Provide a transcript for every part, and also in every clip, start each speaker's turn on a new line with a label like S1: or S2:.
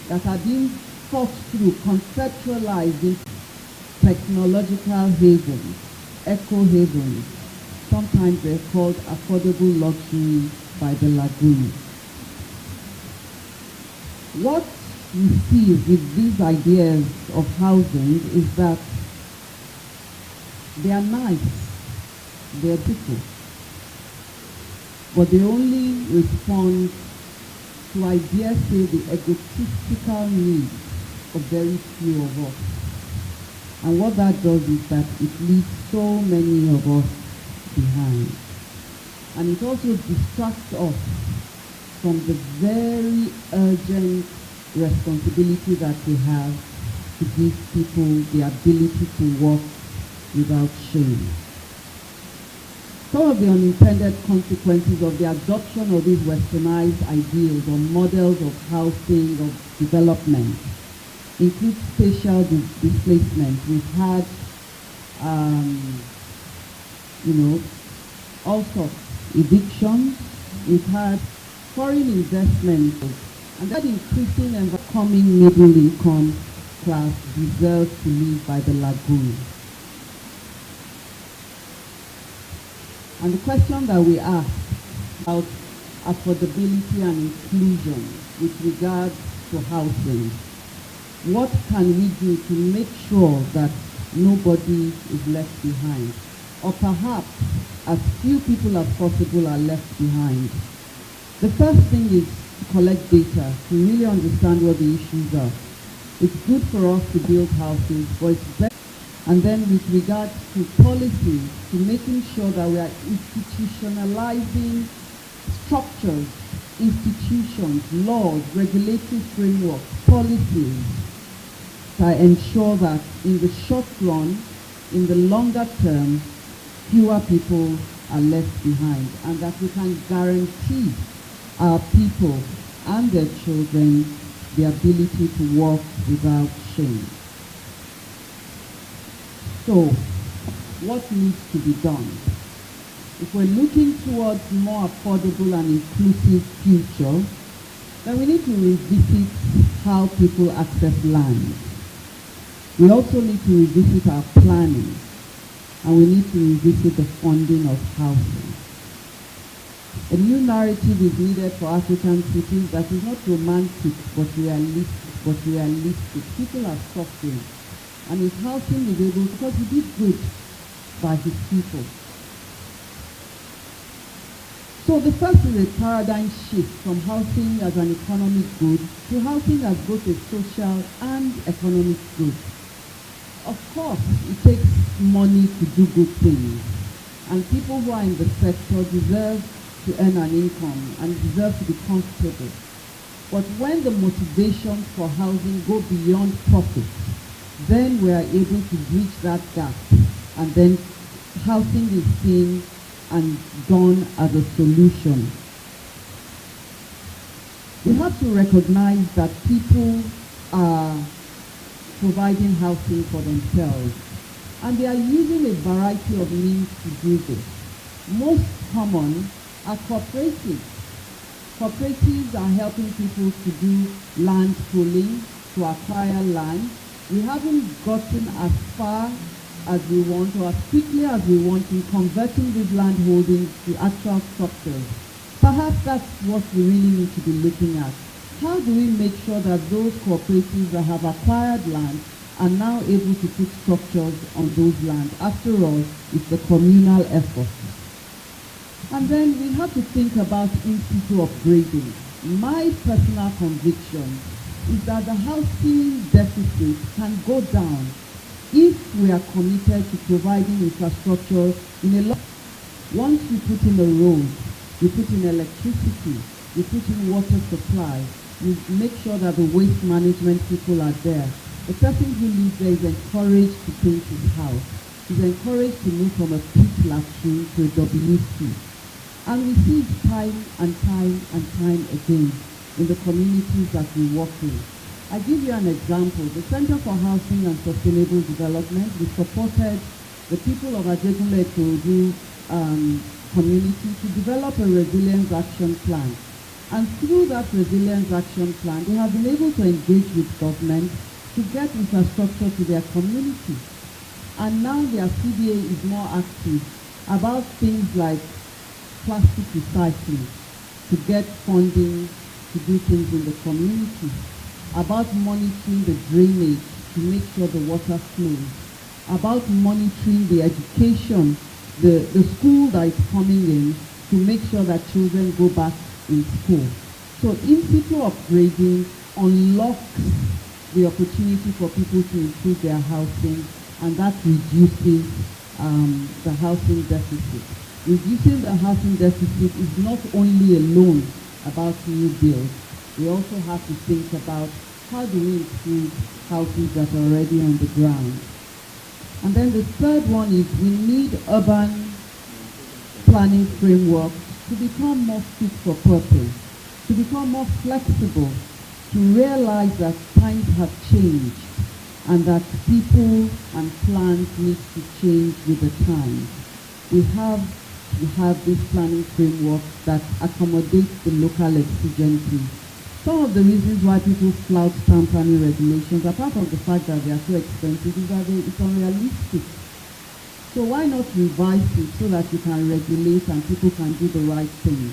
S1: that are being thought through, conceptualized in technological havens, eco havens. Sometimes they're called affordable luxury by the lagoon. What we see with these ideas of housing is that they are nice, they are beautiful, but they only respond to, I dare say, the egotistical needs of very few of us. And what that does is that it leaves so many of us behind. And it also distracts us from the very urgent responsibility that we have to give people the ability to work without shame. Some of the unintended consequences of the adoption of these westernized ideals or models of housing, of development, include spatial displacement. We've had, all sorts, evictions. We've had foreign investment, and that increasing and becoming middle income class deserves to live by the lagoon. And the question that we ask about affordability and inclusion with regard to housing, what can we do to make sure that nobody is left behind? Or perhaps as few people as possible are left behind. The first thing is to collect data, to really understand what the issues are. It's good for us to build houses, but it's better. And then with regard to policy, to making sure that we are institutionalizing structures, institutions, laws, regulatory frameworks, policies that ensure that in the short run, in the longer term, fewer people are left behind, and that we can guarantee our people and their children the ability to work without shame. So, what needs to be done? If we're looking towards more affordable and inclusive future, then we need to revisit how people access land. We also need to revisit our planning, and we need to revisit the funding of housing. A new narrative is needed for African cities that is not romantic but realistic. People are suffering. And his housing is able, because he did good by his people. So the first is a paradigm shift from housing as an economic good to housing as both a social and economic good. Of course, it takes money to do good things, and people who are in the sector deserve to earn an income and deserve to be comfortable. But when the motivations for housing go beyond profit, then we are able to bridge that gap, and then housing is seen and done as a solution. We have to recognize that people are providing housing for themselves, and they are using a variety of means to do this. Most common are cooperatives. Cooperatives are helping people to do land pooling, to acquire land. We haven't gotten as far as we want or as quickly as we want in converting these land holdings to actual structures. Perhaps that's what we really need to be looking at. How do we make sure that those cooperatives that have acquired land are now able to put structures on those lands? After all, it's a communal effort. And then we have to think about in-situ upgrading. My personal conviction is that the housing deficit can go down if we are committed to providing infrastructure in a lot. Once you put in a road, you put in electricity, you put in water supply, you make sure that the waste management people are there. The person who lives there is encouraged to paint his house. He's encouraged to move from a pit latrine to a WC. And we see it time and time and time again in the communities that we work in. I give you an example. The Center for Housing and Sustainable Development, we supported the people of Ajegunle Ikorodu community to develop a resilience action plan. And through that resilience action plan, they have been able to engage with government to get infrastructure to their community. And now their CBA is more active about things like plastic recycling, to get funding to do things in the community, about monitoring the drainage to make sure the water flows, about monitoring the education, the school that is coming in, to make sure that children go back in school. So in situ upgrading unlocks the opportunity for people to improve their housing, and that reduces the housing deficit. Reducing the housing deficit is not only alone about new builds. We also have to think about how do we improve houses that are already on the ground. And then the third one is we need urban planning framework to become more fit for purpose, to become more flexible, to realize that times have changed and that people and plans need to change with the times. We have to have this planning framework that accommodates the local exigencies. Some of the reasons why people flout town planning regulations, apart from the fact that they are so expensive, is that it's unrealistic. So why not revise it so that you can regulate and people can do the right thing?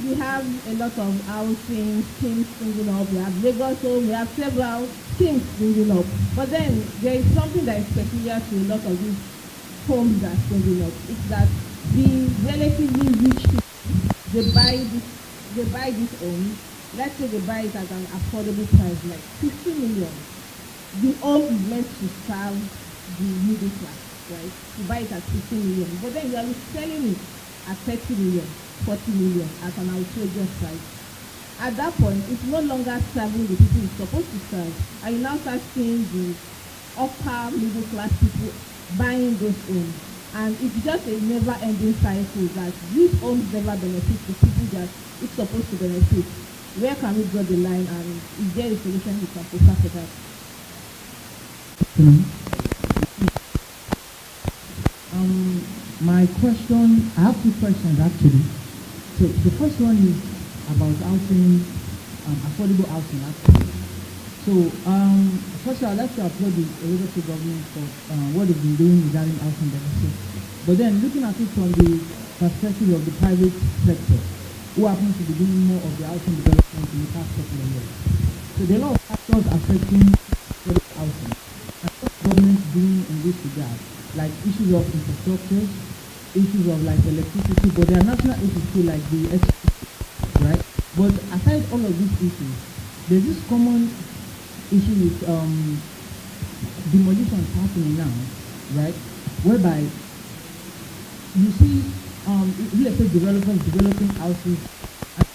S2: We have a lot of housing schemes springing up. We have Lagos Home, we have several schemes springing up. But then there is something that is peculiar to a lot of these homes that are springing up. It's that the relatively rich people, they buy this home. Let's say they buy it at an affordable price, like 50 million. The home is meant to serve the middle class, right? You buy it at 50 million. But then you are selling it at 30 million. 40 million at an outrageous price. At that point, it's no longer serving the people it's supposed to serve. And you now start seeing the upper middle class people buying those homes. And it's just a never-ending cycle that these homes never benefit the people that it's supposed to benefit. Where can we draw the line, and is there a solution we can propose for that?
S3: My question, I have two questions actually. So the first one is about housing, affordable housing actually. So first of all, I'd like to applaud the Lagos State government for what they've been doing regarding housing benefits. But then looking at it from the perspective of the private sector, who happens to be doing more of the housing development in the past couple of years. So there are a lot of factors affecting affordable housing. And what the government is doing in this regard, like issues of infrastructure, issues of like electricity, but there are national issues too, like the electricity, right? But aside all of these issues, there's this common issue with demolition happening now, right? Whereby you see real estate developers developing houses, and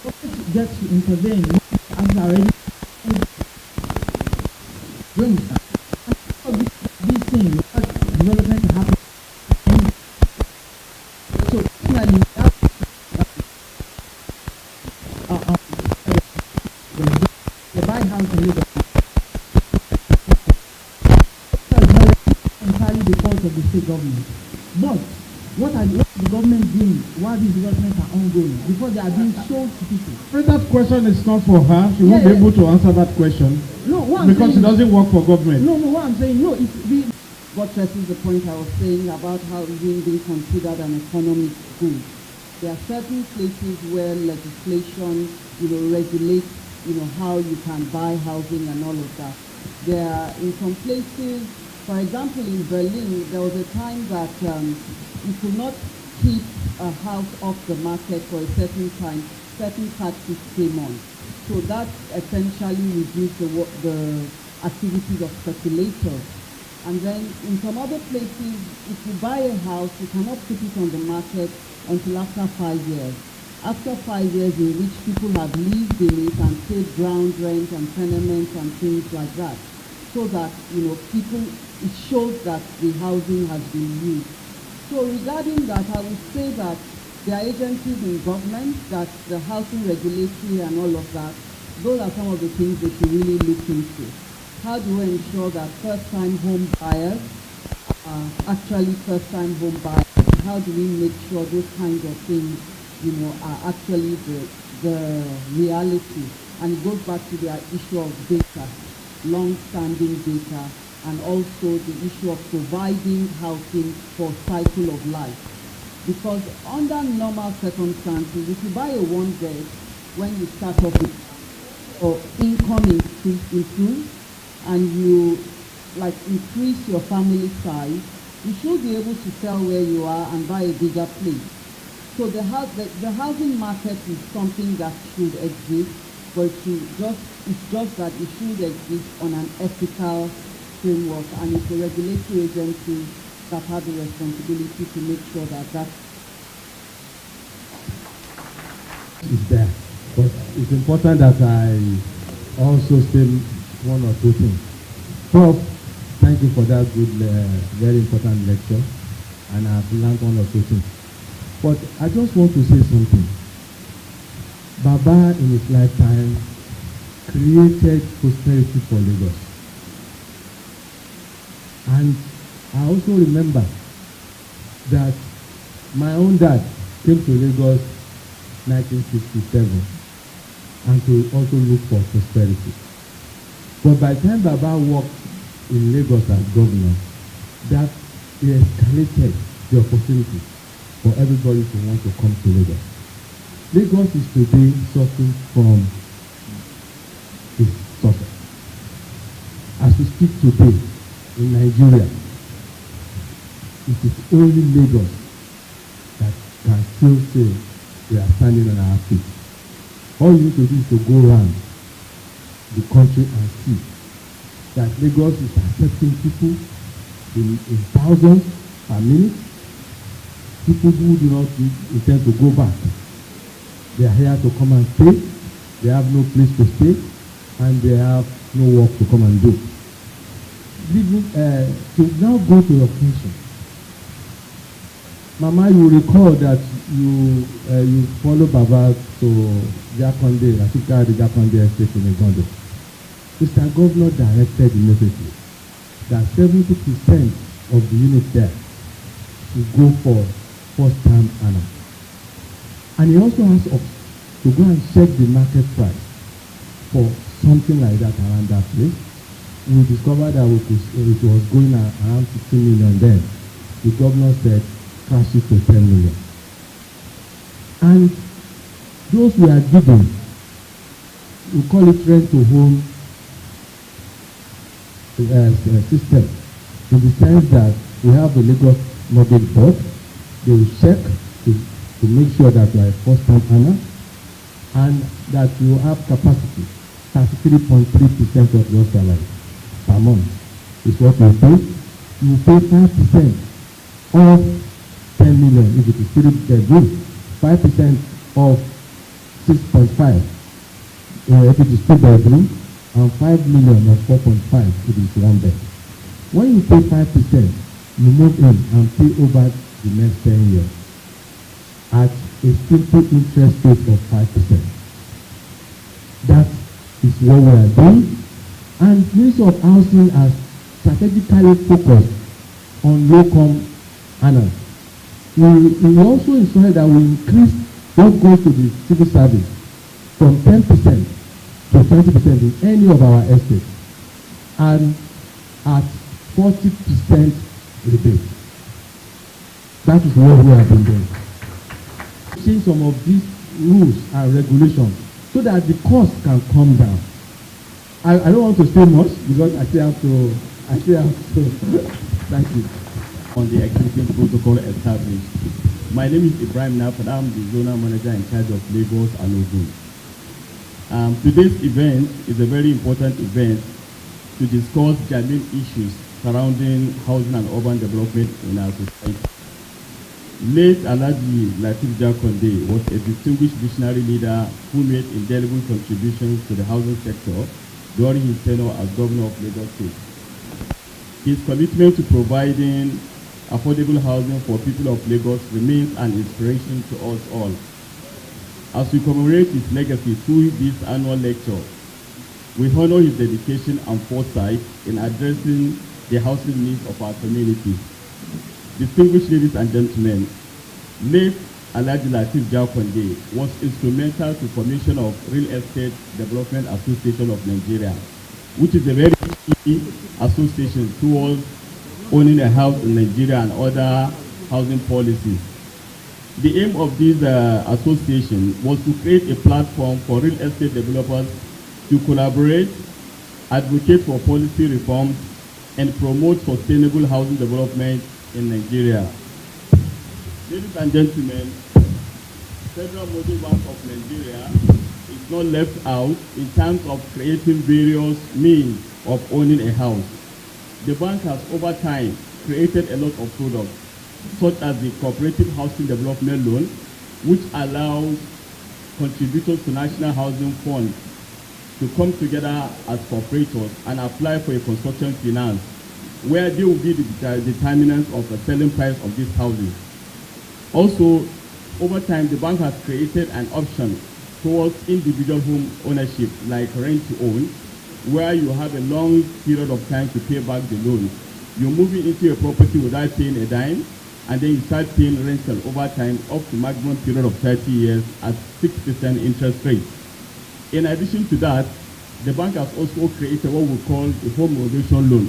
S3: government gets to intervene after already doing that. And these things, development to happen. So finally, the buy house in Lagos entirely the fault of the state government. But what the government doing while these developments are ongoing before they are being sold to people?
S4: That question is not for her. She won't be able to answer that question.
S3: No,
S4: because it doesn't work for government.
S3: No, what I'm saying, no, it's the
S1: What stresses the point I was saying about how housing being considered an economic good. There are certain places where legislation, regulates, how you can buy housing and all of that. There are in some places, for example, in Berlin, there was a time that you could not keep a house off the market for a certain time, certain taxes came on. So that essentially reduced the activities of speculators. And then in some other places, if you buy a house, you cannot put it on the market until after 5 years. After 5 years in which people have lived in it and paid ground rent and tenements and things like that, so that, people, it shows that the housing has been used. So regarding that, I would say that there are agencies in government, that the housing regulatory and all of that, those are some of the things they should really look into. How do we ensure that first-time home buyers are actually first-time home buyers? How do we make sure those kinds of things are actually the reality. And it goes back to the issue of data, long-standing data, and also the issue of providing housing for cycle of life. Because under normal circumstances, if you buy a one bed, when you start off with income improves and you increase your family size, you should be able to sell where you are and buy a bigger place. So the housing market is something that should exist, but it's just that it should exist on an ethical framework, and it's a regulatory agency that have the responsibility to make sure that
S4: is there. But it's important that I also say one or two things. Prof, thank you for that good, very important lecture, and I've learned one or two things. But I just want to say something. Baba in his lifetime created prosperity for Lagos. And I also remember that my own dad came to Lagos 1967 and to also look for prosperity. But by the time Baba worked in Lagos as governor, that he escalated the opportunity for everybody to want to come to Lagos. Lagos is today suffering from its success. As we speak today in Nigeria, it is only Lagos that can still say we are standing on our feet. All you need to do is to go around the country and see that Lagos is accepting people in thousands per minute. People who do not intend to go back. They are here to come and stay. They have no place to stay, and they have no work to come and do. To now go to your question. Mama, you recall that you follow Baba to Jakonde, I think the Jakonde estate in Egondo. Mr. Governor directed immediately that 70% of the units there should go for first-time honor. And he also asked us to go and check the market price for something like that around that place. We discovered that it was going around 15 million then. The governor said, crash it to 10 million. And those we are giving, we call it rent-to-home system, in the sense that we have the Lagos Mortgage Board. They will check to make sure that you are a first-time owner and that you have capacity. 33.3% of your salary per month is what you pay. You pay 5% of 10 million if it is 3 bedroom, 5% of 6.5 if it is 2 bedroom, and 5 million of 4.5 if it is 1 bed. When you pay 5%, you move in and pay over the next 10 years at a simple interest rate of 5%. That is what we are doing, and Ministry of Housing has strategically focused on low-income earners. We also ensure that we increase what goes to the civil service from 10% to 20% in any of our estates, and at 40% rebate. That is what we have been doing. Change some of these rules and regulations so that the cost can come down. I don't want to say much because I still have to thank you.
S5: On the executive protocol established. My name is Ibrahim Nafad. I'm the zonal manager in charge of Lagos and Ogun. Today's event is a very important event to discuss germane issues surrounding housing and urban development in our society. Late Alhaji Lateef Jakonde was a distinguished visionary leader who made indelible contributions to the housing sector during his tenure as governor of Lagos State. His commitment to providing affordable housing for people of Lagos remains an inspiration to us all. As we commemorate his legacy through this annual lecture, we honor his dedication and foresight in addressing the housing needs of our community. Distinguished ladies and gentlemen, late Alhaji Latif Jakonde, was instrumental to formation of Real Estate Development Association of Nigeria, which is a very key association towards owning a house in Nigeria and other housing policies. The aim of this association was to create a platform for real estate developers to collaborate, advocate for policy reforms, and promote sustainable housing development in Nigeria. Ladies and gentlemen, Federal Mortgage Bank of Nigeria is not left out in terms of creating various means of owning a house. The bank has over time created a lot of products, such as the Cooperative Housing Development Loan, which allows contributors to National Housing Fund to come together as cooperators and apply for a construction finance, where they will be the determinants of the selling price of these houses. Also, over time, the bank has created an option towards individual home ownership, like rent to own, where you have a long period of time to pay back the loan. You're moving into a property without paying a dime, and then you start paying rental over time up to maximum period of 30 years at 6% interest rate. In addition to that, the bank has also created what we call the home renovation loan,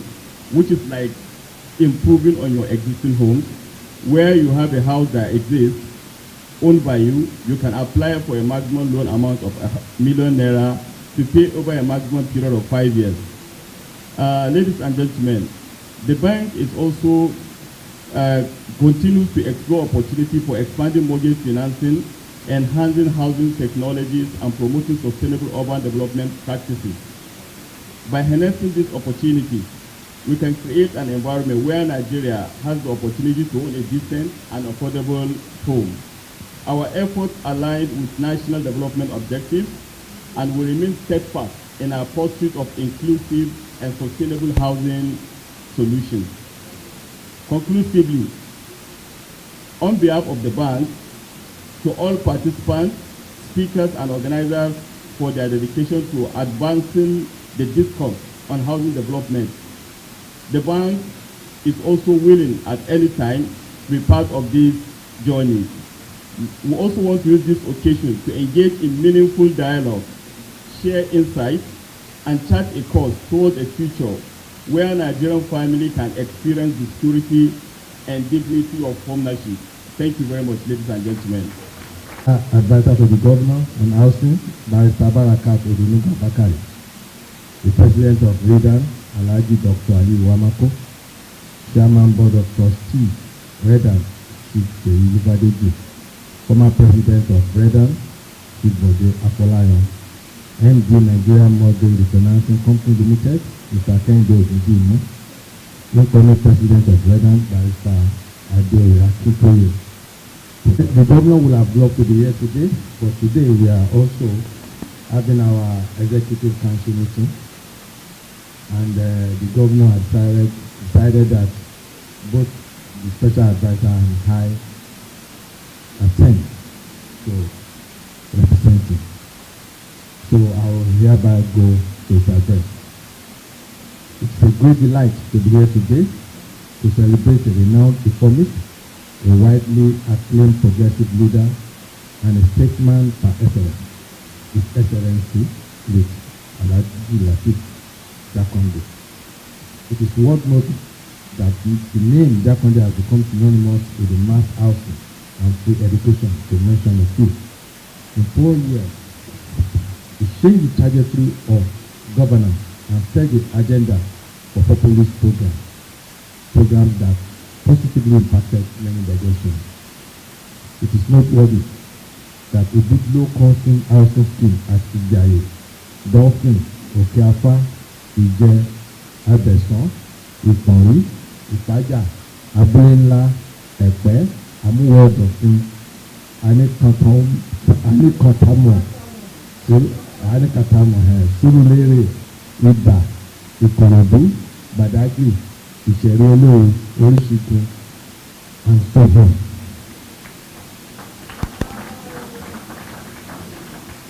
S5: which is like improving on your existing homes, where you have a house that exists owned by you. You can apply for a maximum loan amount of ₦1 million to pay over a maximum period of 5 years. Ladies and gentlemen, the bank is also continues to explore opportunity for expanding mortgage financing, enhancing housing technologies, and promoting sustainable urban development practices. By harnessing these opportunities, we can create an environment where Nigeria has the opportunity to own a decent and affordable home. Our efforts align with national development objectives, and we remain steadfast in our pursuit of inclusive and sustainable housing solutions. Conclusively, on behalf of the bank, to all participants, speakers, and organizers for their dedication to advancing the discourse on housing development, the bank is also willing at any time to be part of this journey. We also want to use this occasion to engage in meaningful dialogue, share insights, and chart a course towards a future where Nigerian family can experience the security and dignity of homeownership. Thank you very much, ladies and gentlemen.
S4: Advisor to the Governor on Housing, Barrister Barakat Odunuga Bakari, the President of REDAN, Alhaji Dr. Ali Wamako, Chairman Board of Trustees, REDAN, Chief Seyi, former President of REDAN, Chief Bode Afolayan, MD Nigerian Mortgage Refinancing Company Limited, Mr. Kende Ogundimu, incoming President of REDAN, Barrister Adeoye Akintoye. The governor will have loved to be here today, but today we are also having our executive council meeting, and the governor has decided that both the special advisor and I attend to represent him. So I will hereby go to his address. It's a great delight to be here today to celebrate a renowned reformist, a widely acclaimed progressive leader, and a statesman par excellence, His Excellency with Alhaji Latif Jakonde. It is worth noting that the name Jakonde has become synonymous with the mass housing and free education, to mention a few. In 4 years, he changed the trajectory of governance and set the agenda for populist programs that positively impacted many dimensions. It is noteworthy that a big low-costing housing scheme at Ijaye, Dolphin, Okeafa, Ije, Abeson, Iponri, Ipaja, Abulenla, Epe, Amuwodofin, Anikatamo, Surulere, Iba, Ikorodu, Badagry, Ìṣẹ̀rí Olóore, Oríṣìíkún, and so on.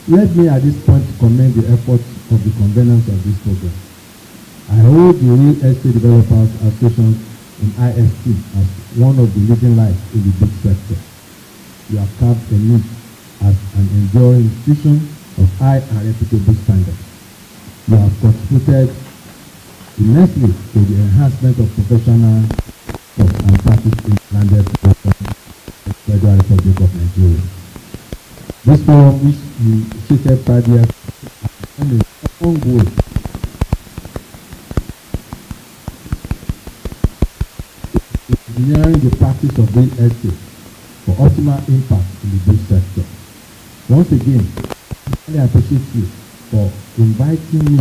S4: Let me at this point commend the efforts of the conveners of this program. I hold the Real Estate Developers Association in IST as one of the leading lights in the big sector. you have carved a niche as an enduring institution of high and reputable standards. You have contributed immensely to the enhancement of professional and practice in landed Federal Republic of Nigeria. This forum, which we initiated 5 years ago, is ongoing. Engineering the practice of real estate for optimal impact in the business sector. Once again, I really appreciate you for inviting me,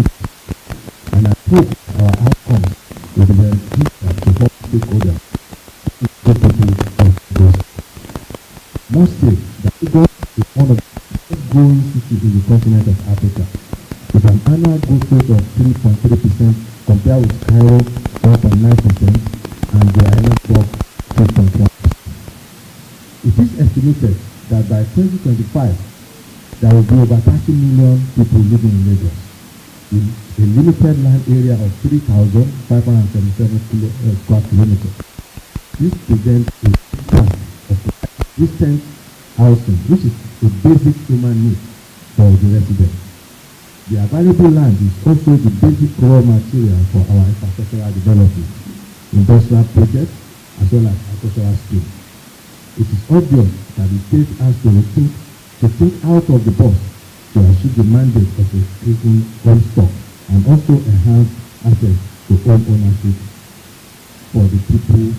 S4: and I hope our outcomes will be beneficial to all stakeholders. Must say that Lagos is one of the best growing cities in the continent of Africa, with an annual growth rate of 3.3% compared with Cairo 4.9% and Johannesburg 2.1%. It is estimated that by 2025 there will be over 30 million people living in Lagos, in a limited land area of 3,577 square kilometers. This presents a part of existent housing, which is a basic human need for the residents. The available land is also the basic raw material for our infrastructural development, industrial projects, as well as agricultural schemes. It is obvious that the state has to think out of the box to achieve the mandate of increasing home stock and also enhance access to home ownership for the people.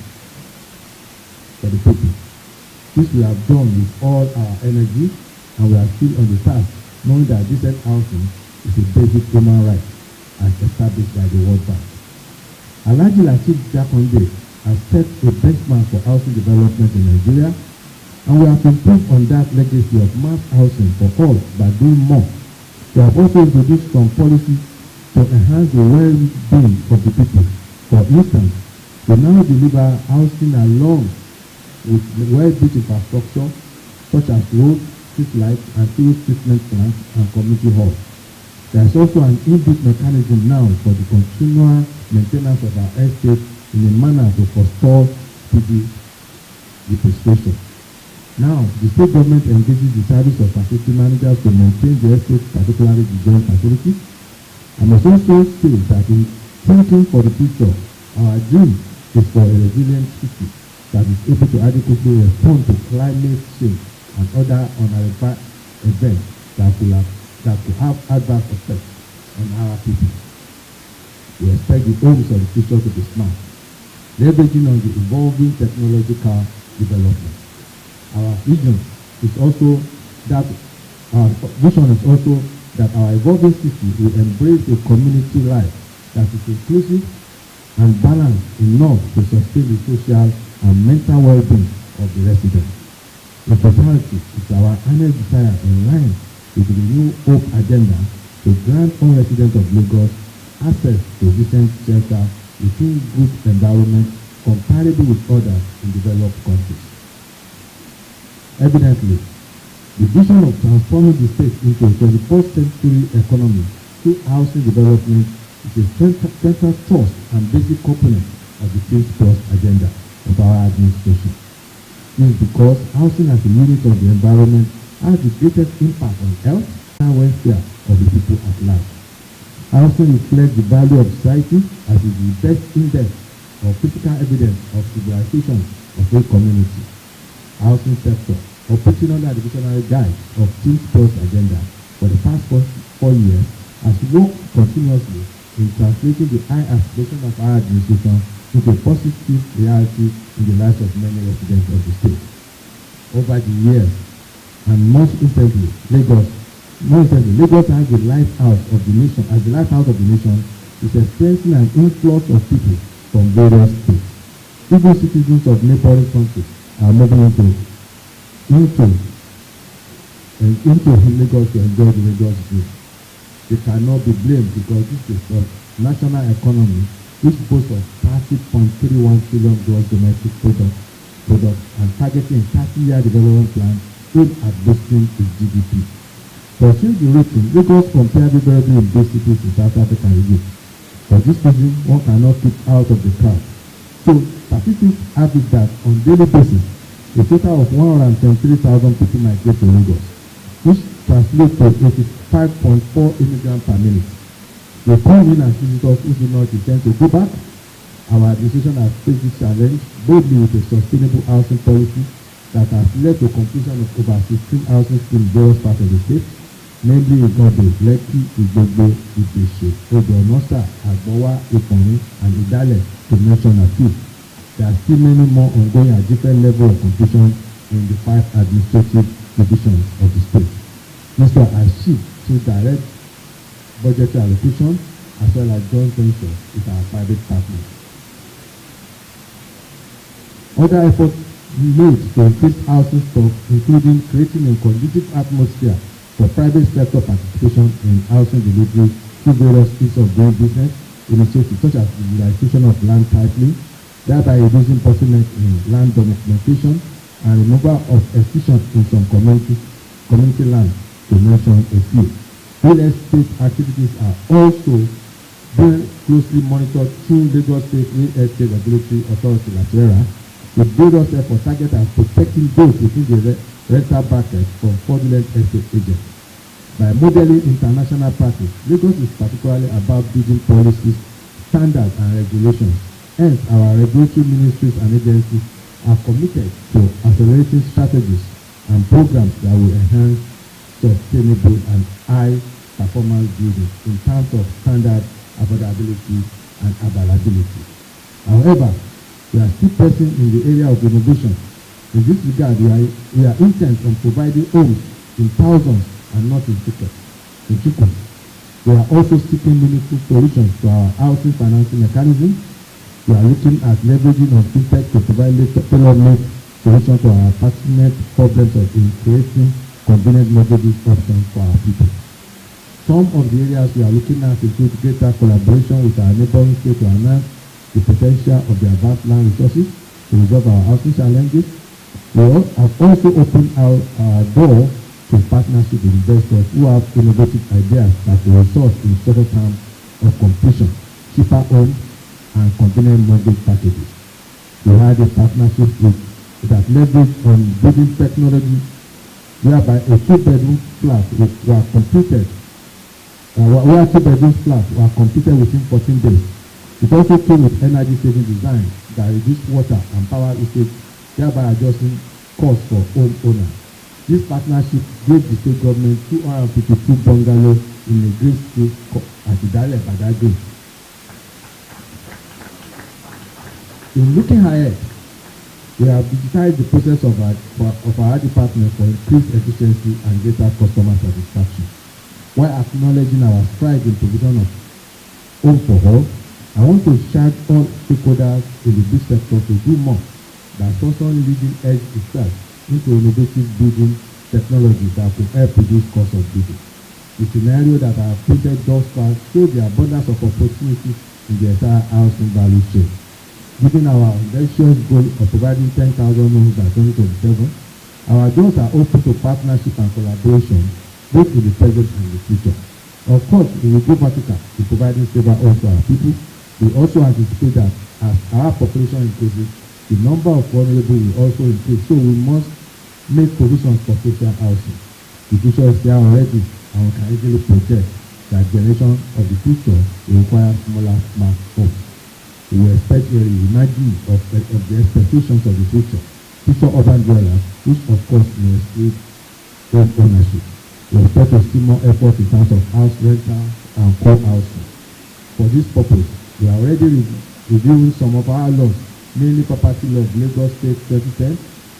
S4: This we have done with all our energy, and we are still on the task, knowing that decent housing is a basic human right as established by the World Bank. Alhaji Lateef Jakonde has set a benchmark for housing development in Nigeria, and we have improved on that legacy of mass housing for all by doing more. We have also introduced some policies to enhance the well-being of the people. For instance, we now deliver housing along with well-built infrastructure such as roads, street lights, and sewage treatment plants and community halls. There is also an inbuilt mechanism now for the continual maintenance of our estate in a manner to forestall speedy depreciation. Now, the state government engages the service of facility managers to maintain the estate, particularly the joint facilities. I must also say that in thinking for the future, our dream is for a resilient city that is able to adequately respond to climate change and other unidentified events that could have adverse effects on our people. We expect the homes of the future to be smart, leveraging on the evolving technological development. Our vision is also that our evolving city will embrace a community life that is inclusive and balanced enough to sustain the social and mental well-being of the residents. In totality, it's our earnest desire in line with the New Hope agenda to grant all residents of Lagos access to decent shelter within good environment comparable with others in developed countries. Evidently, the vision of transforming the state into a 21st century economy through housing development is a central thrust and basic component of the Peace Plus agenda of our administration. This is because housing as a unit of the environment has the greatest impact on health and welfare of the people at large. Housing reflects the value of society as is the best index of physical evidence of civilization of a community. Housing sector, operating under the visionary guide of Peace Plus agenda for the past 4 years, has worked continuously in translating the high aspiration of our administration into a positive reality in the lives of many residents of the state. Over the years, and most recently, Lagos has the lighthouse of the nation. As the lighthouse of the nation, is experiencing an influx of people from various states. Even citizens of neighboring countries are moving into Lagos to enjoy the Lagos dream. They cannot be blamed because this is a national economy which boasts of 30.31 trillion gross domestic product and targeting 30-year development plan aimed at boosting its GDP. But since the rating, Lagos compared favorably in these cities in South Africa and Egypt. For this reason, one cannot keep out of the crowd. So, statistics have it that on daily basis, a total of 123,000 people migrate to Lagos, which translates to 85.4 immigrants per minute. They come in as visitors who do not intend to go back. Our administration has faced this challenge boldly with a sustainable housing policy that has led to completion of over 16 housing schemes in various parts of the state, namely Igode, Lekki, Igbogbo, Ibeshe, Odo-Onosa, Agbowa, Iporin, and Idale, to mention a few. There are still many more ongoing at different levels of completion in the 5 administrative divisions of the state. This will achieve through direct budgetary allocation as well as joint ventures with our private partners. Other efforts made to increase housing stock, including creating a conducive atmosphere for private sector participation in housing delivery through various ease of doing business initiatives such as the realization of land titling, thereby reducing bottlenecks in land documentation and removal of excision in some community land, to mention a few. Real estate activities are also being closely monitored through Lagos State Real Estate Regulatory Authority (LASERA), with various efforts targeted at protecting those within the rental bracket from fraudulent estate agents. By modeling international practice, Lagos is particularly about building policies, standards, and regulations. Hence, our regulatory ministries and agencies are committed to accelerating strategies and programs that will enhance sustainable and high performance building in terms of standard, affordability, and availability. However, we are still pressing in the area of innovation. In this regard, we are intent on providing homes in thousands and not in chickens. We are also seeking meaningful solutions to our housing financing mechanism. We are looking at leveraging on fintech to provide tailor-made solutions to our pertinent problems of creating convenient mortgage options for our people. Some of the areas we are looking at include greater collaboration with our neighboring states to enhance the potential of their vast land resources to resolve our housing challenges. We have also opened our door to partnership with investors who have innovative ideas that will result in shorter terms of completion, cheaper homes, and convenient mortgage packages. We had a partnership that leveraged on building technology, whereby a two-bedroom flat were completed within 14 days. It also came with energy-saving design that reduced water and power usage, thereby adjusting costs for home owners. This partnership gave the state government 252 bungalows in a green space at Idale Badagry. In looking ahead, we have digitized the process of our department for increased efficiency and greater customer satisfaction. While acknowledging our strides in provision of home for all, I want to charge all stakeholders in the business sector to do more than also leading edge research into innovative building technologies that could help reduce cost of building. The scenario that I have painted thus far shows the abundance of opportunities in the entire housing value chain. Given our ambitious goal of providing 10,000 homes by 2027, our doors are open to partnership and collaboration, both in the present and the future. Of course, we will go vertical in providing stable homes to our people. We also anticipate that as our population increases, the number of vulnerable will also increase, so we must make provisions for social housing. The future is there already, and we can easily project that generation of the future will require smaller smart homes. We will expect a reimagining of the expectations of the future urban dwellers, which of course may exclude home ownership. We expect to see more effort in terms of house rental and co-housing. For this purpose, we are already reviewing some of our laws, mainly property law of Lagos State 2010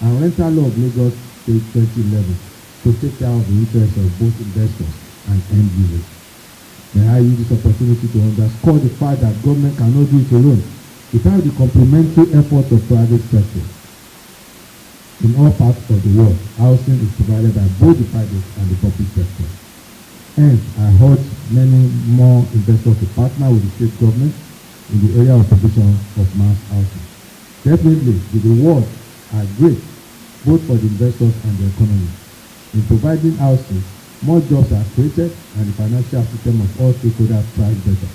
S4: and rental law of Lagos State 2011, to take care of the interests of both investors and end users. May I use this opportunity to underscore the fact that government cannot do it alone without the complementary efforts of private sector. In all parts of the world, housing is provided by both the private and the public sector. Hence, I urge many more investors to partner with the state government in the area of provision of mass housing. Definitely, the rewards are great, both for the investors and the economy. In providing housing, more jobs are created and the financial system of all stakeholders thrives better.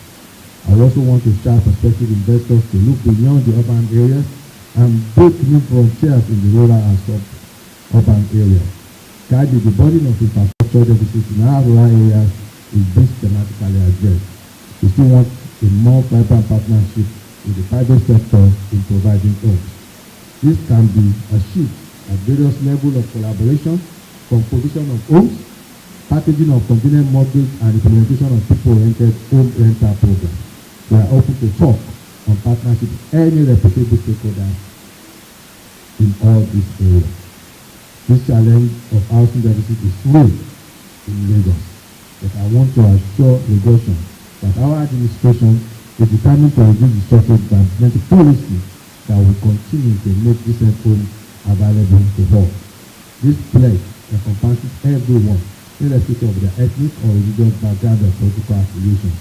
S4: I also want to charge prospective investors to look beyond the urban areas and break new frontiers in the rural and sub-urban areas. Currently, the burden of infrastructure deficits in our rural areas is being systematically addressed. We still want a more vibrant partnership with the private sector in providing homes. This can be achieved at various levels of collaboration, from provision of homes, packaging of convenient mortgage, and implementation of people-oriented home rental programs. We are open to talk on partnership with any reputable stakeholders in all these areas. This challenge of housing deficit is real in Lagos, but I want to assure Lagosians that our administration is determined to reduce the shortage by implementing policy that will continue to make decent homes available to all. This pledge encompasses everyone, irrespective of their ethnic or religious background or political affiliation.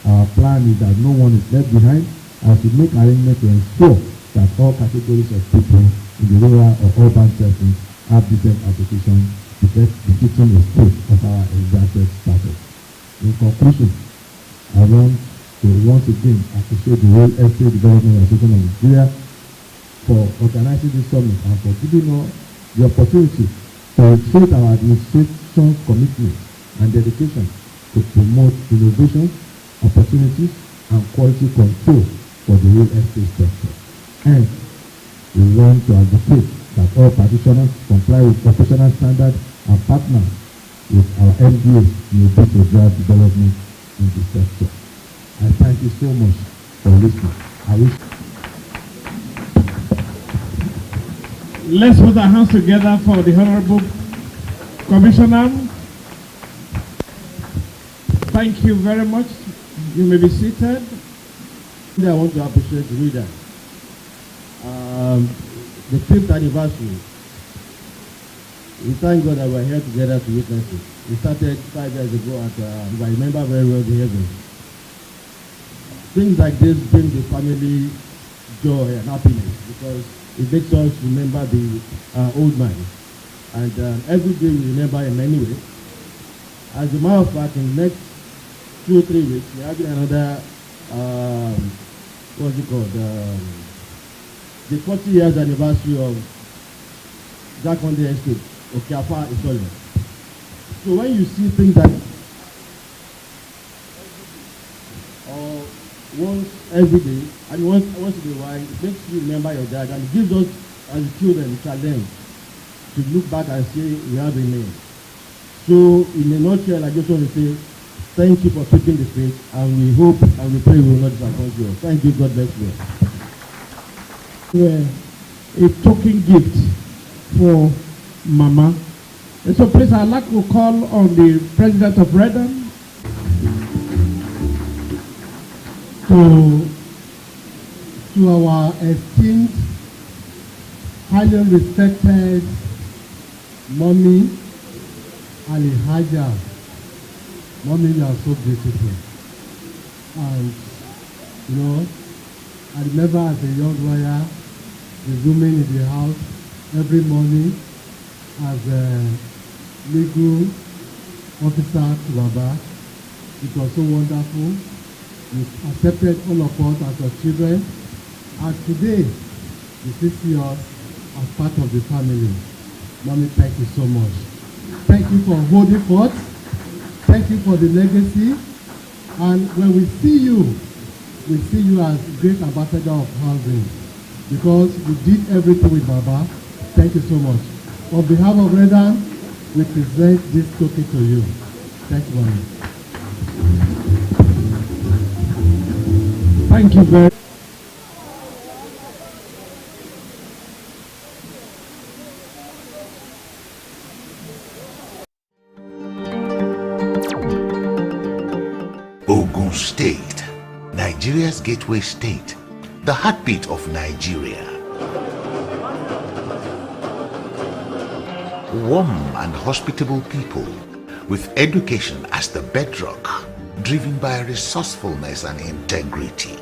S4: Our plan is that no one is left behind, as we make arrangements to ensure that all categories of people in the rural or urban settings have decent application befitting the state of our exalted status. In conclusion, I want to once again appreciate the Real Estate Development Association of Nigeria for organizing this summit and for giving us the opportunity to illustrate our administration's commitment and dedication to promote innovation, opportunities, and quality control for the real estate sector. And we want to advocate that all practitioners comply with professional standards and partner with our MDAs in a bid to drive development in the sector. I thank you so much for listening. I wish.
S6: Let's put our hands together for the Honorable Commissioner. Thank you very much. You may be seated.
S4: I want to appreciate the leader. The 5th anniversary. We thank God that we're here together to witness it. We started 5 years ago at, if I remember very well, the heaven. Things like this bring the family joy and happiness because it makes us remember the old man. And every day we remember him anyway. As a matter of fact, in the next 2 or 3 weeks, we're having another, what's it called? The 40 years anniversary of Jakonde Estate, Okiafa Isole. So when you see things like, or once every day, and once in a while, it makes you remember your dad, and it gives us as children a challenge to look back and say we have a name. So in a nutshell, I just want to say thank you for keeping the faith, and we hope and we pray we will not disappoint you. Thank you. God bless you.
S6: A token gift for Mama. And so please, I'd like to call on the President of Redden to our esteemed, highly respected Mommy Ali Haja. Mommy, you are so beautiful. And, you know, I remember as a young lawyer, resuming in the house every morning as a legal officer to Baba. It was so wonderful. You accepted all of us as your children. And today, you still see us as part of the family. Mommy, thank you so much. Thank you for holding forth. Thank you for the legacy. And when we see you as great ambassador of housing, because you did everything with Baba. Thank you so much. On behalf of Redden, we present this token to you. Thank you, Mommy. Thank you very much.
S7: Ogun State, Nigeria's gateway state, the heartbeat of Nigeria. Warm and hospitable people with education as the bedrock, driven by resourcefulness and integrity.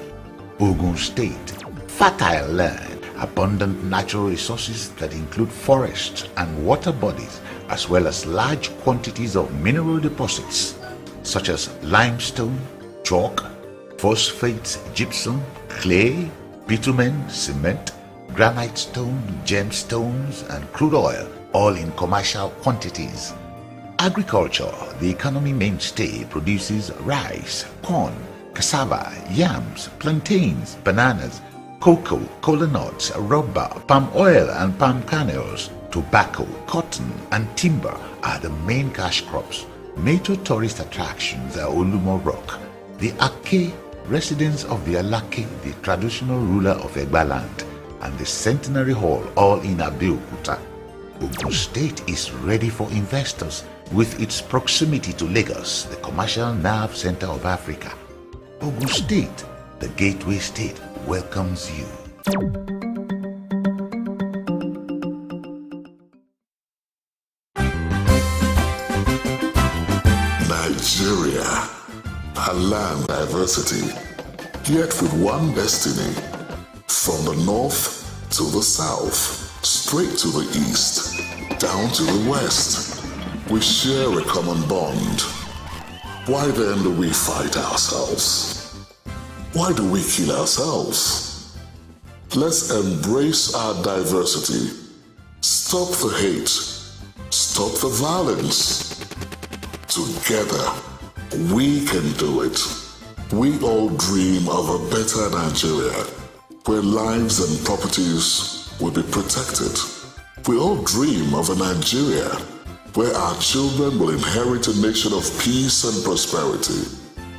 S7: Ogun State, fertile land, abundant natural resources that include forests and water bodies, as well as large quantities of mineral deposits such as limestone, chalk, phosphates, gypsum, clay, bitumen, cement, granite stone, gemstones, and crude oil, all in commercial quantities. Agriculture, the economy mainstay, produces rice, corn, cassava, yams, plantains, bananas, cocoa, cola nuts, rubber, palm oil and palm kernels. Tobacco, cotton, and timber are the main cash crops. Major tourist attractions are Olumo Rock, the Ake, residence of the Alake, the traditional ruler of Egba land, and the Centenary Hall, all in Abeokuta. Ogun State is ready for investors with its proximity to Lagos, the commercial nerve center of Africa. Ogun State, the gateway state, welcomes you.
S8: Nigeria, a land diversity, yet with one destiny. From the north to the south, straight to the east, down to the west, we share a common bond. Why then do we fight ourselves? Why do we kill ourselves? Let's embrace our diversity. Stop the hate. Stop the violence. Together, we can do it. We all dream of a better Nigeria, where lives and properties will be protected. We all dream of a Nigeria where our children will inherit a nation of peace and prosperity.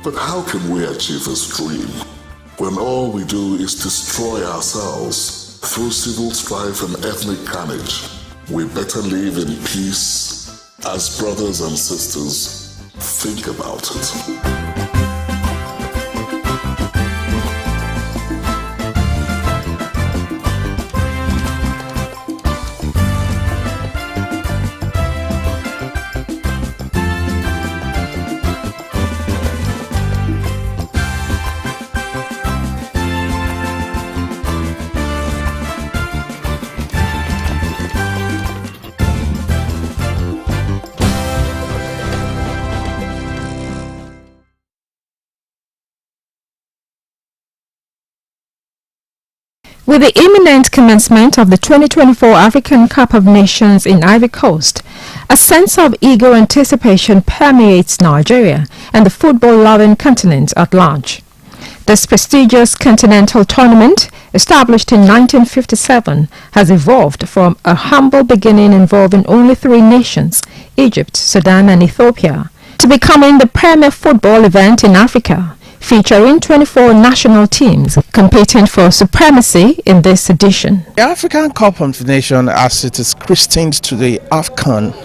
S8: But how can we achieve this dream when all we do is destroy ourselves through civil strife and ethnic carnage? We better live in peace as brothers and sisters. Think about it.
S9: With the imminent commencement of the 2024 African Cup of Nations in Ivory Coast, a sense of eager anticipation permeates Nigeria and the football-loving continent at large. This prestigious continental tournament, established in 1957, has evolved from a humble beginning involving only 3 nations, Egypt, Sudan and Ethiopia, to becoming the premier football event in Africa, featuring 24 national teams competing for supremacy in this edition.
S10: The African Cup of Nations, as it is christened today, AFCON,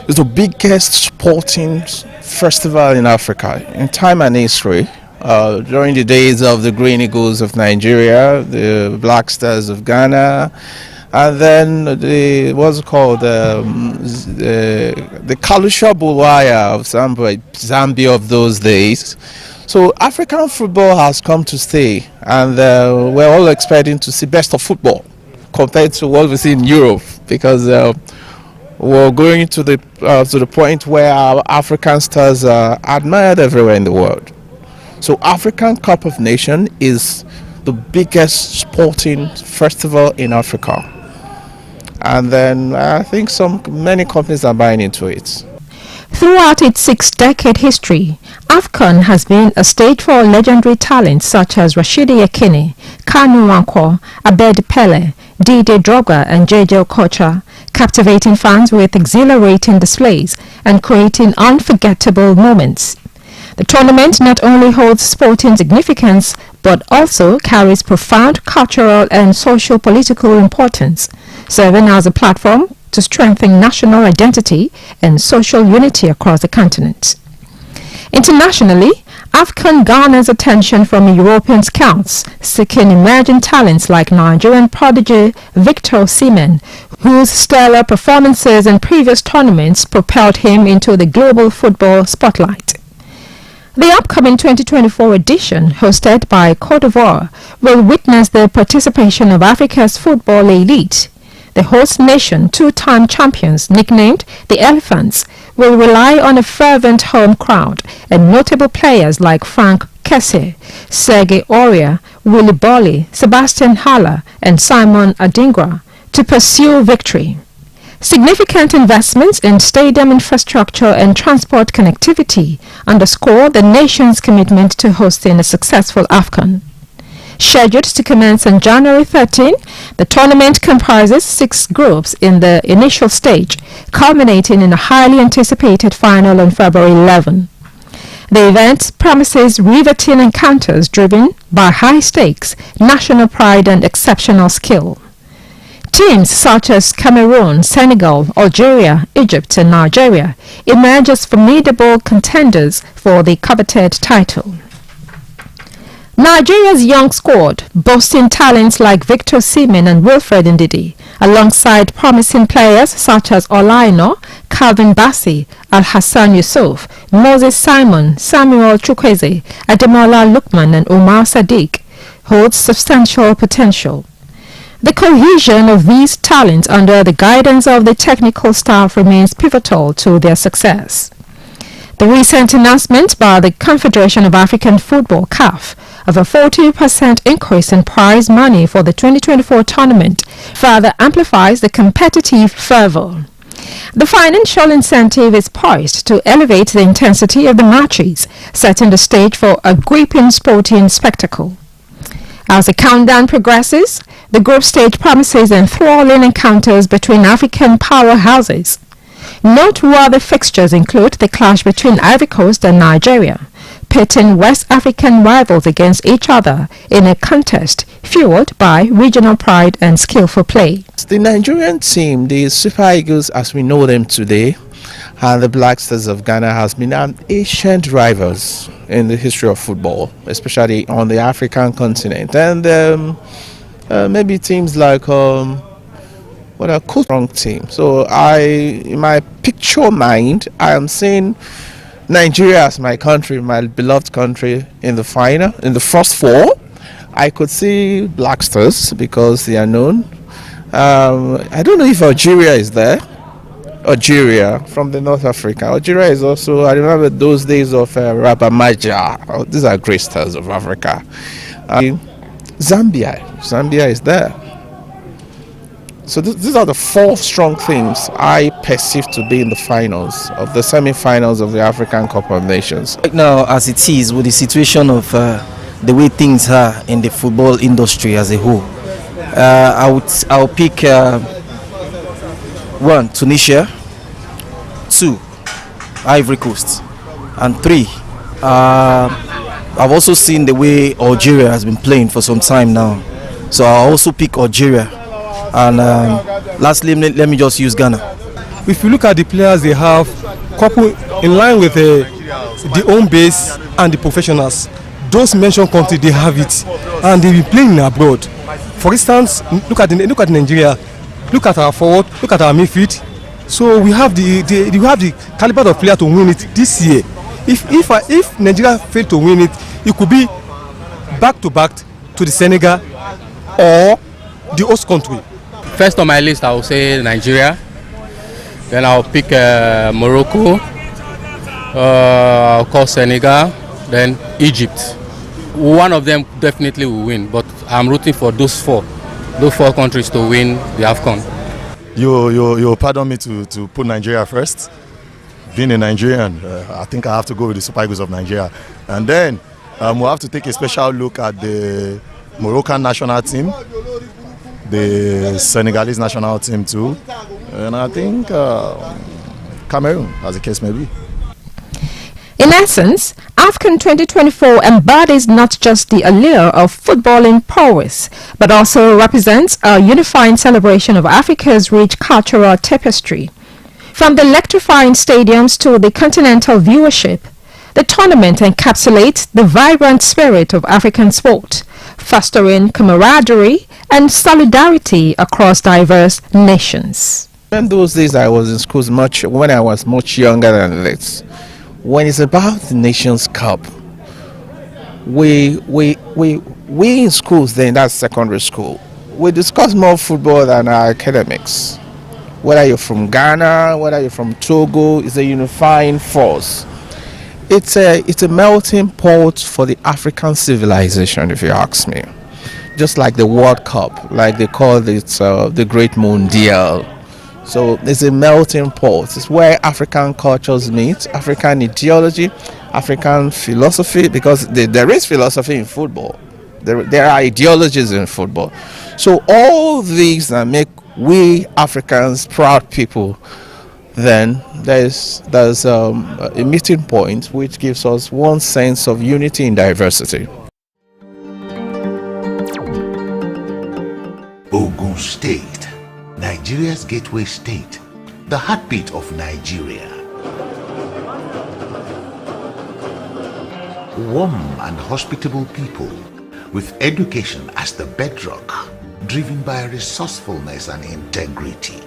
S10: is the biggest sporting festival in Africa in time and history. During the days of the Green Eagles of Nigeria, the Black Stars of Ghana, and then the Kalusha Bulwaya of Zambia of those days. So African football has come to stay, and we're all expecting to see best of football compared to what we see in Europe, because we're going to the point where our African stars are admired everywhere in the world. So African Cup of Nations is the biggest sporting festival in Africa, and then I think many companies are buying into it.
S9: Throughout its 6-decade history, AFCON has been a stage for legendary talents such as Rashidi Yekini, Kanu Nwankwo, Abed Pele, Didier Drogba and JJ Okocha, captivating fans with exhilarating displays and creating unforgettable moments. The tournament not only holds sporting significance but also carries profound cultural and socio-political importance, serving as a platform to strengthen national identity and social unity across the continent. Internationally, AFCON garners attention from European scouts seeking emerging talents like Nigerian prodigy Victor Osimhen, whose stellar performances in previous tournaments propelled him into the global football spotlight. The upcoming 2024 edition, hosted by Côte d'Ivoire, will witness the participation of Africa's football elite. The host nation, 2-time champions, nicknamed the Elephants, will rely on a fervent home crowd and notable players like Frank Kese, Sergei Aurier, Willy Bolly, Sebastian Haller, and Simon Adingra to pursue victory. Significant investments in stadium infrastructure and transport connectivity underscore the nation's commitment to hosting a successful AFCON. Scheduled to commence on January 13, the tournament comprises 6 groups in the initial stage, culminating in a highly anticipated final on February 11. The event promises riveting encounters driven by high stakes, national pride, and exceptional skill. Teams such as Cameroon, Senegal, Algeria, Egypt, and Nigeria emerge as formidable contenders for the coveted title. Nigeria's young squad, boasting talents like Victor Osimhen and Wilfred Ndidi, alongside promising players such as Olaino, Calvin Bassey, Al-Hassan Yusuf, Moses Simon, Samuel Chukwueze, Ademola Lukman, and Omar Sadiq, holds substantial potential. The cohesion of these talents under the guidance of the technical staff remains pivotal to their success. The recent announcement by the Confederation of African Football (CAF) of a 40% increase in prize money for the 2024 tournament further amplifies the competitive fervor. The financial incentive is poised to elevate the intensity of the matches, setting the stage for a gripping sporting spectacle. As the countdown progresses, the group stage promises enthralling encounters between African powerhouses. Noteworthy fixtures include the clash between Ivory Coast and Nigeria, pitting West African rivals against each other in a contest fueled by regional pride and skillful play.
S10: The Nigerian team, the Super Eagles as we know them today, and the Black Stars of Ghana has been ancient rivals in the history of football, especially on the African continent. And maybe teams like what a strong team. So in my picture mind, I am seeing Nigeria as my country, my beloved country, in the final, in the first 4. I could see Black Stars because they are known. I don't know if Algeria is there. Algeria from the North Africa. Algeria is also, I remember those days of Rabamaja. These are great stars of Africa. Zambia is there. So these are the 4 strong teams I perceive to be in the finals of the semi-finals of the African Cup of Nations.
S11: Right now, as it is, with the situation of the way things are in the football industry as a whole, I'll pick 1, Tunisia, 2, Ivory Coast, and 3, I've also seen the way Algeria has been playing for some time now, so I'll also pick Algeria. And lastly, let me just use Ghana.
S12: If you look at the players they have, coupled in line with the home base and the professionals, those mentioned countries, they have it, and they've been playing abroad. For instance, look at Nigeria, look at our forward, look at our midfield. So we have the caliber of player to win it this year. If Nigeria fail to win it, it could be back to back to the Senegal or the host country.
S13: First on my list, I will say Nigeria. Then I'll pick Morocco. I'll call Senegal. Then Egypt. One of them definitely will win, but I'm rooting for those 4 countries to win the AFCON.
S14: You pardon me to put Nigeria first. Being a Nigerian, I think I have to go with the Super Eagles of Nigeria. And then we'll have to take a special look at the Moroccan national team, the Senegalese national team too, and I think Cameroon, as the case may be.
S9: In essence, AFCON 2024 embodies not just the allure of footballing prowess, but also represents a unifying celebration of Africa's rich cultural tapestry. From the electrifying stadiums to the continental viewership, the tournament encapsulates the vibrant spirit of African sport, fostering camaraderie and solidarity across diverse nations.
S10: In those days I was in schools when I was much younger than this. When it's about the Nations Cup, we in schools then, that's secondary school, we discuss more football than our academics. Whether you're from Ghana, whether you're from Togo, it's a unifying force. it's a melting pot for the African civilization, if you ask me. Just like the World Cup, like they call it the Great Mondial. So it's a melting pot. It's where African cultures meet, African ideology, African philosophy, because there is philosophy in football. There are ideologies in football. So all these that make we Africans proud people. Then there's a meeting point which gives us one sense of unity in diversity.
S7: Ogun State, Nigeria's gateway state, the heartbeat of Nigeria. Warm and hospitable people with education as the bedrock, driven by resourcefulness and integrity.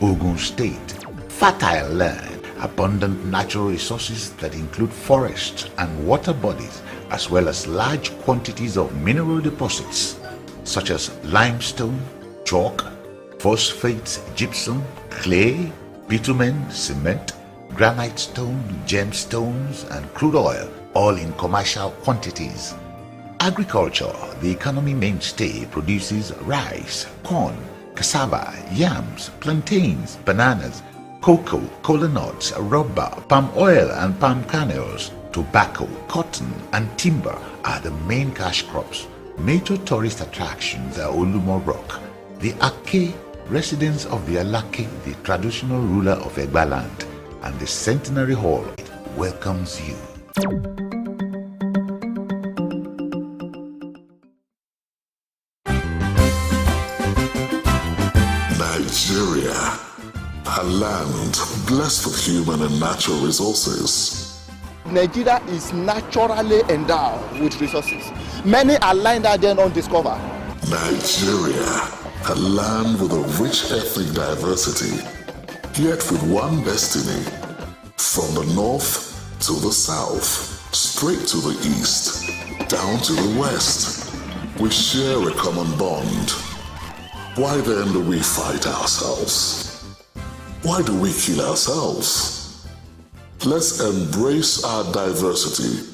S7: Ogun State, fertile land, abundant natural resources that include forests and water bodies, as well as large quantities of mineral deposits such as limestone, chalk, phosphates, gypsum, clay, bitumen, cement, granite stone, gemstones, and crude oil, all in commercial quantities. Agriculture, the economy mainstay, produces rice, corn, cassava, yams, plantains, bananas, cocoa, cola nuts, rubber, palm oil and palm kernels, tobacco, cotton, and timber are the main cash crops. Major tourist attractions are Olumo Rock, the Ake, residence of the Alake, the traditional ruler of Egba land, and the Centenary Hall welcomes you.
S8: Nigeria, a land blessed with human and natural resources.
S15: Nigeria is naturally endowed with resources. Many are lying there undiscovered.
S8: Nigeria, a land with a rich ethnic diversity, yet with one destiny. From the north to the south, straight to the east, down to the west, we share a common bond. Why then do we fight ourselves? Why do we kill ourselves? Let's embrace our diversity.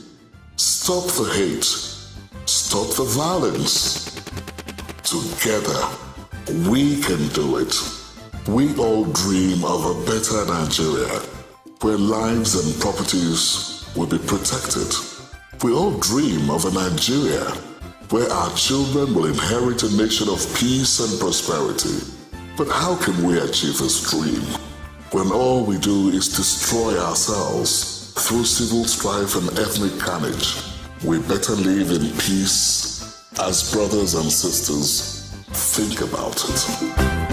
S8: Stop the hate. Stop the violence. Together, we can do it. We all dream of a better Nigeria, where lives and properties will be protected. We all dream of a Nigeria where our children will inherit a nation of peace and prosperity. But how can we achieve this dream when all we do is destroy ourselves through civil strife and ethnic carnage? We better live in peace as brothers and sisters. Think about it.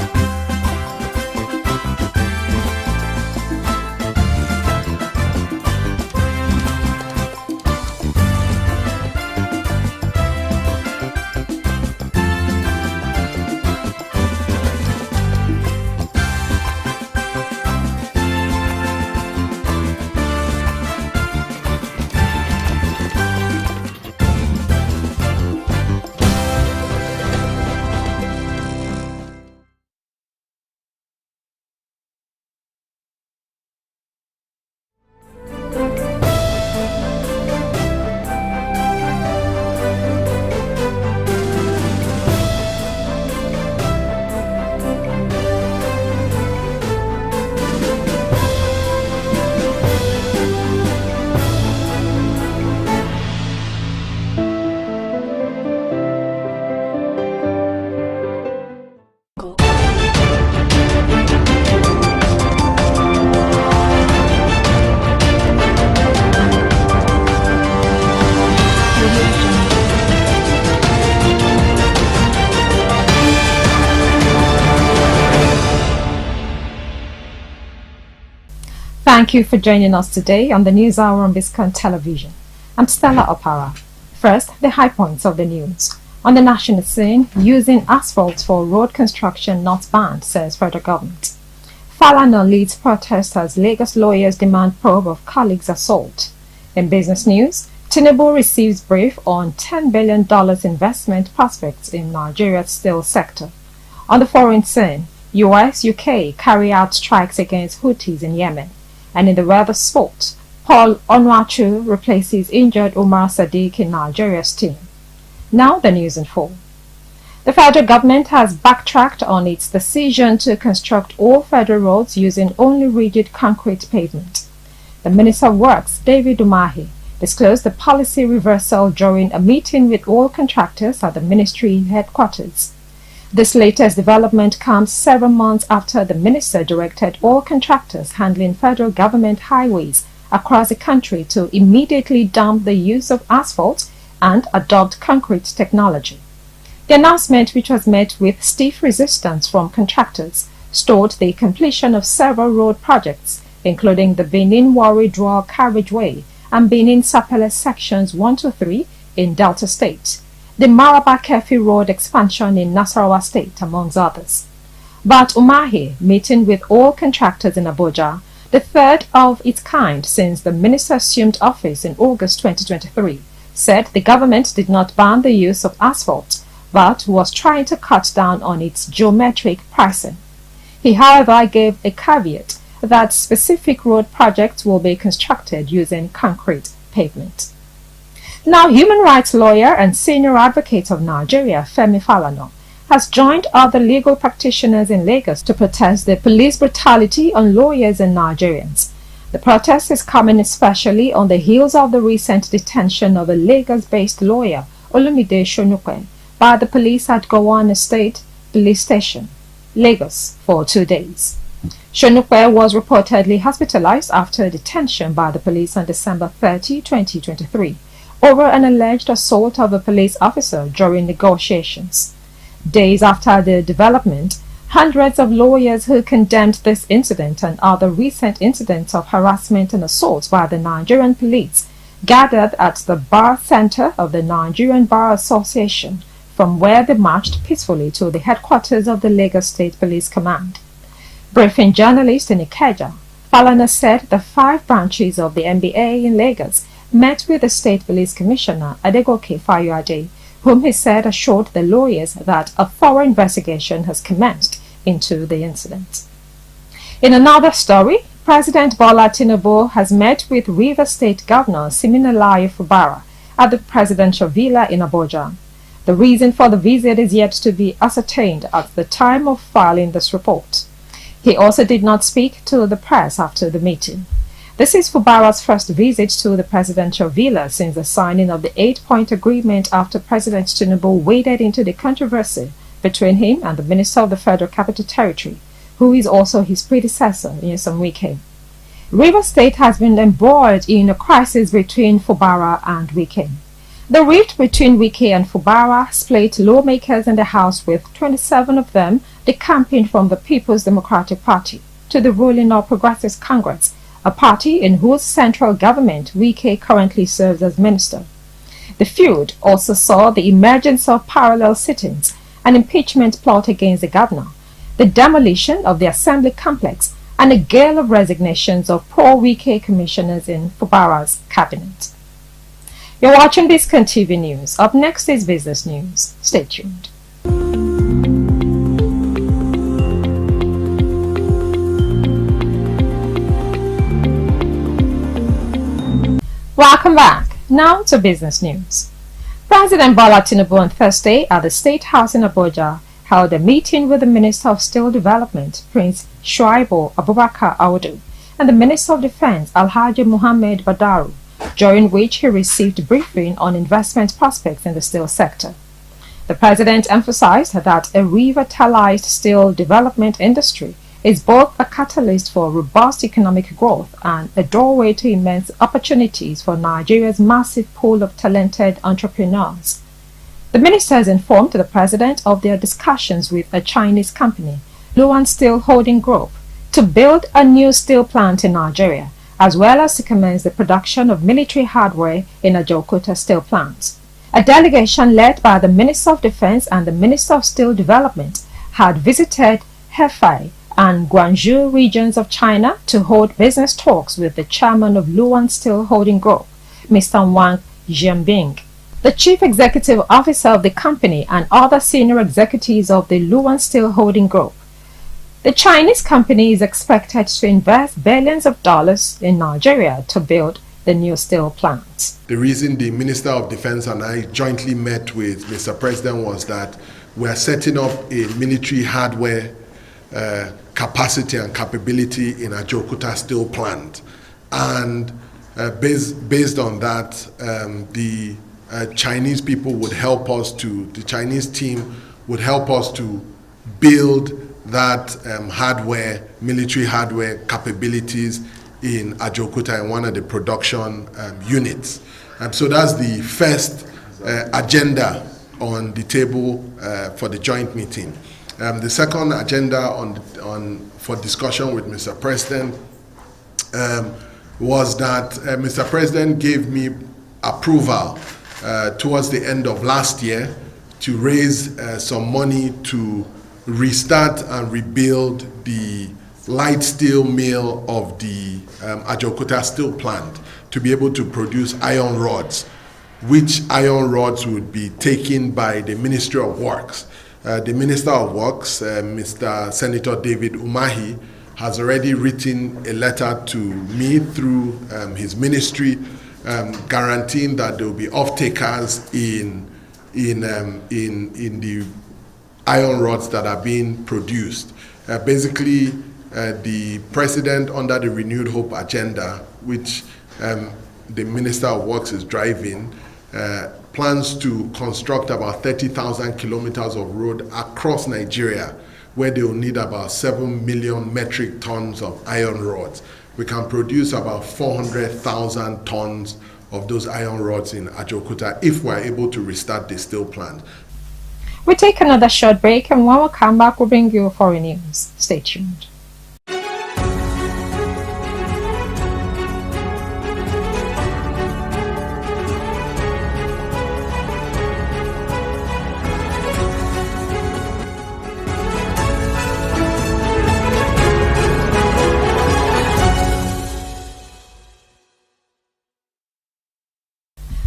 S9: Thank you for joining us today on the News Hour on Biscon Television. I'm Stella Opara. First, the high points of the news. On the national scene, using asphalt for road construction not banned, says federal government. Falana leads protest as Lagos lawyers demand probe of colleagues' assault. In business news, Tinubu receives brief on $10 billion investment prospects in Nigeria's steel sector. On the foreign scene, US, UK carry out strikes against Houthis in Yemen. And in the weather sport, Paul Onuachu replaces injured Umar Sadiq in Nigeria's team. Now the news in full. The federal government has backtracked on its decision to construct all federal roads using only rigid concrete pavement. The Minister of Works, David Umahi, disclosed the policy reversal during a meeting with all contractors at the ministry headquarters. This latest development comes several months after the minister directed all contractors handling federal government highways across the country to immediately dump the use of asphalt and adopt concrete technology. The announcement, which was met with stiff resistance from contractors, stalled the completion of several road projects, including the Benin-Warri Dual Carriageway and Benin-Sapele sections 1 to 3 in Delta State, the Maraba-Kefi Road expansion in Nasarawa State, amongst others. But Umahi, meeting with all contractors in Abuja, the third of its kind since the minister assumed office in August 2023, said the government did not ban the use of asphalt, but was trying to cut down on its geometric pricing. He, however, gave a caveat that specific road projects will be constructed using concrete pavement. Now, human rights lawyer and senior advocate of Nigeria, Femi Falana, has joined other legal practitioners in Lagos to protest the police brutality on lawyers and Nigerians. The protest is coming especially on the heels of the recent detention of a Lagos-based lawyer, Olumide Shonukwe, by the police at Gowon Estate Police Station, Lagos, for 2 days. Shonukwe was reportedly hospitalized after detention by the police on December 30, 2023, over an alleged assault of a police officer during negotiations. Days after the development, hundreds of lawyers who condemned this incident and other recent incidents of harassment and assault by the Nigerian police gathered at the Bar Center of the Nigerian Bar Association, from where they marched peacefully to the headquarters of the Lagos State Police Command. Briefing journalists in Ikeja, Falana said the 5 branches of the NBA in Lagos met with the State Police Commissioner Adegoke Fayode, whom he said assured the lawyers that a thorough investigation has commenced into the incident. In another story, President Bola Tinubu has met with Rivers State Governor Siminalayi Fubara at the presidential villa in Abuja. The reason for the visit is yet to be ascertained at the time of filing this report. He also did not speak to the press after the meeting. This is Fubara's first visit to the presidential villa since the signing of the 8-point agreement after President Tinubu waded into the controversy between him and the Minister of the Federal Capital Territory, who is also his predecessor, Nyesom Wike. Rivers State has been embroiled in a crisis between Fubara and Wike. The rift between Wike and Fubara split lawmakers in the House, with 27 of them decamping from the People's Democratic Party to the ruling All Progressives Congress, a party in whose central government Wike currently serves as minister. The feud also saw the emergence of parallel sittings, an impeachment plot against the governor, the demolition of the assembly complex, and a gale of resignations of pro-Wike commissioners in Fubara's cabinet. You're watching Biscon TV News. Up next is business news. Stay tuned. Welcome back. Now to business news. President Bola Tinubu on Thursday at the State House in Abuja held a meeting with the Minister of Steel Development, Prince Shuaibu Abubakar Audu, and the Minister of Defense, Alhaji Muhammad Badaru, during which he received briefing on investment prospects in the steel sector. The president emphasized that a revitalized steel development industry is both a catalyst for robust economic growth and a doorway to immense opportunities for Nigeria's massive pool of talented entrepreneurs. The ministers informed the president of their discussions with a Chinese company, Luan Steel Holding Group, to build a new steel plant in Nigeria, as well as to commence the production of military hardware in Ajaokuta steel plants. A delegation led by the Minister of Defense and the Minister of Steel Development had visited Hefei and Guangzhou regions of China to hold business talks with the chairman of Luan Steel Holding Group, Mr. Wang Jianbing, the chief executive officer of the company, and other senior executives of the Luan Steel Holding Group. The Chinese company is expected to invest billions of dollars in Nigeria to build the new steel plant.
S16: The reason the Minister of Defense and I jointly met with Mr. President was that we are setting up a military hardware capacity and capability in Ajokuta steel plant. And based on that, the Chinese people would help us to, the Chinese team would help us to build that hardware, military hardware capabilities in Ajokuta in one of the production units. So that's the first agenda on the table for the joint meeting. The second agenda for discussion with Mr. President was that Mr. President gave me approval towards the end of last year to raise some money to restart and rebuild the light steel mill of the Ajokuta steel plant to be able to produce iron rods, which iron rods would be taken by the Ministry of Works. The Minister of Works, Mr. Senator David Umahi, has already written a letter to me through his ministry guaranteeing that there will be off-takers in the iron rods that are being produced. Basically, the President, under the Renewed Hope agenda, which the Minister of Works is driving, plans to construct about 30,000 kilometers of road across Nigeria, where they will need about 7 million metric tons of iron rods. We can produce about 400,000 tons of those iron rods in Ajokuta if we're able to restart the steel plant.
S9: We take another short break, and when we come back, we'll bring you foreign news. Stay tuned.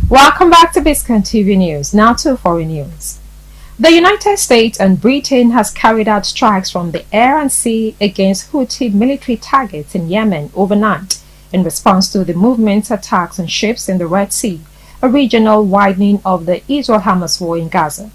S9: Welcome back to Biscon TV News. Now to foreign news. The United States and Britain has carried out strikes from the air and sea against Houthi military targets in Yemen overnight in response to the movement's attacks on ships in the Red Sea, a regional widening of the Israel-Hamas war in Gaza.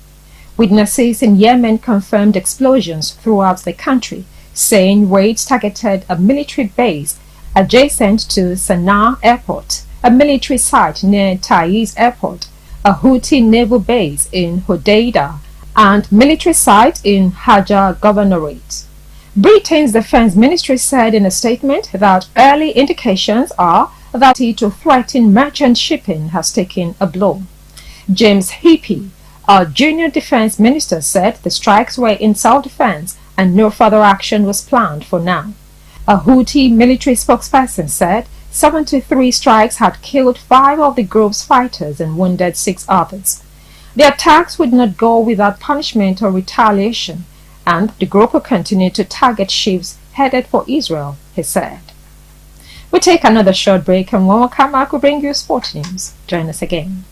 S9: Witnesses in Yemen confirmed explosions throughout the country, saying raids targeted a military base adjacent to Sana'a Airport, a military site near Taiz Airport, a Houthi naval base in Hodeidah, and military site in Hajar Governorate. Britain's Defense Ministry said in a statement that early indications are that to threaten merchant shipping has taken a blow. James Heapy, our junior defense minister, said the strikes were in self-defense and no further action was planned for now. A Houthi military spokesperson said 73 strikes had killed 5 of the group's fighters and wounded 6 others. The attacks would not go without punishment or retaliation, and the group will continue to target ships headed for Israel, he said. We take another short break, and when we come back, we'll bring you sport news. Join us again.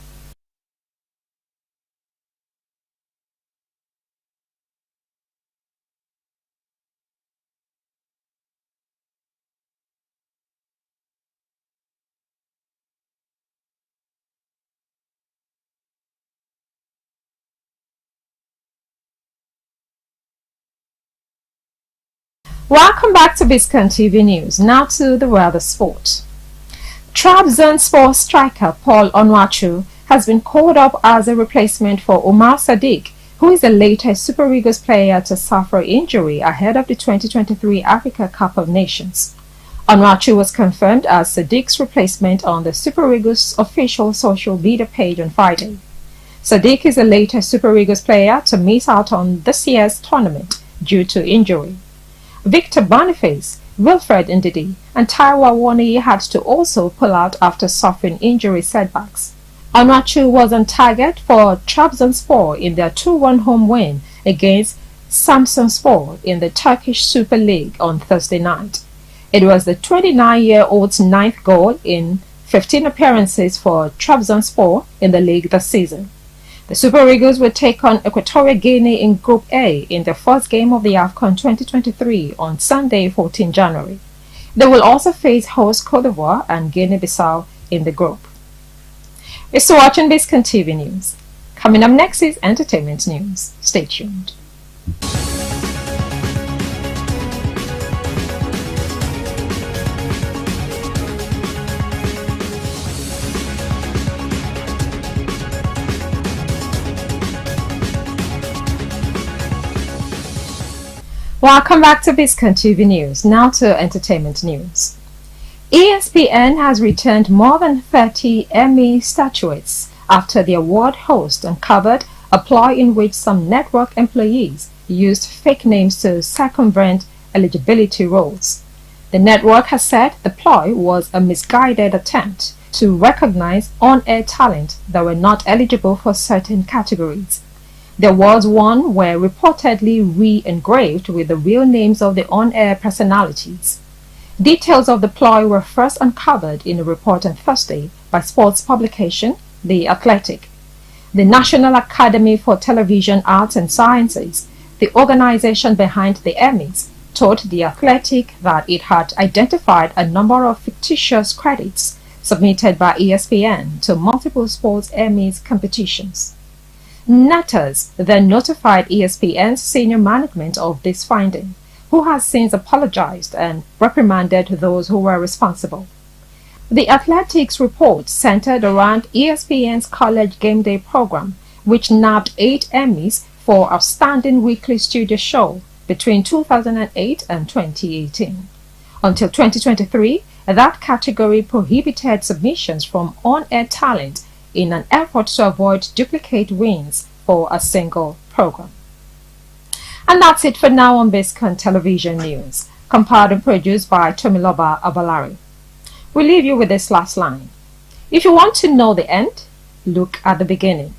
S9: Welcome back to Biscon TV News. Now to the world of sport. Trabzonspor striker Paul Onwachu has been called up as a replacement for Omar Sadiq, who is the latest Super Eagles player to suffer injury ahead of the 2023 Africa Cup of Nations. Onwachu was confirmed as Sadiq's replacement on the Super Eagles official social media page on Friday. Sadiq is the latest Super Eagles player to miss out on this year's tournament due to injury. Victor Boniface, Wilfred Ndidi, and Taiwo Awoniyi had to also pull out after suffering injury setbacks. Onwachu was on target for Trabzonspor in their 2-1 home win against Samsunspor in the Turkish Super League on Thursday night. It was the 29-year-old's 9th goal in 15 appearances for Trabzonspor in the league this season. The Super Eagles will take on Equatorial Guinea in Group A in the first game of the AFCON 2023 on Sunday, 14 January. They will also face host Cote d'Ivoire and Guinea-Bissau in the group. You're still watching Biscon TV News. Coming up next is entertainment news. Stay tuned. Welcome back to Biscon TV News. Now to entertainment news. ESPN has returned more than 30 Emmy statuettes after the award host uncovered a ploy in which some network employees used fake names to circumvent eligibility rules. The network has said the ploy was a misguided attempt to recognize on-air talent that were not eligible for certain categories. The awards won were reportedly re-engraved with the real names of the on-air personalities. Details of the ploy were first uncovered in a report on Thursday by sports publication The Athletic. The National Academy for Television Arts and Sciences, the organization behind the Emmys, told The Athletic that it had identified a number of fictitious credits submitted by ESPN to multiple sports Emmys competitions. Natters then notified ESPN's senior management of this finding, who has since apologized and reprimanded those who were responsible. The Athletic's report centered around ESPN's College Game Day program, which nabbed 8 Emmys for Outstanding Weekly Studio Show between 2008 and 2018. Until 2023, that category prohibited submissions from on-air talent in an effort to avoid duplicate wins for a single program. And that's it for now on Biscon Television News, compiled and produced by Tomiloba Abalari. We leave you with this last line. If you want to know the end, look at the beginning.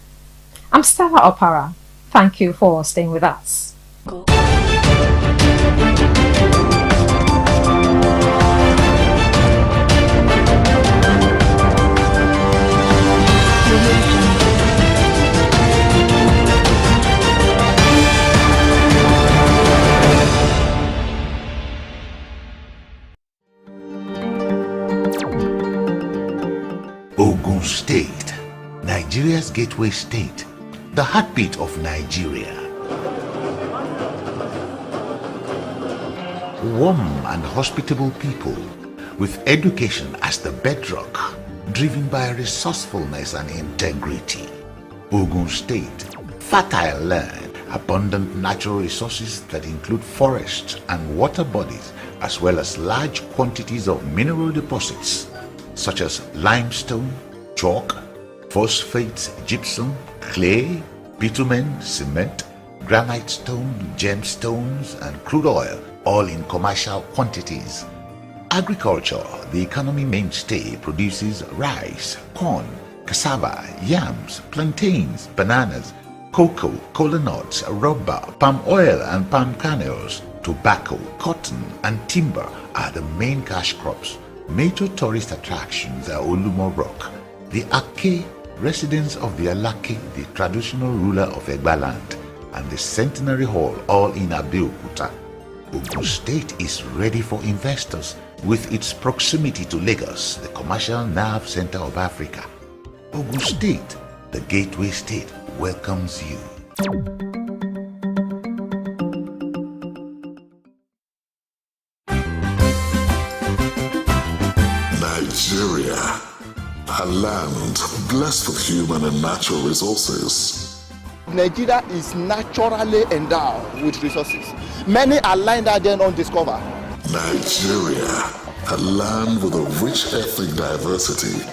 S9: I'm Stella Opara. Thank you for staying with us.
S7: Ogun State, Nigeria's gateway state, the heartbeat of Nigeria. Warm and hospitable people with education as the bedrock, driven by resourcefulness and integrity. Ogun State, fertile land, abundant natural resources that include forests and water bodies, as well as large quantities of mineral deposits such as limestone, chalk, phosphates, gypsum, clay, bitumen, cement, granite stone, gemstones, and crude oil, all in commercial quantities. Agriculture, the economy mainstay, produces rice, corn, cassava, yams, plantains, bananas, cocoa, kola nuts, rubber, palm oil and palm kernels, tobacco, cotton, and timber are the main cash crops. Major tourist attractions are Olumo Rock, the Ake, residence of the Alake, the traditional ruler of Egba land, and the Centenary Hall, all in Abeokuta. Ogun State is ready for investors with its proximity to Lagos, the commercial nerve center of Africa. Ogun State, the gateway state, welcomes you.
S8: Nigeria, a land blessed with human and natural resources.
S15: Nigeria is naturally endowed with resources. Many are lying there then undiscovered.
S8: Nigeria, a land with a rich ethnic diversity,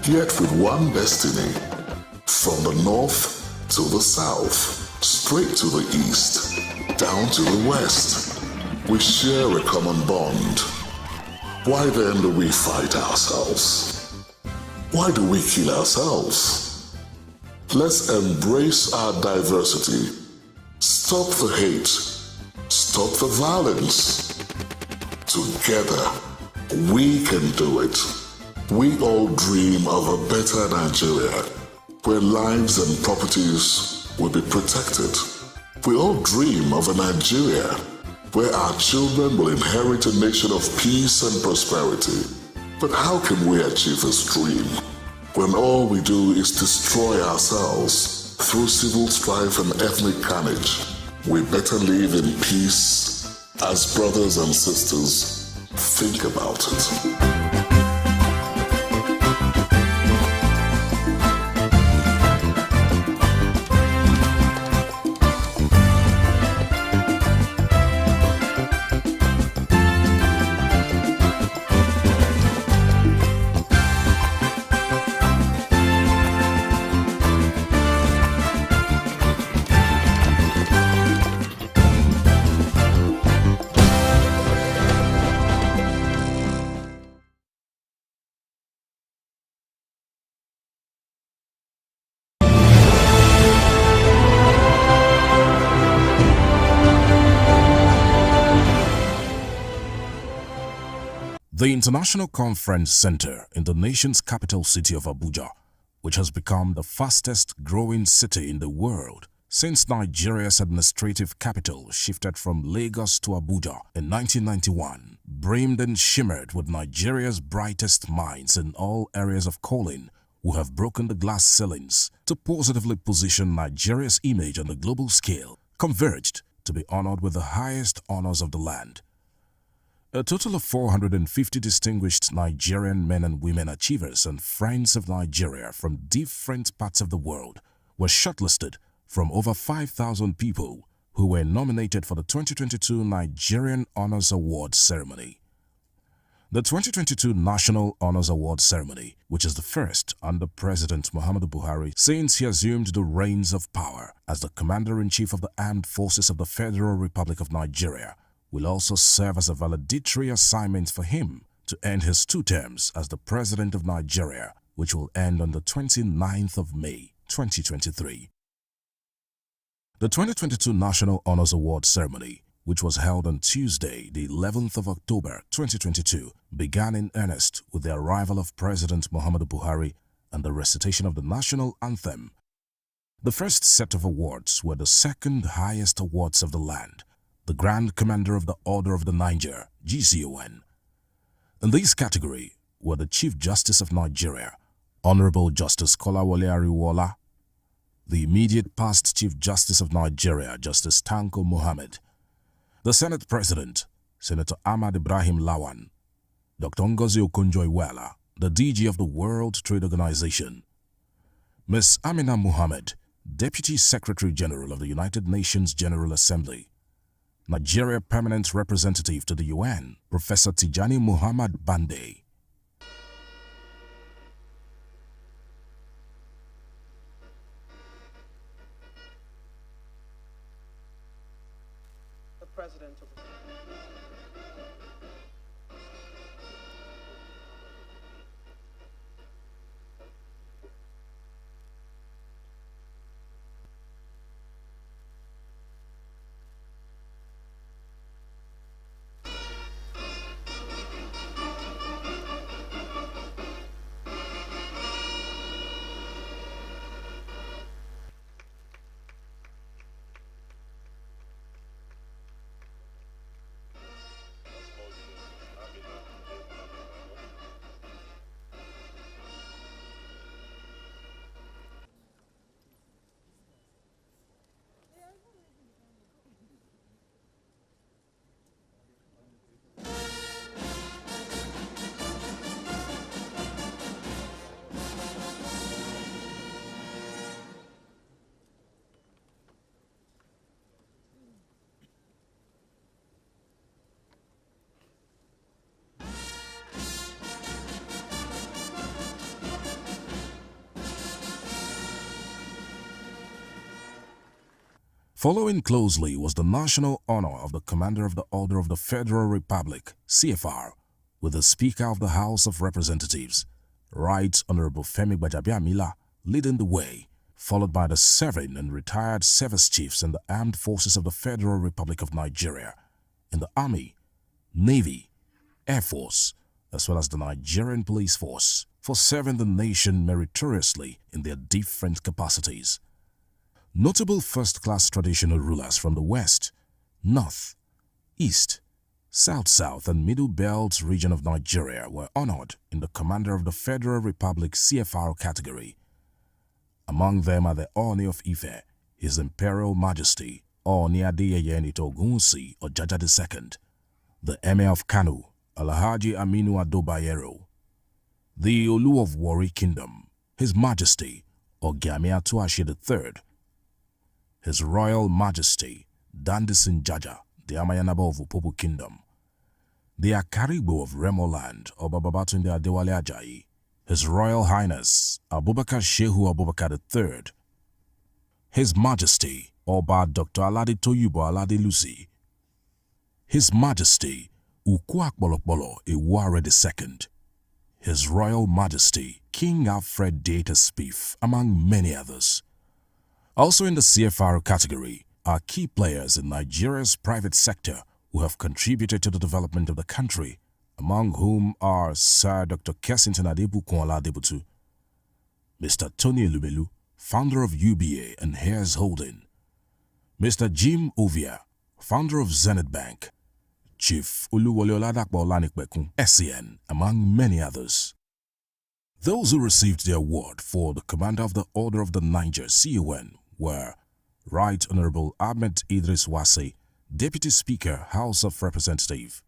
S8: yet with one destiny. From the north to the south, straight to the east, down to the west, we share a common bond. Why then do we fight ourselves? Why do we kill ourselves? Let's embrace our diversity. Stop the hate. Stop the violence. Together, we can do it. We all dream of a better Nigeria, where lives and properties will be protected. We all dream of a Nigeria where our children will inherit a nation of peace and prosperity. But how can we achieve this dream when all we do is destroy ourselves through civil strife and ethnic carnage? We better live in peace as brothers and sisters. Think about it.
S17: The International Conference Center in the nation's capital city of Abuja, which has become the fastest growing city in the world since Nigeria's administrative capital shifted from Lagos to Abuja in 1991, brimmed and shimmered with Nigeria's brightest minds in all areas of calling who have broken the glass ceilings to positively position Nigeria's image on the global scale, converged to be honored with the highest honors of the land. A total of 450 distinguished Nigerian men and women achievers and friends of Nigeria from different parts of the world were shortlisted from over 5,000 people who were nominated for the 2022 Nigerian Honors Award ceremony. The 2022 National Honors Award ceremony, which is the first under President Muhammadu Buhari since he assumed the reins of power as the Commander-in-Chief of the Armed Forces of the Federal Republic of Nigeria, will also serve as a valedictory assignment for him to end his 2 terms as the President of Nigeria, which will end on the 29th of May, 2023. The 2022 National Honors Award ceremony, which was held on Tuesday, the 11th of October, 2022, began in earnest with the arrival of President Muhammadu Buhari and the recitation of the national anthem. The first set of awards were the second highest awards of the land, the Grand Commander of the Order of the Niger, GCON. In this category were the Chief Justice of Nigeria, Honorable Justice Kolawole Ariwola, the immediate past Chief Justice of Nigeria, Justice Tanko Mohammed, the Senate President, Senator Ahmad Ibrahim Lawan, Dr. Ngozi Okonjo-Iweala, the DG of the World Trade Organization, Ms. Amina Mohammed, Deputy Secretary General of the United Nations General Assembly, Nigeria Permanent Representative to the UN, Professor Tijani Muhammad Bande.
S18: The President of
S17: Following closely was the national honor of the Commander of the Order of the Federal Republic, CFR, with the Speaker of the House of Representatives, Right Honorable Femi Gbajabiamila, leading the way, followed by the serving and retired service chiefs in the Armed Forces of the Federal Republic of Nigeria, in the Army, Navy, Air Force, as well as the Nigerian police force, for serving the nation meritoriously in their different capacities. Notable first-class traditional rulers from the West, North, East, South, and Middle Belt region of Nigeria were honored in the Commander of the Federal Republic CFR category. Among them are the Ooni of Ife, His Imperial Majesty Ooni Adeyeye Ogunwusi Ojaja II, the Emir of Kano, Alhaji Aminu Ado Bayero, the Olu of Warri Kingdom, His Majesty Ogami Atuashe III, His Royal Majesty Dandisin Jaja, the Amayanaba of Opobo Kingdom, the Akarigbo of Remo Land, Oba Babatunde Adewale Ajayi, His Royal Highness Abubakar Shehu Abubakar III, His Majesty Oba Dr. Alade Toyibo Alade Lucy, His Majesty Ukwu-Akpolokpolo Ewuare II, His Royal Majesty King Alfred Data Spiff, among many others. Also in the CFR category are key players in Nigeria's private sector who have contributed to the development of the country, among whom are Sir Dr. Kessington Adebukun Oladebutu, Mr. Tony Elumelu, founder of UBA and Heirs Holding, Mr. Jim Ovia, founder of Zenith Bank, Chief Oluwole Oladakpo Olanikpekun, SCN, among many others. Those who received the award for the Commander of the Order of the Niger CON were Right Honorable Ahmed Idris Wase, Deputy Speaker, House of Representatives,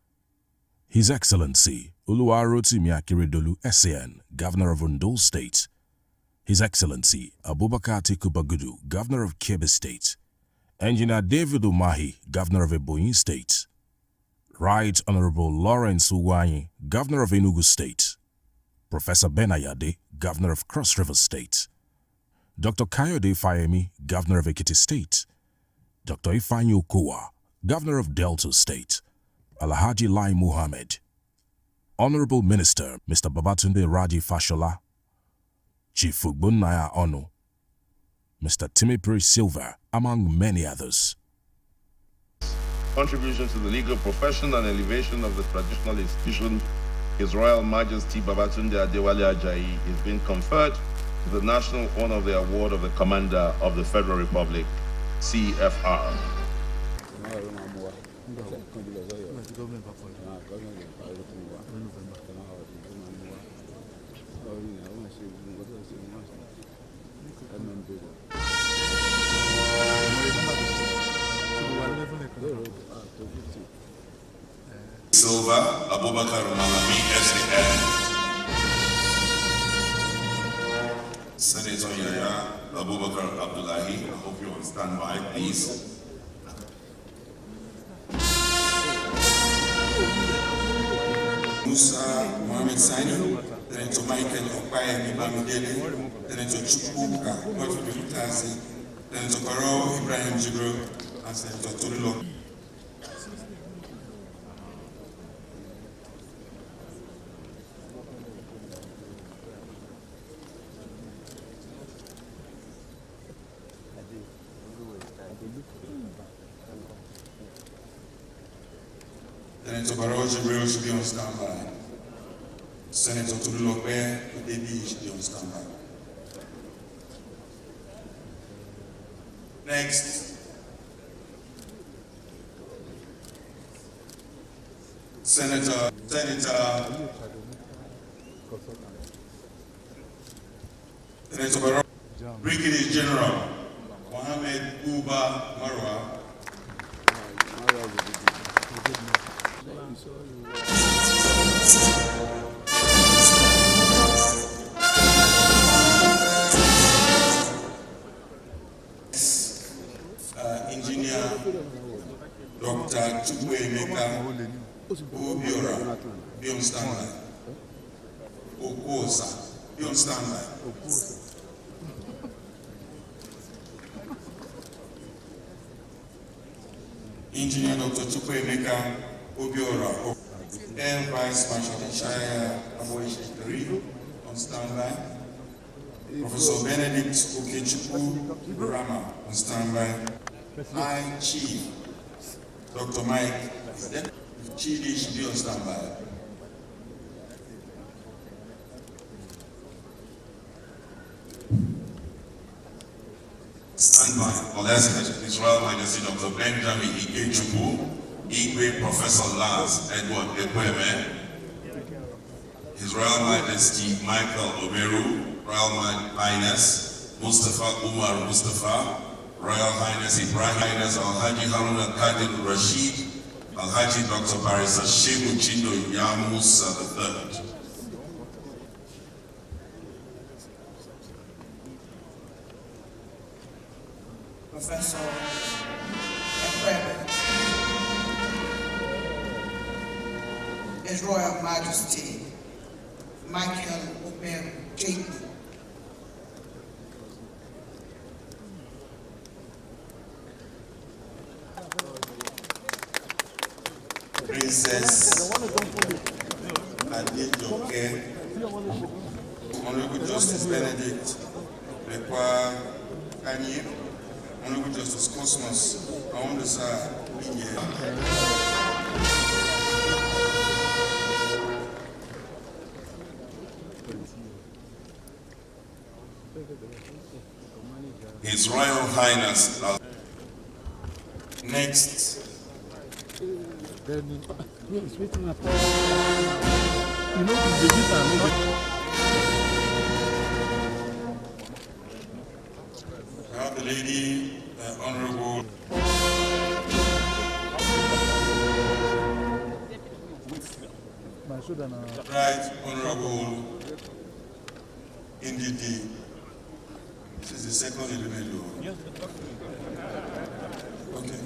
S17: His Excellency Oluwarotimi Akeredolu, SCN, Governor of Ondo State, His Excellency Abubakar Atiku Bagudu, Governor of Kebbi State, Engineer David Umahi, Governor of Ebonyi State, Right Honorable Lawrence Uwanyi, Governor of Enugu State, Professor Benayade, Governor of Cross River State, Dr. Kayode Fayemi, Governor of Ekiti State, Dr. Ifeanyi Okowa, Governor of Delta State, Alhaji Lai Muhammad, Honorable Minister Mr. Babatunde Raji Fashola, Chief Ugbonnaya Onu, Mr. Timipri Silva, among many others.
S18: Contribution to the legal profession and elevation of the traditional institution, His Royal Majesty Babatunde Adewale Ajayi is being conferred to the National Honor of the Award of the Commander of the Federal Republic, CFR.
S19: Silva, Abubakar Malami, SAN. Senator Yaya, Abubakar Abdullahi, I hope you're on standby, please. Musa Mohamed Sani, Senator Michael Okpaye Bamidele, Senator Chukwuka, North Tazi, Senator Karo Ibrahim Jibril, and Senator Tolulo. Senator Barrow Jibril should be on standby. Senator Tolulope Odebi should be on standby. Next, Senator Barrow, Brigadier General Mohammed Uba Marwa. Engineer Dr. Chukwuemeka Obiora, be on standby. Okosa, be on standby. Engineer Dr. Chukwuemeka Obiora, Air Vice Marshal Shaya Aboishi on standby. Professor Benedict Okechukwu Burama on standby. My Chief, Dr. Mike Chidi should be on standby. Stand by for His Royal Majesty Dr. Benjamin Ikechukwu, Igwe Professor Lars Edward Ekweme, His Royal Majesty Michael Omeru, Royal Highness Mustafa Umar Mustafa, Royal Highness Ibrahim Highness Alhaji Haruna Kadil Rashid, Alhaji Dr. Barrister Shehu Chindo Yamusa III.
S20: Professor Ekweme, His Royal Majesty Michael Omeru, JP.
S19: Princess Adejoke, Honorable Justice Benedict Lekwa Kanye, Honorable Justice Cosmos Aondesa Inye. His Royal Highness. Next. We have the lady, Honorable Right Honorable Indidi. This is the second element. Okay.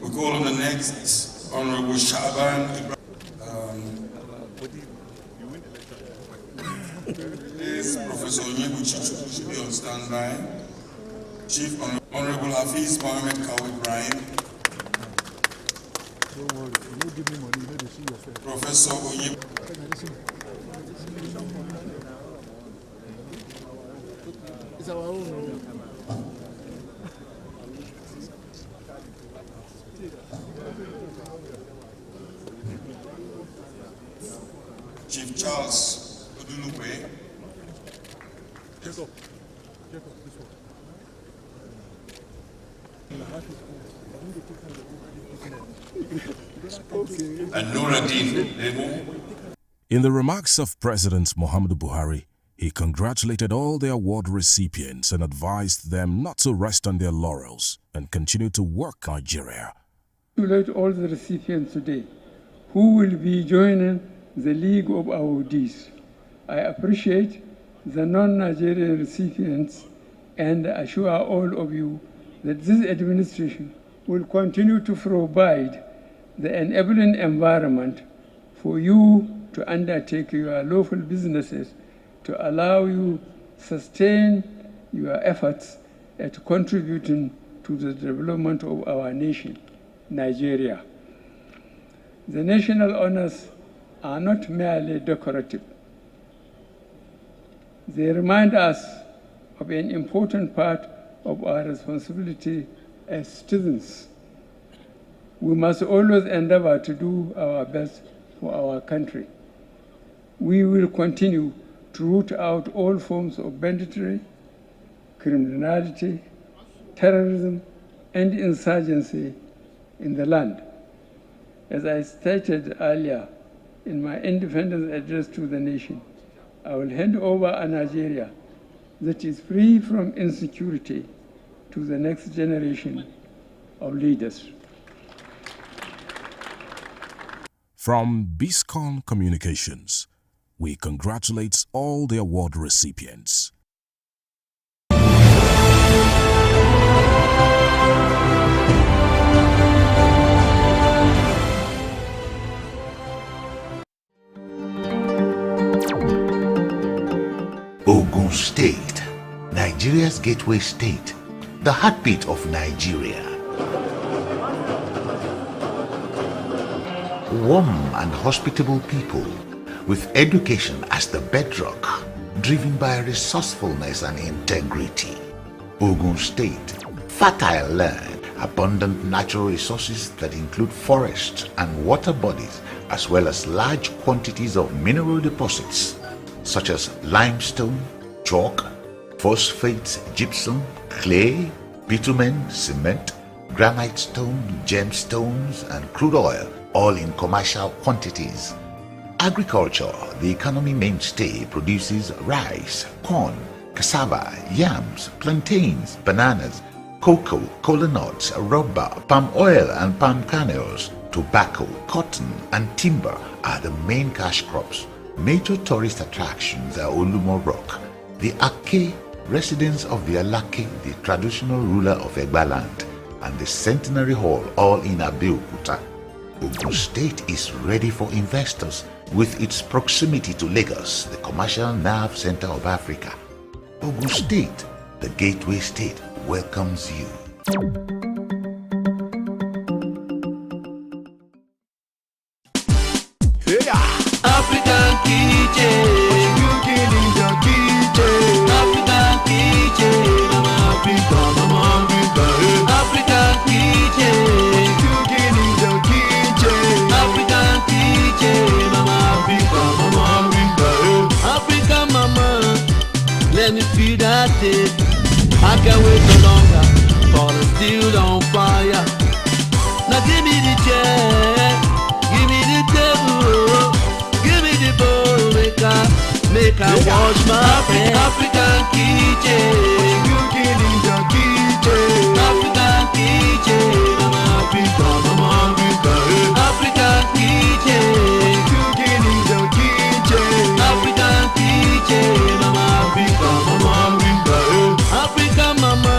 S19: We call on the next Honorable Shaban. Is Professor Onyebu Chichu should be on standby. Chief Honorable Hafiz Mohammed Kaw Ibrahim. Professor Onyebu. It's our own. Chief Charles Odunukwe. And Nuruddin Lebo.
S17: In the remarks of President Muhammadu Buhari, he congratulated all the award recipients and advised them not to rest on their laurels and continue to work Nigeria.
S21: Congratulate all the recipients today who will be joining the League of Awardees. I appreciate the non-Nigerian recipients and assure all of you that this administration will continue to provide the enabling environment for you to undertake your lawful businesses to allow you sustain your efforts at contributing to the development of our nation, Nigeria. The national honors are not merely decorative. They remind us of an important part of our responsibility as citizens. We must always endeavor to do our best for our country. We will continue to root out all forms of banditry, criminality, terrorism, and insurgency in the land. As I stated earlier in my independence address to the nation, I will hand over a Nigeria that is free from insecurity to the next generation of leaders.
S17: From Biscon Communications, we congratulate all the award recipients.
S7: Ogun State, Nigeria's gateway state, the heartbeat of Nigeria. Warm and hospitable people, with education as the bedrock, driven by resourcefulness and integrity. Ogun State, fertile land, abundant natural resources that include forests and water bodies, as well as large quantities of mineral deposits such as limestone, chalk, Phosphates, gypsum, clay, bitumen, cement, granite stone, gemstones, and crude oil, all in commercial quantities. Agriculture, the economy mainstay, produces rice, corn, cassava, yams, plantains, bananas, cocoa, cola nuts, rubber, palm oil and palm kernels. Tobacco, cotton, and timber are the main cash crops. Major tourist attractions are Olumo Rock, the Ake, residence of the Alake, the traditional ruler of Egba land, and the Centenary Hall, all in Abeokuta. Ogun State is ready for investors with its proximity to Lagos, the commercial nerve center of Africa. Ogun State, the gateway state, welcomes you.
S2: African kitchen, cooking in the kitchen. African kitchen, Mama Africa, African kitchen, cooking in the kitchen. African kitchen, Mama Africa, African mama, let me feel that day. I can't wait no longer for the steel on fire. Now give me the chair, give me the table, give me the bowl, make I wash my hands. African kitchen, cooking in the kitchen. African kitchen, Mama Africa, African kitchen, cooking in the kitchen. African kitchen, Mama Africa, African mama,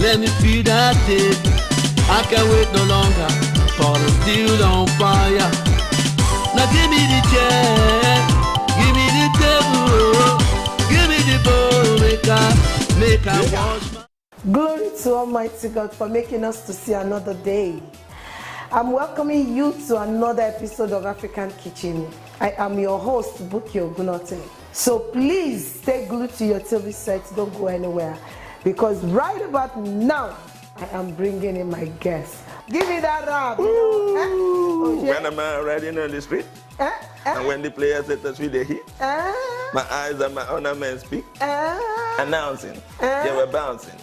S2: let me feel that day. I can't wait no longer for the steel on fire. Now give me the chair, give me the table, give me the bowl, make I wash my...
S22: Glory to Almighty God for making us to see another day. I'm welcoming you to another episode of African Kitchen. I am your host, Buki Ogunote. So please stay glued to your TV sets, don't go anywhere. Because right about now, I am bringing in my guest. Give me that rap.
S23: When I'm riding on the street, and when the players set the street they hit, my eyes and my ornaments speak, announcing, they were bouncing,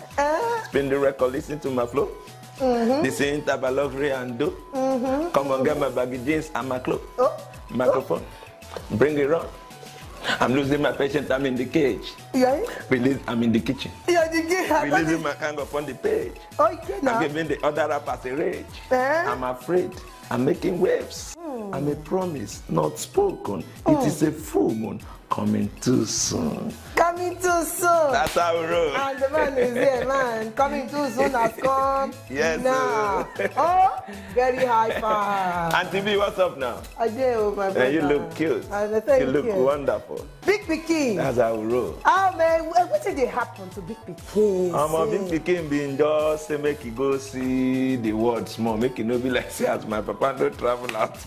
S23: spin the record, listen to my flow. This ain't about luxury and do. Come on, get my baggy jeans and my clothes. Microphone, bring it on. I'm losing my patience, I'm in the cage.
S22: Yeah.
S23: Release, I'm in the kitchen.
S22: Yeah, the kitchen.
S23: Releasing my anger on the page.
S22: Okay, now.
S23: I'm giving the other rappers a rage. I'm afraid. I'm making waves. I'm a promise, not spoken. It is a full moon coming too soon.
S22: Coming too soon.
S23: That's how we roll.
S22: And the man is here, man. Coming too soon has come.
S23: Yes,
S22: now. Oh, very high five.
S23: Auntie B, what's up now?
S22: I do, my brother.
S23: You look cute. You look wonderful.
S22: Big Pikin.
S23: That's how we roll.
S22: Oh, man, what did they happen to Big Pikin?
S23: Big Pikin been just say make you go see the world small. Make it no be like say as my papa don't travel out.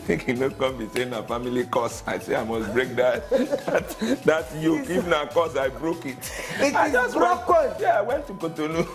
S23: Make it no come be saying a family curse. I say I must break that yoke. Even a curse, I broke it.
S22: I just broken.
S23: I went to Cotonou.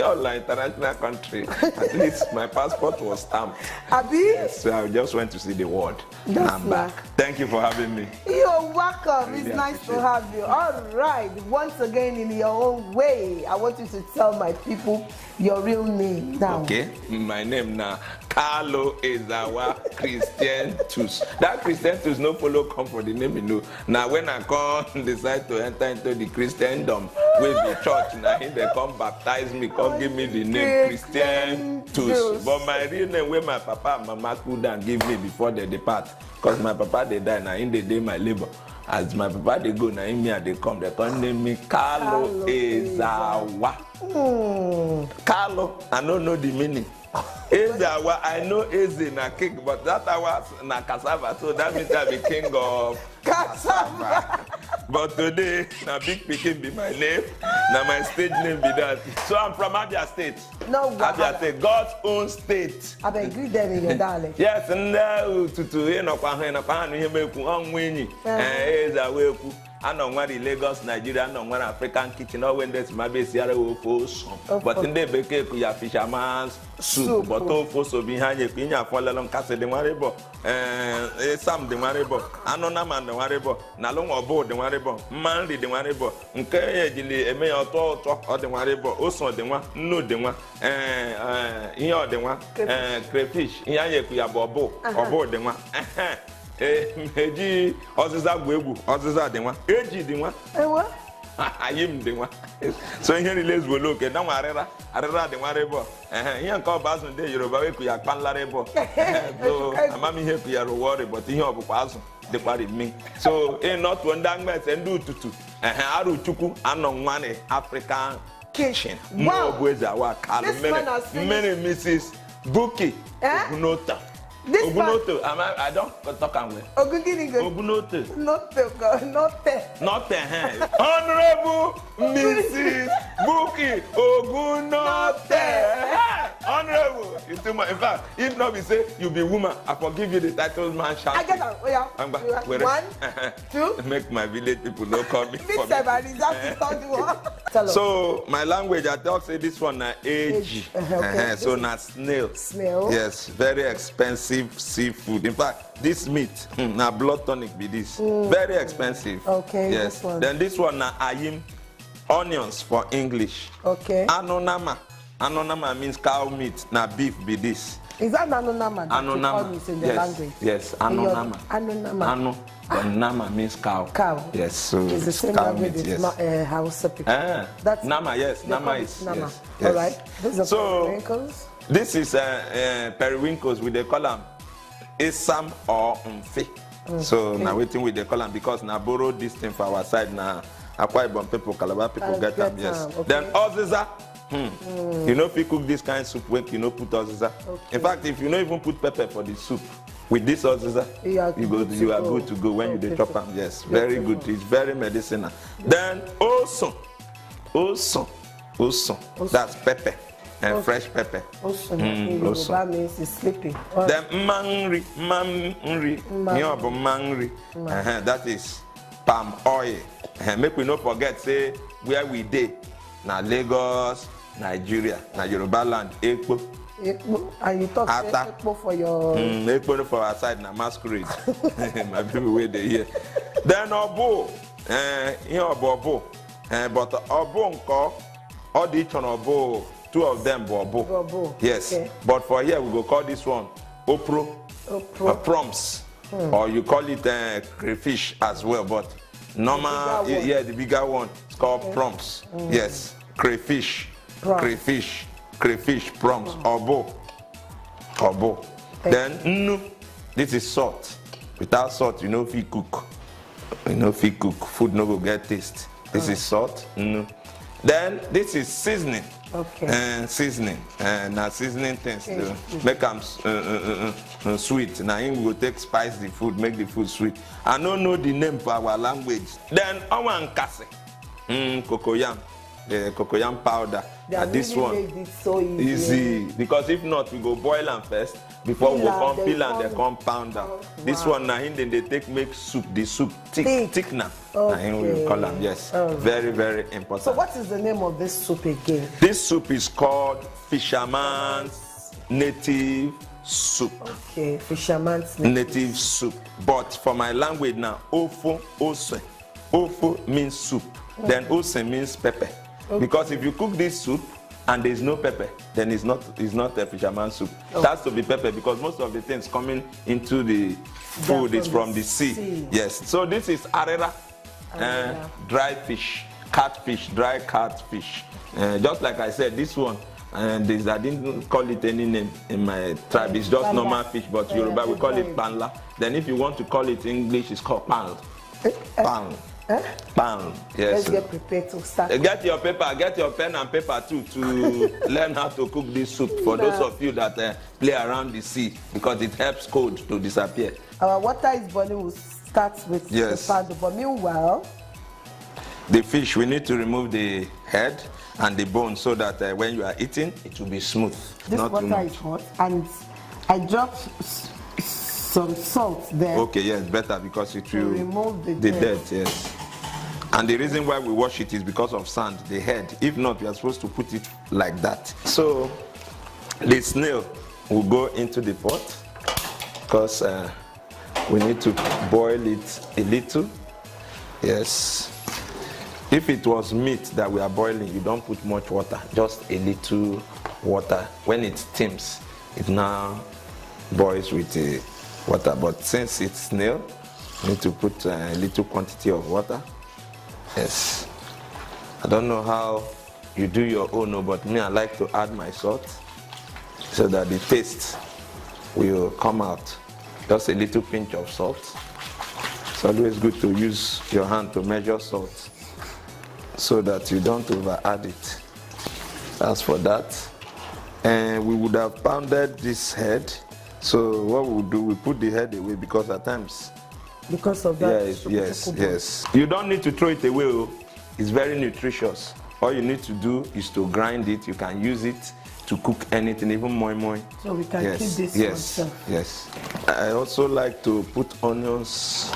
S23: All international country. At least my passport was stamped.
S22: Abi?
S23: So I just went to see the world.
S22: That's
S23: I'm back. Thank you for having me.
S22: You're welcome. It's nice to have you. All right. Once again, in your own way, I want you to tell my people your real name now.
S23: Okay. My name now, Carlo Ezawa Christiantus. That Christiantus no follow come for the name, you know. Now when I come decide to enter into the Christendom with the church, now they come baptize me, come give me the name Christiantus. But my real name where my papa and mama couldn't give me before they depart. Because my papa they die now in the day my labor. As my papa they go now in me and they come name me Carlo Ezawa. Carlo, I don't know the meaning. Ezawa, I know Eze na cake, but that hour na cassava, so that means I be king of cassava. But today, na Big Pikin be my name, na my stage name be that. So I'm from Abia State.
S22: No,
S23: Abia State, God's own state.
S22: I beg greet them in your darling.
S23: Yes, and tutu na kwa na kwa no heme ku onwenyi. Ezawa eku. anọ nwere Lagos Nigeria anọ nwere African kitchen ọ when this ma be siara ofe so but ndị bekee ku ya fisherman's soup but ofe so bi ha nye pinya afolelo nkase dị nwere bo sam dị nwere bo anụ na man dị nwere bo na lo nwo dị nwere bo mma nri dị nwere bo nke ejili eme ya ụtọ ọ dị nwere bo oso dị nwa nnu dị nwa ihe ọ dị nwa crayfish ihe anya ku ya bụ ọbụ dị nwa eji ọzịza gwu egwu ọzịza dị nwa eji dị nwa anyị m dị nwa so ihe niile ezuola oke na nwa arịra dị nwa rịbọ ihe nke ọ bụ azụ ndị Yoruba wee ku ya kpanla rịbọ so amamihe ku ya rụwa ọrị but ihe ọ bụkwa azụ dịkwa rimmi so ịnọtụọ ndị agbese ndị ututu arụ chukwu anọ nwa na African kitchen ma ọ bụ eze awa kalụ mmere Mrs. Buki Ogunota Ogunoto, I don't talk and well. Ogunoto. Not Honorable Mrs. Buki Ogunote. Honorable. You too much. In fact, if not, we say you be woman, I forgive you the title man. I get that. Oh, yeah. 1, 2. Make my village people not call me. So my language, I talk say this one age. So na snail. Snail. Yes, very expensive seafood. In fact, this meat na blood tonic be this. Very expensive. Okay. Yes. Then this one na ayim, onions for English. Okay. Anonama. Anonama means cow meat. Na beef be this.
S22: Is that anonama? Anonama. In the language.
S23: Yes. Anonama.
S22: Anonama.
S23: Then nama means cow.
S22: Cow.
S23: Yes. So
S22: it's the same
S23: cow
S22: language.
S23: meat,
S22: It's not Hausa people.
S23: That's nama. Yes. Nama is.
S22: Nama.
S23: Yes.
S22: All right. These are periwinkles.
S23: This is periwinkles with the column Isam or Mfe. So now waiting with the column because now borrow this thing for our side now. Akwa Ibom people, Calabar people get them. Yes. Okay. Then oziza. You know if you cook this kind of soup, when you know put oziza. Okay. In fact, if you don't even put pepper for the soup, with this oziza, you are good to go when you chop them. Yes, very good. It's very medicinal. Then also, that's pepper. And fresh pepper. Also,
S22: that means it's sleeping.
S23: Then mangri. That is palm oil. Make we not forget, say, where we did. Now Lagos, Nigeria, now Yoruba land, Ekpo.
S22: And you talk Ekpo for your...
S23: Ekpo for our side, now masquerade. My people wait there here. Then obo. Obo. But obo nko, all the each on obo. 2 of them bobo. Yes. Okay. But for here we will call this one opro. Proms. Or you call it crayfish as well. But normal, the bigger one, it's called proms. Yes. Crayfish. Crayfish. Proms. Obo. Then this is salt. Without salt, you know if you cook. Food no go get taste. This is salt. Then this is seasoning. Okay. Seasoning. Now seasoning things to make them sweet. Now we will take spice the food, make the food sweet. I don't know the name for our language. Then our nkase. Cocoyam. The cocoyam powder. This one made it so easy. Because if not, we go boil them first before we come peel and they come pound them. This one now then they take make soup. The soup thick now. Okay. Now we call them very very important.
S22: So what is the name of this soup again?
S23: This soup is called fisherman's native soup.
S22: Okay, fisherman's
S23: native soup. But for my language now, ofo means soup. Then ose means pepper. Okay. Because if you cook this soup and there is no pepper, then it's not a fisherman's soup. Okay. It has to be pepper because most of the things coming into the food is from the sea. Yes. So this is arera, dry fish, catfish, dry catfish. Just like I said, this one, I didn't call it any name in my tribe. It's just normal fish, but Yoruba we call it panla. Then if you want to call it English, it's called pan. Pan. Yes.
S22: Let's get prepared to start.
S23: Get your paper, get your pen and paper too to learn how to cook this soup for those of you that play around the sea because it helps cold to disappear.
S22: Our water is boiling. We'll start with the pan. But meanwhile,
S23: the fish, we need to remove the head and the bone so that when you are eating, it will be smooth.
S22: This water is hot and I dropped some salt there.
S23: Okay, yes, better because it will remove the dirt. Yes. And the reason why we wash it is because of sand, the head. If not, we are supposed to put it like that. So the snail will go into the pot because we need to boil it a little. Yes. If it was meat that we are boiling, you don't put much water, just a little water. When it steams, it now boils with water. But since it's snail, you need to put a little quantity of water. Yes. I don't know how you do your own, but me, I like to add my salt so that the taste will come out. Just a little pinch of salt. It's always good to use your hand to measure salt so that you don't over add it. As for that, and we would have pounded this head. So what we'll do, we put the head away because at times,
S22: because of that.
S23: Yes. You don't need to throw it away. It's very nutritious. All you need to do is to grind it. You can use it to cook anything, even moi.
S22: So we can keep this for ourselves.
S23: Yes. I also like to put onions.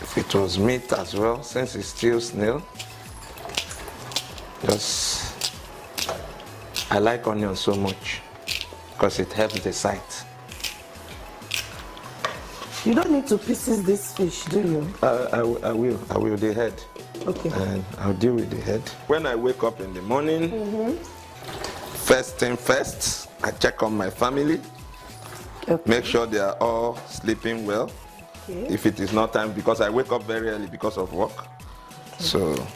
S23: If it was meat as well, since it's still snail. I like onions so much because it helps the sight.
S22: You don't need to pieces this fish, do you?
S23: I will, the head.
S22: Okay.
S23: And I'll deal with the head. When I wake up in the morning, first thing first, I check on my family. Okay. Make sure they are all sleeping well. Okay. If it is not time, because I wake up very early because of work. Okay. So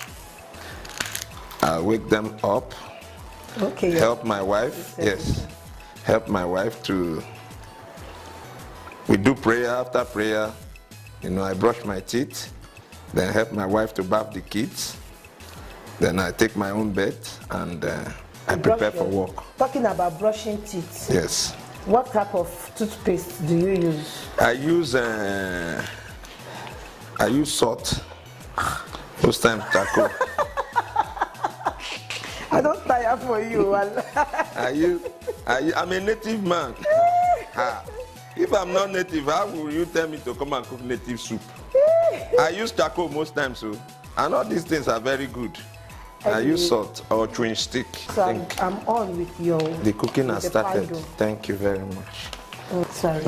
S23: I wake them up.
S22: Okay.
S23: Help my wife. Yes. Help my wife to. We do prayer. After prayer, I brush my teeth. Then help my wife to bath the kids. Then I take my own bed and I prepare for work.
S22: Talking about brushing teeth.
S23: Yes.
S22: What type of toothpaste do you use?
S23: I use salt. Most times charcoal.
S22: I don't tire for you.
S23: I'm a native man. If I'm not native, how will you tell me to come and cook native soup? I use charcoal most times, so and all these things are very good. I use salt or chewing stick.
S22: So I'm on with your.
S23: The cooking has started. Thank you very much.
S22: Oh, sorry.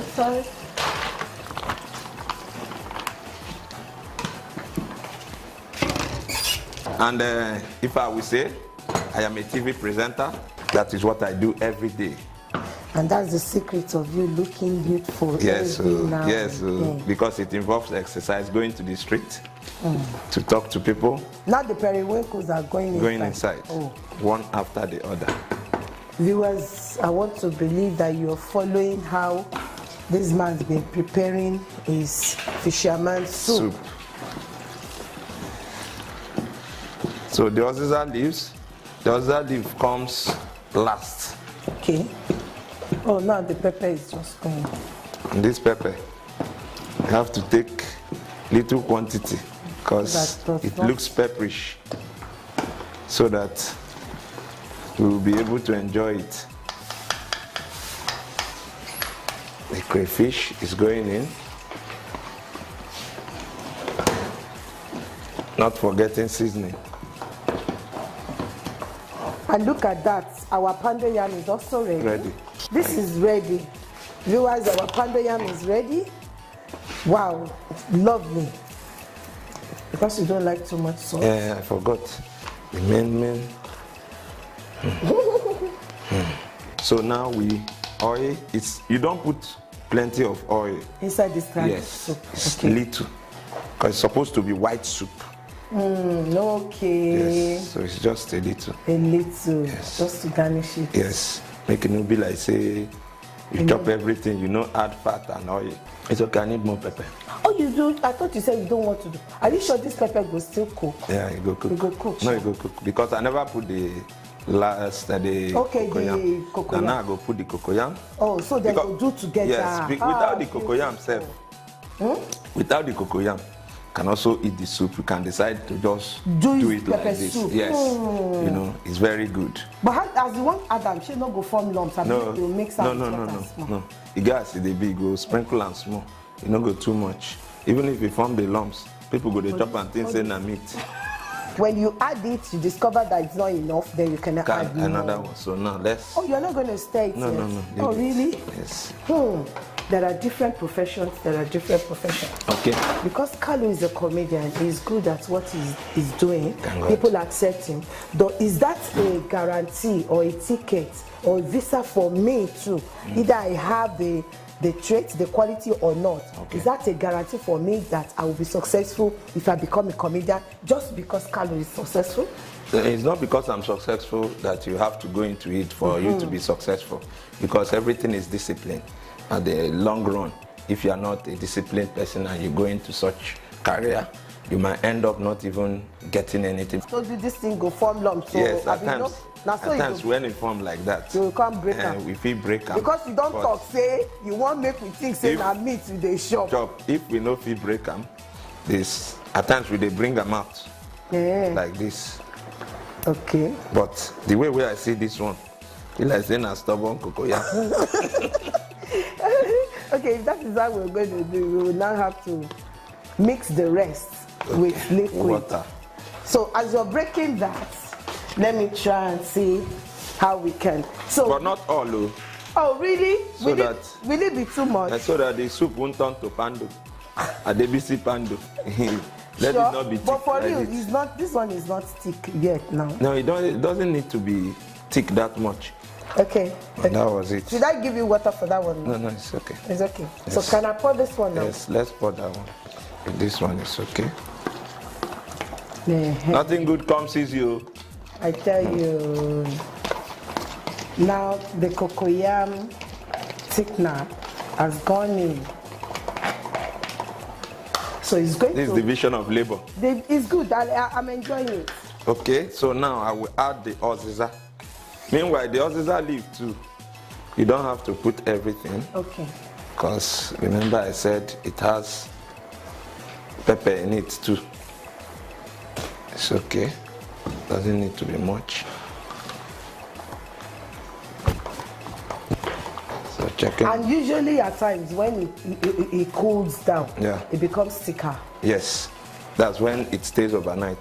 S23: And if I will say, I am a TV presenter. That is what I do every day.
S22: And that's the secret of you looking beautiful.
S23: Yes, because it involves exercise, going to the street to talk to people.
S22: Now the periwinkles are going inside.
S23: Oh. One after the other.
S22: Viewers, I want to believe that you're following how this man's been preparing his fisherman soup.
S23: So the oziza leaf comes last.
S22: Okay. Oh, now the pepper is just going.
S23: And this pepper, you have to take little quantity because it looks pepperish, so that we will be able to enjoy it. The crayfish is going in. Not forgetting seasoning.
S22: And look at that, our pando yam is also ready. This is ready. Viewers, our pando yam is ready. Wow, lovely. Because you don't like too much salt.
S23: Yeah, I forgot. The main. So now oil. You don't put plenty of oil
S22: inside this kind of
S23: soup. It's little. Because it's supposed to be white soup.
S22: Okay.
S23: Yes, so it's just a little.
S22: Yes. Just to garnish it.
S23: Yes. Make it not be like say you chop everything, add fat and oil. It's okay, I need more pepper.
S22: Oh, you do? I thought you said you don't want to do. Are you sure this pepper will still cook?
S23: Yeah, it go cook.
S22: It go cook.
S23: No, it go cook. Because I never put the
S22: cocoyam.
S23: And now I go put the cocoyam.
S22: Oh, so they go do together.
S23: Yes, without the cocoyam self. Without the cocoyam, can also eat the soup. You can decide to just do it like this.
S22: Soup.
S23: Yes, it's very good.
S22: But as you want Adam, she not go form lumps.
S23: No,
S22: you mix
S23: no. The gas is the big. Go sprinkle and small. You not go too much. Even if you form the lumps, people go to chop and things say na meat.
S22: When you add it, you discover that it's not enough, then you can add
S23: another
S22: more.
S23: one. So now let's.
S22: Oh, you're not going to stay it
S23: No,
S22: yet?
S23: no, no.
S22: Oh, really?
S23: Yes.
S22: There are different professions.
S23: Okay.
S22: Because Kalu is a comedian, he's good at what he's doing.
S23: Thank
S22: People
S23: God.
S22: accept him. Though, is that a guarantee or a ticket or a visa for me too? Either I have the trait, the quality or not.
S23: Okay.
S22: Is that a guarantee for me that I will be successful if I become a comedian just because Kalu is successful?
S23: It's not because I'm successful that you have to go into it for you to be successful, because everything is discipline. At the long run, if you are not a disciplined person and you go into such career, you might end up not even getting anything.
S22: So this thing go form lump. So
S23: Yes, at times.
S22: Now, so
S23: At times when it form like that,
S22: you can't break am.
S23: we feel break am.
S22: Because you don't talk, say you won't make me think say na meat you dey shop.
S23: If we no feel break am, this at times we dey bring them out like this.
S22: Okay.
S23: But the way I see this one, it's like saying a stubborn cocoa.
S22: Okay, if that is how we're going to do, we will now have to mix the rest with liquid
S23: water.
S22: So as you're breaking that, let me try and see how we can. So,
S23: but not all, though.
S22: Oh, really?
S23: So
S22: will it be too much?
S23: So that the soup won't turn to pando. A DBC pando. Let it not be thick.
S22: But for
S23: like
S22: you,
S23: it.
S22: it's not. This one is not thick yet now.
S23: No, it doesn't need to be thick that much.
S22: Okay.
S23: And that was it.
S22: Should I give you water for that one?
S23: No, it's okay.
S22: It's okay.
S23: Yes.
S22: So can I pour this one now?
S23: Yes, let's pour that one. This one is okay.
S22: Yeah.
S23: Nothing good comes easy.
S22: I tell you. Now the cocoyam thickener has gone in. So it's going
S23: This
S22: to...
S23: is division of labor.
S22: It's good. I'm enjoying it.
S23: Okay, so now I will add the oziza. Meanwhile, the oziza leaf too. You don't have to put everything.
S22: Okay.
S23: Because remember I said it has pepper in it too. It's okay. Doesn't need to be much. So check it.
S22: And usually at times when it cools down, it becomes thicker.
S23: Yes, that's when it stays overnight.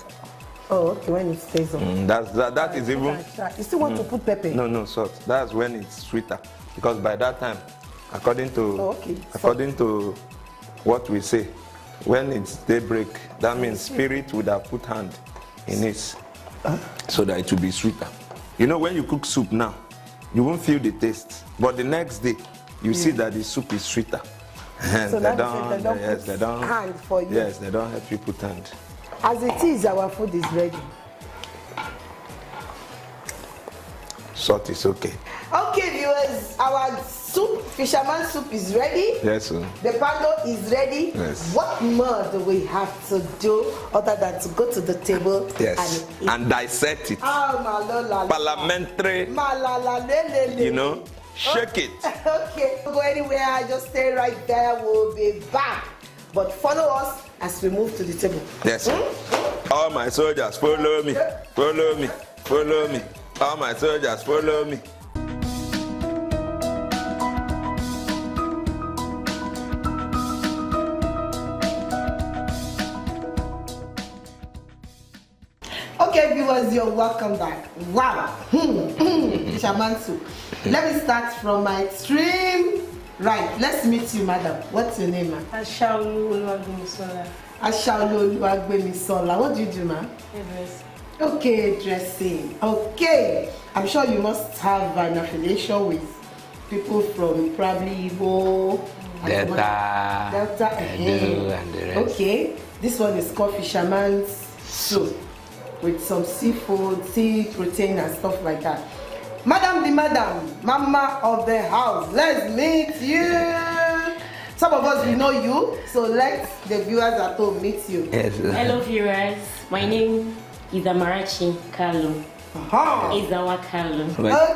S22: Oh, okay, when it stays on.
S23: That is even.
S22: You still want to put pepper?
S23: No, salt. That's when it's sweeter. Because by that time, according to what we say, when it's daybreak, that means spirit would have put hand in it so that it will be sweeter. You know, when you cook soup now, you won't feel the taste. But the next day, you see that the soup is sweeter. And
S22: So
S23: they
S22: they don't hand for you.
S23: Yes, they don't help you put hand.
S22: As it is, our food is ready.
S23: Salt is okay.
S22: Okay, viewers, our soup, fisherman soup is ready.
S23: Yes, sir.
S22: The pando is ready.
S23: Yes.
S22: What more do we have to do other than to go to the table
S23: Yes,
S22: and eat?
S23: and dissect it.
S22: Oh,
S23: Parliamentary, you know, shake it.
S22: Okay, don't go anywhere, just stay right there, we'll be back. But follow us as we move to the table.
S23: Yes, sir. All my soldiers, follow me, follow me, follow me. All my soldiers, follow me.
S22: Okay, viewers, you're welcome back. Wow. Fisherman soup. Let me start from my extreme right. Let's meet you, madam. What's your name, ma'am?
S1: Ashaolu Oluwagbemisola.
S22: Ashaolu Oluwagbemisola. What do you do, ma'am?
S1: Dressing.
S22: Okay, dressing. Okay. I'm sure you must have an affiliation with people from probably Igbo, Delta,
S3: Edo, and the rest.
S22: Okay. This one is called fisherman's soup with some seafood, sea protein and stuff like that. Madam the madam, mama of the house, let's meet you. Some of us, we know you, so let the viewers at home meet you.
S3: Yes.
S1: Hello viewers, my name is Amarachi Kalu. Izawa Kalu.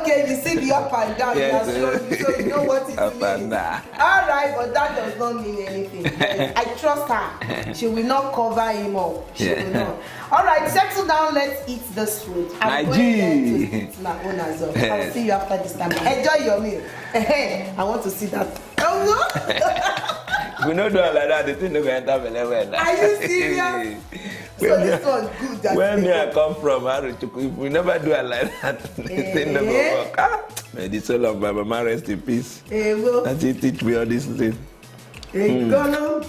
S22: Okay, you see the up and down,
S3: Yes.
S22: so you know what it
S3: Up
S22: means.
S3: and down.
S22: Alright, but that does not mean anything. I trust her. She will not cover him up. She will not. Alright, settle down, let's eat this food. I'm going there to eat my own as well. I'll see you after this time. Enjoy your meal. I want to see that.
S23: We don't do it like that. The thing no go enter belle well.
S22: Are you serious? So this was good. That
S23: where me I come from, if we never do it like that, the thing no go work. Ah, may the soul of my mama rest in peace.
S22: Well,
S23: that he teach me all these things.
S22: Gonna.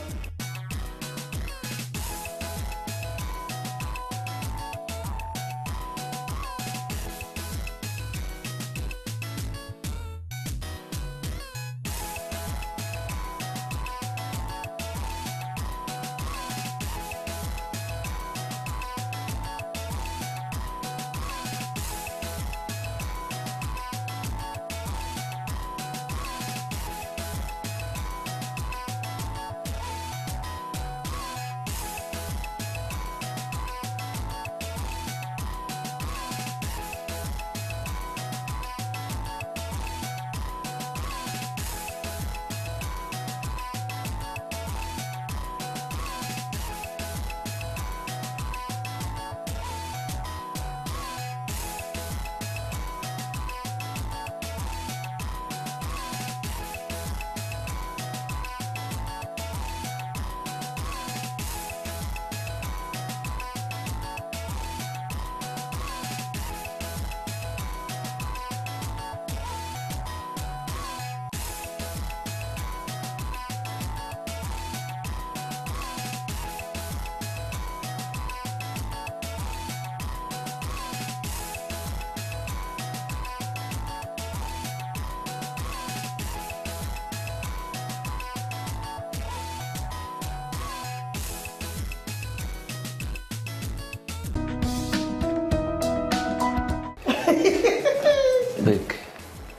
S23: Look.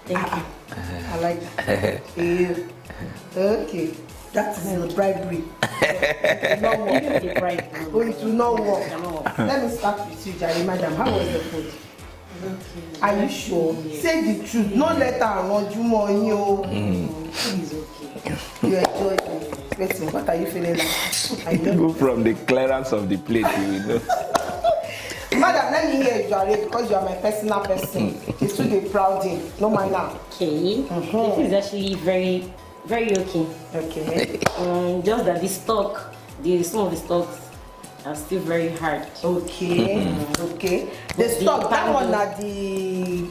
S22: Thank you. I like that. Yeah. Okay. That is the bribery. It will not work. Oh, it will not work. Let me start with you, Jerry, madam. How was the food? Okay. Are you sure? Say the truth. No let her run you more. It's okay. You enjoy it. Listen, what are you feeling like?
S23: Go from the clearance of the plate, you know.
S22: Madam, let me hear you, Jerry, because you are my personal person. It's too the proud thing. No mind now.
S1: Okay. This is actually very, very okay.
S22: Okay.
S1: Just that the stock, some of the stocks are still very hard.
S22: Okay. Okay. The stock, that one at the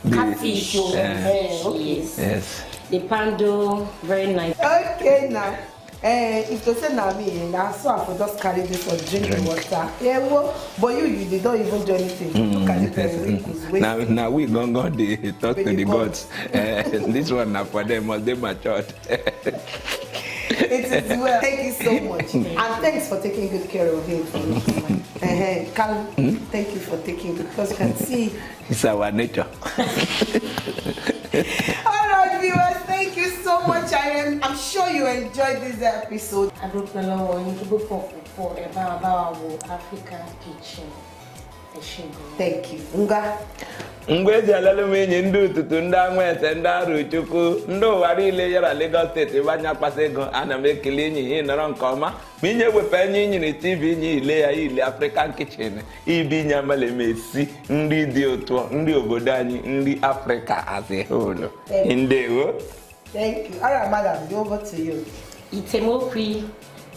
S22: catfish.
S23: Okay. Yes.
S1: The pando, very nice.
S22: Okay now. If you say now me, now so I could just carry this or drink the water. Yeah, well, but you don't even do anything. Look at it.
S23: Now we gonna talk to the gods. This one now for them, must they matured.
S22: It is well. Thank you so much, and thanks for taking good care of him for me. Carl, thank you for taking good, because you can see
S23: it's our nature.
S22: All right, viewers, thank you so much. I'm sure you enjoyed this episode.
S1: I don't know when you go for about African kitchen.
S22: Thank you. Nga.
S23: Ngwezi alalumenyi ndu tutu nda mwete nda ruchuku ndo warile yara Lagos State ibanya pasego ana mekili nyi hi noro nkoma minye wepe nyi ni TV nyi ile ya ile African kitchen ibi nyamale mesi ndi di otu ndi obodo anyi ndi Africa as a whole. Ndewo.
S22: Thank you. All right, madam, over to you.
S1: Itemokwi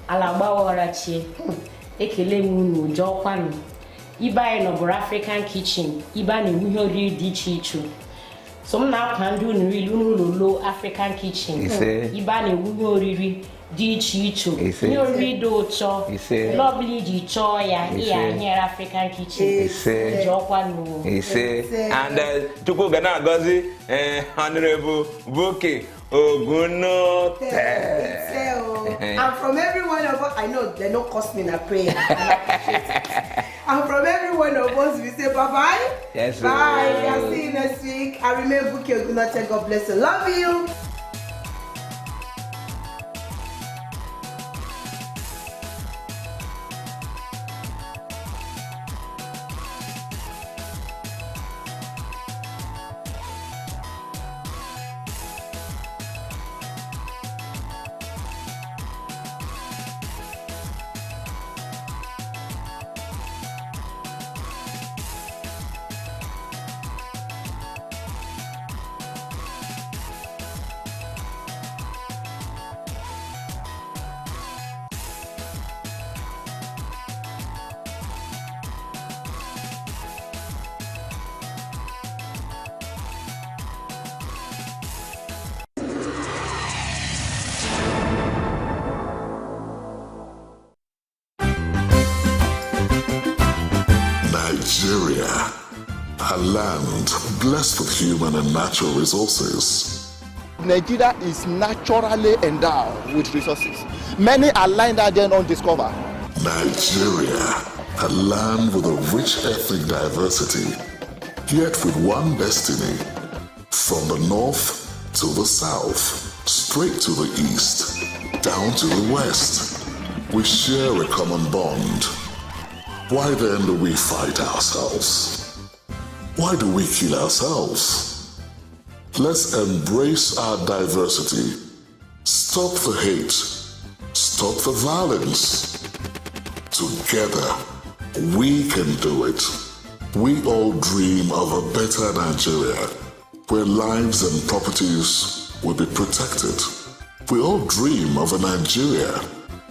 S1: alagbaworachi ekele mu n'ujo kwanu. Iba in over African kitchen, Iba ni muhori di chichu. Some now can do low African kitchen. Iba ni muhori di chichu. Muhori do cho. Lovely di choya here African kitchen. Jokwanu.
S23: And Tuko Gana Gozi, Honorable Boke. Ogunote.
S22: And from every one of us, I know they don't cost me a prayer. And from every one of us, we say bye-bye.
S23: Yes,
S22: bye. I'll see you next week. I remember Buki Ogunote. God bless you. Love you.
S8: Nigeria, a land blessed with human and natural resources.
S15: Nigeria is naturally endowed with resources. Many are lying there undiscovered.
S8: Nigeria, a land with a rich ethnic diversity, yet with one destiny. From the north to the south, straight to the east, down to the west, we share a common bond. Why then do we fight ourselves? Why do we kill ourselves? Let's embrace our diversity. Stop the hate. Stop the violence. Together, we can do it. We all dream of a better Nigeria, where lives and properties will be protected. We all dream of a Nigeria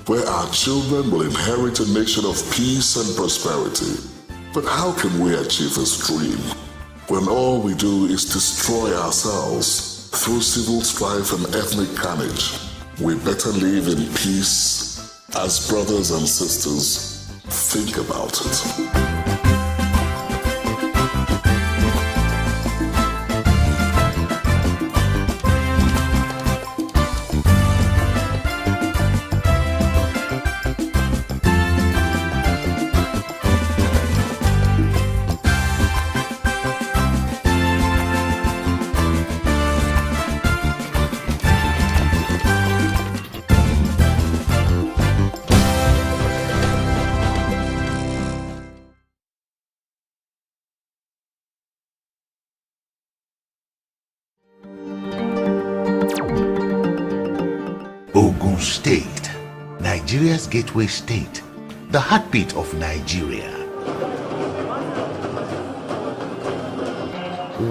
S8: where our children will inherit a nation of peace and prosperity. But how can we achieve this dream when all we do is destroy ourselves through civil strife and ethnic carnage? We better live in peace as brothers and sisters. Think about it.
S7: Ogun State, Nigeria's gateway state, the heartbeat of Nigeria.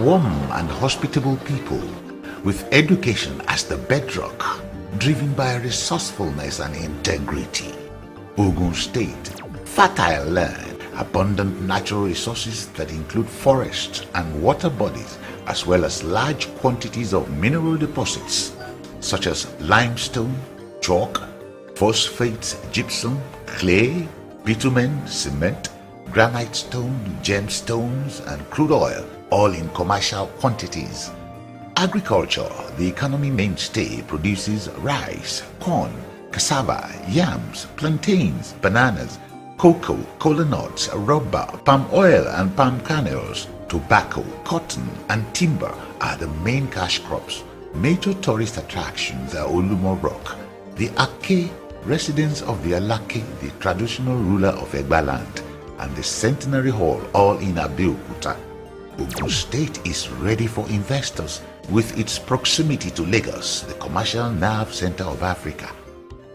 S7: Warm and hospitable people, with education as the bedrock, driven by resourcefulness and integrity. Ogun State, fertile land, abundant natural resources that include forests and water bodies, as well as large quantities of mineral deposits such as limestone, chalk, phosphate, gypsum, clay, bitumen, cement, granite stone, gemstones, and crude oil, all in commercial quantities. Agriculture, the economy mainstay, produces rice, corn, cassava, yams, plantains, bananas, cocoa, kola nuts, rubber, palm oil and palm kernels. Tobacco, cotton, and timber are the main cash crops. Major tourist attractions are Olumo Rock, the Ake, residence of the Alake, the traditional ruler of Egba land, and the Centenary Hall, all in Abeokuta. Ogun State is ready for investors with its proximity to Lagos, the commercial nerve center of Africa.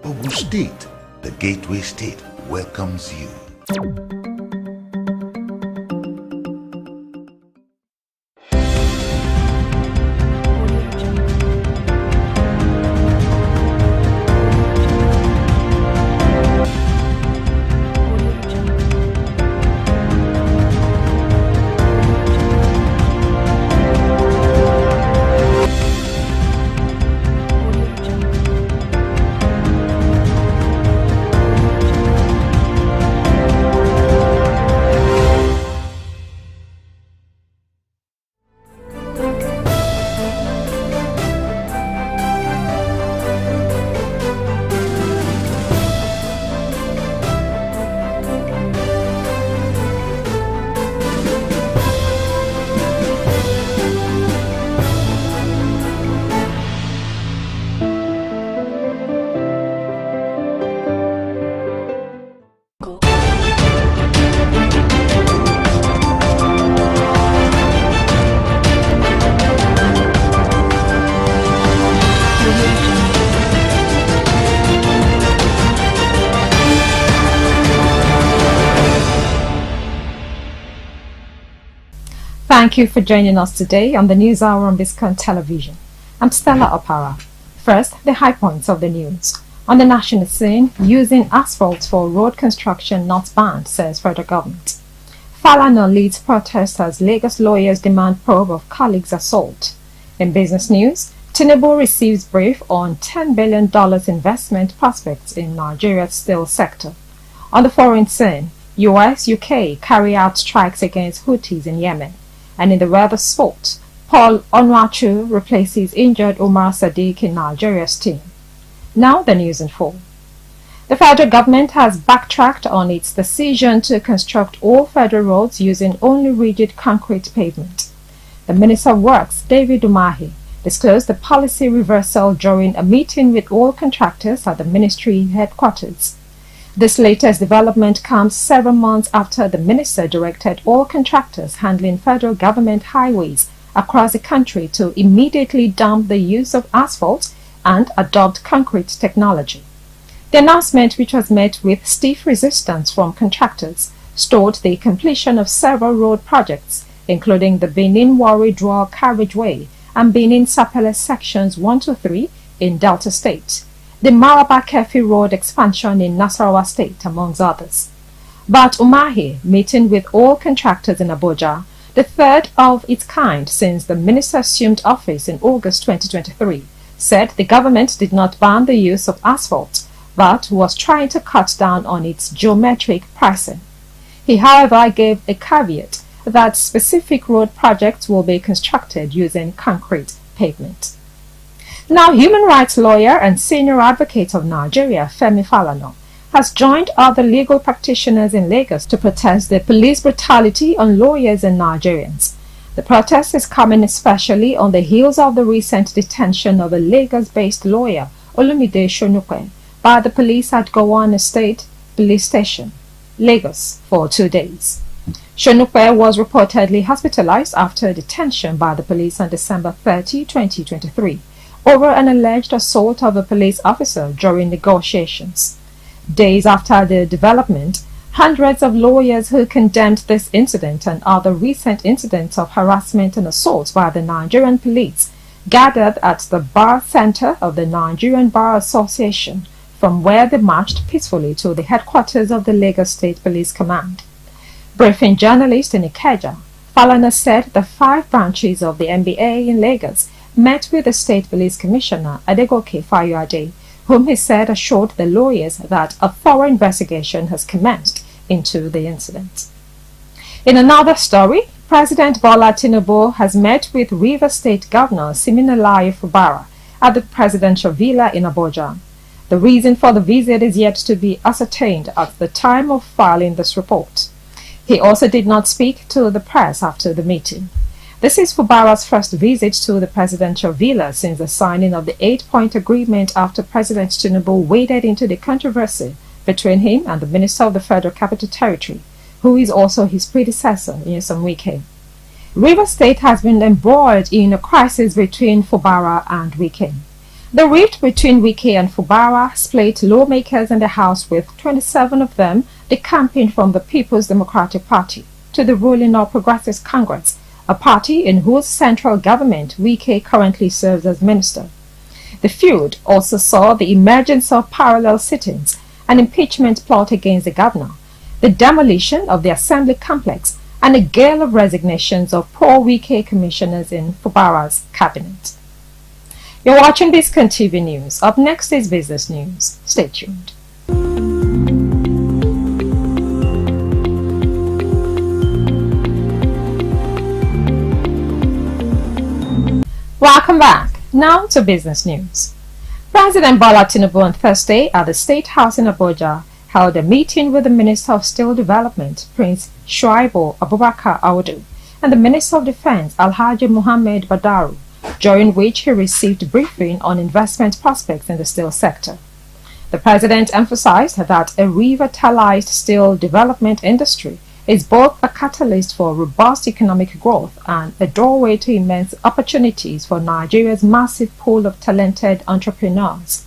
S7: Ogun State, the gateway state, welcomes you.
S9: Thank you for joining us today on the News Hour on Biscon Television. I'm Stella Opara. First, the high points of the news. On the national scene, using asphalt for road construction not banned, says federal government. Falana leads protest as Lagos lawyers demand probe of colleagues' assault. In business news, Tinubu receives brief on $10 billion investment prospects in Nigeria's steel sector. On the foreign scene, US, UK carry out strikes against Houthis in Yemen. And in the weather sport, Paul Onuachu replaces injured Umar Sadiq in Nigeria's team. Now the news in full. The federal government has backtracked on its decision to construct all federal roads using only rigid concrete pavement. The Minister of Works, David Umahi, disclosed the policy reversal during a meeting with all contractors at the ministry headquarters. This latest development comes several months after the minister directed all contractors handling federal government highways across the country to immediately dump the use of asphalt and adopt concrete technology. The announcement, which was met with stiff resistance from contractors, stalled the completion of several road projects, including the Benin-Warri Dual Carriageway and Benin-Sapele sections 1 to 3 in Delta State, the Maraba-Kefi Road expansion in Nasarawa State, amongst others. But Umahi, meeting with all contractors in Abuja, the third of its kind since the minister assumed office in August 2023, said the government did not ban the use of asphalt, but was trying to cut down on its geometric pricing. He, however, gave a caveat that specific road projects will be constructed using concrete pavement. Now, human rights lawyer and senior advocate of Nigeria, Femi Falana, has joined other legal practitioners in Lagos to protest the police brutality on lawyers and Nigerians. The protest is coming especially on the heels of the recent detention of a Lagos-based lawyer, Olumide Shonukwe, by the police at Gowon Estate Police Station, Lagos, for 2 days. Shonukwe was reportedly hospitalized after detention by the police on December 30, 2023, over an alleged assault of a police officer during negotiations. Days after the development, hundreds of lawyers who condemned this incident and other recent incidents of harassment and assault by the Nigerian police gathered at the Bar Center of the Nigerian Bar Association, from where they marched peacefully to the headquarters of the Lagos State Police Command. Briefing journalists in Ikeja, Falana said the 5 branches of the NBA in Lagos met with the State Police Commissioner Adegoke Fayode, whom he said assured the lawyers that a thorough investigation has commenced into the incident. In another story, President Bola Tinubu has met with Rivers State Governor Siminalayi Fubara at the presidential villa in Abuja. The reason for the visit is yet to be ascertained at the time of filing this report. He also did not speak to the press after the meeting. This is Fubara's first visit to the presidential villa since the signing of the 8-point agreement after President Tinubu waded into the controversy between him and the Minister of the Federal Capital Territory, who is also his predecessor, Nyesom Wike. Rivers State has been embroiled in a crisis between Fubara and Wike. The rift between Wike and Fubara split lawmakers in the House, with 27 of them decamping from the People's Democratic Party to the ruling All Progressives Congress, a party in whose central government Wike currently serves as minister. The feud also saw the emergence of parallel sittings, an impeachment plot against the governor, the demolition of the assembly complex, and a gale of resignations of pro-Wike commissioners in Fubara's cabinet. You're watching Biscon TV News. Up next is Business News. Stay tuned. Welcome back. Now to Business News. President Bola Tinubu on Thursday at the State House in Abuja held a meeting with the Minister of Steel Development, Prince Shuaibu Abubakar Audu, and the Minister of Defense, Alhaji Muhammad Badaru, during which he received briefing on investment prospects in the steel sector. The president emphasized that a revitalized steel development industry is both a catalyst for robust economic growth and a doorway to immense opportunities for Nigeria's massive pool of talented entrepreneurs.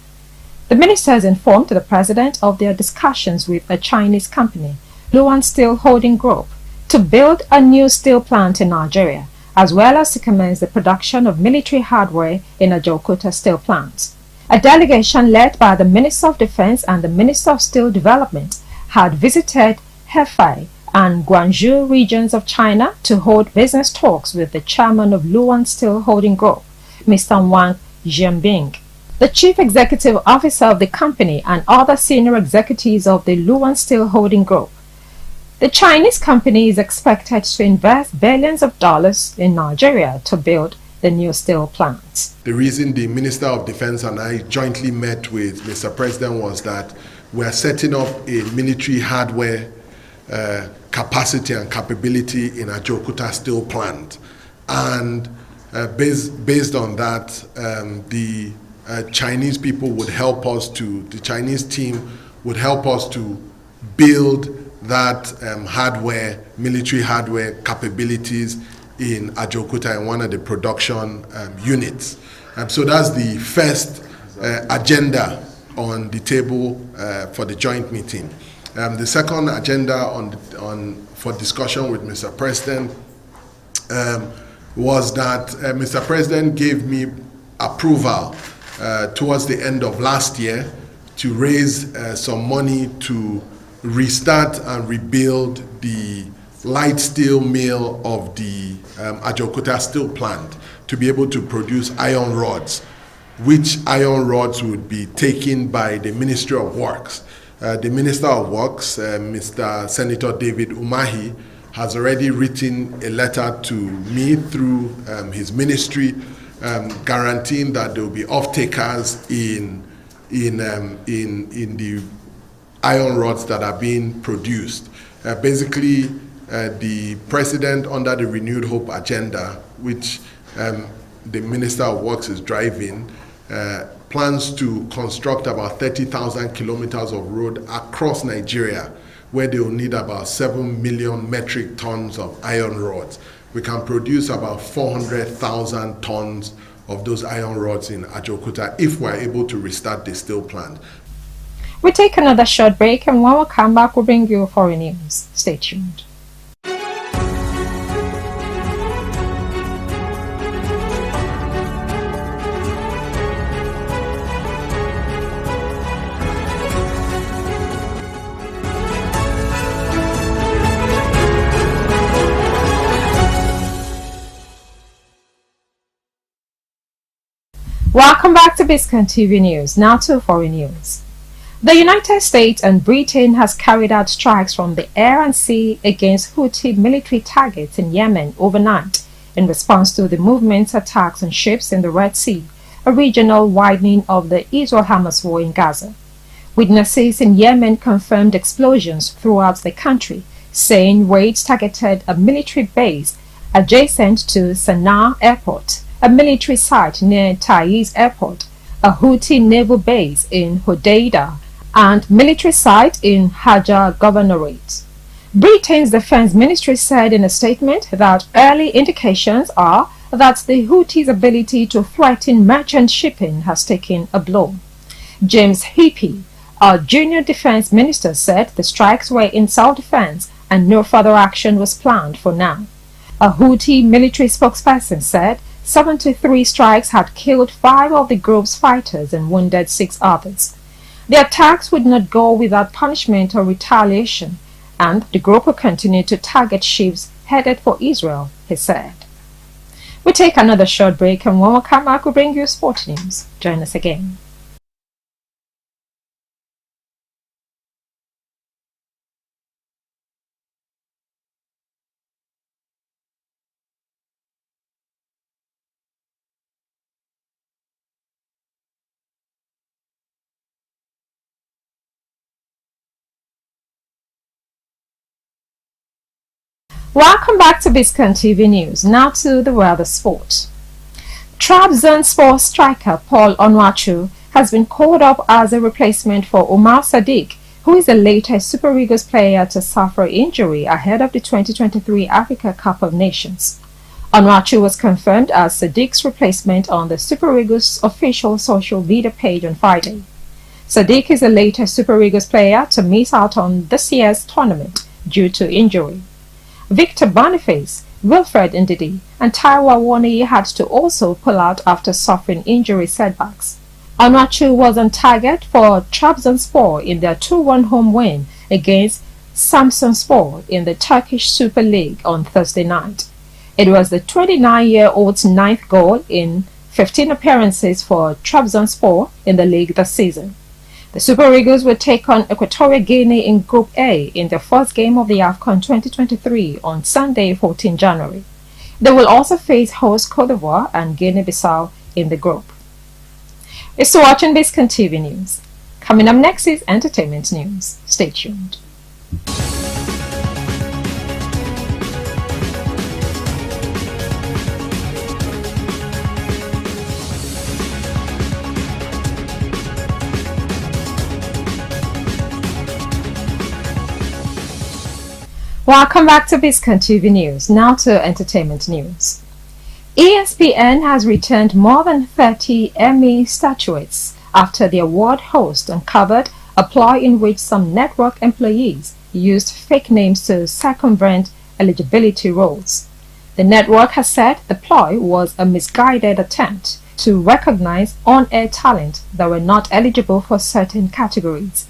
S9: The ministers informed the president of their discussions with a Chinese company, Luan Steel Holding Group, to build a new steel plant in Nigeria, as well as to commence the production of military hardware in a Ajaokuta steel plant. A delegation led by the Minister of Defense and the Minister of Steel Development had visited Hefei and Guangzhou regions of China to hold business talks with the chairman of Luan Steel Holding Group, Mr. Wang Jianbing, the chief executive officer of the company, and other senior executives of the Luan Steel Holding Group. The Chinese company is expected to invest billions of dollars in Nigeria to build the new steel plant.
S16: The reason the Minister of Defense and I jointly met with Mr. President was that we are setting up a military hardware capacity and capability in Ajokuta steel plant. And based on that, the Chinese people would help us to, the Chinese team would help us to build that hardware, military hardware capabilities in Ajokuta in one of the production units. So that's the first agenda on the table for the joint meeting. The second agenda for discussion with Mr. President was that Mr. President gave me approval towards the end of last year to raise some money to restart and rebuild the light steel mill of the Ajokuta steel plant to be able to produce iron rods, which iron rods would be taken by the Ministry of Works. The Minister of Works, Mr. Senator David Umahi, has already written a letter to me through his ministry guaranteeing that there will be off-takers in the iron rods that are being produced. Basically, the President, under the Renewed Hope agenda, which the Minister of Works is driving, plans to construct about 30,000 kilometers of road across Nigeria, where they will need about 7 million metric tons of iron rods. We can produce about 400,000 tons of those iron rods in Ajokuta if we're able to restart the steel plant.
S9: We take another short break, and when we come back, we'll bring you foreign news. Stay tuned. Welcome back to Biscon TV News. Now to foreign news. The United States and Britain has carried out strikes from the air and sea against Houthi military targets in Yemen overnight in response to the movement's attacks on ships in the Red Sea, a regional widening of the Israel-Hamas war in Gaza. Witnesses in Yemen confirmed explosions throughout the country, saying raids targeted a military base adjacent to Sana'a Airport, a military site near Taiz Airport, a Houthi naval base in Hodeidah, and military site in Hajar Governorate. Britain's Defense Ministry said in a statement that early indications are that the Houthis' ability to threaten merchant shipping has taken a blow. James Heapy, our junior defense minister, said the strikes were in self-defense and no further action was planned for now. A Houthi military spokesperson said 73 strikes had killed 5 of the group's fighters and wounded 6 others. The attacks would not go without punishment or retaliation, and the group will continue to target ships headed for Israel, he said. We take another short break, and when we come back, we'll bring you sport news. Join us again. Welcome back to Biscon TV News. Now to the world of sport. Trabzonspor striker Paul Onuachu has been called up as a replacement for Umar Sadiq, who is the latest Super Eagles player to suffer injury ahead of the 2023 Africa Cup of Nations. Onuachu was confirmed as Sadiq's replacement on the Super Eagles official social media page on Friday. Sadiq is the latest Super Eagles player to miss out on this year's tournament due to injury. Victor Boniface, Wilfred Ndidi, and Taiwo Awoniyi had to also pull out after suffering injury setbacks. Onuachu was on target for Trabzonspor in their 2-1 home win against Samsunspor in the Turkish Super League on Thursday night. It was the 29-year-old's 9th goal in 15 appearances for Trabzonspor in the league this season. The Super Eagles will take on Equatorial Guinea in Group A in their first game of the AFCON 2023 on Sunday, 14 January. They will also face host Cote d'Ivoire and Guinea-Bissau in the group. You're still watching Biscon TV News. Coming up next is entertainment news. Stay tuned. Welcome back to Biscon TV News. Now to entertainment news. ESPN has returned more than 30 Emmy statuettes after the award host uncovered a ploy in which some network employees used fake names to circumvent eligibility rules. The network has said the ploy was a misguided attempt to recognize on-air talent that were not eligible for certain categories.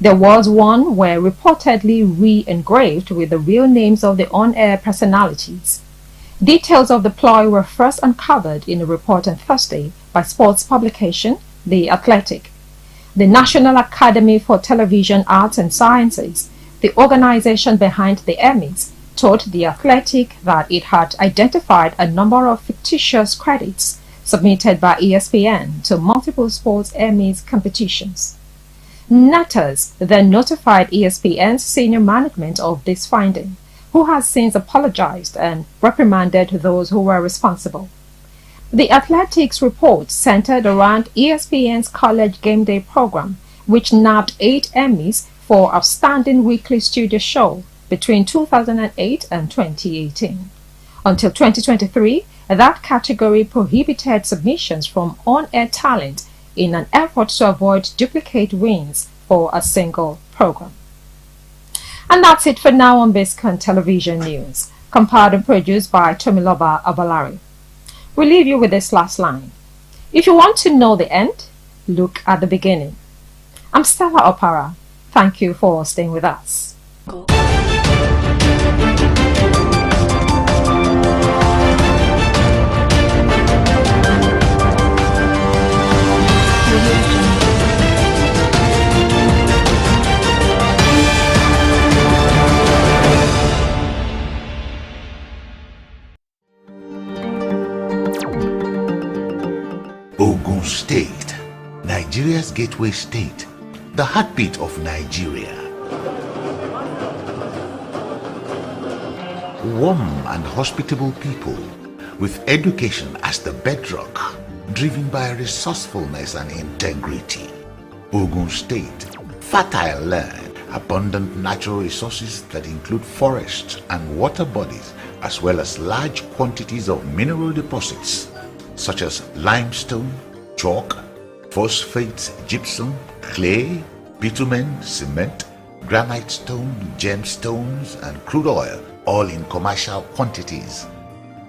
S9: The awards won were reportedly re-engraved with the real names of the on-air personalities. Details of the ploy were first uncovered in a report on Thursday by sports publication The Athletic. The National Academy for Television Arts and Sciences, the organization behind the Emmys, told The Athletic that it had identified a number of fictitious credits submitted by ESPN to multiple sports Emmys competitions. Natters then notified ESPN's senior management of this finding, who has since apologized and reprimanded those who were responsible. The Athletic's report centered around ESPN's College Game Day program, which nabbed 8 Emmys for Outstanding Weekly Studio Show between 2008 and 2018. Until 2023, that category prohibited submissions from on-air talent in an effort to avoid duplicate wins for a single program. And that's it for now on Biscon Television News, compiled and produced by Tomiloba Abalari. We leave you with this last line. If you want to know the end, look at the beginning. I'm Stella Opara. Thank you for staying with us.
S7: Ogun State, Nigeria's gateway state, the heartbeat of Nigeria. Warm and hospitable people with education as the bedrock, driven by resourcefulness and integrity. Ogun State, fertile land, abundant natural resources that include forests and water bodies, as well as large quantities of mineral deposits such as limestone, chalk, phosphate, gypsum, clay, bitumen, cement, granite stone, gemstones, and crude oil, all in commercial quantities.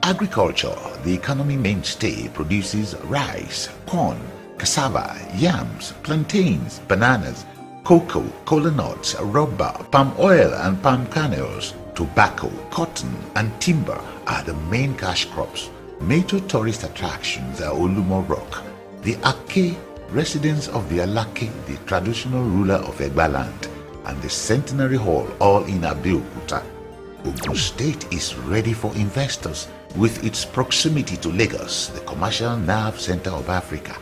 S7: Agriculture, the economy mainstay, produces rice, corn, cassava, yams, plantains, bananas, cocoa, kola nuts, rubber, palm oil and palm kernels. Tobacco, cotton, and timber are the main cash crops. Major tourist attractions are Olumo Rock, the Ake, residence of the Alake, the traditional ruler of Egba land, and the Centenary Hall, all in Abeokuta. Ogun State is ready for investors with its proximity to Lagos, the commercial nerve center of Africa.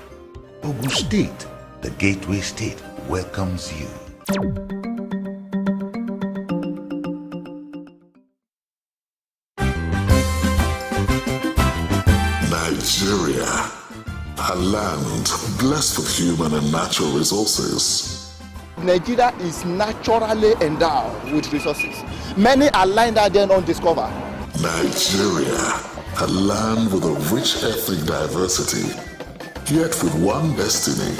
S7: Ogun State, the gateway state, welcomes you.
S8: Nigeria, a land blessed with human and natural resources.
S15: Nigeria is naturally endowed with resources. Many are lying there and undiscovered.
S8: Nigeria, a land with a rich ethnic diversity, yet with one destiny.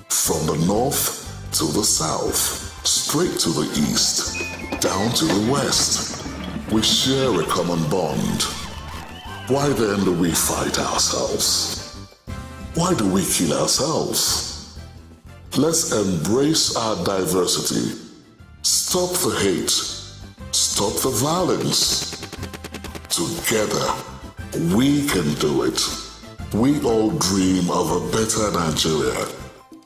S8: From the north to the south, straight to the east, down to the west, we share a common bond. Why then do we fight ourselves? Why do we kill ourselves? Let's embrace our diversity. Stop the hate. Stop the violence. Together, we can do it. We all dream of a better Nigeria.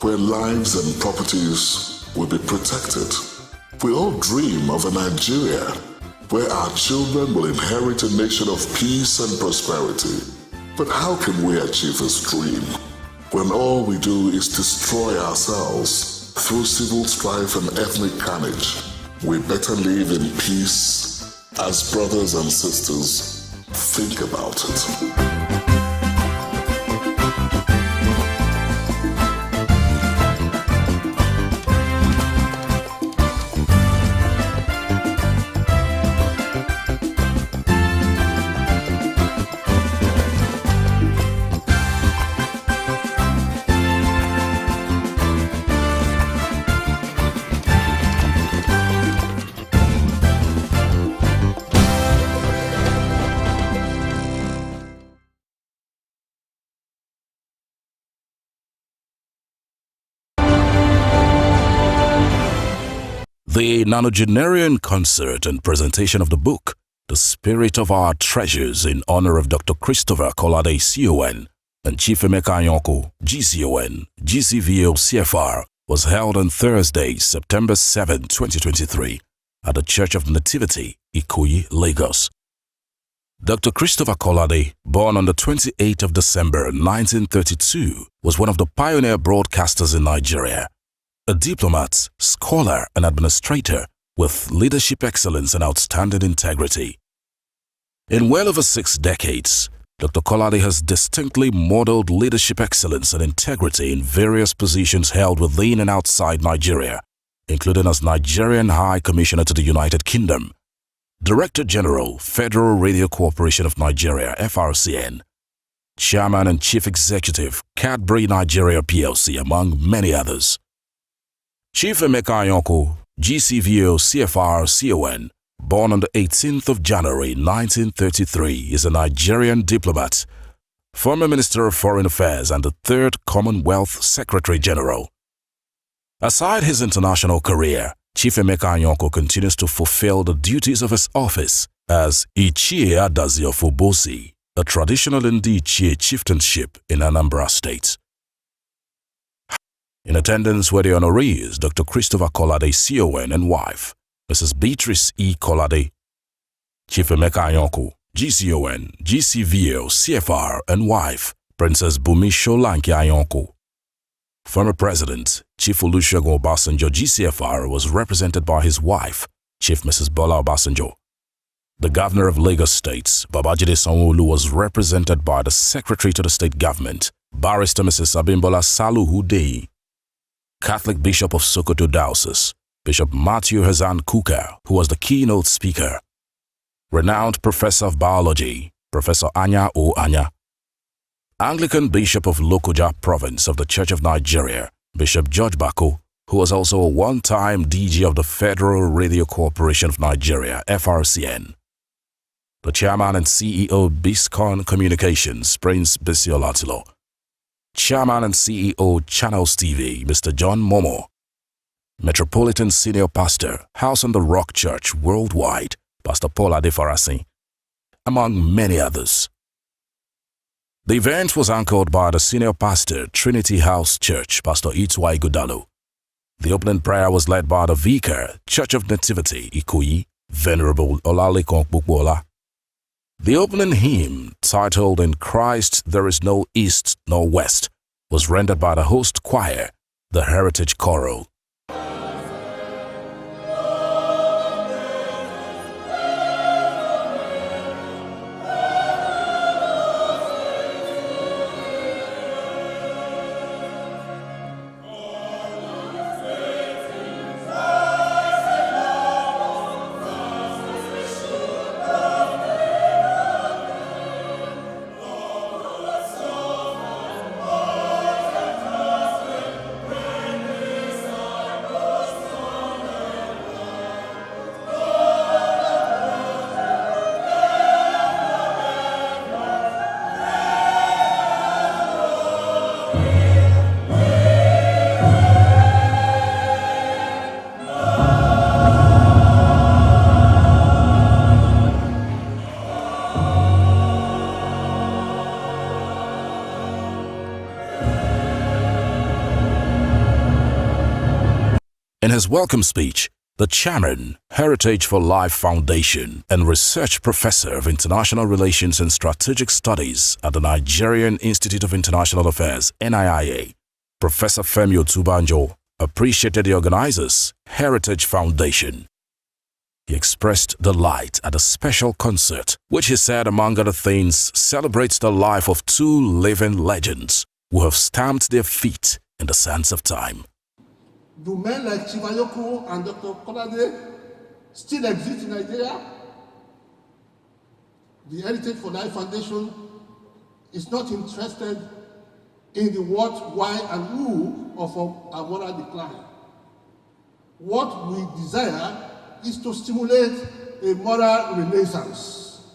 S8: where lives and properties will be protected. We all dream of a Nigeria where our children will inherit a nation of peace and prosperity. But how can we achieve this dream when all we do is destroy ourselves through civil strife and ethnic carnage? We better live in peace as brothers and sisters. Think about it.
S17: The nonagenarian concert and presentation of the book, The Spirit of Our Treasures, in honor of Dr. Christopher Kolade CON and Chief Emeka Anyonko GCON, GCVO CFR, was held on Thursday, September 7, 2023, at the Church of Nativity, Ikoyi, Lagos. Dr. Christopher Kolade, born on the 28th of December 1932, was one of the pioneer broadcasters in Nigeria. A diplomat, scholar, and administrator with leadership excellence and outstanding integrity. In well over 6 decades, Dr. Kolade has distinctly modeled leadership excellence and integrity in various positions held within and outside Nigeria, including as Nigerian High Commissioner to the United Kingdom, Director General, Federal Radio Corporation of Nigeria, FRCN, Chairman and Chief Executive, Cadbury Nigeria PLC, among many others. Chief Emeka Anyonko, GCVO CFR CON, born on the 18th of January 1933, is a Nigerian diplomat, former Minister of Foreign Affairs and the 3rd Commonwealth Secretary General. Aside his international career, Chief Emeka Anyonko continues to fulfill the duties of his office as Ichie Adazi of Obosi, a traditional Ndi-Ichie chieftainship in Anambra State. In attendance were the honorees Dr. Christopher Kolade CON and wife, Mrs. Beatrice E. Kolade, Chief Emeka Anyonko, GCON, GCVO, CFR and wife, Princess Bumi Sholanke Anyonko. Former President, Chief Olusegun Obasanjo GCFR, was represented by his wife, Chief Mrs. Bola Obasanjo. The Governor of Lagos State, Babajide Sanwo-Olu, was represented by the Secretary to the State Government, Barrister Mrs. Abimbola Saluhu Deyi. Catholic Bishop of Sokoto Diocese, Bishop Matthew Hazan Kuka, who was the keynote speaker. Renowned Professor of Biology, Professor Anya O. Anya. Anglican Bishop of Lokoja Province of the Church of Nigeria, Bishop George Bako, who was also a one-time DG of the Federal Radio Corporation of Nigeria, FRCN. The Chairman and CEO Biscon Communications, Prince Bisi Olatilo. Chairman and CEO Channels TV, Mr. John Momo. Metropolitan Senior Pastor, House on the Rock Church Worldwide, Pastor Paul Adefarasi, among many others. The event was anchored by the Senior Pastor, Trinity House Church, Pastor Itwai Godalo. The opening prayer was led by the Vicar, Church of Nativity, Ikoyi, Venerable Olalekan Bukwola. The opening hymn, titled In Christ There Is No East Nor West, was rendered by the host choir, the Heritage Choral. In his welcome speech, the chairman, Heritage for Life Foundation and research professor of international relations and strategic studies at the Nigerian Institute of International Affairs, NIIA, Professor Femi Otubanjo, appreciated the organizers, Heritage Foundation. He expressed delight at the special concert, which he said, among other things, celebrates the life of two living legends who have stamped their feet in the sands of time.
S3: Do men like Chibayoko and Dr. Kolade still exist in Nigeria? The Heritage for Life Foundation is not interested in the what, why, and who of our moral decline. What we desire is to stimulate a moral renaissance.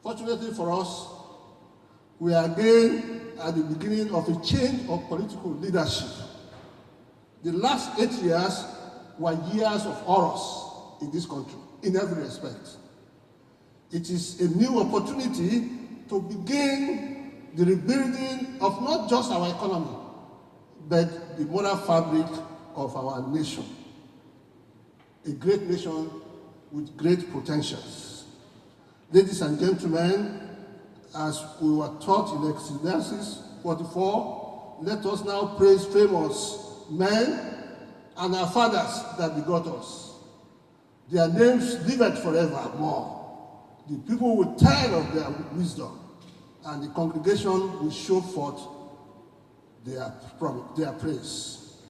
S3: Fortunately for us, we are again at the beginning of a change of political leadership. The last 8 years were years of horrors in this country, in every respect. It is a new opportunity to begin the rebuilding of not just our economy, but the moral fabric of our nation. A great nation with great potentials. Ladies and gentlemen, as we were taught in Ecclesiastes 44, let us now praise famous men and our fathers that begot us. Their names lived forevermore. The people will tell of their wisdom, and the congregation will show forth their praise.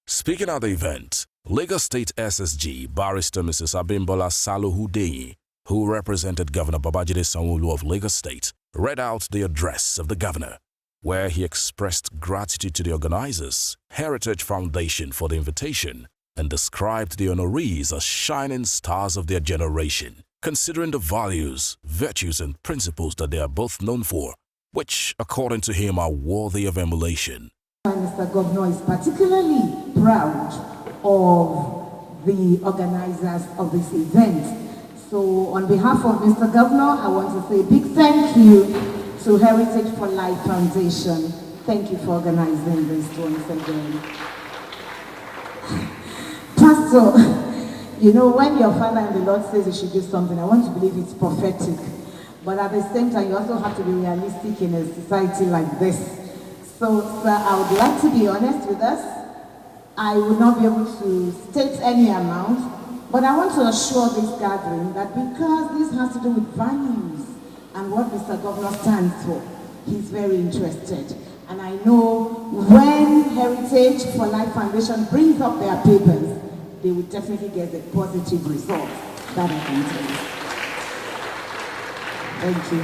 S17: Speaking at the event, Lagos State SSG Barrister Mrs. Abimbola Salohudeyi, who represented Governor Babajide Sanwo-Olu of Lagos State, read out the address of the governor, where he expressed gratitude to the organizers, Heritage Foundation, for the invitation and described the honorees as shining stars of their generation, considering the values, virtues, and principles that they are both known for, which, according to him, are worthy of emulation.
S4: Mr. Governor is particularly proud of the organizers of this event. So on behalf of Mr. Governor, I want to say a big thank you to Heritage for Life Foundation. Thank you for organizing this once again. Pastor, you know, when your father and the Lord says you should do something, I want to believe it's prophetic. But at the same time, you also have to be realistic in a society like this. So, sir, I would like to be honest with us. I would not be able to state any amount, but I want to assure this gathering that because this has to do with values and what Mr. Governor stands for, he's very interested. And I know when Heritage for Life Foundation brings up their papers, they will definitely get the positive results that I can tell you. Thank you.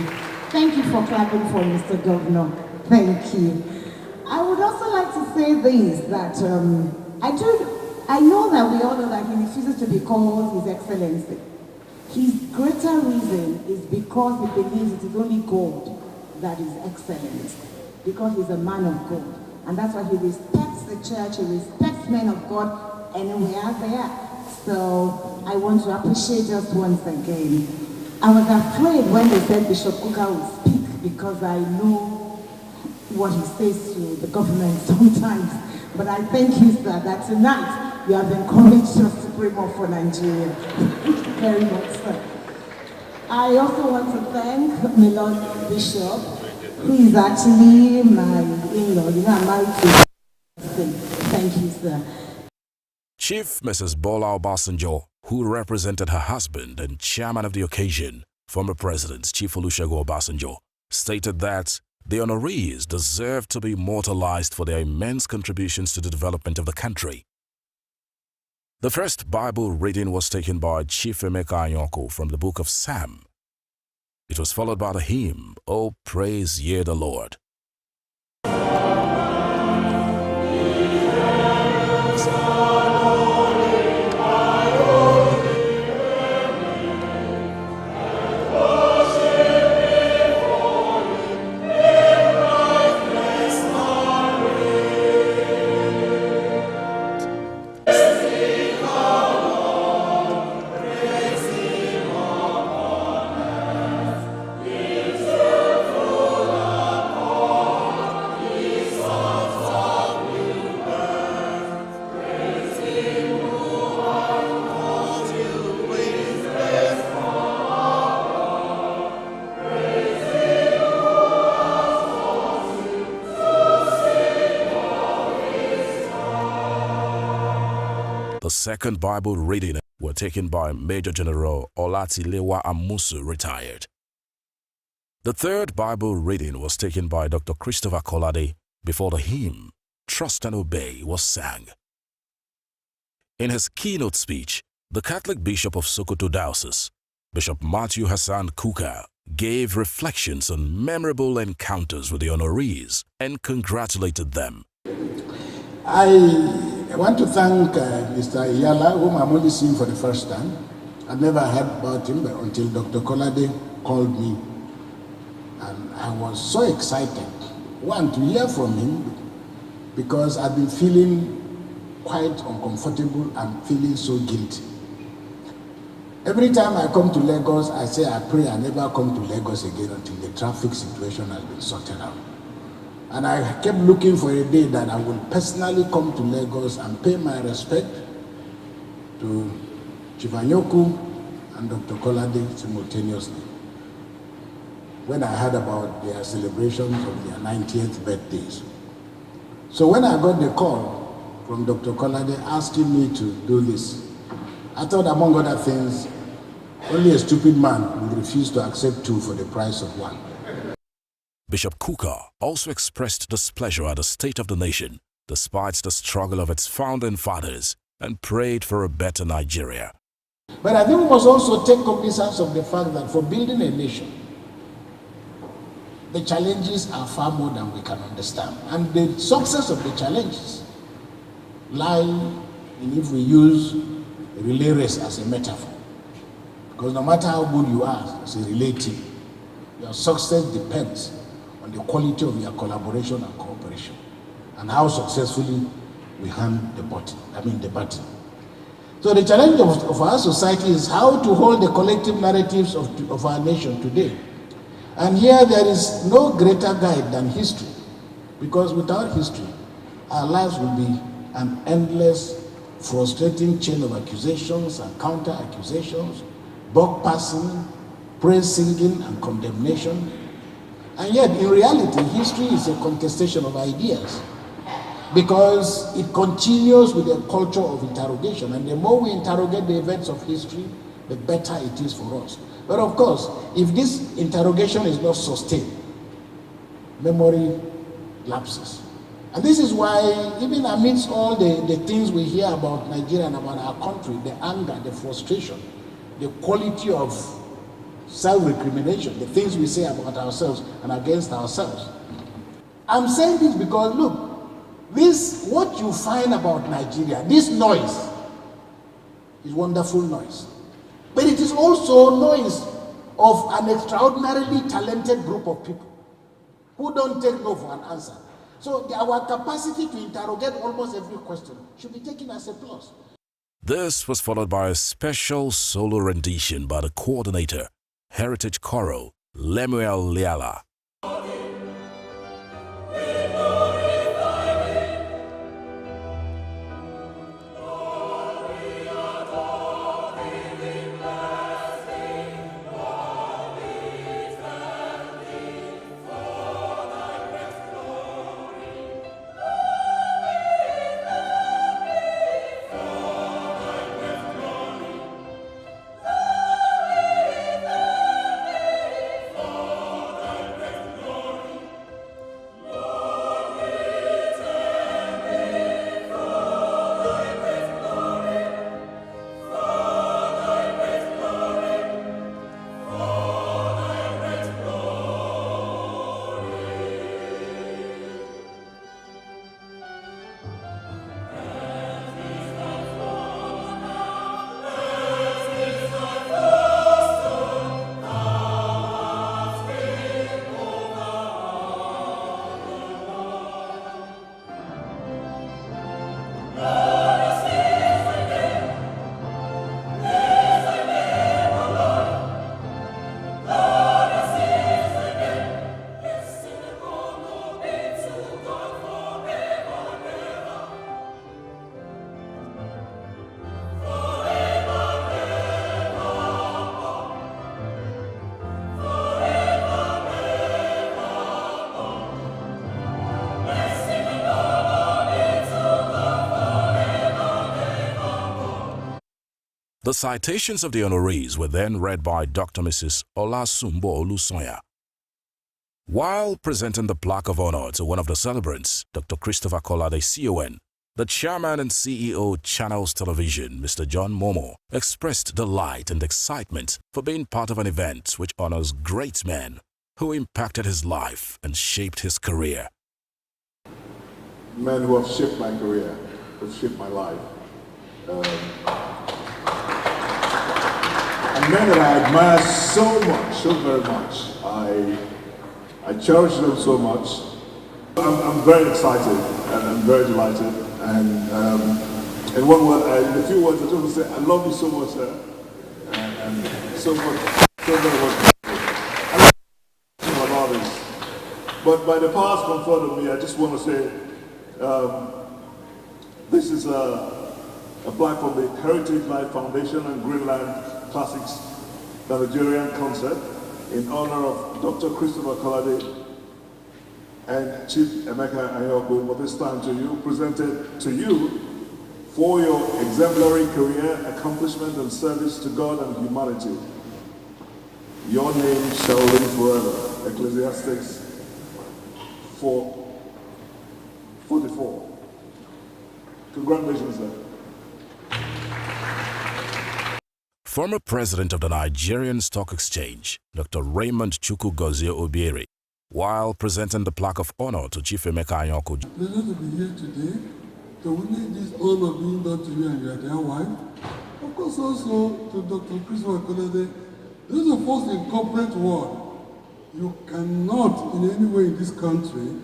S4: Thank you for clapping for Mr. Governor. Thank you. I would also like to say this, that I know that we all know that he refuses to be called His Excellency. His greater reason is because he believes it is only God that is excellent, because he's a man of God. And that's why he respects the church, he respects men of God anywhere they are. So I want to appreciate us once again. I was afraid when they said Bishop Kuka would speak, because I know what he says to the government sometimes. But I thank you, sir, that tonight you have encouraged us to pray more for Nigeria. Thank you very much, sir. I also want to thank my Lord Bishop, who is actually my in-law. You know, I'm married to him. Thank you, sir.
S17: Chief Mrs. Bola Obasanjo, who represented her husband and chairman of the occasion, former President Chief Olusegun Obasanjo, stated that the honorees deserve to be immortalized for their immense contributions to the development of the country. The first Bible reading was taken by Chief Emeka Anyoko from the book of Psalm. It was followed by the hymn, "Oh, Praise Ye the Lord." second Bible reading were taken by Major General Olatilewa Amusu, retired. The third Bible reading was taken by Dr. Christopher Kolade before the hymn, Trust and Obey, was sang. In his keynote speech, the Catholic Bishop of Sokoto Diocese, Bishop Matthew Hassan Kuka, gave reflections on memorable encounters with the honorees and congratulated them.
S5: I want to thank Mr. Iyala, whom I'm only seeing for the first time. I've never heard about him until Dr. Kolade called me. And I was so excited, one, to hear from him, because I've been feeling quite uncomfortable and feeling so guilty. Every time I come to Lagos, I say I pray I never come to Lagos again until the traffic situation has been sorted out. And I kept looking for a day that I will personally come to Lagos and pay my respect to Chivanyoku and Dr. Kolade simultaneously, when I heard about their celebrations of their 90th birthdays. So when I got the call from Dr. Kolade asking me to do this, I thought, among other things, only a stupid man would refuse to accept two for the price of one.
S17: Bishop Kuka also expressed displeasure at the state of the nation, despite the struggle of its founding fathers, and prayed for a better Nigeria.
S5: But I think we must also take cognizance of the fact that for building a nation, the challenges are far more than we can understand. And the success of the challenges lie in, if we use a relay race as a metaphor. Because no matter how good you are as a relay team, your success depends on the quality of your collaboration and cooperation, and how successfully we hand the baton. So the challenge of our society is how to hold the collective narratives of our nation today. And here there is no greater guide than history, because without history, our lives will be an endless, frustrating chain of accusations and counter-accusations, buck passing, praise singing, and condemnation. And yet, in reality, history is a contestation of ideas, because it continues with a culture of interrogation. And the more we interrogate the events of history, the better it is for us. But of course, if this interrogation is not sustained, memory lapses. And this is why, even amidst all the things we hear about Nigeria and about our country, the anger, the frustration, the quality of self-recrimination, the things we say about ourselves and against ourselves. I'm saying this because, look, what you find about Nigeria, this noise, is wonderful noise. But it is also noise of an extraordinarily talented group of people who don't take no for an answer. So our capacity to interrogate almost every question should be taken as a plus.
S17: This was followed by a special solo rendition by the coordinator, Heritage Choral, Lemuel Liala. The citations of the honorees were then read by Dr. Mrs. Olasumbo Olusoya. While presenting the plaque of honor to one of the celebrants, Dr. Christopher Kolade CON, the chairman and CEO Channels Television, Mr. John Momo, expressed delight and excitement for being part of an event which honors great men who impacted his life and shaped his career.
S6: Men who have shaped my career, who have shaped my life. And men that I admire so much, so very much. I cherish them so much. I'm very excited and I'm very delighted. And in one word, in a few words, I just want to say I love you so much, sir. And so much, so very much. I don't know about this. But by the powers conferred on me, I just want to say this is a plaque from the Heritage Life Foundation and Greenland Classics, the Nigerian concert, in honor of Dr. Christopher Kolade and Chief Emeka Anyoko, for this time to you, presented to you for your exemplary career, accomplishment and service to God and humanity. Your name shall live forever. Ecclesiastes 4:44. Congratulations, sir.
S17: Former president of the Nigerian Stock Exchange, Dr. Raymond Chukwugozie Obiere, while presenting the plaque of honor to Chief Emeka Anyoko.
S11: Pleasure to be here today to witness this honor being done to you and your dear wife. Of course, also to Dr. Christopher Kolade. This is the first in corporate world. You cannot, in any way in this country,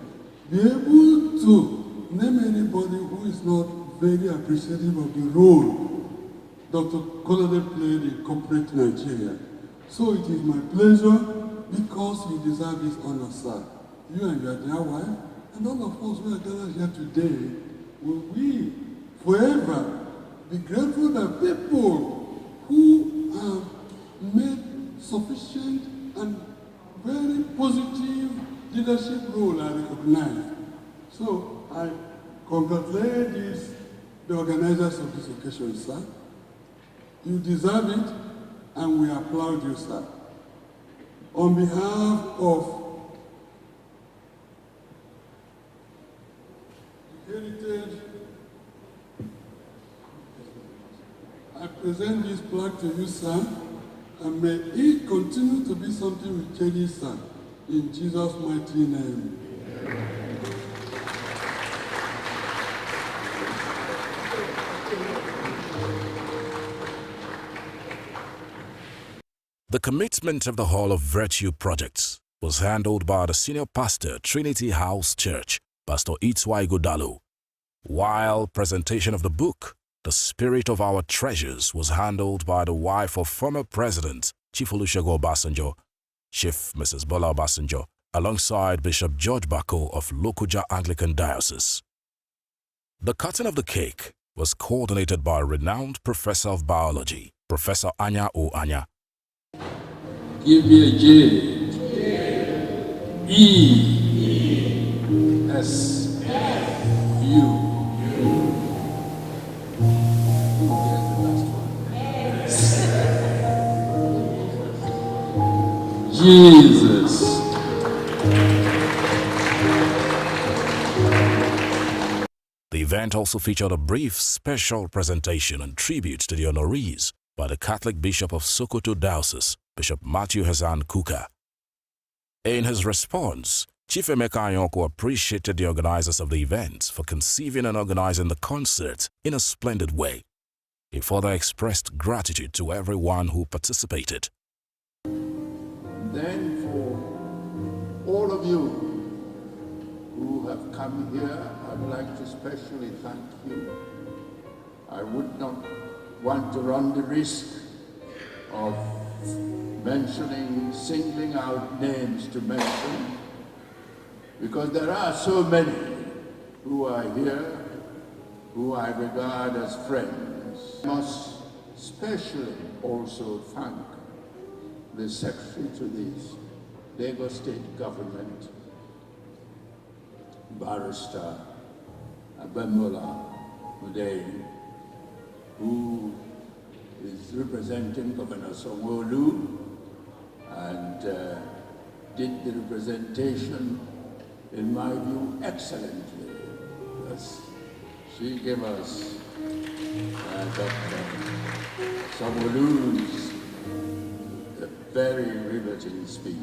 S11: be able to name anybody who is not very appreciative of the role Dr. Kolade played in corporate Nigeria. So it is my pleasure, because you deserve this honor, sir. You and your dear wife, and all of us who are gathered here today, will we forever be grateful that people who have made sufficient and very positive leadership role are recognized. So I congratulate the organizers of this occasion, sir. You deserve it, and we applaud you, sir. On behalf of Heritage, I present this plaque to you, sir, and may it continue to be something we cherish, sir, in Jesus' mighty name.
S17: The commitment of the Hall of Virtue Projects was handled by the senior pastor, Trinity House Church, Pastor Itzwai Godalo, while presentation of the book, The Spirit of Our Treasures, was handled by the wife of former President, Chief Olusegun Obasanjo, Chief Mrs. Bola Obasanjo, alongside Bishop George Bako of Lokoja Anglican Diocese. The cutting of the cake was coordinated by renowned professor of biology, Professor Anya O. Anya.
S11: Give me a J. E. S. U. Jesus.
S17: The event also featured a brief special presentation and tribute to the honorees by the Catholic Bishop of Sokoto Diocese, Bishop Matthew Hassan Kuka. In his response, Chief Emeka Anyoko appreciated the organizers of the event for conceiving and organizing the concert in a splendid way. He further expressed gratitude to everyone who participated.
S6: Then for all of you who have come here, I'd like to especially thank you. I would not want to run the risk of mentioning, singling out names to mention, because there are so many who are here who I regard as friends. I must especially also thank the Secretary to this Lagos State Government, Barrister Abemola Udeyi, who is representing Governor Sanwo-Olu and did the representation, in my view, excellently. Yes. She gave us Dr. Sanwo-Olu's very riveting speech.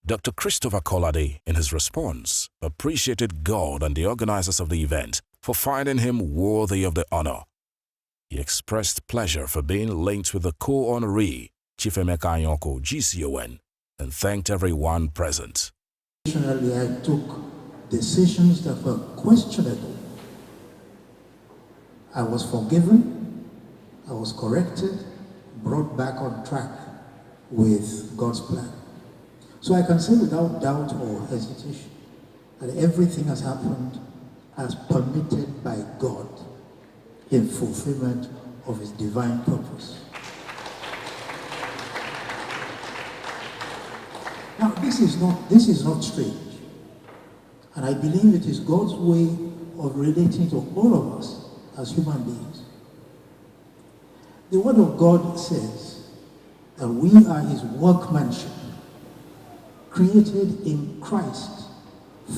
S17: Dr. Christopher Kolade, in his response, appreciated God and the organizers of the event for finding him worthy of the honor. He expressed pleasure for being linked with the co-honoree, Chief Emeka Anyoko, GCON, and thanked everyone present.
S12: Traditionally, I took decisions that were questionable. I was forgiven, I was corrected, brought back on track with God's plan. So I can say without doubt or hesitation that everything has happened as permitted by God in fulfillment of His divine purpose. Now, this is not strange, and I believe it is God's way of relating to all of us as human beings. The Word of God says that we are His workmanship, created in Christ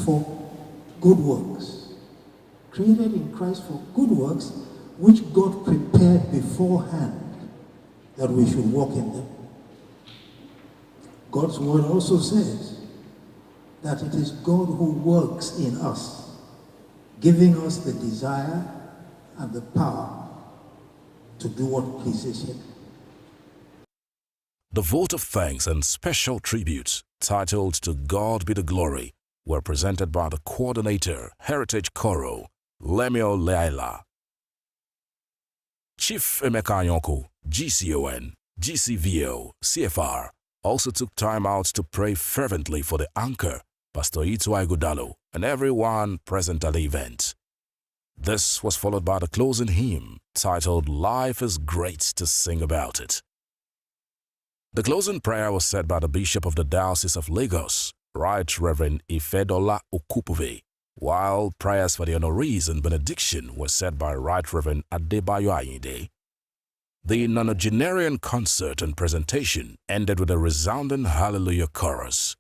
S12: for good works. Created in Christ for good works, which God prepared beforehand that we should walk in them. God's word also says that it is God who works in us, giving us the desire and the power to do what pleases Him.
S17: The vote of thanks and special tributes, titled "To God Be the Glory," were presented by the coordinator, Heritage Koro, Lemio Leila. Chief Emeka Anyoko, GCON, GCVO, CFR, also took time out to pray fervently for the anchor, Pastor Itu Ighodalo, and everyone present at the event. This was followed by the closing hymn, titled "Life is Great to Sing About It." The closing prayer was said by the Bishop of the Diocese of Lagos, Right Reverend Ifedola Okupuve, while prayers for the honorees and benediction were said by Right Reverend Adebayo Ayinde. The nonagenarian concert and presentation ended with a resounding Hallelujah chorus.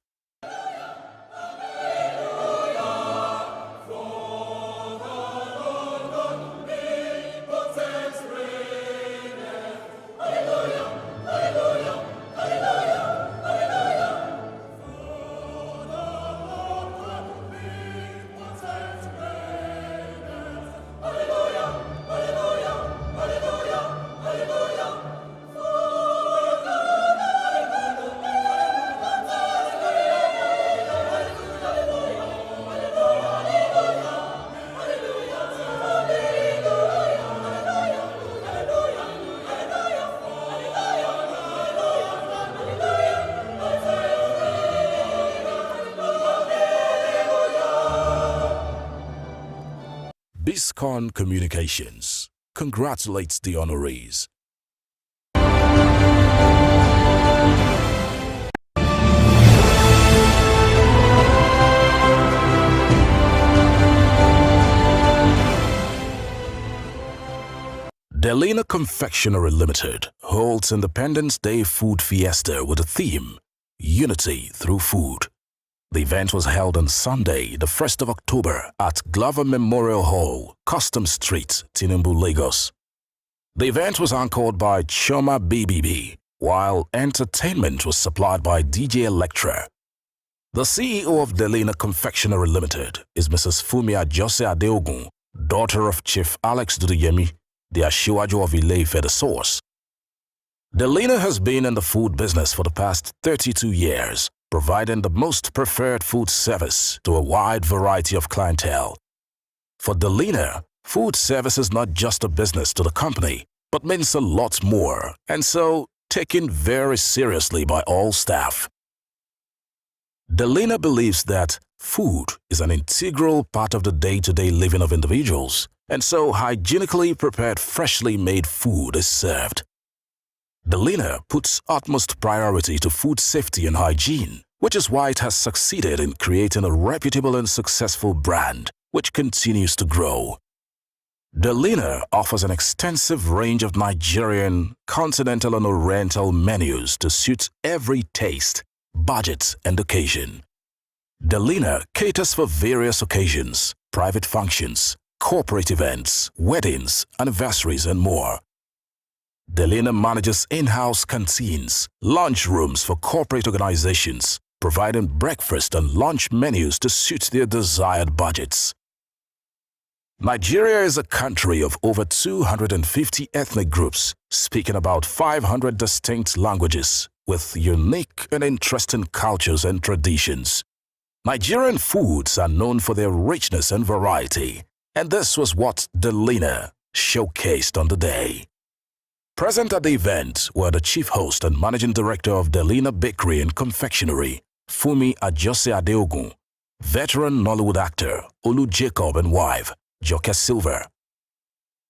S17: Biscon Communications congratulates the honorees. Delina Confectionery Limited holds Independence Day Food Fiesta with the theme, Unity Through Food. The event was held on Sunday, the 1st of October at Glover Memorial Hall, Custom Street, Tinubu, Lagos. The event was anchored by Choma BBB, while entertainment was supplied by DJ Electra. The CEO of Delina Confectionery Limited is Mrs. Fumi Ajose Adeogun, daughter of Chief Alex Duduyemi, the Ashiwaju of Ile-Ife the Source. Delina has been in the food business for the past 32 years, providing the most preferred food service to a wide variety of clientele. For Delina, food service is not just a business to the company, but means a lot more, and so taken very seriously by all staff. Delina believes that food is an integral part of the day-to-day living of individuals, and so hygienically prepared, freshly made food is served. Delina puts utmost priority to food safety and hygiene, which is why it has succeeded in creating a reputable and successful brand, which continues to grow. Delina offers an extensive range of Nigerian, continental and oriental menus to suit every taste, budget and occasion. Delina caters for various occasions, private functions, corporate events, weddings, anniversaries and more. Delina manages in-house canteens, lunch rooms for corporate organizations, providing breakfast and lunch menus to suit their desired budgets. Nigeria is a country of over 250 ethnic groups, speaking about 500 distinct languages, with unique and interesting cultures and traditions. Nigerian foods are known for their richness and variety, and this was what Delina showcased on the day. Present at the event were the chief host and managing director of Delina Bakery and Confectionery, Fumi Ajose Adeogun, veteran Nollywood actor Olu Jacob and wife, Joke Silver,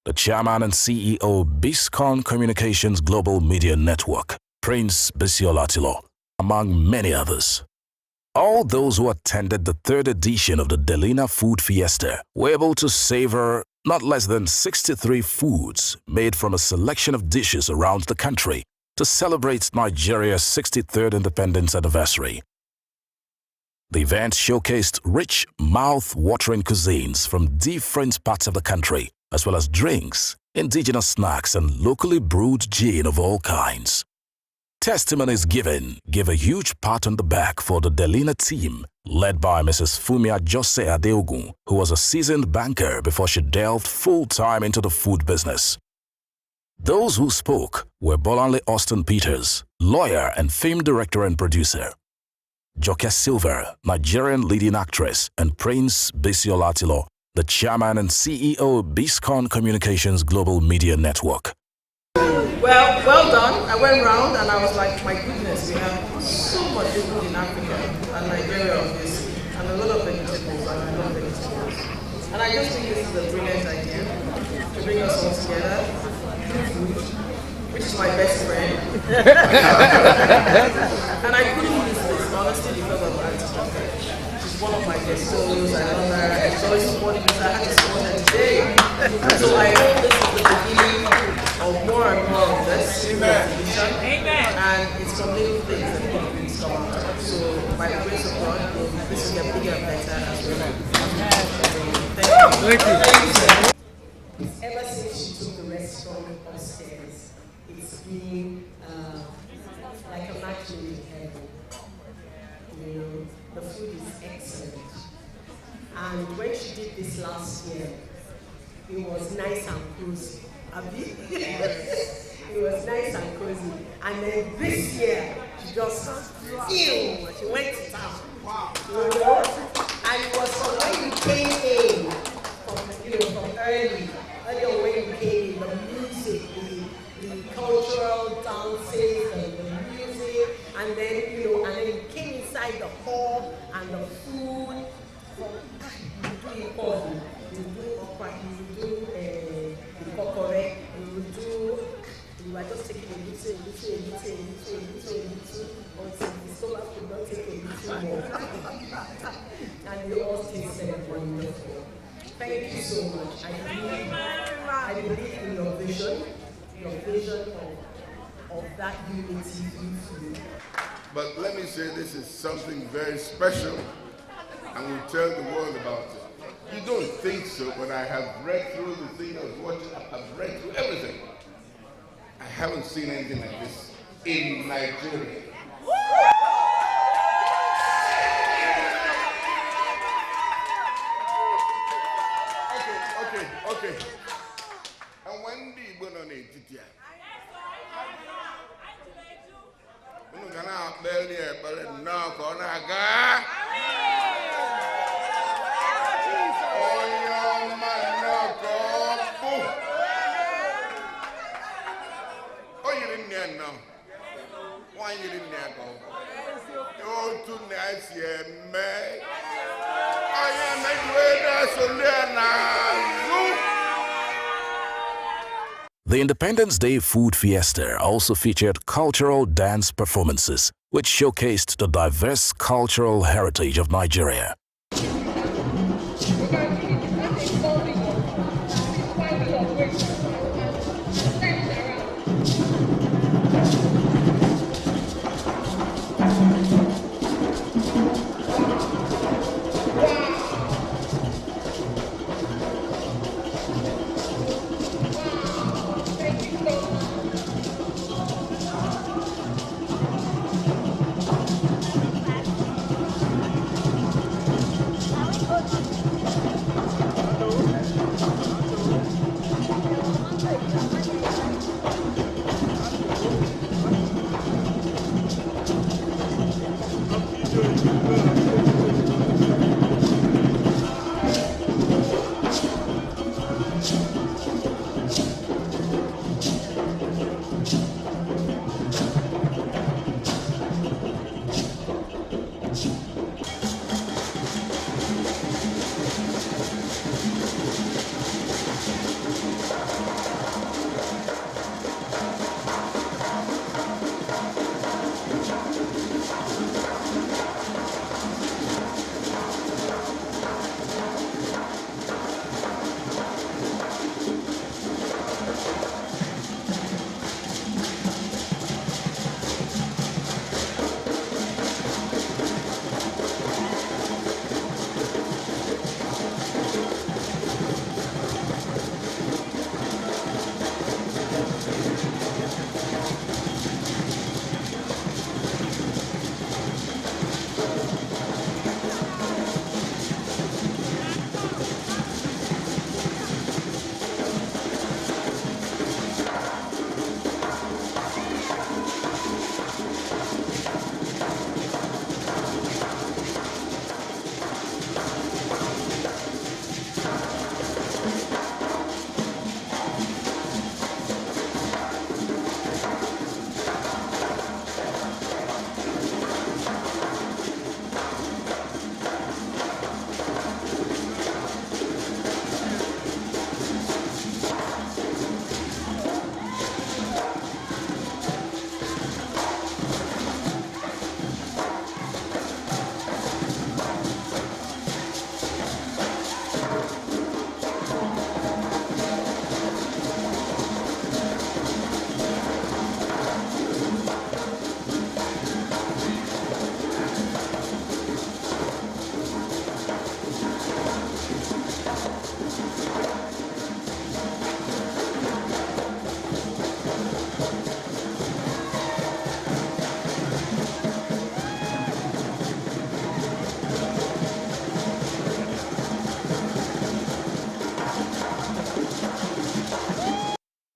S17: the chairman and CEO Biscon Communications Global Media Network, Prince Biscon, among many others. All those who attended the third edition of the Delina Food Fiesta were able to savor not less than 63 foods made from a selection of dishes around the country to celebrate Nigeria's 63rd independence anniversary. The event showcased rich, mouth-watering cuisines from different parts of the country, as well as drinks, indigenous snacks, and locally brewed gin of all kinds. Testimonies given gave a huge pat on the back for the Delina team, led by Mrs. Fumi Ajose Adeogun, who was a seasoned banker before she delved full-time into the food business. Those who spoke were Bolanle Austin Peters, lawyer and film director and producer, Joke Silver, Nigerian leading actress, and Prince Biscon, the chairman and CEO Biscon Communications Global Media Network.
S10: Well done. I went round and I was like, my goodness, we have so much food in Africa and Nigeria obviously, and a lot of vegetables, and I love vegetables. And I just think this is a brilliant idea to bring us all together, food, which is my best friend. And I couldn't miss this, honestly, because of Auntie Joke. She's one of my best souls. I love her. She's always supporting me. I had to support her today. So I hope this is the beginning of more and more of this. Amen. And it's from little things that big things come out of. So by the grace of God, this will get bigger and better as well. Thank you. Ever since she took the restaurant upstairs, it's been like a match made in heaven. You know, the food is excellent. And when she did this last year, it was nice and cozy. It was nice and cozy. And then this year, she just she went to town. You know? And it was from when you came in, from early on when you came in, the music, the cultural dances, and the music, and then you came inside the hall and the food. You do okra, you do kokore, you are just taking a little, until the stomach could not take a little more. And they all tasted wonderful. Thank you so much. I believe in your vision of that unity.
S6: But let me say this is something very special, and we'll tell the world about it. You don't think so, but I have read through the thing I was watching. I've read through everything. I haven't seen anything like this in Nigeria. Okay. And when do you go on a TTI? You can have belly, but no, Konaga. Why you didn't go? You're too nice, yeah, man.
S17: The Independence Day Food Fiesta also featured cultural dance performances, which showcased the diverse cultural heritage of Nigeria.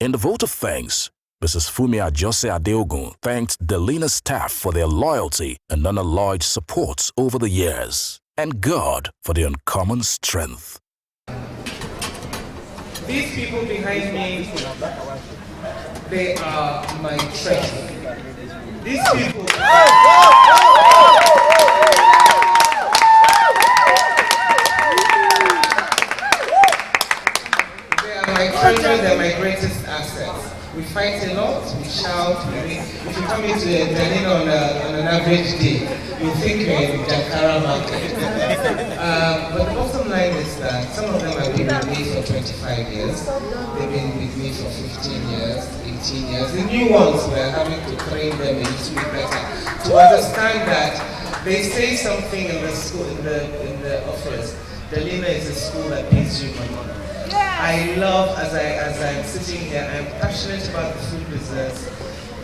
S17: In the vote of thanks, Mrs. Fumi Ajose Adeogun thanked Delina staff for their loyalty and unalloyed support over the years, and God for their uncommon strength.
S13: These people behind me, they are my treasure. These people. They are my treasure, they're my greatest assets. We fight a lot, we shout, if you come into Delina on an average day, you think you're in Jakarta market. But the bottom line is that some of them have been with me for 25 years, they've been with me for 15 years, 18 years. The new ones, we're having to train them a little bit better to understand that they say something in the school, in the office, Delina is a school that pays you money. I love, as I'm sitting here, I'm passionate about the food business,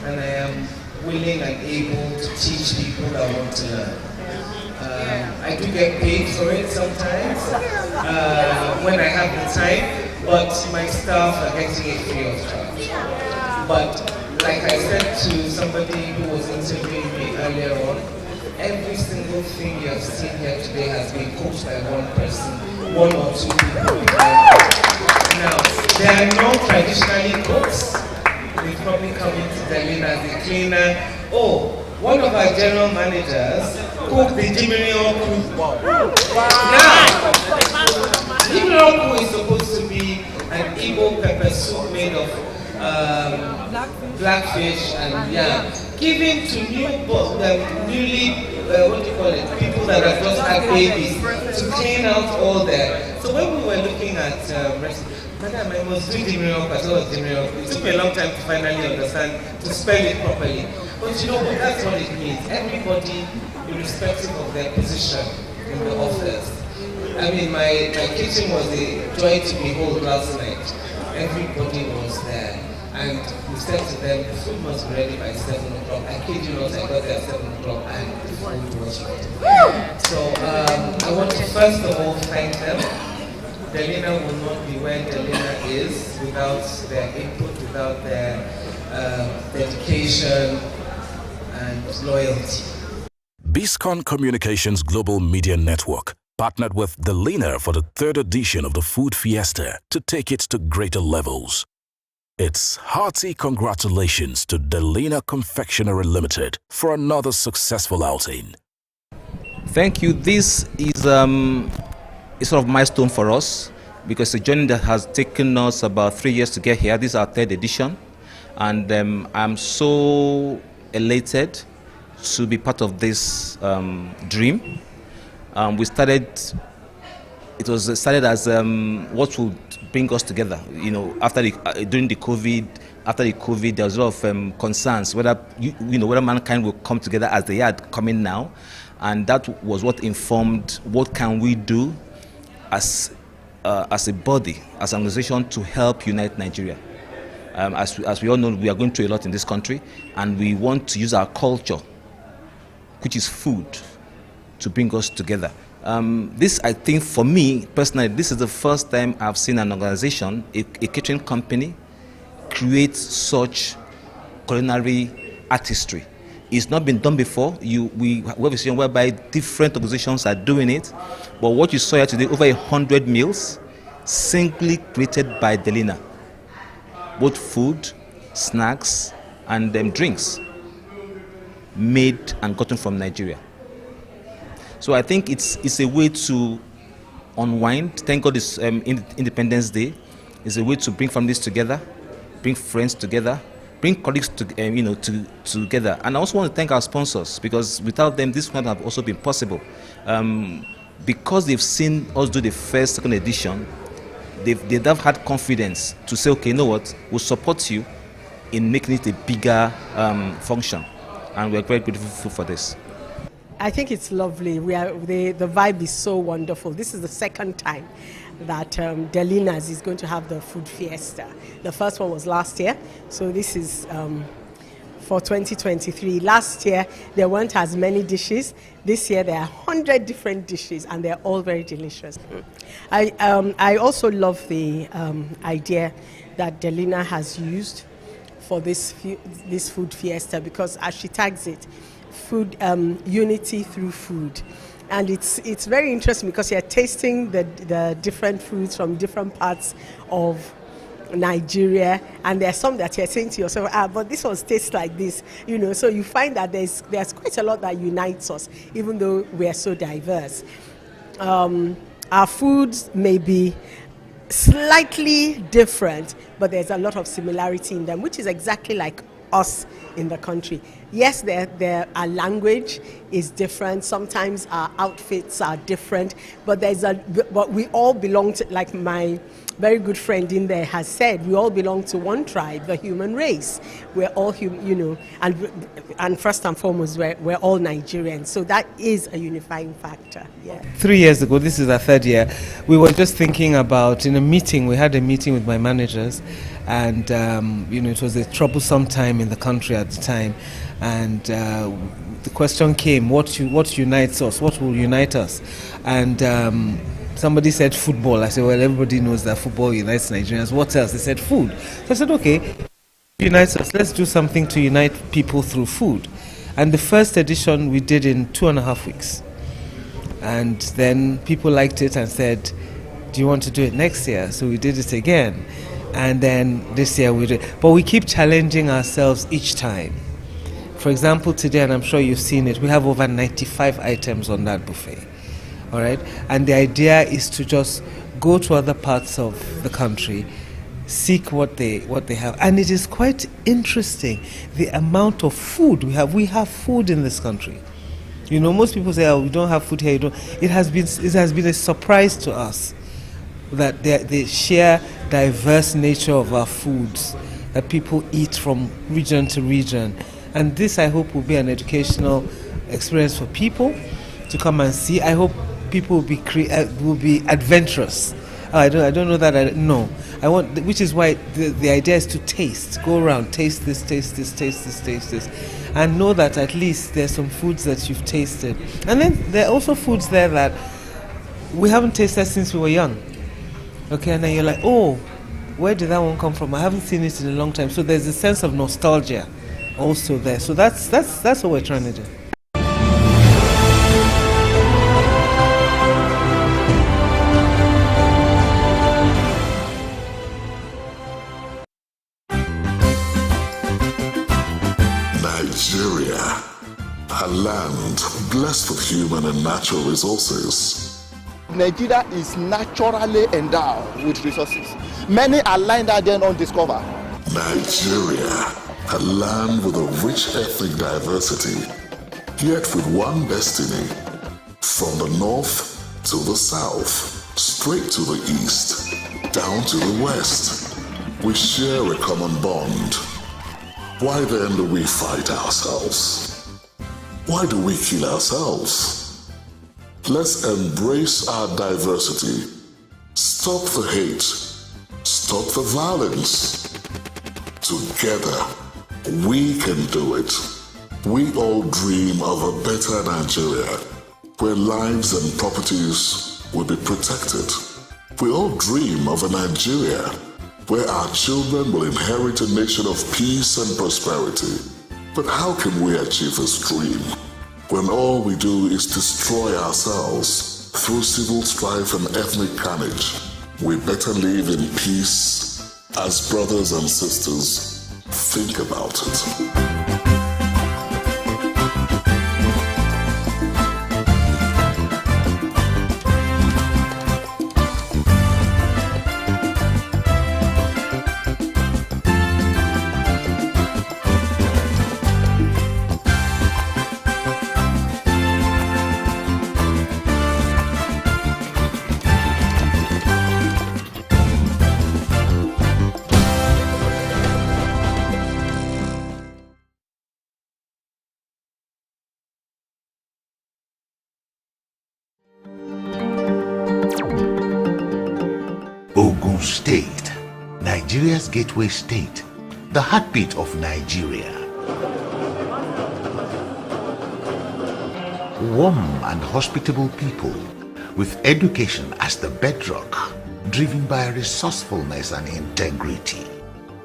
S13: and I am willing and able to teach people that want to learn. I do get paid for it sometimes, when I have the time, but my staff are getting it free of charge. But like I said to somebody who was interviewing me earlier on, every single thing you have seen here today has been coached by one person, one or two people. Now, there are no traditionally cooks. They probably come into Delina as a cleaner. Oh, one of our general managers cooked the Jimirion Crew. Now, Jimirion Crew is supposed to be an Igbo pepper soup made of blackfish and yam, given to newly, people that have just had babies to clean out all that. So when we were looking at Madam, I must do Jimirion, but it took me a long time to finally understand, to spell it properly. But you know what, that's what it means. Everybody, irrespective of their position in the office. I mean, my kitchen was a joy to behold last night. Everybody was there. And we said to them, the food must be ready by 7 o'clock. I kid you not, I got there at 7 o'clock and the food was ready. So I want to first of all thank them. Delina will not be where Delina is without their input, without their dedication and loyalty.
S17: Biscon Communications Global Media Network partnered with Delina for the 3rd edition of the Food Fiesta to take it to greater levels. It's hearty congratulations to Delina Confectionery Limited for another successful outing.
S14: Thank you. This is it's sort of a milestone for us because it's a journey that has taken us about 3 years to get here. This is our 3rd edition, and I'm so elated to be part of this dream. It was started as what would bring us together. You know, during the COVID, there was a lot of concerns whether whether mankind will come together as they are coming now, and that was what informed what can we do as a body, as an organization, to help unite Nigeria. As we all know, we are going through a lot in this country, and we want to use our culture, which is food, to bring us together. This, I think, for me personally, this is the first time I've seen an organization, a catering company, create such culinary artistry. It's not been done before. We have a situation whereby different organizations are doing it, but what you saw here today, over 100 meals, singly created by Delina. Both food, snacks, and drinks, made and gotten from Nigeria. So I think it's a way to unwind. Thank God it's Independence Day. It's a way to bring families together, bring friends together, bring colleagues together. And I also want to thank our sponsors, because without them, this would have also been possible. Because they've seen us do the 1st, 2nd edition, they've have had confidence to say, okay, you know what, we'll support you in making it a bigger function. And we're very grateful for this.
S22: I think it's lovely. The vibe is so wonderful. This is the 2nd time that Delina's is going to have the food fiesta. The first one was last year, so this is for 2023. Last year there weren't as many dishes. This year there are 100 different dishes, and they're all very delicious. I also love the idea
S10: that Delina has used for this food fiesta, because as she tags it, food unity through food. And it's very interesting because you're tasting the different foods from different parts of Nigeria, and there's some that you're saying to yourself, but this one tastes like this, so you find that there's quite a lot that unites us, even though we are so diverse. Our foods may be slightly different, but there's a lot of similarity in them, which is exactly like us in the country. Yes, our language is different. Sometimes our outfits are different, but we all belong to, like my very good friend in there has said, we all belong to one tribe, the human race. We're all and first and foremost, we're all Nigerians. So that is a unifying factor. Yeah.
S13: 3 years ago, this is our third year, we were just thinking about, in a meeting, we had a meeting with my managers, and it was a troublesome time in the country at the time, and the question came, what unites us? What will unite us? And somebody said football. I said, well, everybody knows that football unites Nigerians. What else? They said food. So I said, okay, unites us. Let's do something to unite people through food. And the first edition we did in 2.5 weeks. And then people liked it and said, do you want to do it next year? So we did it again. And then this year we did. But we keep challenging ourselves each time. For example, today, and I'm sure you've seen it, we have over 95 items on that buffet. All right, and the idea is to just go to other parts of the country, seek what they have, and it is quite interesting the amount of food we have. We have food in this country. Most people say, "Oh, we don't have food here." It has been a surprise to us that the sheer diverse nature of our foods that people eat from region to region, and this I hope will be an educational experience for people to come and see. I hope people will be adventurous. I don't know that. Which is why the idea is to taste. Go around, taste this, and know that at least there's some foods that you've tasted. And then there are also foods there that we haven't tasted since we were young. Okay, and then you're like, oh, where did that one come from? I haven't seen it in a long time. So there's a sense of nostalgia also there. So that's what we're trying to do.
S8: Nigeria, a land blessed with human and natural resources.
S15: Nigeria is naturally endowed with resources. Many are lying there undiscovered.
S8: Nigeria, a land with a rich ethnic diversity, yet with one destiny. From the north to the south, straight to the east, down to the west, we share a common bond. Why then do we fight ourselves? Why do we kill ourselves? Let's embrace our diversity. Stop the hate. Stop the violence. Together, we can do it. We all dream of a better Nigeria, where lives and properties will be protected. We all dream of a Nigeria where our children will inherit a nation of peace and prosperity. But how can we achieve this dream when all we do is destroy ourselves through civil strife and ethnic carnage? We better live in peace as brothers and sisters. Think about it.
S7: Ogun State, Nigeria's gateway state, the heartbeat of Nigeria. Warm and hospitable people with education as the bedrock, driven by resourcefulness and integrity.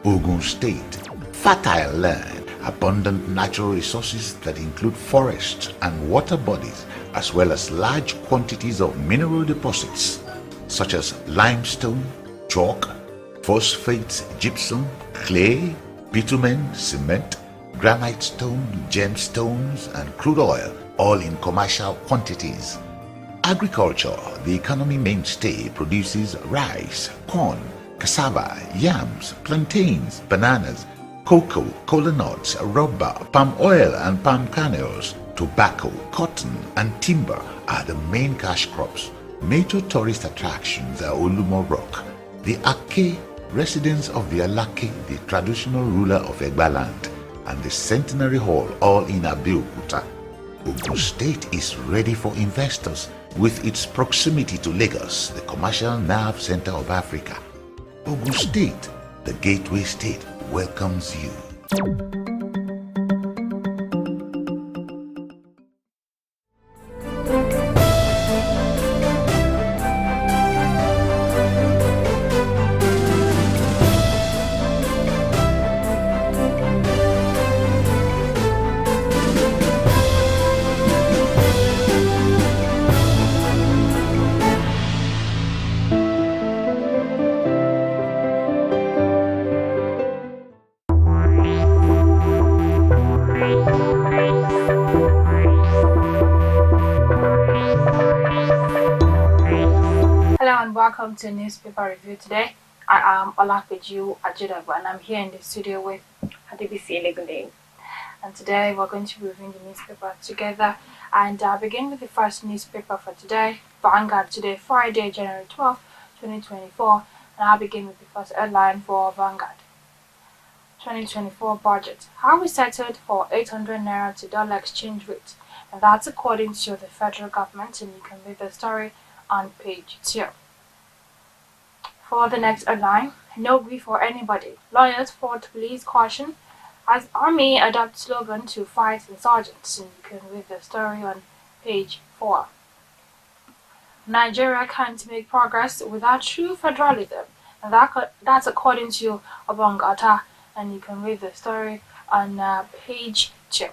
S7: Ogun State, fertile land, abundant natural resources that include forests and water bodies, as well as large quantities of mineral deposits such as limestone, chalk, phosphates, gypsum, clay, bitumen, cement, granite stone, gemstones, and crude oil, all in commercial quantities. Agriculture, the economy mainstay, produces rice, corn, cassava, yams, plantains, bananas, cocoa, cola nuts, rubber, palm oil and palm kernels. Tobacco, cotton, and timber are the main cash crops. Major tourist attractions are Olumo Rock, the Ake, residence of the Alake, the traditional ruler of Egba land, and the Centenary Hall, all in Abeokuta. Ogun State is ready for investors with its proximity to Lagos, the commercial nerve center of Africa. Ogun State, the gateway state, welcomes you.
S18: Hello and welcome to Newspaper Review today. I am Olapeju Ajudagba and I'm here in the studio with Adebisi Elegunde. And today we're going to be reviewing the newspaper together. And I'll begin with the first newspaper for today, Vanguard, today, Friday, January 12th, 2024. And I'll begin with the first headline for Vanguard. 2024 budget. How we settled for 800 naira to dollar exchange rate. And that's according to the federal government, and you can read the story on page 2. For the next headline, no grief for anybody. Lawyers fought police caution as army adopts slogan to fight insurgents. And you can read the story on page 4. Nigeria can't make progress without true federalism, and that's according to Obongata, and you can read the story on page 2.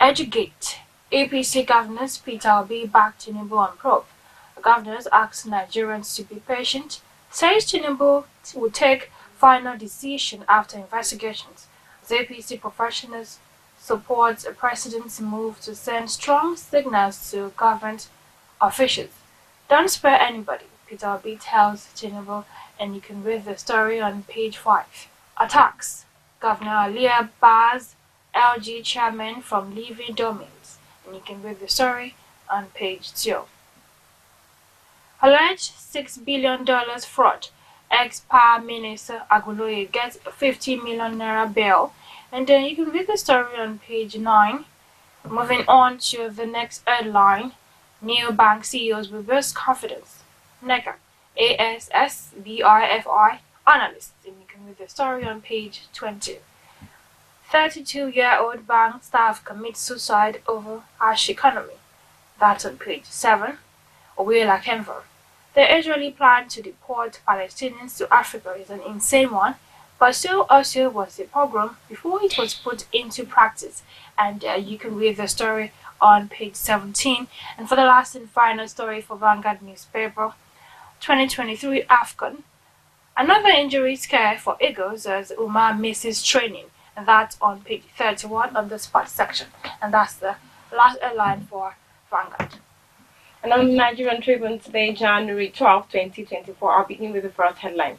S18: Educate. APC governors Peter Obi backed Tinubu on probe. The governors asked Nigerians to be patient, says Tinubu will take final decision after investigations. As APC professionals support the president's move to send strong signals to government officials. Don't spare anybody, Peter Obi tells Tinubu, and you can read the story on page 5. Attacks. Governor Alia bars LG chairman from leaving domains, and you can read the story on page 2. Alleged $6 billion fraud. Ex-Power Minister Aguloye gets a 50 million naira bail, and then you can read the story on page 9. Moving on to the next headline, new bank CEOs reverse confidence. NECA, ASSBRFI analysts, and you can read the story on page 20. 32-year-old bank staff commits suicide over harsh economy. That's on page 7. Owela Kenver. The Israeli plan to deport Palestinians to Africa is an insane one, but so also was the pogrom before it was put into practice. And you can read the story on page 17. And for the last and final story for Vanguard newspaper, 2023 AFCON. Another injury scare for Eagles as Umar misses training. And that's on page 31 of the sports section. And that's the last headline for Vanguard.
S1: And on the Nigerian Tribune today, January 12, 2024, I'll begin with the first headline.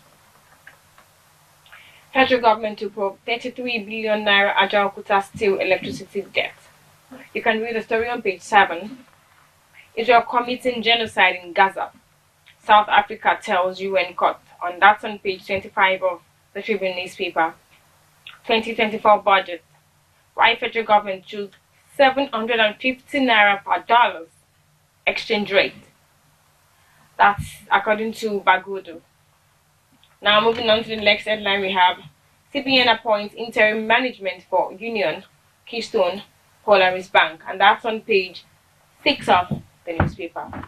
S1: Federal government to probe 33 billion naira Ajaokuta steel electricity debt. You can read the story on page 7. Israel committing genocide in Gaza. South Africa tells UN court. And that's on page 25 of the Tribune newspaper. 2024 budget. Why federal government choose 750 naira per dollar exchange rate. That's according to Bagudu. Now moving on to the next headline, we have CBN appoints interim management for Union, Keystone, Polaris Bank, and that's on page 6 of the newspaper.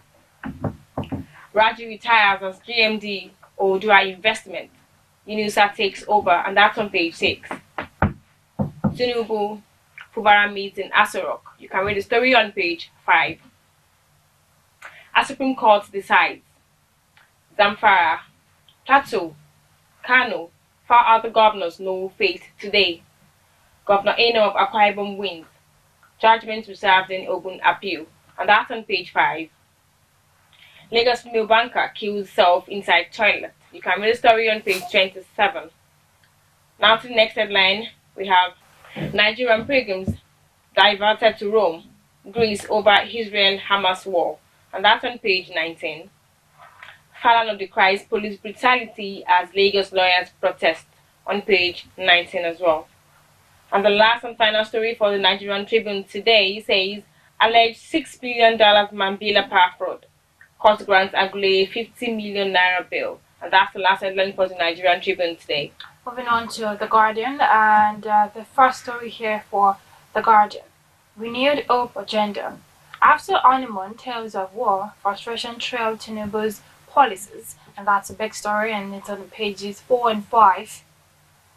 S1: Raji retires as GMD Odua Investment. UNISA takes over, and that's on page 6. Tinubu Fubara meets in Asorok. You can read the story on page 5. As Supreme Court decides, Zamfara, Plateau, Kano, 4 other governors no fate today. Governor Eno of Akwa Ibom wins. Judgment reserved in Ogun appeal, and that's on page 5. Lagos female banker kills self inside toilet. You can read the story on page 27. Now to the next headline, we have Nigerian pilgrims diverted to Rome, Greece over Israel-Hamas war, and that's on page 19. Falana decries police brutality as Lagos lawyers protest, on page 19 as well. And the last and final story for the Nigerian Tribune today says, alleged $6 billion Mambila power fraud. Court grants Agule 50 million naira bill. And that's the last headline for the Nigerian Tribune today.
S18: Moving on to The Guardian, and the first story here for The Guardian. Renewed Hope Agenda. After honeymoon, tales of war, frustration trailed Tinubu's policies. And that's a big story, and it's on pages 4 and 5.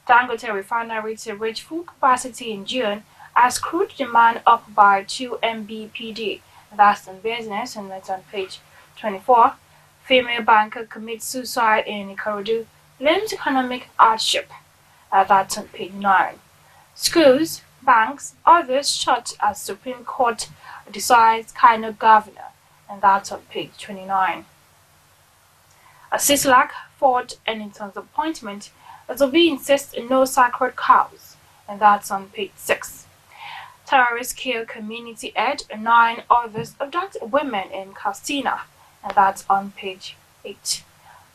S18: Dangote refinery to reach full capacity in June as crude demand up by 2 mbpd. That's in business, and that's on page 24. Female banker commits suicide in Ikorodu, blames economic hardship. That's on page 9. Schools, banks, others shut as Supreme Court decides Kano governor, and that's on page 29. A Sislak, Ford, Ennington's appointment. Azobi insists no sacred cows, and that's on page 6. Terrorists kill community head, 9 others abduct women in Castina, and that's on page 8.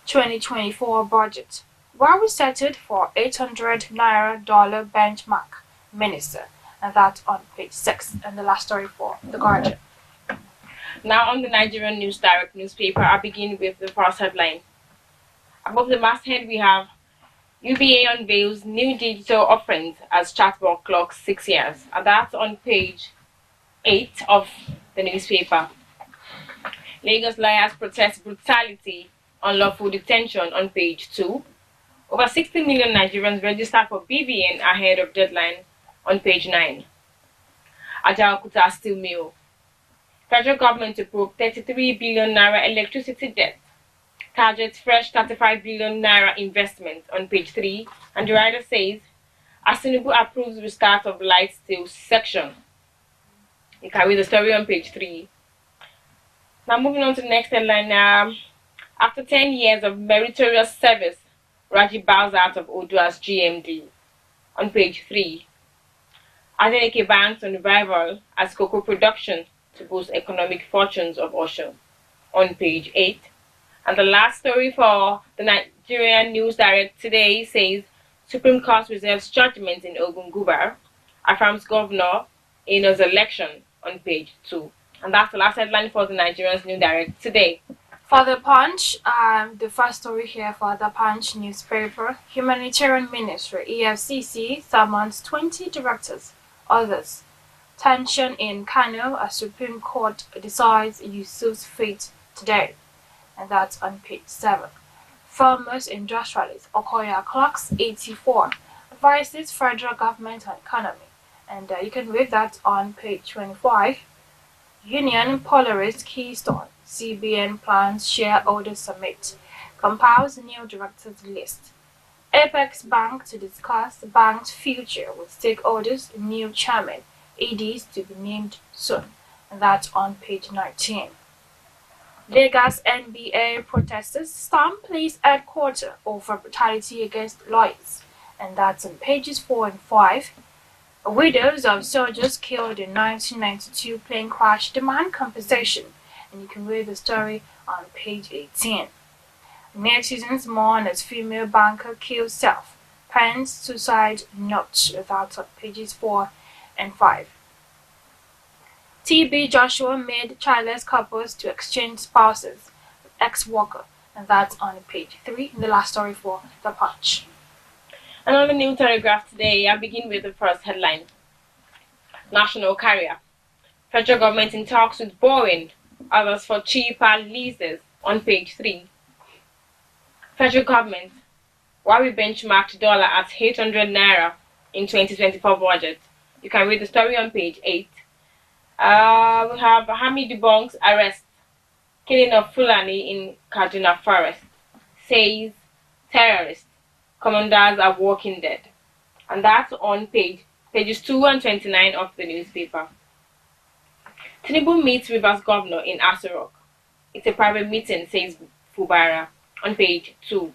S18: 2024 budget. Where we settled for $800 naira benchmark, minister, and that's on page 6. And the last story for The Guardian.
S1: Now on the Nigerian News Direct newspaper, I begin with the first headline. Above the masthead we have UBA unveils new digital offerings as chatbot clocks 6 years, and that's on page 8 of the newspaper. Lagos lawyers protest brutality, unlawful detention on page 2. Over 60 million Nigerians registered for BVN ahead of deadline on page 9. Ajaokuta steel mill. Federal government to probe 33 billion naira electricity debt. Targets fresh 35 billion naira investment on page 3, and the writer says, Tinubu approves restart of light steel section. You can read the story on page 3. Now moving on to the next headline. After 10 years of meritorious service, Raji bows out of Odua's GMD on page 3. Adeleke banks on revival as cocoa production to boost economic fortunes of Osho on page 8. And the last story for the Nigerian News Direct today says, Supreme Court reserves judgment in Ogun Gubar, affirms Governor Eno's election on page 2. And that's the last headline for the Nigerian News Direct today.
S18: For The Punch, the first story here for The Punch newspaper, Humanitarian Ministry, EFCC, summons 20 directors, others. Tension in Kano as Supreme Court decides Yusuf's fate today. And that's on page 7. Farmers Industrialist Okoya clocks 84, advises federal government on economy. And you can read that on page 25. Union Polaris Keystone, CBN plans shareholder summit, compiles new directors list. Apex Bank to discuss the bank's future with stakeholders, new chairman, EDs to be named soon. And that's on page 19. Lagos NBA protesters storm police headquarters over brutality against lawyers, and that's on pages 4 and 5. Widows of soldiers killed in 1992 plane crash demand compensation, and you can read the story on page 18. Netizens mourn as female banker kills self, pens suicide note, that's on pages 4 and 5. TB Joshua made childless couples to exchange spouses with ex-worker, and that's on page 3 in the last story for The Punch.
S1: And on the New Telegraph today, I begin with the first headline. National Carrier. Federal government in talks with Boeing, others for cheaper leases
S18: on page 3. Federal government, while we benchmarked dollar at 800 naira in 2024 budget. You can read the story on page 8. We have Hamid debunks arrest, killing of Fulani in Kaduna forest. Says terrorists, commanders are walking dead. And that's on pages 2 and 29 of the newspaper. Tinubu meets Rivers governor in Aso Rock. It's a private meeting, says Fubara, on page 2.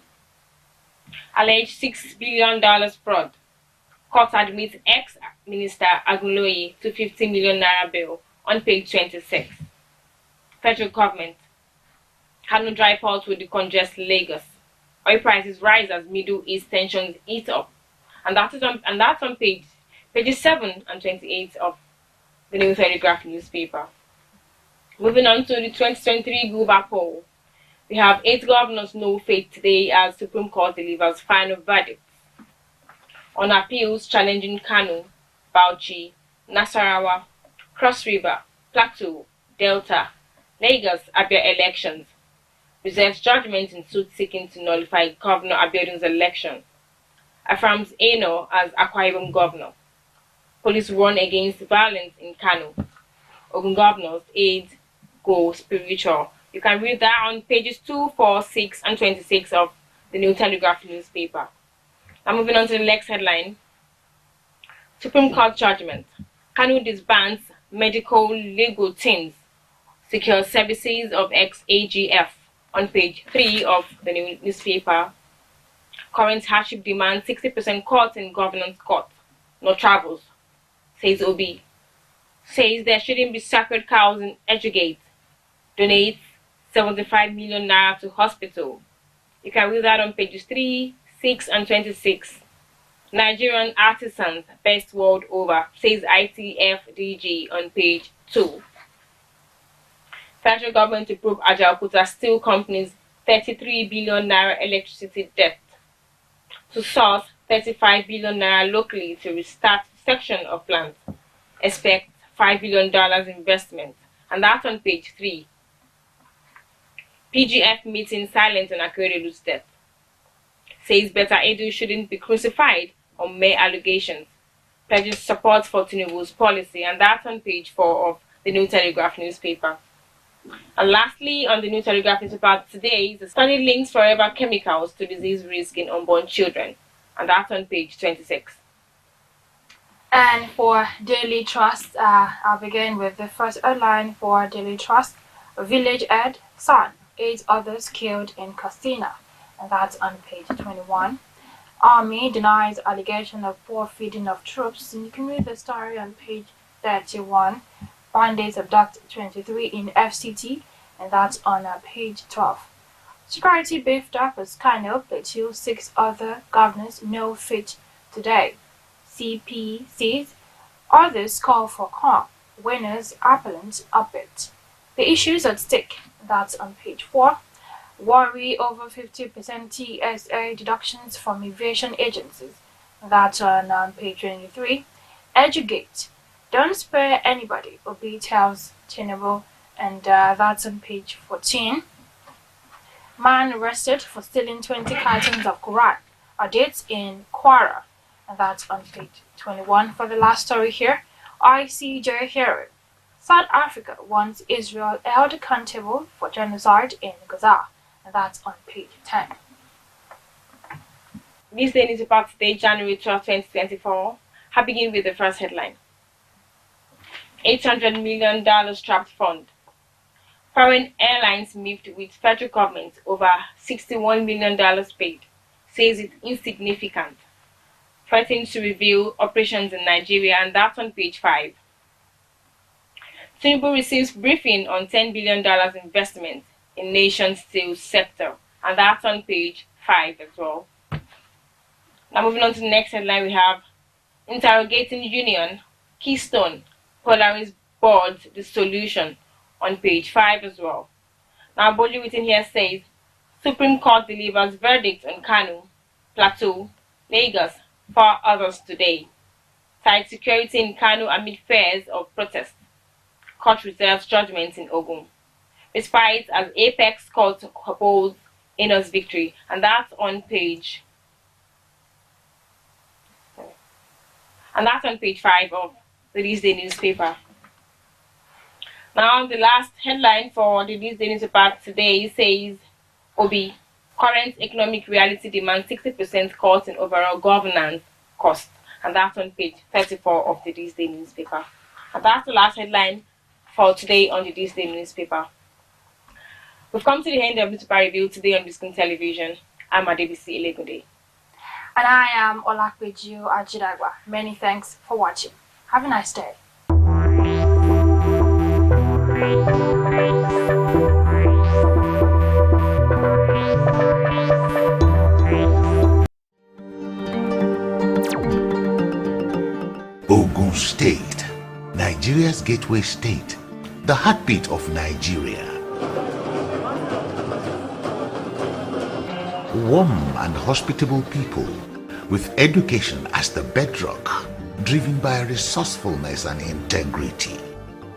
S18: Alleged $6 billion fraud. Court admits ex-minister Agunloye to 50 million naira bail, on page 26. Federal government. Kano dry port will decongest Lagos. Oil prices rise as Middle East tensions eat up. And that's on pages 7 and 28 of the New Telegraph newspaper. Moving on to the 2023 Guba poll. We have 8 governors no faith today as Supreme Court delivers final verdict on appeals challenging Kano, Bauchi, Nasarawa, Cross River, Plateau, Delta, Lagos, Abia elections. Reserves judgment in suit seeking to nullify Governor Abiodun's election. Affirms Eno as Akwa Ibom governor. Police warn against violence in Kano. Ogun governors aid go spiritual. You can read that on pages 2, 4, 6, and 26 of the New Telegraph newspaper. Now moving on to the next headline. Supreme Court judgment. Kano disbands medical legal teams. Secure services of ex-AGF, on page 3 of the new newspaper. Current hardship demands 60% cut in governance court. No travels, says Obi. Says there shouldn't be sacred cows in Educate. Donates 75 million naira to hospital. You can read that on pages 3, 6, and 26. Nigerian artisans best world over, says ITF DG on page 2. Federal government to prove Ajaokuta Steel Company's 33 billion naira electricity debt. To source 35 billion naira locally to restart section of plant. Expect $5 billion investment. And that's on page 3. PGF meeting silent on Akerelu's death. Says Beta Edu shouldn't be crucified on mere allegations. Pledges support for Tinubu's policy. And that's on page 4 of the New Telegraph newspaper. And lastly, on the New Telegraph newspaper today, the study links forever chemicals to disease risk in unborn children. And that's on page 26. And for Daily Trust, I'll begin with the first headline for Daily Trust. Village Ed, son, 8 others killed in Castina. And that's on page 21. Army denies allegation of poor feeding of troops. And you can read the story on page 31. Bandits abduct 23 in FCT, and that's on page 12. Security beefed up as Kano, Plateau, 6 other governors no fit today. CP says others call for calm. Winners appellant upbeat. The issues at stake, that's on page 4. Worry over 50% TSA deductions from aviation agencies, that's on page 23. Educate. Don't spare anybody, Obi tells Tinubu, and that's on page 14. Man arrested for stealing 20 cartons of Quran. Audits in Kwara, and that's on page 21. For the last story here, ICJ hearing. South Africa wants Israel held accountable for genocide in Gaza, and that's on page 10. This day is about today, January 12, 2024. I begin with the first headline. $800 million trapped fund. Foreign airlines miffed with federal government over $61 million paid. Says it's insignificant. Threatens to reveal operations in Nigeria, and that's on page 5. Tinubu receives briefing on $10 billion investment in nation's steel sector, and that's on page 5 as well. Now moving on to the next headline, we have interrogating union, Keystone, Polaris boards the solution, on page 5 as well. Now boldly written here says, Supreme Court delivers verdict on Kano, Plateau, Lagos, 4 others today. Tight security in Kano amid fears of protest. Court reserves judgment in Ogun. It fights as Apex Court upholds Enos victory, and that's on page 5 of the This Day newspaper. Now, the last headline for the This Day newspaper today says, Obi, current economic reality demands 60% cut in overall governance cost. And that's on page 34 of the This Day newspaper. And that's the last headline for today on the This Day newspaper. We've come to the end of the newspaper review today on Biscon Television. I'm Adebisi Elegunde.
S19: And I am Olakpeju Ajidagwa. Many thanks for watching. Have a nice day.
S7: Ogun State, Nigeria's gateway state, the heartbeat of Nigeria. Warm and hospitable people with education as the bedrock, driven by resourcefulness and integrity.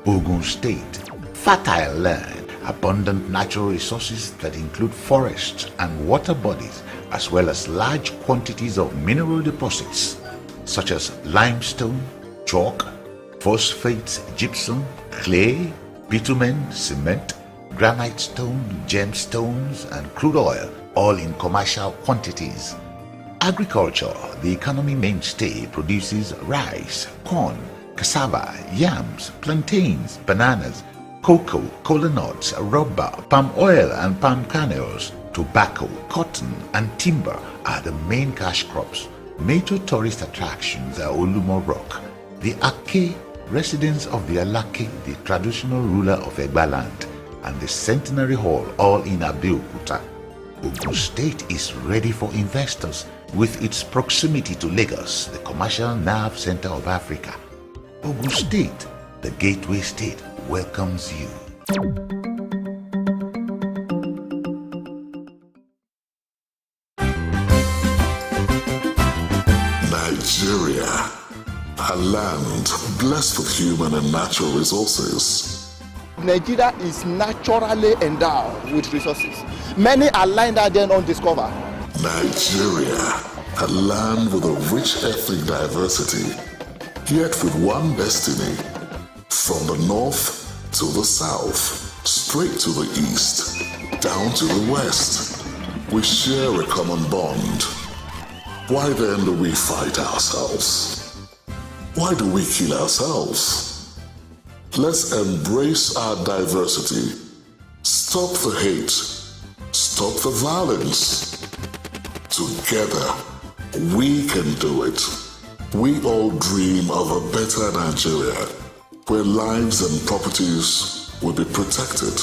S7: Ogun State, fertile land, abundant natural resources that include forests and water bodies, as well as large quantities of mineral deposits such as limestone, chalk, phosphates, gypsum, clay, bitumen, cement, granite stone, gemstones, and crude oil, all in commercial quantities. Agriculture, the economy mainstay, produces rice, corn, cassava, yams, plantains, bananas, cocoa, kola nuts, rubber, palm oil and palm kernels. Tobacco, cotton, and timber are the main cash crops. Major tourist attractions are Olumo Rock, the Ake, residence of the Alake, the traditional ruler of Egba land, and the Centenary Hall, all in Abeokuta. Ogun State is ready for investors with its proximity to Lagos, the commercial nerve center of Africa. Ogun State, the gateway state, welcomes you.
S8: Nigeria, a land blessed with human and natural resources.
S15: Nigeria is naturally endowed with resources. Many are lying there then undiscovered.
S8: Nigeria, a land with a rich ethnic diversity, yet with one destiny. From the north to the south, straight to the east, down to the west, we share a common bond. Why then do we fight ourselves? Why do we kill ourselves? Let's embrace our diversity. Stop the hate. Stop the violence. Together, we can do it. We all dream of a better Nigeria, where lives and properties will be protected.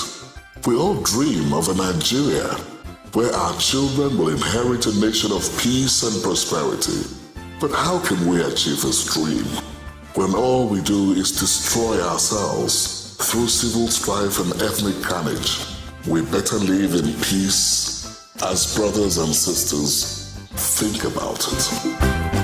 S8: We all dream of a Nigeria where our children will inherit a nation of peace and prosperity. But how can we achieve this dream when all we do is destroy ourselves through civil strife and ethnic carnage? We better live in peace as brothers and sisters. Think about it.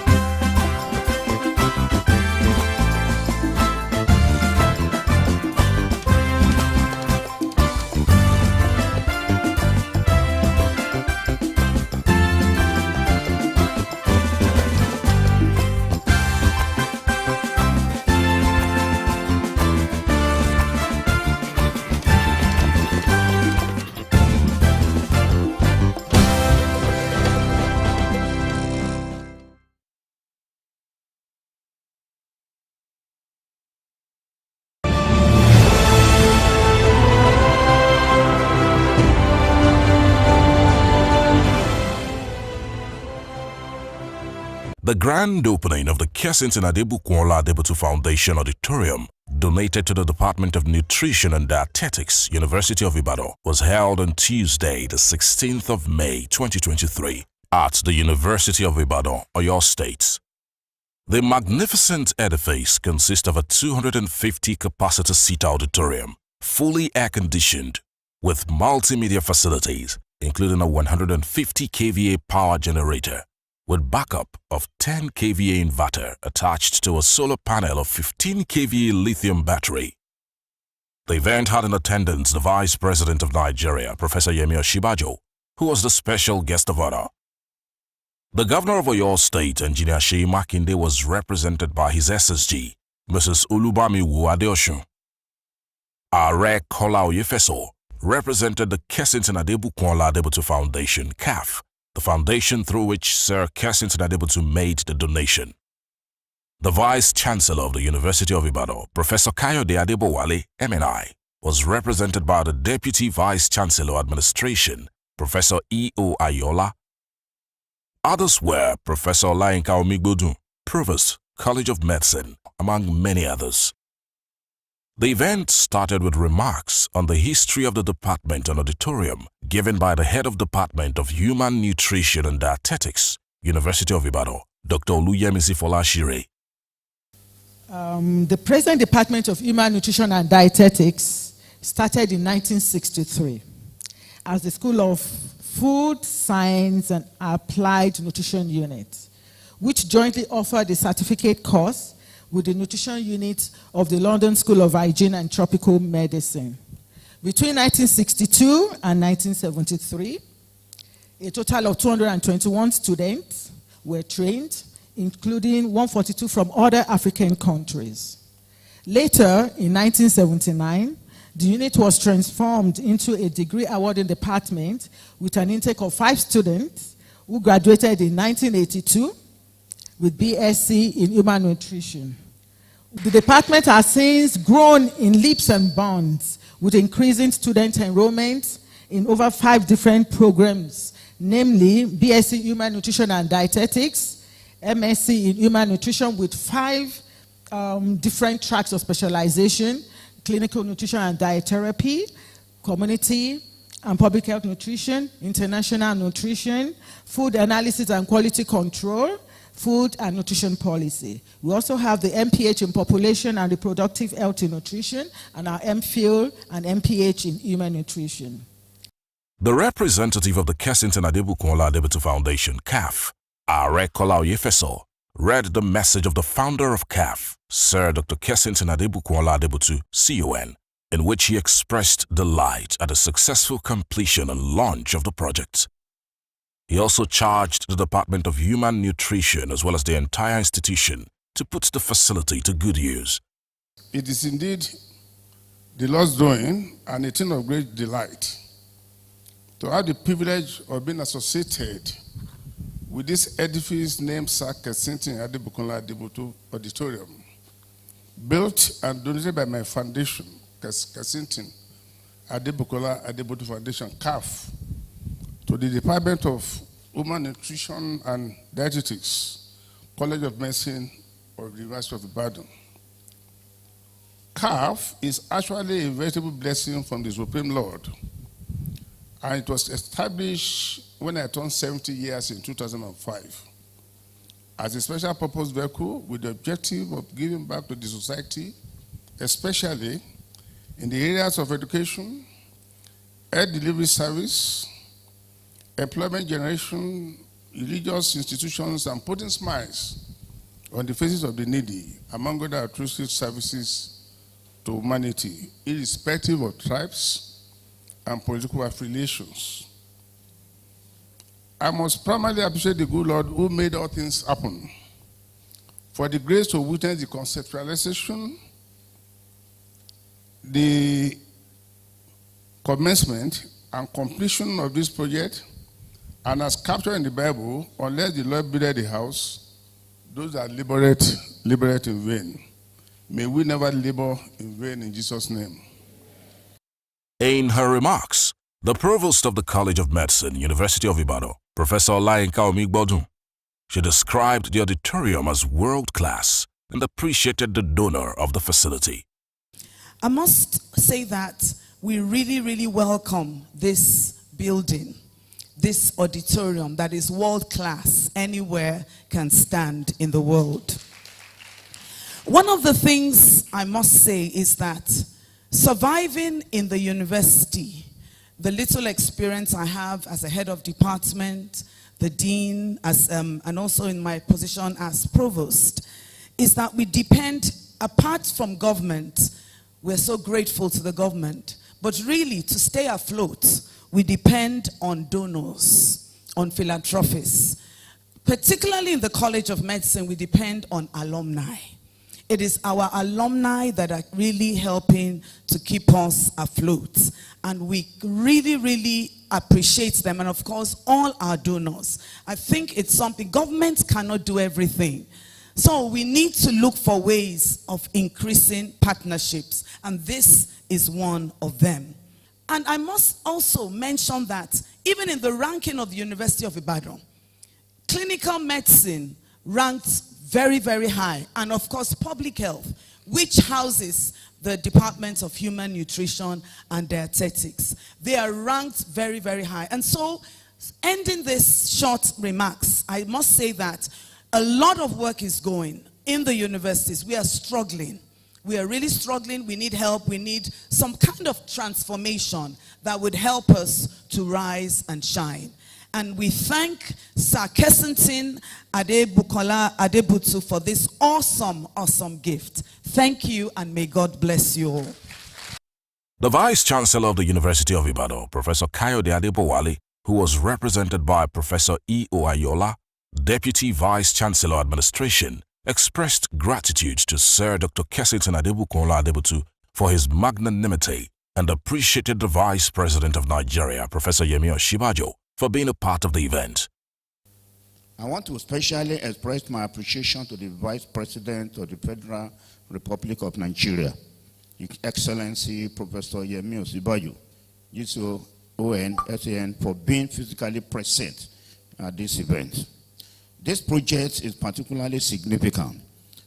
S17: The grand opening of the Kensington Adebukunla Adebutu Foundation Auditorium, donated to the Department of Nutrition and Dietetics, University of Ibadan, was held on Tuesday, the 16th of May 2023, at the University of Ibadan, Oyo State. The magnificent edifice consists of a 250-capacity seat auditorium, fully air-conditioned, with multimedia facilities, including a 150 kVA power generator, with backup of 10 kVA inverter attached to a solar panel of 15 kVA lithium battery. The event had in attendance the Vice President of Nigeria, Professor Yemi Osinbajo, who was the special guest of honor. The Governor of Oyo State, Engineer Seyi Makinde, was represented by his SSG, Mrs. Olubamiwu Adeosun. Ààrẹ Kola Oyefeso represented the Kensington Adebukola Adebutu Foundation, CAF, the foundation through which Sir Kensington Adebutu made the donation. The Vice-Chancellor of the University of Ibadan, Professor Kayode Adebowale, MNI, was represented by the Deputy Vice-Chancellor Administration, Professor E.O. Ayola. Others were Professor Olayinka Omigbodun, Provost, College of Medicine, among many others. The event started with remarks on the history of the department and auditorium given by the Head of Department of Human Nutrition and Dietetics, University of Ibadan, Dr. Oluyemisi Folashire.
S2: The present Department of Human Nutrition and Dietetics started in 1963 as the School of Food, Science and Applied Nutrition Unit, which jointly offered a certificate course with the Nutrition Unit of the London School of Hygiene and Tropical Medicine. Between 1962 and 1973, a total of 221 students were trained, including 142 from other African countries. Later, in 1979, the unit was transformed into a degree awarding department with an intake of 5 students who graduated in 1982 with BSc in Human Nutrition. The department has since grown in leaps and bounds with increasing student enrollment in over 5 different programs, namely BSc Human Nutrition and Dietetics, MSc in Human Nutrition with 5 different tracks of specialization: clinical nutrition and dietherapy, community and public health nutrition, international nutrition, food analysis and quality control, food and nutrition policy. We also have the MPH in population and reproductive health in nutrition, and our MPhil and MPH in human nutrition.
S17: The representative of the Kensington Adebukola Adebutu Foundation, CAF, Ààrẹ Kola Oyefeso, read the message of the founder of CAF, Sir Dr. Kensington Adebukola Adebutu, CON, in which he expressed delight at the successful completion and launch of the project. He also charged the Department of Human Nutrition as well as the entire institution to put the facility to good use.
S3: It is indeed the Lord's doing and a thing of great delight to have the privilege of being associated with this edifice named Sir Kensington Adebukola Adebutu Auditorium, built and donated by my foundation, Kensington Adebukola Adebutu Foundation, CAF, to the Department of Human Nutrition and Dietetics, College of Medicine of the University of Ibadan. CAF is actually a veritable blessing from the Supreme Lord, and it was established when I turned 70 years in 2005 as a special purpose vehicle with the objective of giving back to the society, especially in the areas of education, health delivery service, employment generation, religious institutions, and putting smiles on the faces of the needy, among other altruistic services to humanity, irrespective of tribes and political affiliations. I must primarily appreciate the good Lord who made all things happen, for the grace to witness the conceptualization, the commencement and completion of this project, and as captured in the Bible, unless the Lord builded the house, those that liberate in vain. May we never labor in vain in Jesus' name.
S17: In her remarks, the Provost of the College of Medicine, University of Ibadan, Professor Olayinka Omigbodun, she described the auditorium as world-class and appreciated the donor of the facility.
S20: I must say that we really welcome this building, this auditorium that is world-class, anywhere can stand in the world. One of the things I must say is that surviving in the university, the little experience I have as a head of department, the dean, and also in my position as provost, is that we depend, apart from government, we're so grateful to the government. But really, to stay afloat, we depend on donors, on philanthropists. Particularly in the College of Medicine, we depend on alumni. It is our alumni that are really helping to keep us afloat. And we really, really appreciate them. And of course, all our donors. I think it's something, governments cannot do everything. So we need to look for ways of increasing partnerships. And this is one of them. And I must also mention that even in the ranking of the University of Ibadan, clinical medicine ranked very, very high. And of course, public health, which houses the Departments of Human Nutrition and Dietetics. They are ranked very, very high. And so, ending this short remarks, I must say that a lot of work is going in the universities. We are struggling. We are really struggling. We need help. We need some kind of transformation that would help us to rise and shine. And we thank Sir Kensington Adebukola Adebutu for this awesome, awesome gift. Thank you, and may God bless you all.
S17: The Vice Chancellor of the University of Ibadan, Professor Kayode Adebowale, who was represented by Professor E. Oayola, Deputy Vice Chancellor Administration, expressed gratitude to Sir Dr. Kensington Adebukola Adebutu for his magnanimity and appreciated the Vice President of Nigeria, Professor Yemi Osinbajo, for being a part of the event.
S6: I want to especially express my appreciation to the Vice President of the Federal Republic of Nigeria, His Excellency Professor Yemi Osinbajo, GCON, SAN, for being physically present at this event. This project is particularly significant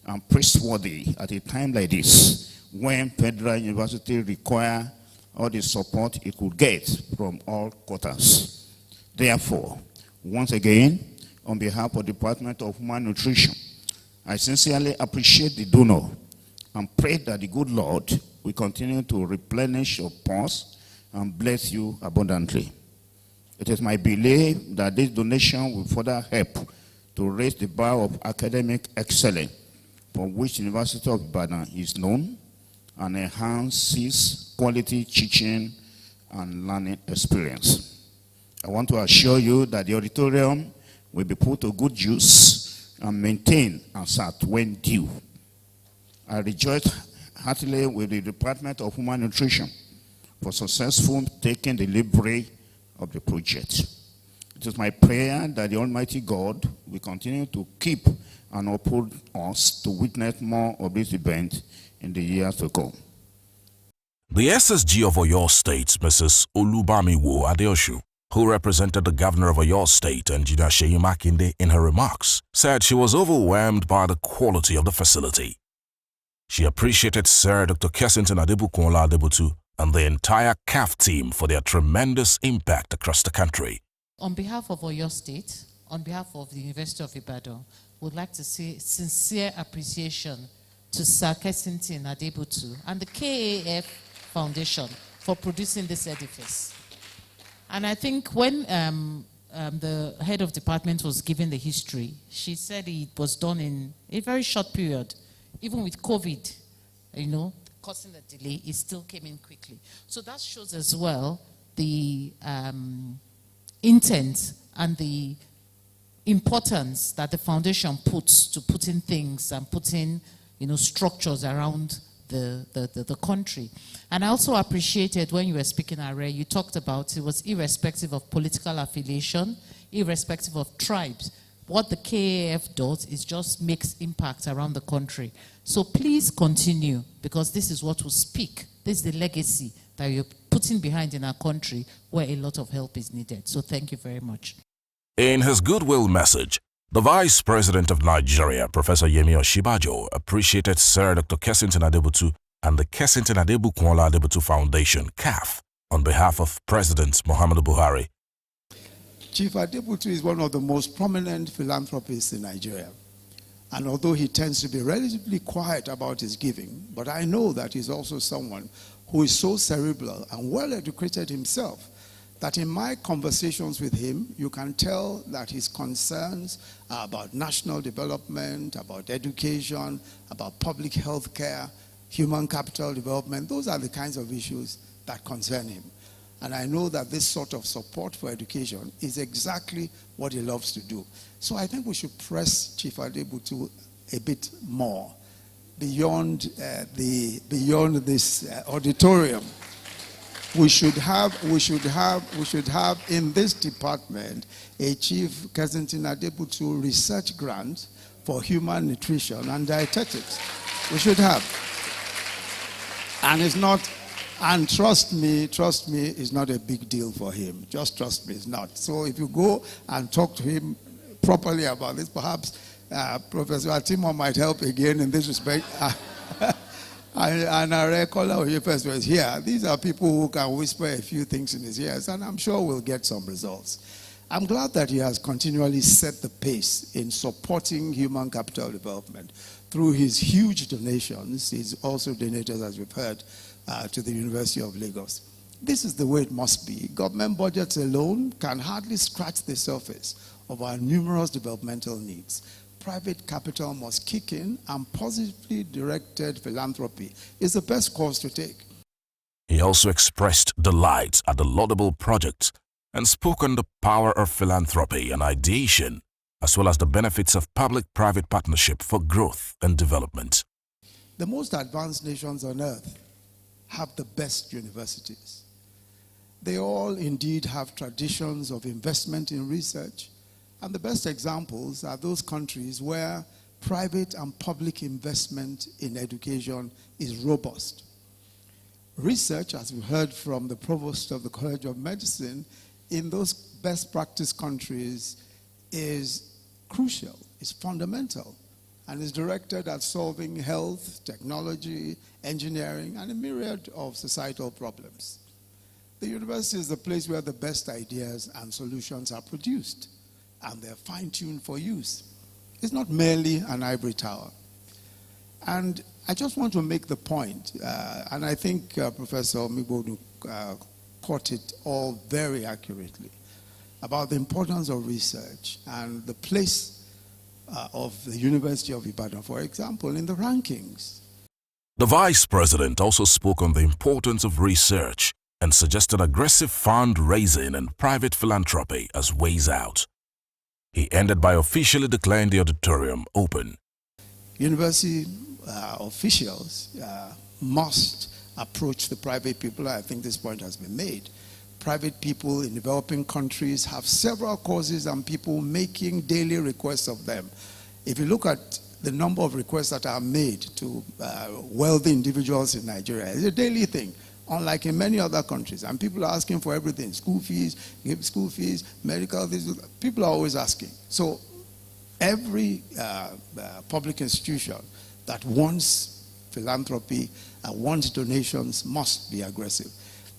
S6: and praiseworthy at a time like this, when Federal University require all the support it could get from all quarters. Therefore, once again, on behalf of the Department of Human Nutrition, I sincerely appreciate the donor and pray that the good Lord will continue to replenish your purse and bless you abundantly. It is my belief that this donation will further help to raise the bar of academic excellence for which the University of Ibadan is known, and enhances quality teaching and learning experience. I want to assure you that the auditorium will be put to good use and maintained as at when due. I rejoice heartily with the Department of Human Nutrition for successful taking delivery of the project. It is my prayer that the Almighty God will continue to keep and uphold us to witness more of this event in the years to come.
S17: The SSG of Oyo State, Mrs. Olubamiwo Adeoshu, who represented the governor of Oyo State, Engineer Seyi Makinde, in her remarks, said she was overwhelmed by the quality of the facility. She appreciated Sir Dr. Kensington Adebukola Adebutu and the entire CAF team for their tremendous impact across the country.
S16: On behalf of Oyo State, on behalf of the University of Ibadan, would like to say sincere appreciation to Sir Kensington Adebutu and the KAF Foundation for producing this edifice. And I think when the head of department was given the history, she said it was done in a very short period. Even with COVID, causing a delay, it still came in quickly. So that shows as well the intent and the importance that the foundation puts to putting things and putting, structures around the country. And I also appreciated when you were speaking, Are, you talked about it was irrespective of political affiliation, irrespective of tribes. What the KAF does is just makes impact around the country. So please continue, because this is what will speak. This is the legacy that you're putting behind in our country where a lot of help is needed. So thank you very much.
S17: In his goodwill message, the Vice President of Nigeria, Professor Yemi Osinbajo, appreciated Sir Dr. Kensington Adebutu and the Kensington Adebukola Adebutu Foundation, CAF, on behalf of President Muhammadu Buhari.
S21: Chief Adebutu is one of the most prominent philanthropists in Nigeria. And although he tends to be relatively quiet about his giving, but I know that he's also someone who is so cerebral and well-educated himself that in my conversations with him, you can tell that his concerns are about national development, about education, about public health care, human capital development. Those are the kinds of issues that concern him. And I know that this sort of support for education is exactly what he loves to do. So I think we should press Chief Adebutu a bit more beyond this auditorium. We should have in this department a Chief Kensington Adebutu research grant for human nutrition and dietetics. We should have. And it's not, and trust me, it's not a big deal for him. Just trust me, it's not. So if you go and talk to him properly about this, perhaps Professor Atimo might help again in this respect. And our Kola Oyefes was here. These are people who can whisper a few things in his ears, and I'm sure we'll get some results. I'm glad that he has continually set the pace in supporting human capital development through his huge donations. He's also donated, as we've heard, to the University of Lagos. This is the way it must be. Government budgets alone can hardly scratch the surface of our numerous developmental needs. Private capital must kick in, and positively directed philanthropy is the best course to take.
S17: He also expressed delight at the laudable project and spoke on the power of philanthropy and ideation, as well as the benefits of public-private partnership for growth and development.
S21: The most advanced nations on earth have the best universities. They all indeed have traditions of investment in research, and the best examples are those countries where private and public investment in education is robust. Research, as we heard from the provost of the College of Medicine, in those best practice countries is crucial, is fundamental, and is directed at solving health, technology, engineering, and a myriad of societal problems. The university is the place where the best ideas and solutions are produced, and they're fine-tuned for use. It's not merely an ivory tower. And I just want to make the point, and I think Professor Migbodu caught it all very accurately, about the importance of research and the place of the University of Ibadan, for example, in the rankings.
S17: The Vice President also spoke on the importance of research and suggested aggressive fundraising and private philanthropy as ways out. He ended by officially declaring the auditorium open.
S21: University officials must approach the private people. I think this point has been made. Private people in developing countries have several causes and people making daily requests of them. If you look at the number of requests that are made to wealthy individuals in Nigeria, it's a daily thing, unlike in many other countries. And people are asking for everything, school fees, medical, people are always asking. So every public institution that wants philanthropy and wants donations must be aggressive.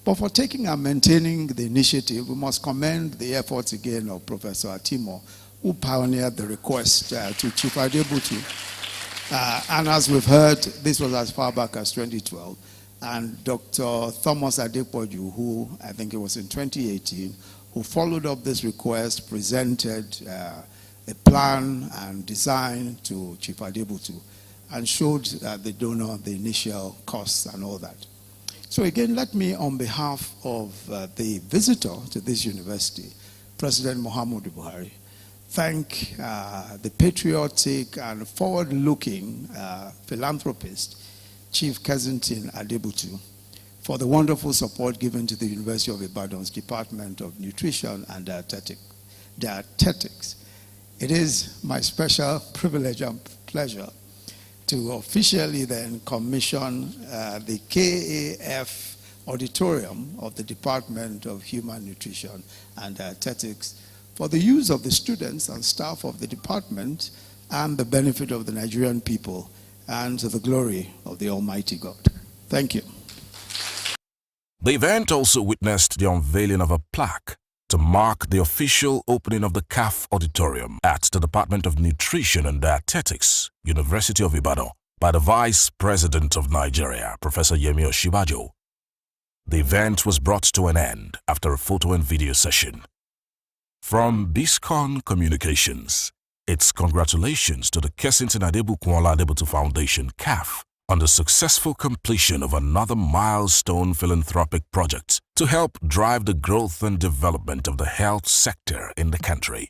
S21: But for taking and maintaining the initiative, we must commend the efforts again of Professor Atimo, who pioneered the request to Chief Adebutu. And as we've heard, this was as far back as 2012. And Dr. Thomas Adepoju, who I think it was in 2018, who followed up this request, presented a plan and design to Chief Adebutu and showed the donor the initial costs and all that. So again, let me, on behalf of the visitor to this university, President Muhammadu Buhari, thank the patriotic and forward-looking philanthropist, Chief Kensington Adebutu, for the wonderful support given to the University of Ibadan's Department of Nutrition and Dietetics. It is my special privilege and pleasure to officially then commission the KAF auditorium of the Department of Human Nutrition and Dietetics for the use of the students and staff of the department and the benefit of the Nigerian people and to the glory of the Almighty God. Thank you.
S17: The event also witnessed the unveiling of a plaque to mark the official opening of the CAF auditorium at the Department of Nutrition and Dietetics, University of Ibadan, by the Vice President of Nigeria, Professor Yemi Osinbajo. The event was brought to an end after a photo and video session. From Biscon Communications, it's congratulations to the Kensington Adebutu Foundation, CAF, on the successful completion of another milestone philanthropic project to help drive the growth and development of the health sector in the country.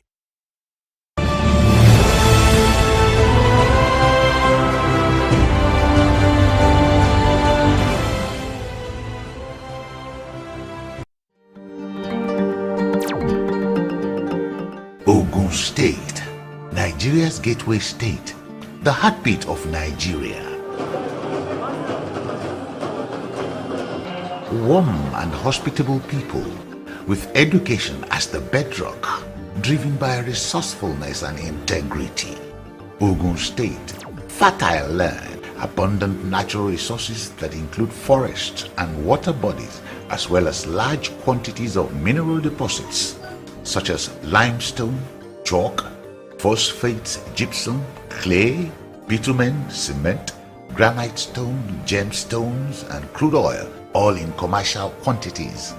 S7: Ogun State, Nigeria's gateway state, the heartbeat of Nigeria. Warm and hospitable people with education as the bedrock, driven by resourcefulness and integrity. Ogun State, fertile land, abundant natural resources that include forests and water bodies, as well as large quantities of mineral deposits such as limestone, chalk, phosphates, gypsum, clay, bitumen, cement, granite stone, gemstones, and crude oil, all in commercial quantities.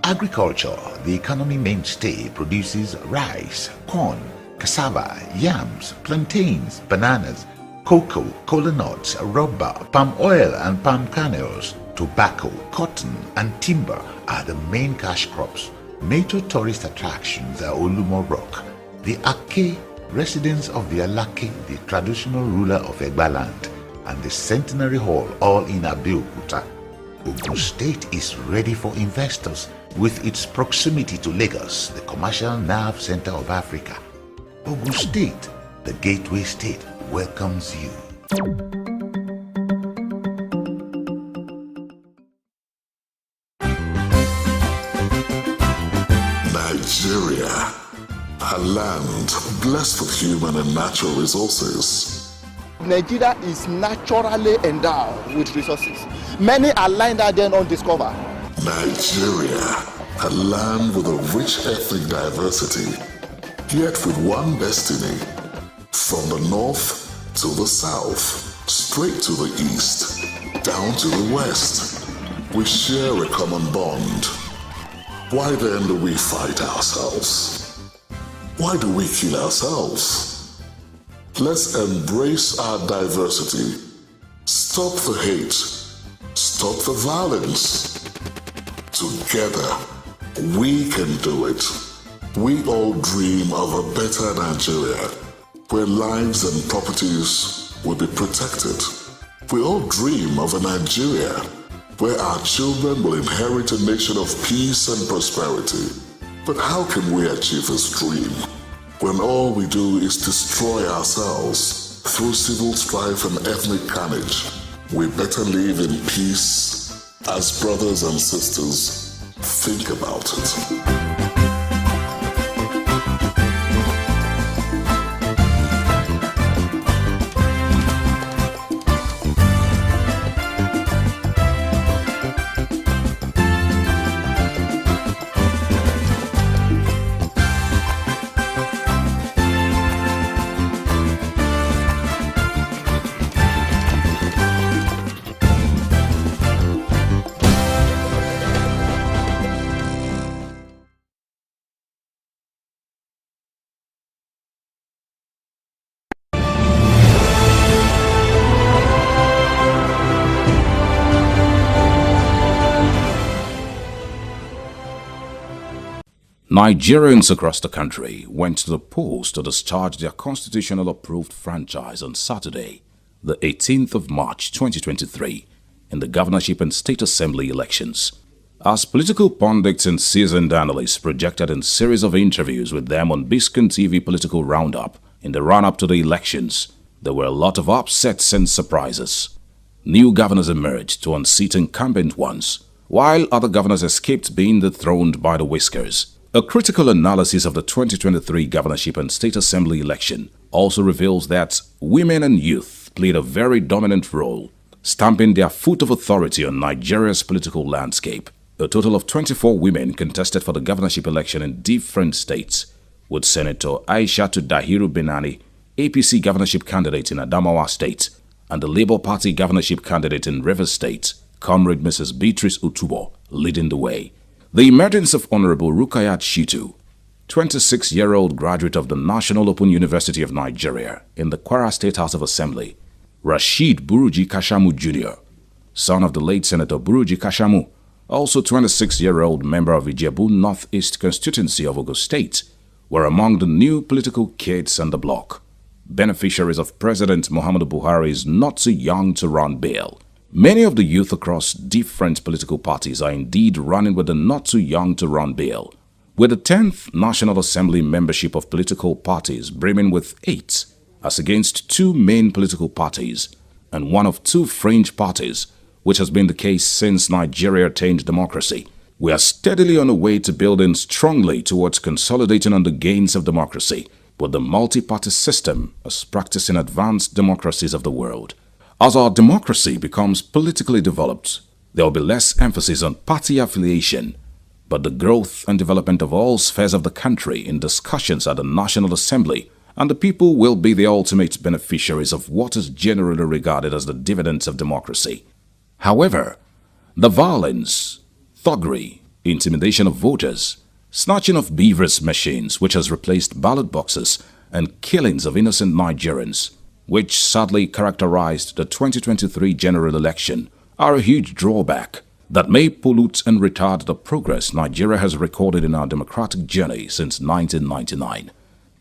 S7: Agriculture, the economy mainstay, produces rice, corn, cassava, yams, plantains, bananas, cocoa, kola nuts, rubber, palm oil and palm kernels. Tobacco, cotton, and timber are the main cash crops. Major tourist attractions are Olumo Rock, the Ake, residence of the Alake, the traditional ruler of Egba land, and the Centenary Hall, all in Abeokuta. Ogun State is ready for investors with its proximity to Lagos, the commercial nerve center of Africa. Ogun State, the gateway state, welcomes you.
S8: Nigeria, a land blessed with human and natural resources.
S15: Nigeria is naturally endowed with resources. Many are lying there then undiscovered.
S8: Nigeria, a land with a rich ethnic diversity, yet with one destiny. From the north to the south, straight to the east, down to the west, we share a common bond. Why then do we fight ourselves? Why do we kill ourselves? Let's embrace our diversity. Stop the hate. Stop the violence. Together, we can do it. We all dream of a better Nigeria, where lives and properties will be protected. We all dream of a Nigeria where our children will inherit a nation of peace and prosperity. But how can we achieve this dream when all we do is destroy ourselves through civil strife and ethnic carnage? We better live in peace as brothers and sisters. Think about it.
S17: Nigerians across the country went to the polls to discharge their constitutional approved franchise on Saturday, the 18th of March 2023, in the governorship and state assembly elections. As political pundits and seasoned analysts projected in series of interviews with them on Biscon TV Political Roundup in the run-up to the elections, there were a lot of upsets and surprises. New governors emerged to unseat incumbent ones, while other governors escaped being dethroned by the whiskers. A critical analysis of the 2023 governorship and state assembly election also reveals that women and youth played a very dominant role, stamping their foot of authority on Nigeria's political landscape. A total of 24 women contested for the governorship election in different states, with Senator Aishatu Dahiru Benani, APC governorship candidate in Adamawa State, and the Labour Party governorship candidate in Rivers State, Comrade Mrs. Beatrice Utubo, leading the way. The emergence of Honorable Rukayat Shitu, 26-year-old graduate of the National Open University of Nigeria in the Kwara State House of Assembly, Rashid Buruji Kashamu Jr., son of the late Senator Buruji Kashamu, also 26-year-old member of Ijebu Northeast constituency of Ogun State, were among the new political kids on the block. Beneficiaries of President Muhammadu Buhari's not too young to run bill. Many of the youth across different political parties are indeed running with the not too young to run bill, with the 10th National Assembly membership of political parties brimming with 8, as against 2 main political parties and 1 of 2 fringe parties, which has been the case since Nigeria attained democracy. We are steadily on the way to building strongly towards consolidating on the gains of democracy, with the multi-party system as practiced in advanced democracies of the world. As our democracy becomes politically developed, there will be less emphasis on party affiliation, but the growth and development of all spheres of the country in discussions at the National Assembly, and the people will be the ultimate beneficiaries of what is generally regarded as the dividends of democracy. However, the violence, thuggery, intimidation of voters, snatching of beavers machines which has replaced ballot boxes, and killings of innocent Nigerians, which sadly characterized the 2023 general election, are a huge drawback that may pollute and retard the progress Nigeria has recorded in our democratic journey since 1999.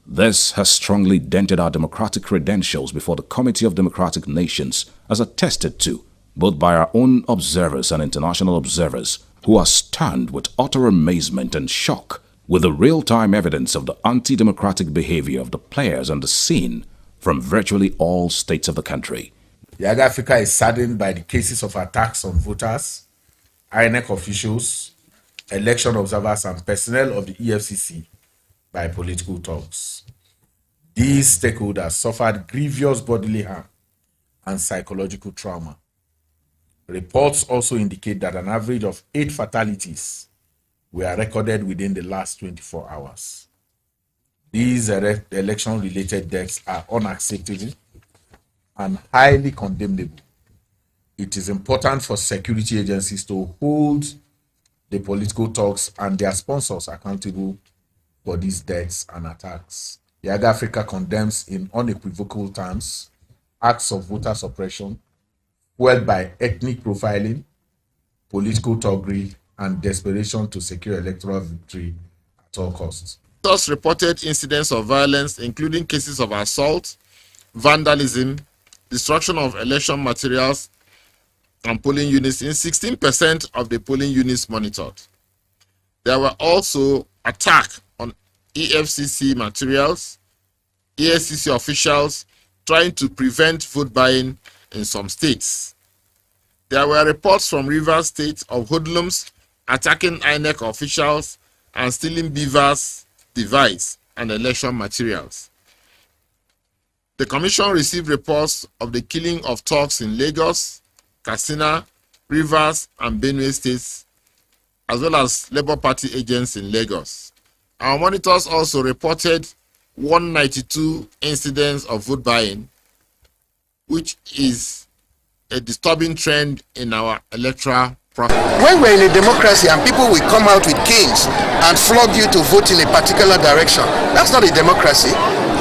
S17: This has strongly dented our democratic credentials before the Committee of Democratic Nations, as attested to both by our own observers and international observers, who are stunned with utter amazement and shock with the real-time evidence of the anti-democratic behavior of the players on the scene from virtually all states of the country.
S4: Young Africa is saddened by the cases of attacks on voters, INEC officials, election observers and personnel of the EFCC by political thugs. These stakeholders suffered grievous bodily harm and psychological trauma. Reports also indicate that an average of 8 fatalities were recorded within the last 24 hours. These election-related deaths are unacceptable and highly condemnable. It is important for security agencies to hold the political thugs and their sponsors accountable for these deaths and attacks. Young Africa condemns in unequivocal terms acts of voter suppression fueled by ethnic profiling, political thuggery, and desperation to secure electoral victory at all costs.
S9: Thus reported incidents of violence, including cases of assault, vandalism, destruction of election materials and polling units in 16% of the polling units monitored. There were also attacks on EFCC materials, EFCC officials trying to prevent vote buying in some states. There were reports from Rivers State of hoodlums attacking INEC officials and stealing beavers, device, and election materials. The Commission received reports of the killing of thugs in Lagos, Katsina, Rivers, and Benue states, as well as Labour Party agents in Lagos. Our monitors also reported 192 incidents of vote buying, which is a disturbing trend in our electoral process.
S23: When we're in a democracy and people will come out with canes and flog you to vote in a particular direction, that's not a democracy.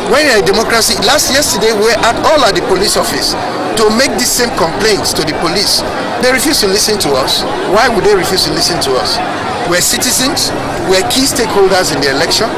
S23: When you're a democracy, yesterday we were all at the police office to make the same complaints to the police. They refuse to listen to us. Why would they refuse to listen to us? We're citizens, we're key stakeholders in the election,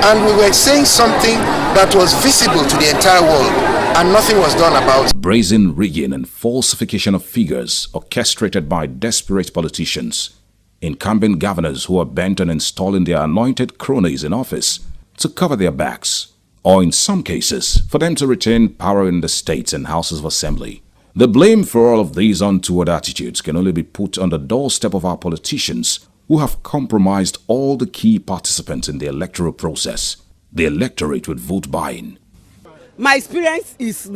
S23: and we were saying something that was visible to the entire world, and nothing was done about it.
S17: Brazen rigging and falsification of figures orchestrated by desperate politicians, incumbent governors who are bent on installing their anointed cronies in office to cover their backs, or in some cases, for them to retain power in the states and houses of assembly. The blame for all of these untoward attitudes can only be put on the doorstep of our politicians who have compromised all the key participants in the electoral process, the electorate with vote buying.
S24: My experience is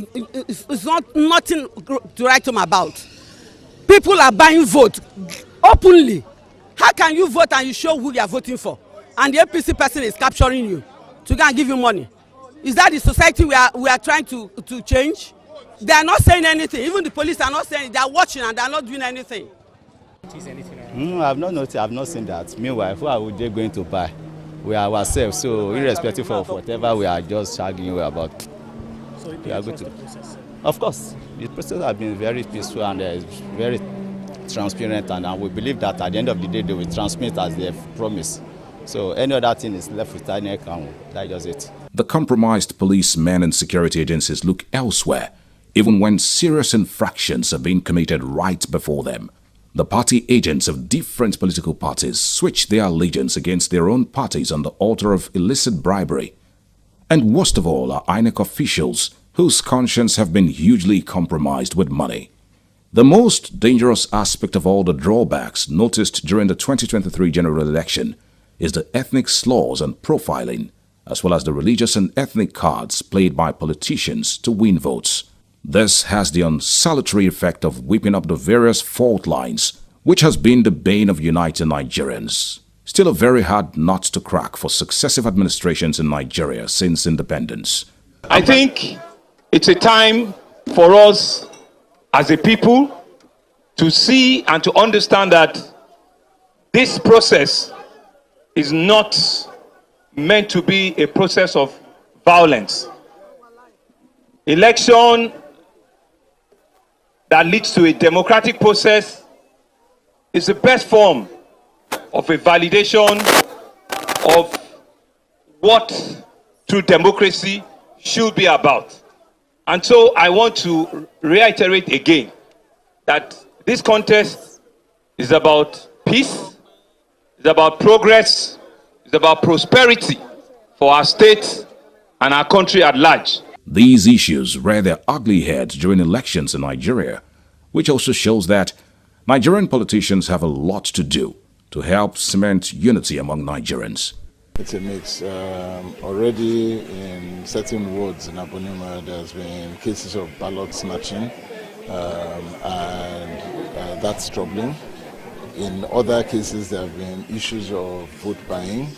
S24: nothing to write home about. People are buying vote openly. How can you vote and you show who you are voting for, and the APC person is capturing you to go and give you money? Is that the society we are trying to change? They are not saying anything. Even the police are not saying. They are watching and they are not doing anything.
S25: I've not noticed. I've not seen that. Meanwhile, who are they going to buy? We are ourselves. So irrespective of whatever we are just arguing about, so we are going to. Of course, The process has been very peaceful and very transparent, and we believe that at the end of the day they will transmit as they have promised. So any other thing is left with INEC, and that is it.
S17: The compromised policemen and security agencies look elsewhere, even when serious infractions are being committed right before them. The party agents of different political parties switch their allegiance against their own parties on the altar of illicit bribery. And worst of all are INEC officials whose conscience have been hugely compromised with money. The most dangerous aspect of all the drawbacks noticed during the 2023 general election is the ethnic slurs and profiling, as well as the religious and ethnic cards played by politicians to win votes. This has the unsalutary effect of whipping up the various fault lines, which has been the bane of uniting Nigerians. Still a very hard nut to crack for successive administrations in Nigeria since independence.
S5: I think it's a time for us as a people to see and to understand that this process is not meant to be a process of violence. Election that leads to a democratic process is the best form of a validation of what true democracy should be about. And so I want to reiterate again that this contest is about peace, it's about progress, it's about prosperity for our state and our country at large.
S17: These issues rear their ugly heads during elections in Nigeria, which also shows that Nigerian politicians have a lot to do to help cement unity among Nigerians.
S11: It's a mix. Already in certain wards in Abonima, there's been cases of ballot snatching, and that's troubling. In other cases, there have been issues of vote buying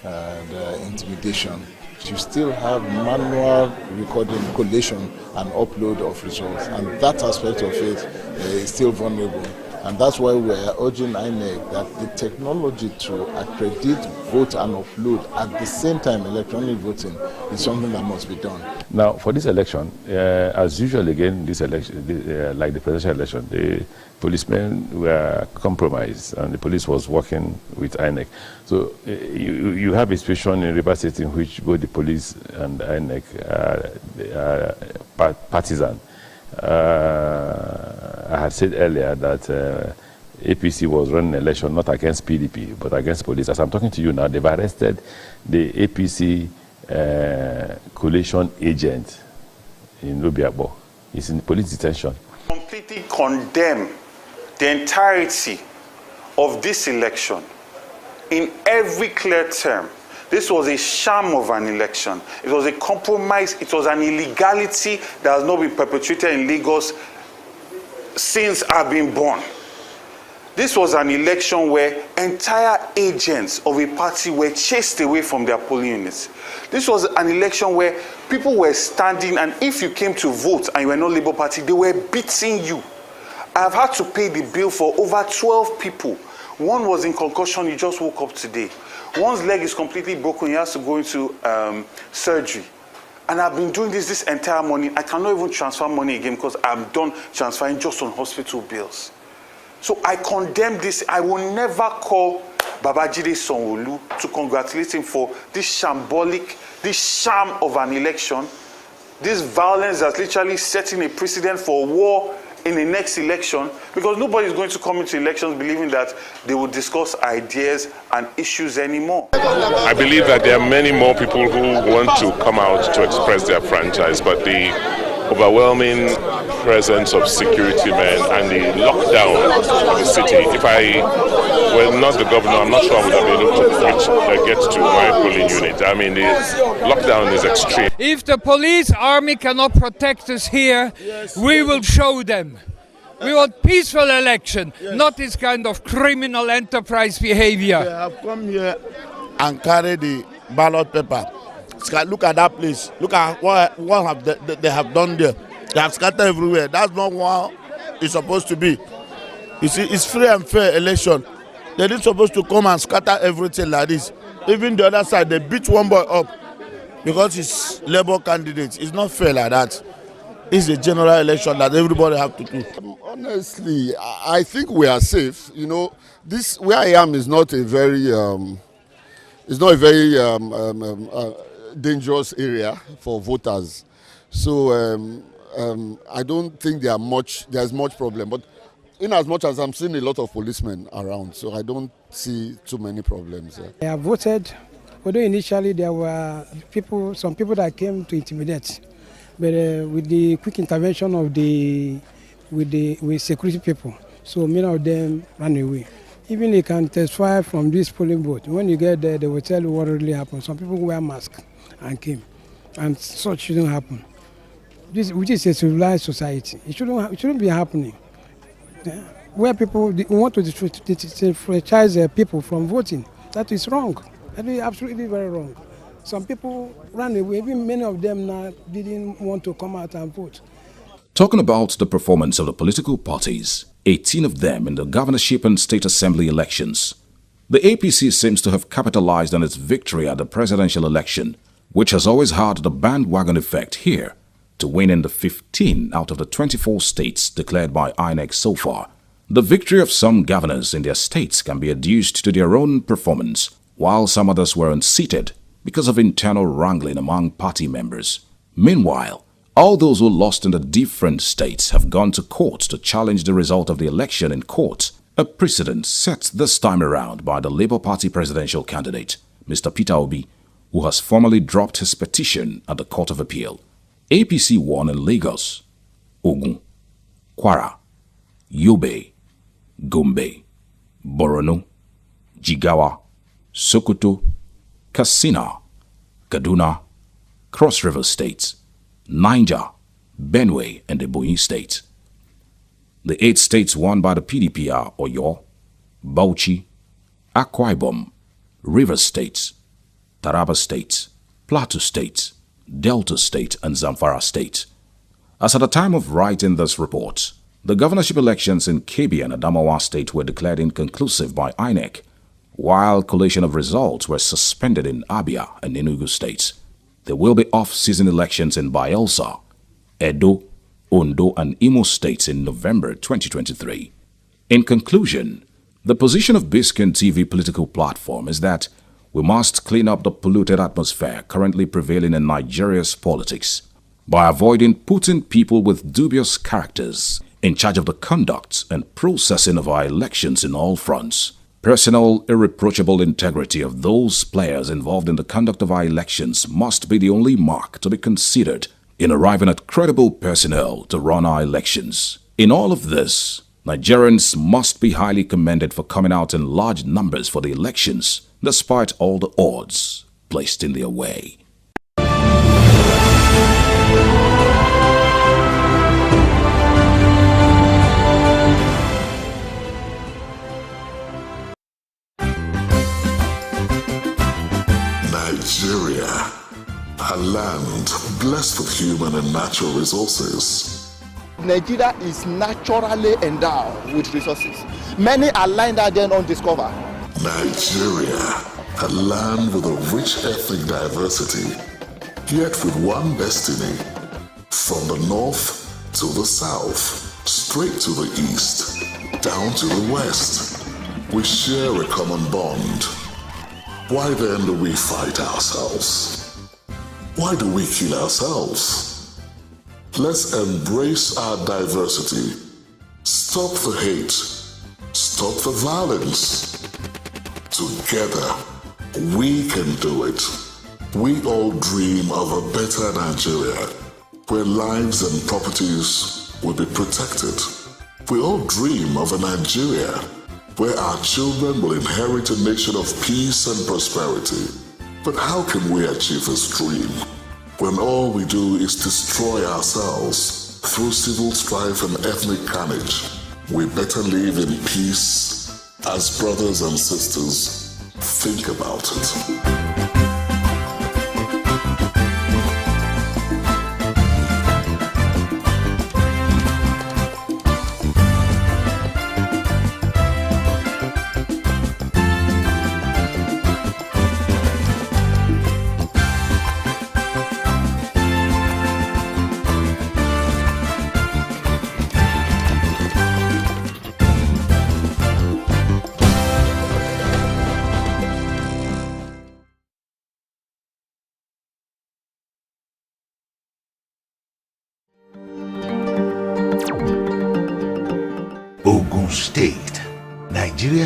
S11: and intimidation. You still have manual recording, collation, and upload of results, and that aspect of it is still vulnerable. And that's why we are urging INEC that the technology to accredit, vote, and upload at the same time electronic voting is something that must be done.
S12: Now, for this election, as usual again, this election, like the presidential election, the policemen were compromised and the police was working with INEC. So you have a situation in Rivers State in which both the police and INEC are partisan. I had said earlier that APC was running an election not against PDP but against police. As I'm talking to you now, they've arrested the APC coalition agent in Lobiabo. He's in police detention.
S14: Completely condemn the entirety of this election in every clear term. This was a sham of an election. It was a compromise. It was an illegality that has not been perpetrated in Lagos since I've been born. This was an election where entire agents of a party were chased away from their polling units. This was an election where people were standing, and if you came to vote and you were not Labour Party, they were beating you. I've had to pay the bill for over 12 people. One was in concussion, he just woke up today. One's leg is completely broken, he has to go into surgery. And I've been doing this entire morning. I cannot even transfer money again because I'm done transferring just on hospital bills. So I condemn this. I will never call Babajide Sanwo-Olu to congratulate him for this shambolic, this sham of an election, this violence that's literally setting a precedent for war in the next election, because nobody is going to come into elections believing that they will discuss ideas and issues anymore.
S22: I believe that there are many more people who want to come out to express their franchise, but the overwhelming presence of security men and the lockdown of the city, if I were not the governor, I'm not sure I would have been able to get to my polling unit. I mean, the lockdown is extreme.
S26: If the police army cannot protect us here, we will show them. We want peaceful election, not this kind of criminal enterprise behavior.
S27: They have come here and carried the ballot paper. Look at that place. Look at what they have done there. They have scattered everywhere. That's not what it's supposed to be. You see, it's free and fair election. They're not supposed to come and scatter everything like this. Even the other side, they beat one boy up because he's Labour candidate. It's not fair like that. It's a general election that everybody have to do.
S1: Honestly, I think we are safe. You know, this where I am is not a very dangerous area for voters. So I don't think there's much problem. But in as much as I'm seeing a lot of policemen around, so I don't see too many problems.
S2: I have voted, although initially there were some people that came to intimidate, but with the quick intervention of with security people, so many of them ran away. Even you can testify from this polling booth. When you get there, they will tell you what really happened. Some people wear masks and came, and such shouldn't happen. Which is a civilized society. It shouldn't be happening. Where people want to disenfranchise people from voting, that is wrong. That is absolutely very wrong. Some people ran away. Even many of them now didn't want to come out and vote.
S17: Talking about the performance of the political parties, 18 of them in the governorship and state assembly elections, the APC seems to have capitalized on its victory at the presidential election, which has always had the bandwagon effect here, to win in the 15 out of the 24 states declared by INEC so far. The victory of some governors in their states can be adduced to their own performance, while some others were unseated because of internal wrangling among party members. Meanwhile, all those who lost in the different states have gone to court to challenge the result of the election in court, a precedent set this time around by the Labour Party presidential candidate, Mr. Peter Obi, who has formally dropped his petition at the Court of Appeal. APC won in Lagos, Ogun, Kwara, Yobe, Gombe, Borno, Jigawa, Sokoto, Katsina, Kaduna, Cross River States, Niger, Benue, and the Ebonyi State. The 8 states won by the PDP are Oyo, Bauchi, Akwa Ibom, Rivers State, Taraba State, Plateau State, Delta State, and Zamfara State. As at the time of writing this report, the governorship elections in Kebbi and Adamawa State were declared inconclusive by INEC, while collation of results were suspended in Abia and Enugu states. There will be off-season elections in Bayelsa, Edo, Ondo, and Imo states in November 2023. In conclusion, the position of Biscon TV political platform is that we must clean up the polluted atmosphere currently prevailing in Nigeria's politics by avoiding putting people with dubious characters in charge of the conduct and processing of our elections in all fronts. Personal, irreproachable integrity of those players involved in the conduct of our elections must be the only mark to be considered in arriving at credible personnel to run our elections. In all of this, Nigerians must be highly commended for coming out in large numbers for the elections, despite all the odds placed in their way.
S8: Nigeria, a land blessed with human and natural resources.
S15: Nigeria is naturally endowed with resources. Many are lying there then undiscovered.
S8: Nigeria, a land with a rich ethnic diversity, yet with one destiny. From the north to the south, straight to the east, down to the west, we share a common bond. Why then do we fight ourselves? Why do we kill ourselves? Let's embrace our diversity. Stop the hate. Stop the violence. Together, we can do it. We all dream of a better Nigeria, where lives and properties will be protected. We all dream of a Nigeria where our children will inherit a nation of peace and prosperity. But how can we achieve this dream when all we do is destroy ourselves through civil strife and ethnic carnage? We better live in peace as brothers and sisters. Think about it.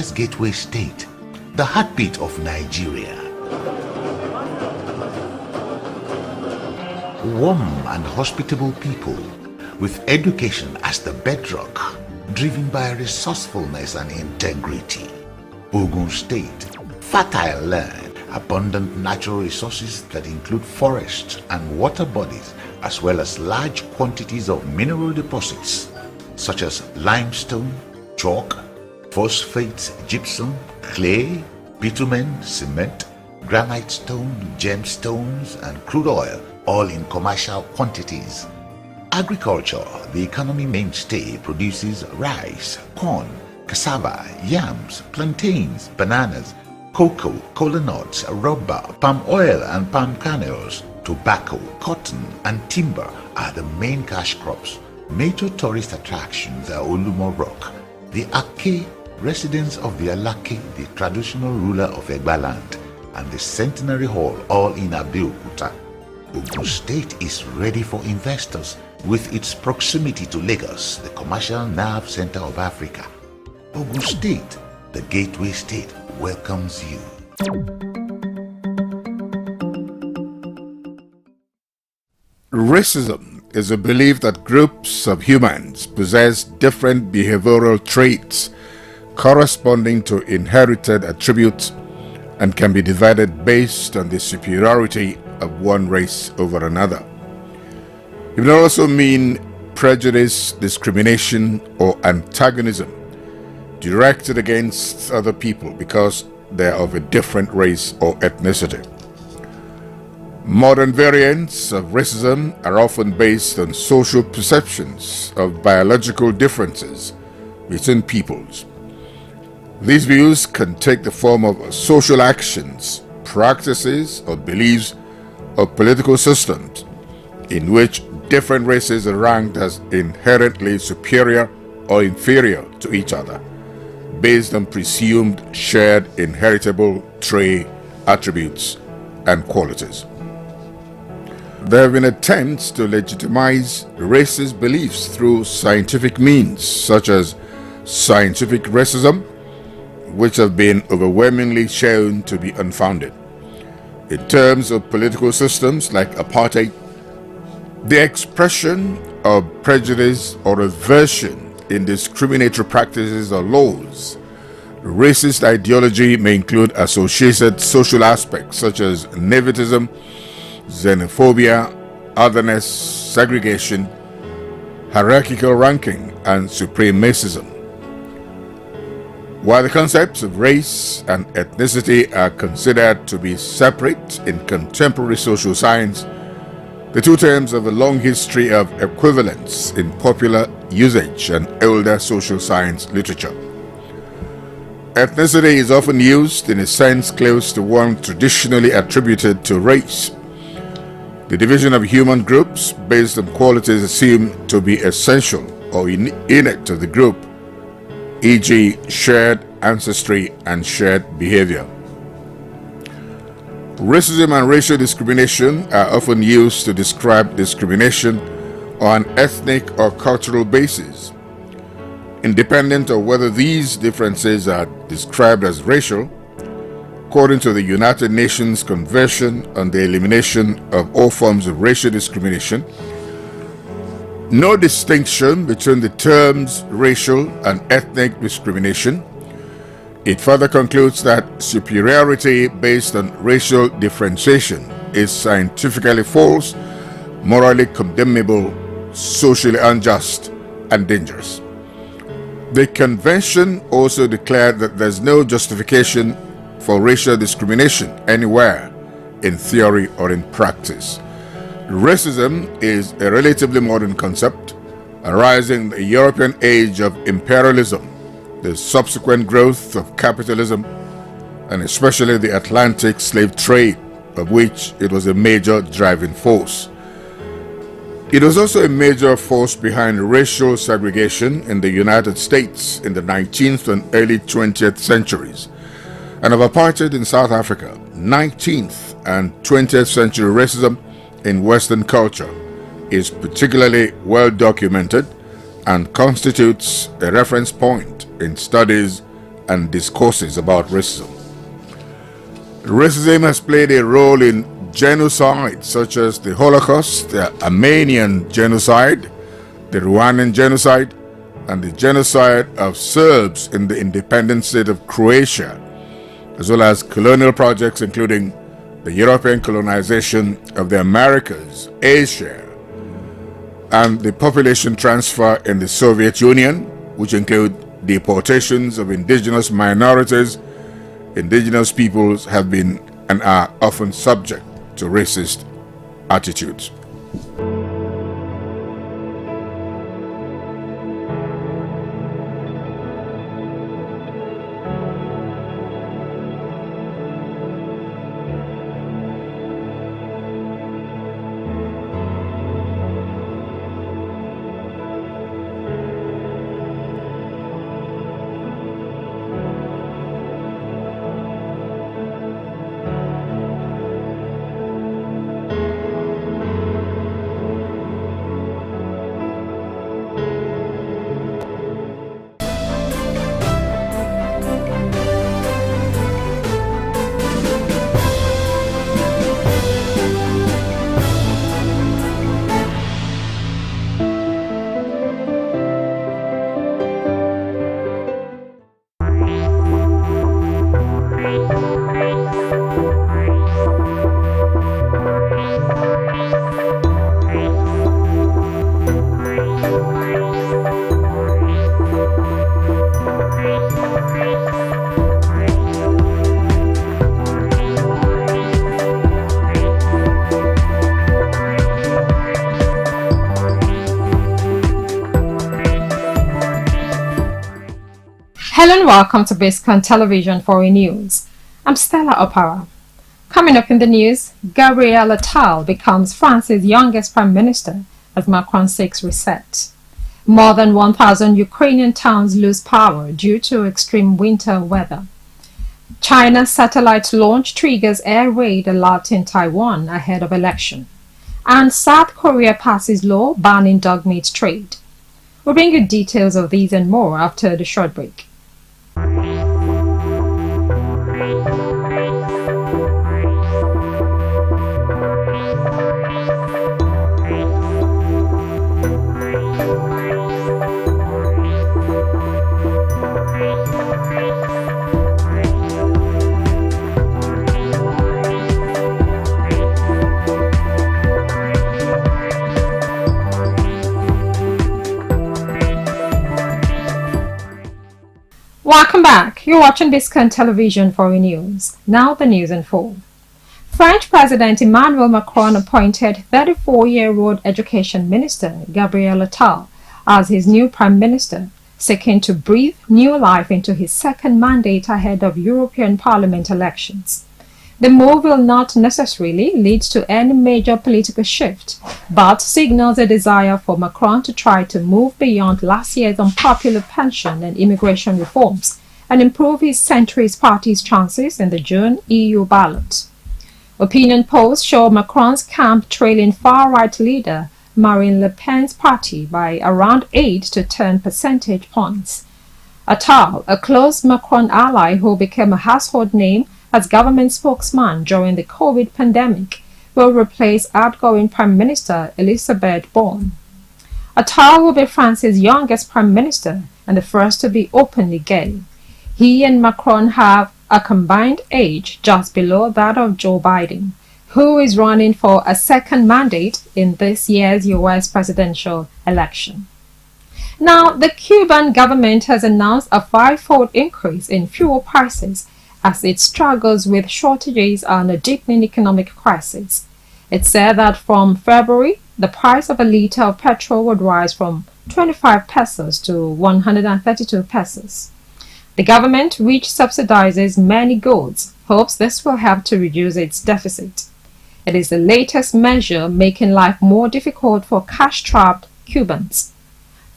S7: Nigeria's gateway state, the heartbeat of Nigeria. Warm and hospitable people with education as the bedrock, driven by resourcefulness and integrity. Ogun State, fertile land, abundant natural resources that include forests and water bodies, as well as large quantities of mineral deposits such as limestone, chalk, phosphates, gypsum, clay, bitumen, cement, granite stone, gemstones, and crude oil, all in commercial quantities. Agriculture, the economy mainstay, produces rice, corn, cassava, yams, plantains, bananas, cocoa, cola nuts, rubber, palm oil and palm kernels. Tobacco, cotton, and timber are the main cash crops. Major tourist attractions are Olumo Rock, the Ake, residence of the Alake, the traditional ruler of Egba land, and the Centenary Hall, all in Abeokuta. Ogun State is ready for investors with its proximity to Lagos, the commercial nerve center of Africa. Ogun State, the gateway state, welcomes you.
S3: Racism is a belief that groups of humans possess different behavioral traits corresponding to inherited attributes and can be divided based on the superiority of one race over another. It may also mean prejudice, discrimination, or antagonism directed against other people because they are of a different race or ethnicity. Modern variants of racism are often based on social perceptions of biological differences between peoples. These views can take the form of social actions, practices, or beliefs of political systems in which different races are ranked as inherently superior or inferior to each other, based on presumed shared inheritable trait attributes and qualities. There have been attempts to legitimize racist beliefs through scientific means, such as scientific racism, which have been overwhelmingly shown to be unfounded. In terms of political systems like apartheid, the expression of prejudice or aversion in discriminatory practices or laws. Racist ideology may include associated social aspects such as nepotism, xenophobia, otherness, segregation, hierarchical ranking, and supremacism. While the concepts of race and ethnicity are considered to be separate in contemporary social science, the two terms have a long history of equivalence in popular usage and older social science literature. Ethnicity is often used in a sense close to one traditionally attributed to race. The division of human groups based on qualities assumed to be essential or innate to the group, e.g. shared ancestry and shared behavior. Racism and racial discrimination are often used to describe discrimination on an ethnic or cultural basis. Independent of whether these differences are described as racial, according to the United Nations Convention on the Elimination of All Forms of Racial Discrimination, no distinction between the terms racial and ethnic discrimination. It further concludes that superiority based on racial differentiation is scientifically false, morally condemnable, socially unjust, and dangerous. The convention also declared that there's no justification for racial discrimination anywhere, in theory or in practice. Racism is a relatively modern concept arising in the European age of imperialism, the subsequent growth of capitalism, and especially the Atlantic slave trade, of which it was a major driving force. It was also a major force behind racial segregation in the United States in the 19th and early 20th centuries, and of apartheid in South Africa. 19th and 20th century racism in Western culture is particularly well documented and constitutes a reference point in studies and discourses about racism. Racism has played a role in genocide such as the Holocaust, the Armenian genocide, the Rwandan genocide, and the genocide of Serbs in the independent state of Croatia, as well as colonial projects including the European colonization of the Americas, Asia, and the population transfer in the Soviet Union, which include deportations of indigenous minorities. Indigenous peoples have been and are often subject to racist attitudes.
S6: Hello and welcome to Biscon Television Foreign News. I'm Stella Opara. Coming up in the news, Gabriel Attal becomes France's youngest prime minister as Macron seeks reset. More than 1,000 Ukrainian towns lose power due to extreme winter weather. China's satellite launch triggers air raid alert in Taiwan ahead of election. And South Korea passes law banning dog meat trade. We'll bring you details of these and more after the short break. Welcome back. You're watching Biscon Television Foreign News. Now the news in full. French President Emmanuel Macron appointed 34-year-old Education Minister Gabriel Attal as his new Prime Minister, seeking to breathe new life into his second mandate ahead of European Parliament elections. The move will not necessarily lead to any major political shift, but signals a desire for Macron to try to move beyond last year's unpopular pension and immigration reforms and improve his centrist party's chances in the June EU ballot. Opinion polls show Macron's camp trailing far-right leader Marine Le Pen's party by around 8 to 10 percentage points. Attal, a close Macron ally who became a household name as government spokesman during the COVID pandemic, will replace outgoing Prime Minister Elisabeth Borne. Attal will be France's youngest Prime Minister and the first to be openly gay. He and Macron have a combined age just below that of Joe Biden, who is running for a second mandate in this year's U.S. presidential election. Now, the Cuban government has announced a 5-fold increase in fuel prices as it struggles with shortages and a deepening economic crisis. It said that from February, the price of a liter of petrol would rise from 25 pesos to 132 pesos. The government, which subsidizes many goods, hopes this will help to reduce its deficit. It is the latest measure making life more difficult for cash-strapped Cubans.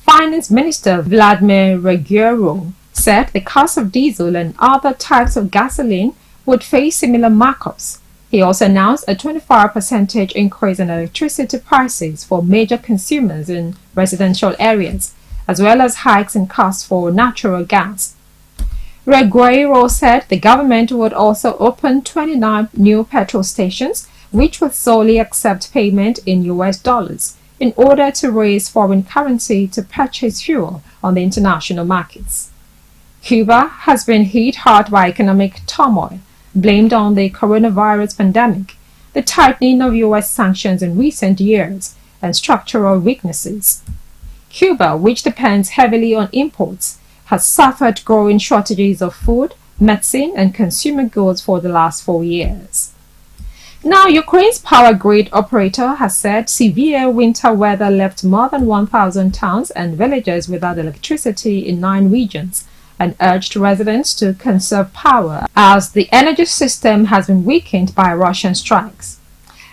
S6: Finance Minister Vladimir Reguero said the cost of diesel and other types of gasoline would face similar markups. He also announced a 25% increase in electricity prices for major consumers in residential areas, as well as hikes in costs for natural gas. Regueiro said the government would also open 29 new petrol stations, which would solely accept payment in US dollars in order to raise foreign currency to purchase fuel on the international markets. Cuba has been hit hard by economic turmoil, blamed on the coronavirus pandemic, the tightening of US sanctions in recent years, and structural weaknesses. Cuba, which depends heavily on imports, has suffered growing shortages of food, medicine, and consumer goods for the last 4 years. Now, Ukraine's power grid operator has said severe winter weather left more than 1,000 towns and villages without electricity in 9 regions, and urged residents to conserve power as the energy system has been weakened by Russian strikes.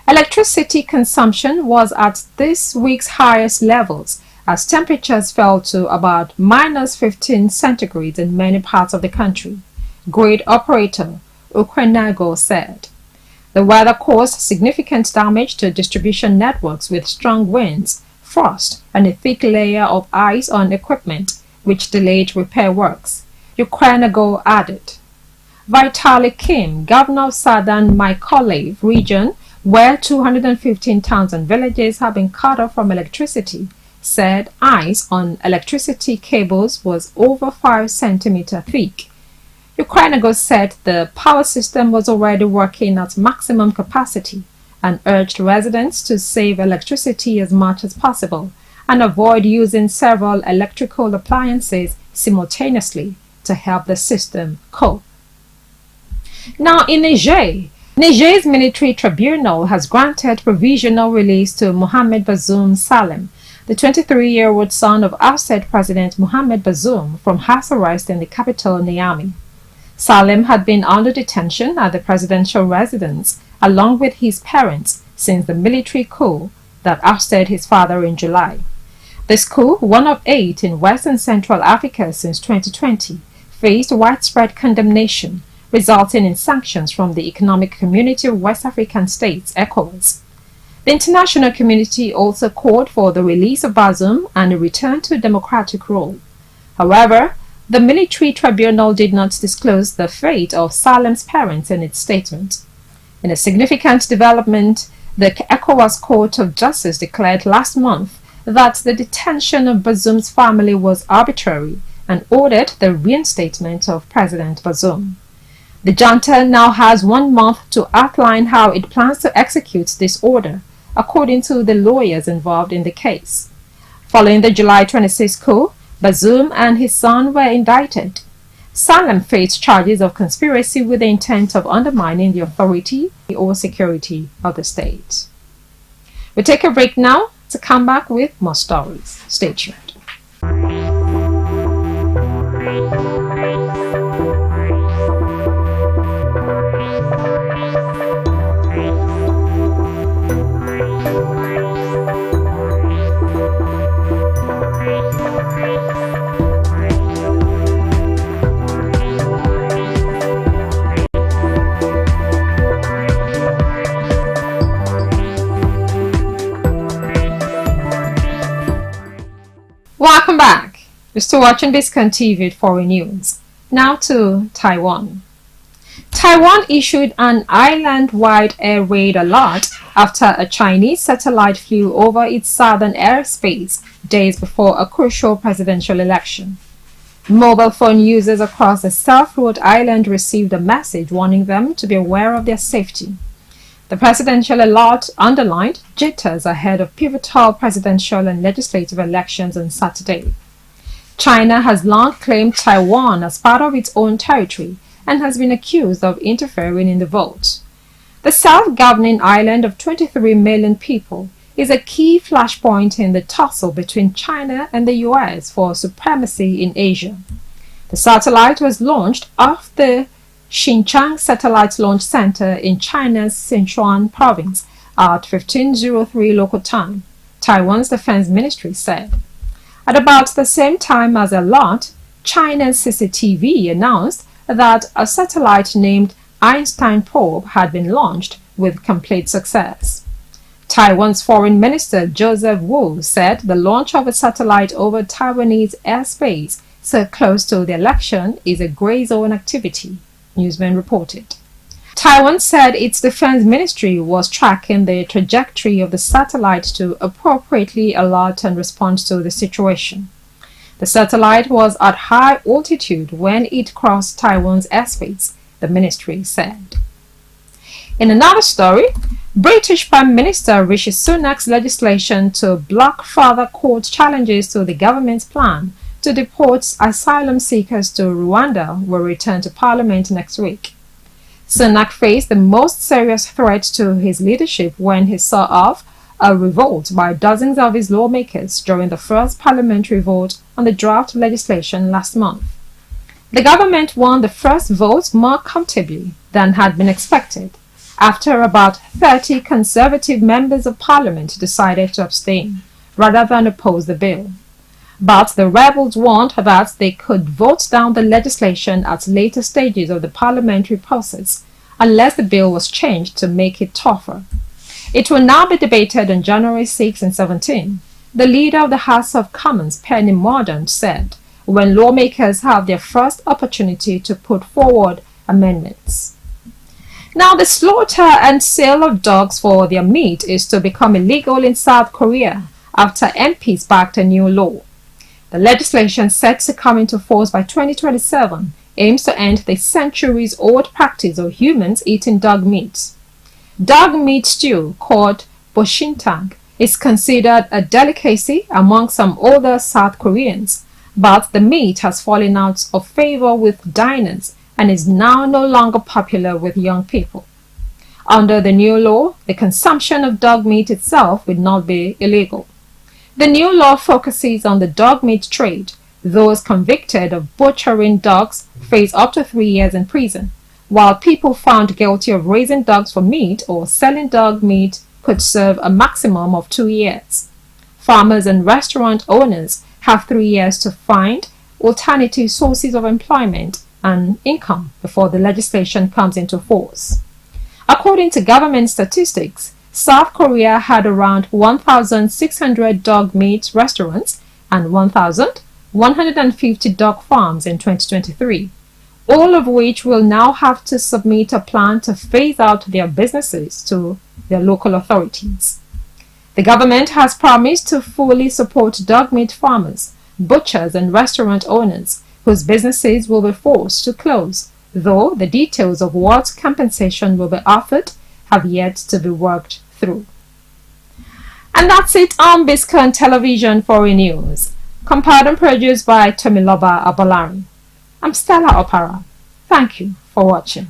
S6: Electricity consumption was at this week's highest levels as temperatures fell to about -15 centigrade in many parts of the country, grid operator Ukrenago said. The weather caused significant damage to distribution networks with strong winds, frost, and a thick layer of ice on equipment, which delayed repair works, Ukrenago added. Vitaly Kim, governor of Southern Mykolaiv region, where 215 towns and villages have been cut off from electricity, said ice on electricity cables was over 5 centimeters thick. Ukrenago said the power system was already working at maximum capacity and urged residents to save electricity as much as possible and avoid using several electrical appliances simultaneously to help the system cope. Now in Niger's military tribunal has granted provisional release to Mohamed Bazoum Salem, the 23-year-old son of ousted President Mohamed Bazoum, from house arrest in the capital Niamey. Salem had been under detention at the presidential residence along with his parents since the military coup that ousted his father in July. This coup, one of 8 in West and Central Africa since 2020, faced widespread condemnation, resulting in sanctions from the Economic Community of West African States, ECOWAS. The international community also called for the release of Bazoum and a return to a democratic rule. However, the military tribunal did not disclose the fate of Salem's parents in its statement. In a significant development, the ECOWAS Court of Justice declared last month that the detention of Bazoum's family was arbitrary and ordered the reinstatement of President Bazoum. The junta now has 1 month to outline how it plans to execute this order, according to the lawyers involved in the case. Following the July 26 coup, Bazoum and his son were indicted. Salem faced charges of conspiracy with the intent of undermining the authority or security of the state. We take a break now to come back with more stories. Stay tuned. Welcome back. You're still watching Biscon TV Foreign News. Now to Taiwan. Taiwan issued an island-wide air raid alert after a Chinese satellite flew over its southern airspace days before a crucial presidential election. Mobile phone users across the South Road Island received a message warning them to be aware of their safety. The presidential alert underlined jitters ahead of pivotal presidential and legislative elections on Saturday. China has long claimed Taiwan as part of its own territory and has been accused of interfering in the vote. The self-governing island of 23 million people is a key flashpoint in the tussle between China and the US for supremacy in Asia. The satellite was launched off the Xinjiang Satellite Launch Center in China's Sichuan province at 15:03 local time, Taiwan's defense ministry said. At about the same time as the launch, China's CCTV announced that a satellite named Einstein probe had been launched with complete success. Taiwan's Foreign Minister Joseph Wu said the launch of a satellite over Taiwanese airspace so close to the election is a grey zone activity, Newsman reported. Taiwan said its defense ministry was tracking the trajectory of the satellite to appropriately alert and respond to the situation. The satellite was at high altitude when it crossed Taiwan's airspace, the ministry said. In another story, British Prime Minister Rishi Sunak's legislation to block further court challenges to the government's plan to deport asylum seekers to Rwanda will return to Parliament next week. Sunak faced the most serious threat to his leadership when he saw off a revolt by dozens of his lawmakers during the first parliamentary vote on the draft legislation last month. The government won the first vote more comfortably than had been expected, after about 30 Conservative members of Parliament decided to abstain rather than oppose the bill. But the rebels warned that they could vote down the legislation at later stages of the parliamentary process unless the bill was changed to make it tougher. It will now be debated on January 6 and 17, the leader of the House of Commons, Penny Mordaunt, said, when lawmakers have their first opportunity to put forward amendments. Now, the slaughter and sale of dogs for their meat is to become illegal in South Korea after MPs backed a new law. The legislation set to come into force by 2027 aims to end the centuries-old practice of humans eating dog meat. Dog meat stew, called boshintang, is considered a delicacy among some older South Koreans, but the meat has fallen out of favor with diners and is now no longer popular with young people. Under the new law, the consumption of dog meat itself will not be illegal. The new law focuses on the dog meat trade. Those convicted of butchering dogs face up to 3 years in prison, while people found guilty of raising dogs for meat or selling dog meat could serve a maximum of 2 years. Farmers and restaurant owners have 3 years to find alternative sources of employment and income before the legislation comes into force. According to government statistics, South Korea had around 1,600 dog meat restaurants and 1,150 dog farms in 2023, all of which will now have to submit a plan to phase out their businesses to their local authorities. The government has promised to fully support dog meat farmers, butchers, and restaurant owners whose businesses will be forced to close, though the details of what compensation will be offered have yet to be worked through. And that's it on Biscon Television Foreign News, compiled and produced by Tomiloba Abolari. I'm Stella Opara. Thank you for watching.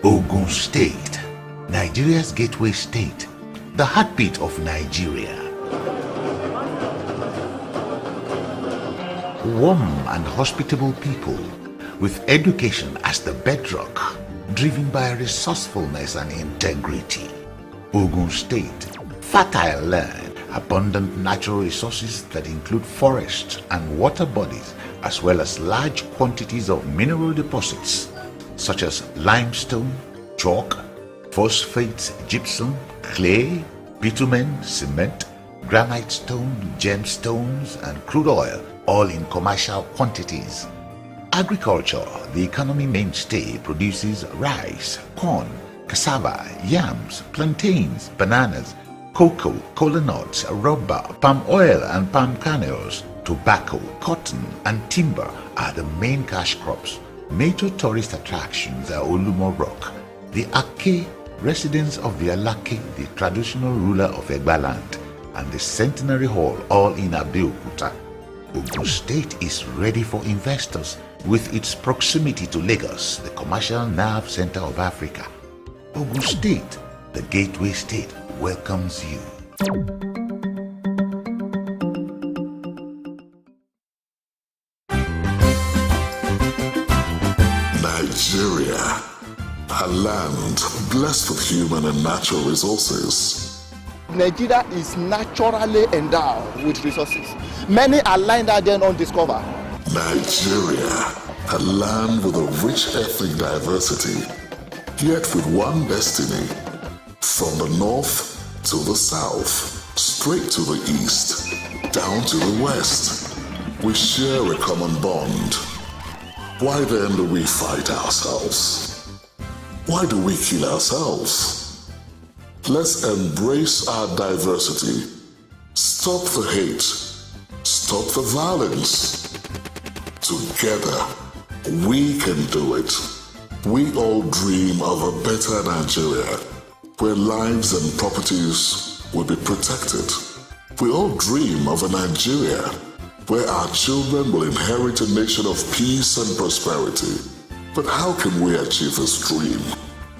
S7: Ogun State, Nigeria's gateway state, the heartbeat of Nigeria. Warm and hospitable people, with education as the bedrock, driven by resourcefulness and integrity. Ogun State, fertile land, abundant natural resources that include forests and water bodies, as well as large quantities of mineral deposits such as limestone, chalk, phosphate, gypsum, clay, bitumen, cement, granite stone, gemstones, and crude oil, all in commercial quantities. Agriculture, the economy mainstay, produces rice, corn, cassava, yams, plantains, bananas, cocoa, kola nuts, rubber, palm oil and palm kernels. Tobacco, cotton, and timber are the main cash crops. Major tourist attractions are Olumo Rock, the Ake, residence of the Alake, the traditional ruler of Egba land, and the Centenary Hall, all in Abeokuta. Ogun State is ready for investors with its proximity to Lagos, the commercial nerve center of Africa. Ogun State, the gateway state, welcomes you.
S8: Nigeria, a land blessed with human and natural resources.
S15: Nigeria is naturally endowed with resources. Many are lying out there undiscovered.
S8: Nigeria, a land with a rich ethnic diversity, yet with one destiny. From the north to the south, straight to the east, down to the west, we share a common bond. Why then do we fight ourselves? Why do we kill ourselves? Let's embrace our diversity. Stop the hate. Stop the violence. Together, we can do it. We all dream of a better Nigeria, where lives and properties will be protected. We all dream of a Nigeria where our children will inherit a nation of peace and prosperity. But how can we achieve this dream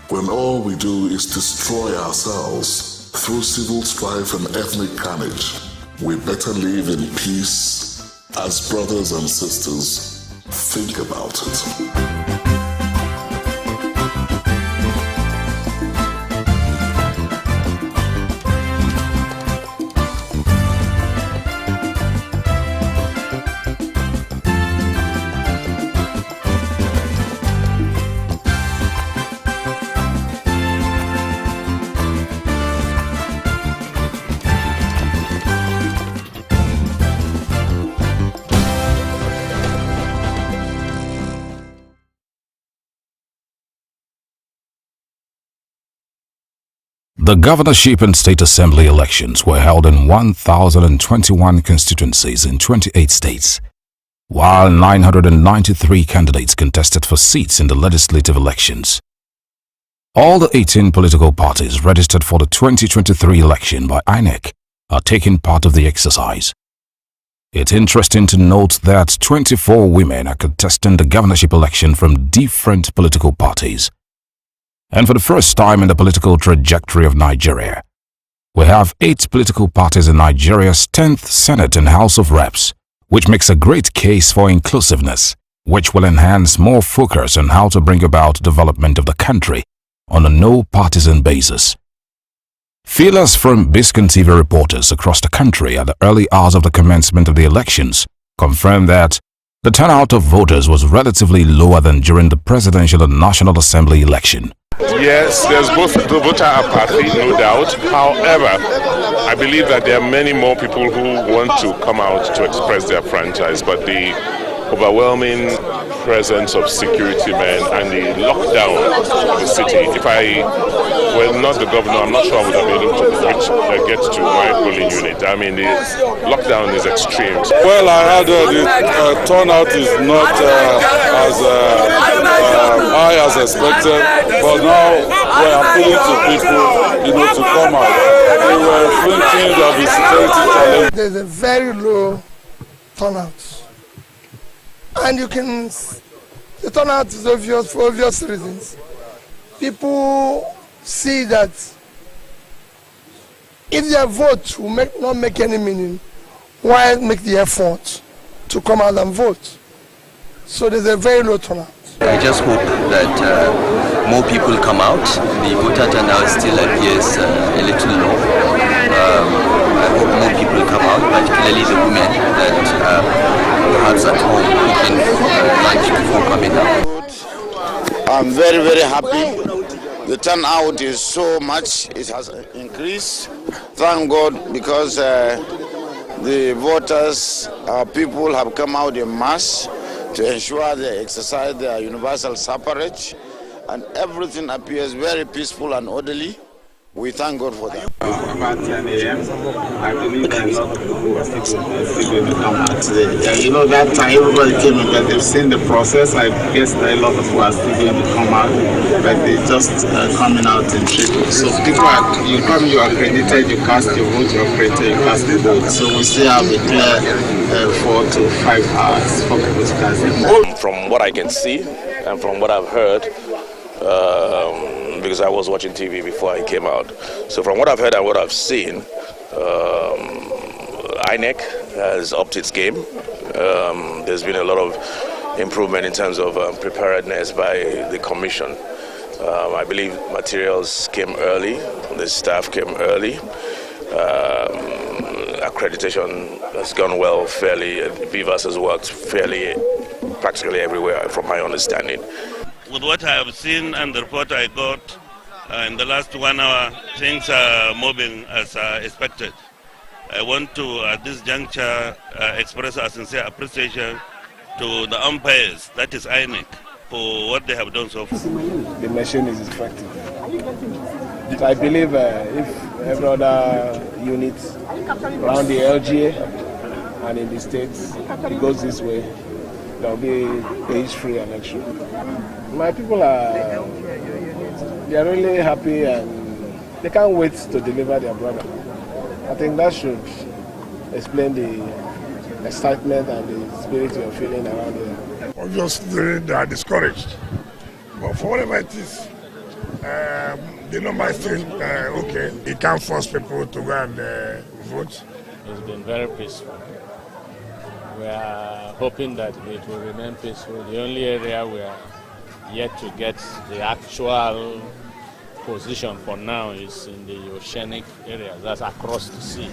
S8: when all we do is destroy ourselves through civil strife and ethnic carnage? We better live in peace as brothers and sisters. Think about it.
S17: The governorship and state assembly elections were held in 1,021 constituencies in 28 states, while 993 candidates contested for seats in the legislative elections. All the 18 political parties registered for the 2023 election by INEC are taking part of the exercise. It's interesting to note that 24 women are contesting the governorship election from different political parties. And for the first time in the political trajectory of Nigeria, we have 8 political parties in Nigeria's 10th Senate and House of Reps, which makes a great case for inclusiveness, which will enhance more focus on how to bring about development of the country on a no-partisan basis. Feelers from Biscon Tv reporters across the country at the early hours of the commencement of the elections confirmed that the turnout of voters was relatively lower than during the presidential and National Assembly election.
S22: Yes, there's both the voter apathy, no doubt. However, I believe that there are many more people who want to come out to express their franchise, but the overwhelming presence of security men and the lockdown of the city. If I were not the governor, I'm not sure I would have been able to get to my polling unit. I mean, the lockdown is extreme.
S10: Well, I heard the turnout is not as high as expected, but now we are appealing to people, to come out. They were thinking that the security challenge.
S13: There's a very low turnout. And the turnout is obvious for obvious reasons. People see that if their vote will not make any meaning, why make the effort to come out and vote? So there's a very low turnout.
S16: I just hope that more people come out. The voter turnout still appears a little low. I hope more people come out, particularly the women that perhaps at home cooking lunch before coming out.
S27: I'm very, very happy. The turnout is so much, it has increased. Thank God, because the voters, our people have come out in mass to ensure they exercise their universal suffrage, and everything appears very peaceful and orderly. We thank God for that.
S18: About 10 a.m. I believe that a lot of people are still going to come out today. Yeah, that time everybody came in, but they've seen the process. I guess that a lot of people are still going to come out, but they're just coming out in triples. So people you are accredited, you cast your vote, you're accredited, you cast your vote. So we still have a clear 4 to 5 hours for people to cast their vote.
S19: From what I can see and from what I've heard, because I was watching TV before I came out. So from what I've heard and what I've seen, INEC has upped its game. There's been a lot of improvement in terms of preparedness by the commission. I believe materials came early, the staff came early. Accreditation has gone well fairly. Vivas has worked fairly, practically everywhere, from my understanding.
S4: With what I have seen and the report I got in the last 1 hour, things are moving as expected. I want to, at this juncture, express a sincere appreciation to the umpires, that is INEC, for what they have done so far.
S9: The machine is effective. So I believe if every other unit around the LGA and in the states, it goes this way, there will be a age-free election. My people they are really happy and they can't wait to deliver their brother. I think that should explain the excitement and the spirit you're feeling around here.
S20: Obviously, they are discouraged, but for whatever it is, the number is still okay. You can't force people to go and vote.
S21: It's been very peaceful. We are hoping that it will remain peaceful. The only area we are yet to get the actual position for now is in the oceanic area, that's across the sea.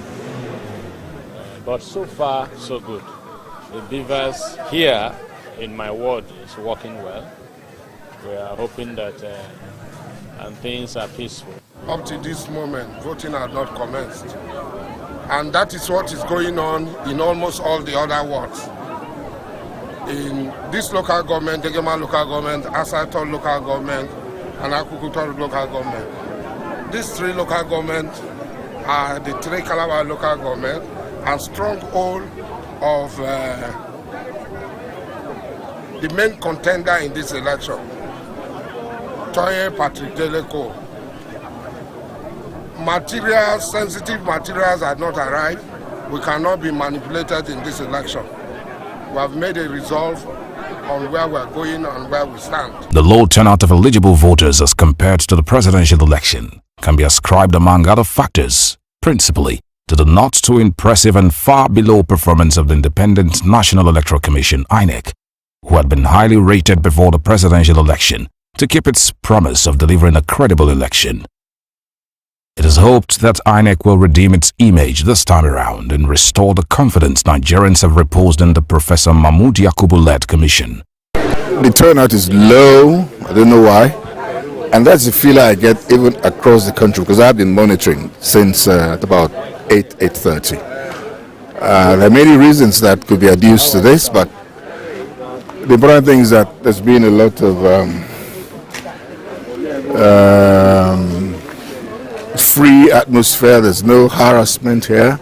S21: But so far, so good. The beavers here in my ward is working well. We are hoping that and things are peaceful.
S20: Up to this moment, voting has not commenced. And that is what is going on in almost all the other wards. In this local government, Degema local government, Asato local government, and Akukutor local government. These three local governments are the three Calabar local government and stronghold of the main contender in this election, Toye Patrick Deleko. Materials, sensitive materials have not arrived. We cannot be manipulated in this election. We have made a resolve on where we're going and where we stand.
S17: The low turnout of eligible voters as compared to the presidential election can be ascribed, among other factors, principally to the not too impressive and far below performance of the Independent National Electoral Commission, INEC, who had been highly rated before the presidential election to keep its promise of delivering a credible election. It is hoped that INEC will redeem its image this time around and restore the confidence Nigerians have reposed in the Professor Mahmood Yakubu-led commission.
S3: The turnout is low, I don't know why, and that's the feeling I get even across the country because I've been monitoring since about 8:30. There are many reasons that could be adduced to this, but the important thing is that there's been a lot of free atmosphere. There's no harassment here.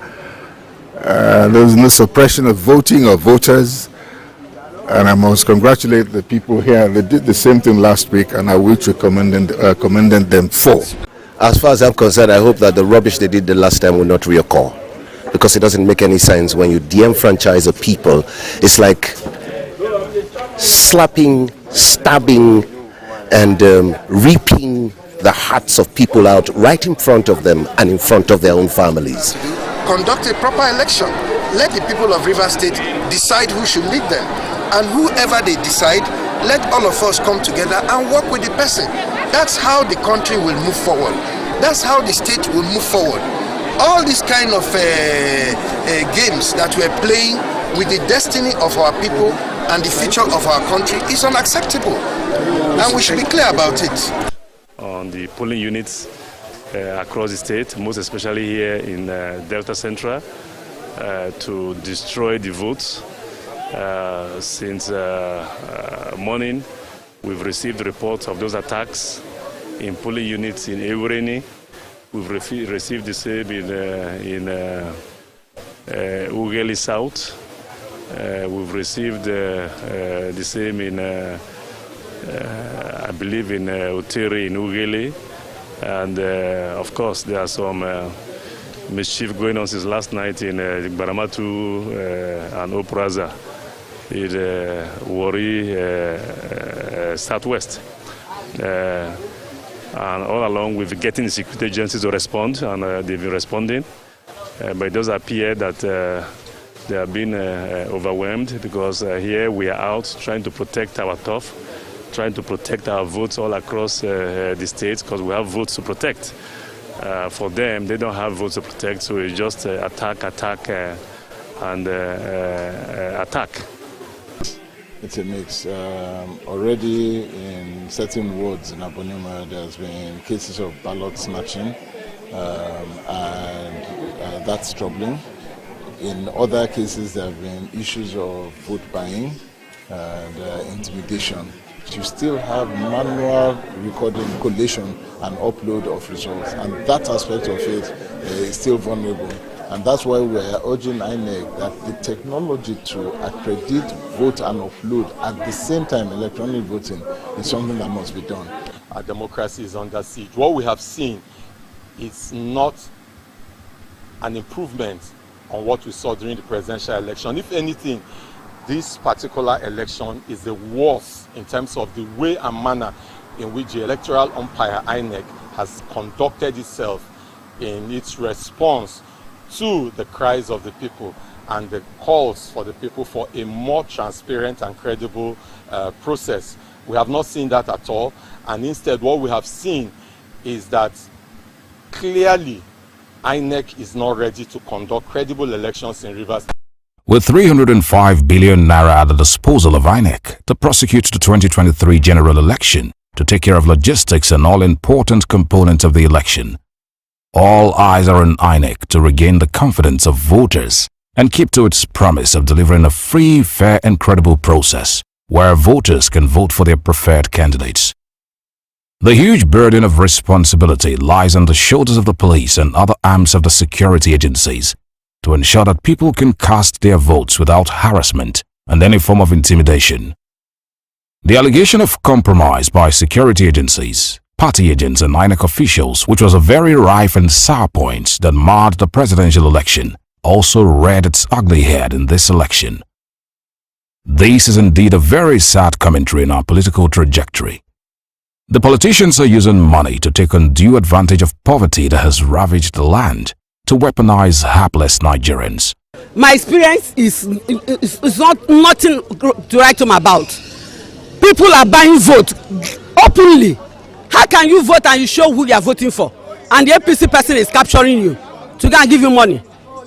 S3: There's no suppression of voting or voters. And I must congratulate the people here. They did the same thing last week, and I wish to commend them for.
S23: As far as I'm concerned, I hope that the rubbish they did the last time will not reoccur, because it doesn't make any sense when you de-enfranchise a people. It's like slapping, stabbing, and reaping the hearts of people out right in front of them and in front of their own families.
S24: Conduct a proper election. Let the people of Rivers State decide who should lead them. And whoever they decide, let all of us come together and work with the person. That's how the country will move forward. That's how the state will move forward. All these kind of games that we're playing with the destiny of our people and the future of our country is unacceptable. And we should be clear about it.
S21: On the polling units across the state, most especially here in Delta Central, to destroy the votes. Since morning, we've received reports of those attacks in polling units in Eureni. We've received the same in Ugeli South. We've received the same in, I believe, in Uteri in Ugeli. And of course, there are some mischief going on since last night in Baramatu and Opraza. In Wari Southwest. And all along we've been getting the security agencies to respond, and they've been responding. But it does appear that the
S1: they are being overwhelmed because here we are out trying to protect our turf, trying to protect our votes all across the state because we have votes to protect. For them, they don't have votes to protect, so it's just attack, and attack.
S5: It's a mix. Already in certain wards in Abonima, there's been cases of ballot snatching, and that's troubling. In other cases, there have been issues of vote buying and intimidation. You still have manual recording, collation, and upload of results, and that aspect of it is still vulnerable. And that's why we are urging INEC that the technology to accredit, vote, and upload at the same time electronic voting is something that must be done.
S11: Our democracy is under siege. What we have seen is not an improvement on what we saw during the presidential election. If anything, this particular election is the worst in terms of the way and manner in which the electoral umpire INEC has conducted itself in its response to the cries of the people and the calls for the people for a more transparent and credible process. We have not seen that at all, and instead what we have seen is that clearly INEC is not ready to conduct credible elections in Rivers.
S17: With 305 billion naira at the disposal of INEC to prosecute the 2023 general election, to take care of logistics and all important components of the election, all eyes are on INEC to regain the confidence of voters and keep to its promise of delivering a free, fair and credible process where voters can vote for their preferred candidates. The huge burden of responsibility lies on the shoulders of the police and other arms of the security agencies to ensure that people can cast their votes without harassment and any form of intimidation. The allegation of compromise by security agencies, party agents and INEC officials, which was a very rife and sour point that marred the presidential election, also reared its ugly head in this election. This is indeed a very sad commentary in our political trajectory. The politicians are using money to take undue advantage of poverty that has ravaged the land to weaponize hapless Nigerians.
S12: My experience is nothing to write home about. People are buying vote openly. How can you vote and you show who you are voting for, and the APC person is capturing you to go and give you money?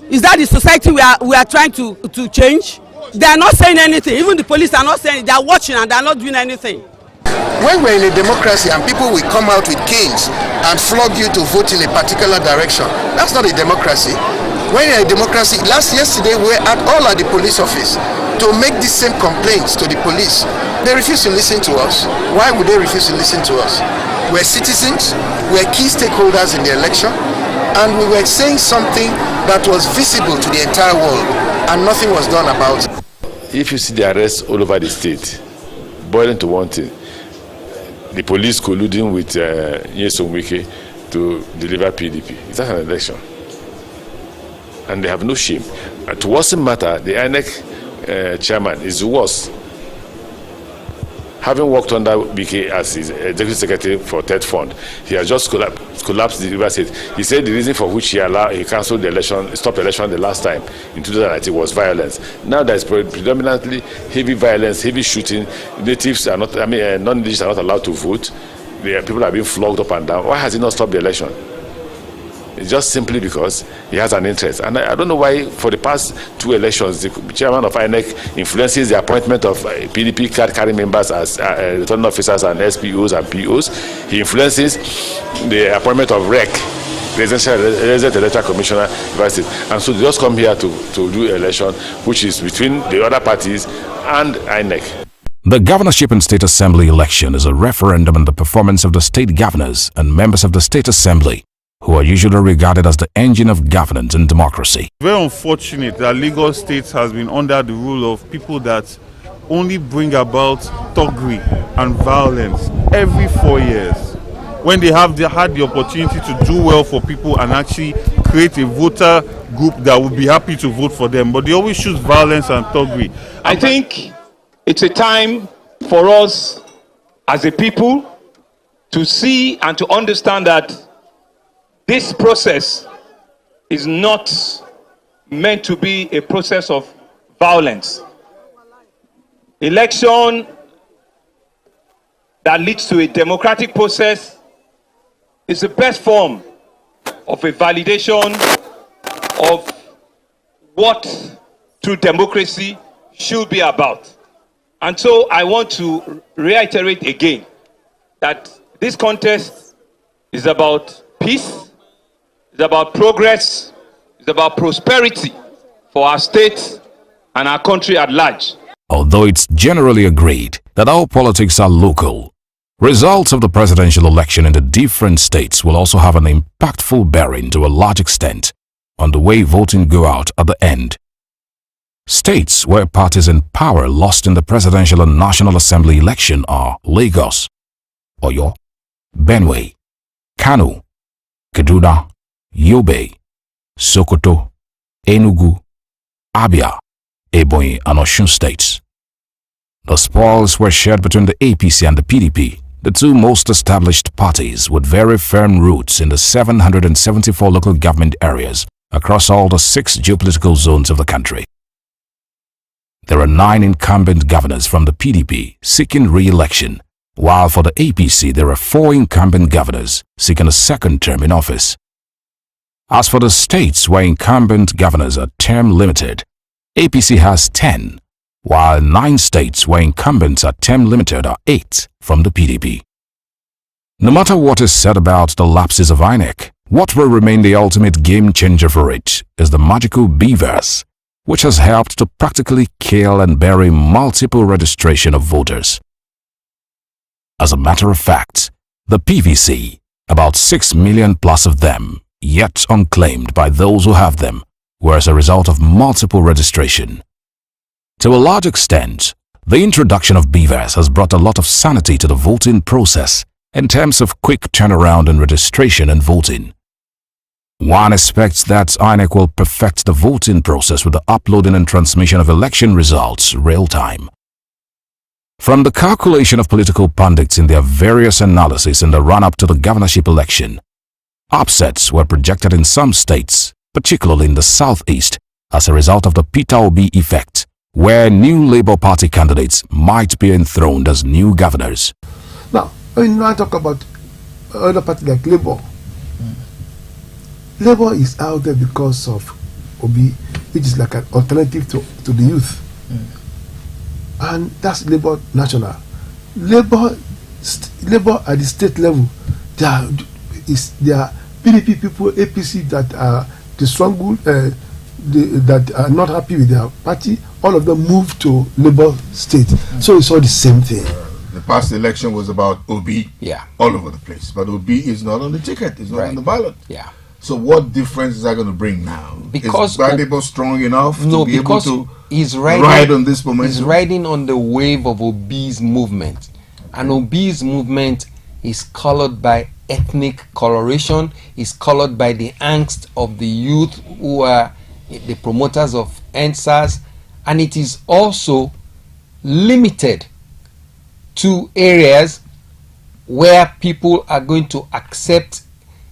S12: Is that the society we are trying to change? They are not saying anything. Even the police are not saying it. They are watching and they are not doing anything.
S24: When we're in a democracy and people will come out with canes and flog you to vote in a particular direction, that's not a democracy. When you're a democracy, yesterday we were all at the police office to make these same complaints to the police. They refuse to listen to us. Why would they refuse to listen to us? We're citizens, we're key stakeholders in the election, and we were saying something that was visible to the entire world, and nothing was done about it.
S19: If you see the arrests all over the state, boiling to one thing, the police colluding with Nyesom Wike to deliver PDP. Is that an election? And they have no shame. To worsen matter, the INEC chairman is worse. Having worked under BK as his executive secretary for Third Fund, he has just collapsed the River State. He said the reason for which he cancelled the election, stopped the election the last time in 2019 was violence. Now there is predominantly heavy violence, heavy shooting. Natives are not, non-indigenous are not allowed to vote. People are being flogged up and down. Why has he not stopped the election? It's just simply because he has an interest. And I don't know why for the past two elections, the chairman of INEC influences the appointment of PDP card-carrying members as returning officers and SPOs and POs. He influences the appointment of REC, Resident Electoral Commissioner, and so they just come here to do election, which is between the other parties and INEC.
S17: The governorship and state assembly election is a referendum on the performance of the state governors and members of the state assembly, who are usually regarded as the engine of governance and democracy.
S14: Very unfortunate that Lagos State has been under the rule of people that only bring about thuggery and violence every 4 years, when they have had the opportunity to do well for people and actually create a voter group that would be happy to vote for them, but they always choose violence and thuggery.
S25: I think it's a time for us as a people to see and to understand that this process is not meant to be a process of violence. Election that leads to a democratic process is the best form of a validation of what true democracy should be about. And so I want to reiterate again that this contest is about peace, it's about progress, it's about prosperity for our state and our country at large.
S17: Although it's generally agreed that all politics are local, results of the presidential election in the different states will also have an impactful bearing to a large extent on the way voting go out at the end. States where parties in power lost in the presidential and National Assembly election are Lagos, Oyo, Benue, Kano, Kaduna, Yobe, Sokoto, Enugu, Abia, Ebonyi and Osun states. The spoils were shared between the APC and the PDP, the two most established parties with very firm roots in the 774 local government areas across all the 6 geopolitical zones of the country. There are 9 incumbent governors from the PDP seeking re-election, while for the APC there are 4 incumbent governors seeking a second term in office. As for the states where incumbent governors are term limited, APC has 10, while 9 states where incumbents are term limited are 8 from the PDP. No matter what is said about the lapses of INEC, what will remain the ultimate game changer for it is the magical BVAS, which has helped to practically kill and bury multiple registration of voters. As a matter of fact, the PVC, about 6 million plus of them, yet unclaimed by those who have them, were as a result of multiple registration. To a large extent, the introduction of BVAS has brought a lot of sanity to the voting process in terms of quick turnaround in registration and voting. One expects that INEC will perfect the voting process with the uploading and transmission of election results real-time. From the calculation of political pundits in their various analyses in the run-up to the governorship election, upsets were projected in some states, particularly in the southeast, as a result of the Peter Obi effect, where new Labour Party candidates might be enthroned as new governors.
S13: Now, when I talk about other parties like Labour, Labour is out there because of Obi, which is like an alternative to the youth. And that's Labour National. Labour at the state level, there are PDP people, APC that are the strong that are not happy with their party. All of them moved to Labour state. So it's all the same thing.
S3: The past election was about Obi all over the place. But Obi is not on the ticket. It's not on the ballot.
S2: Yeah.
S3: So what difference is that going to bring now?
S2: Because
S3: is Gbadebo strong enough to be able to
S2: he's
S3: ride on this momentum?
S2: He's riding on the wave of Obi's movement. And Obi's movement is colored by ethnic coloration, is colored by the angst of the youth who are the promoters of EndSARS, and it is also limited to areas where people are going to accept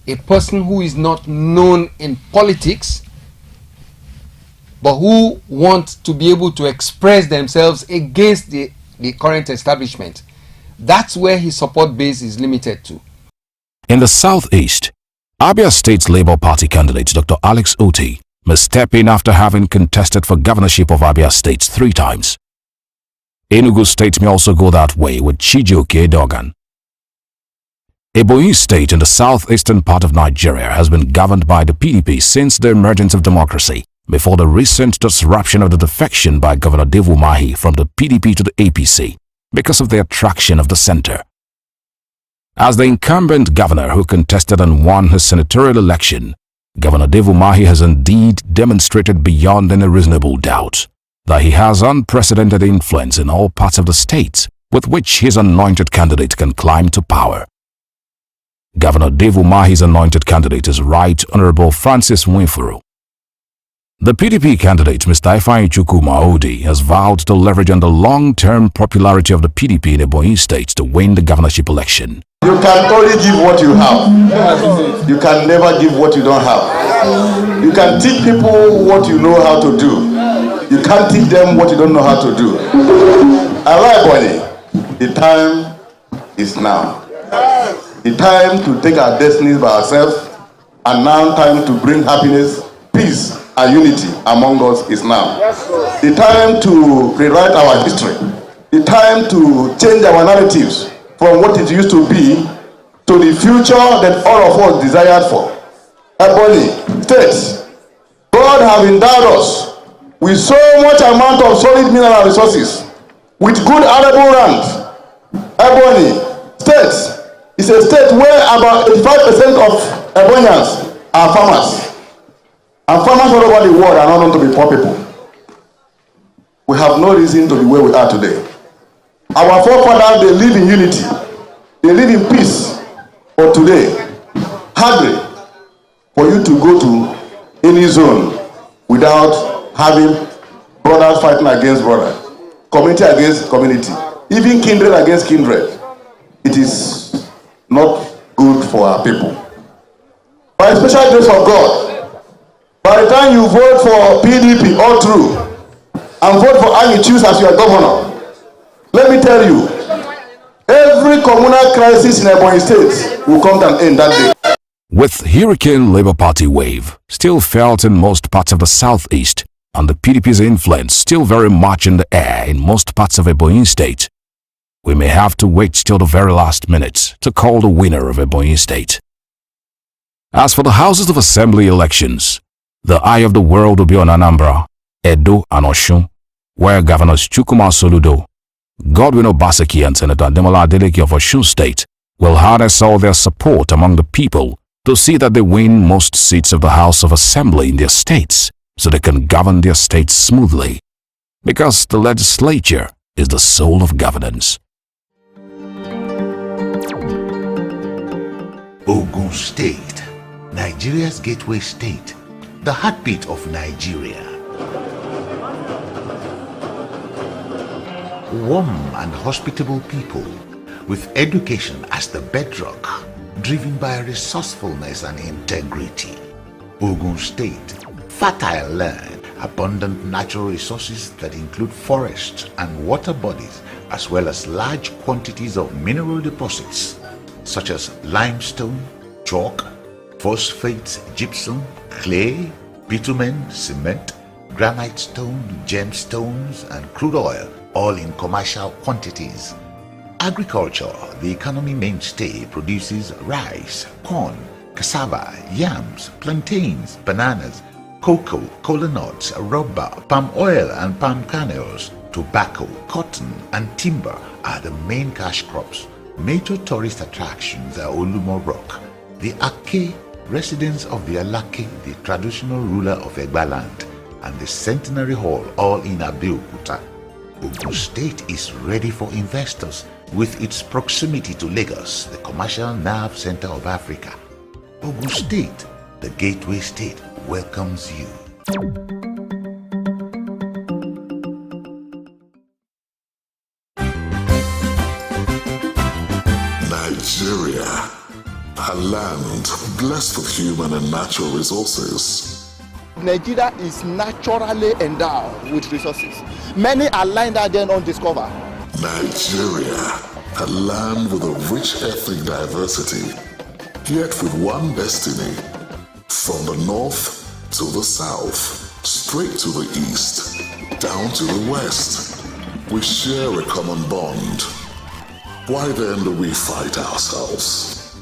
S2: a person who is not known in politics but who want to be able to express themselves against the current establishment. That's where his support base is limited to.
S17: In the southeast, Abia State's Labour Party candidate Dr. Alex Oti must step in after having contested for governorship of Abia State 3 times. Enugu State may also go that way with Chijioke Edogan. Ebonyi State in the southeastern part of Nigeria has been governed by the PDP since the emergence of democracy, before the recent disruption of the defection by Governor Dave Umahi from the PDP to the APC because of the attraction of the center. As the incumbent governor who contested and won his senatorial election, Governor Dave Umahi has indeed demonstrated beyond any reasonable doubt that he has unprecedented influence in all parts of the state with which his anointed candidate can climb to power. Governor Dave Umahi's anointed candidate is Right Honorable Francis Nwifuru. The PDP candidate, Mr. Ifeanyi Maodi, has vowed to leverage on the long-term popularity of the PDP in Ebonyi State to win the governorship election.
S6: You can only give what you have. You can never give what you don't have. You can teach people what you know how to do. You can't teach them what you don't know how to do. Alright, Bonnie, the time is now. The time to take our destinies by ourselves, and now time to bring happiness, peace, and unity among us is now. The time to rewrite our history. The time to change our narratives from what it used to be to the future that all of us desired for. Ebony states, God has endowed us with so much amount of solid mineral resources, with good arable land. Ebony states, it's a state where about 85% of Ebonians are farmers. And farmers all over the world are not known to be poor people. We have no reason to be where we are today. Our forefathers, they live in unity. They live in peace. But today, hardly for you to go to any zone without having brothers fighting against brothers, community against community, even kindred against kindred. It is not good for our people. By special grace of God, by the time you vote for PDP all through and vote for Annie Choose as your governor, let me tell you, every communal crisis in Ebonyi State will come to an end that day.
S17: With Hurricane Labour Party wave still felt in most parts of the southeast and the PDP's influence still very much in the air in most parts of Ebonyi State, we may have to wait till the very last minute to call the winner of Ebonyi State. As for the Houses of Assembly elections, the eye of the world will be on Anambra, Edo and Osun, where Governors Chukwuma Soludo, Godwin Obaseki and Senator Ademola Adeleke of Osun State will harness all their support among the people to see that they win most seats of the House of Assembly in their states so they can govern their states smoothly, because the legislature is the soul of governance.
S7: Ogun State, Nigeria's gateway state, the heartbeat of Nigeria. Warm and hospitable people, with education as the bedrock, driven by resourcefulness and integrity. Ogun State, fertile land, abundant natural resources that include forests and water bodies, as well as large quantities of mineral deposits such as limestone, chalk, phosphates, gypsum, clay, bitumen, cement, granite stone, gemstones, and crude oil, all in commercial quantities. Agriculture, the economy mainstay, produces rice, corn, cassava, yams, plantains, bananas, cocoa, kola nuts, rubber, palm oil and palm kernels. Tobacco, cotton, and timber are the main cash crops. Major tourist attractions are Olumo Rock, the Ake, residence of the Alake, the traditional ruler of Egba land, and the Centenary Hall, all in Abeokuta. Ogun State is ready for investors with its proximity to Lagos, the commercial nerve center of Africa. Ogun State, the gateway state, welcomes you.
S8: Nigeria, a land blessed with human and natural resources.
S10: Nigeria is naturally endowed with resources. Many are lying there then undiscovered.
S8: Nigeria, a land with a rich ethnic diversity, yet with one destiny. From the north to the south, straight to the east, down to the west, we share a common bond. Why then do we fight ourselves?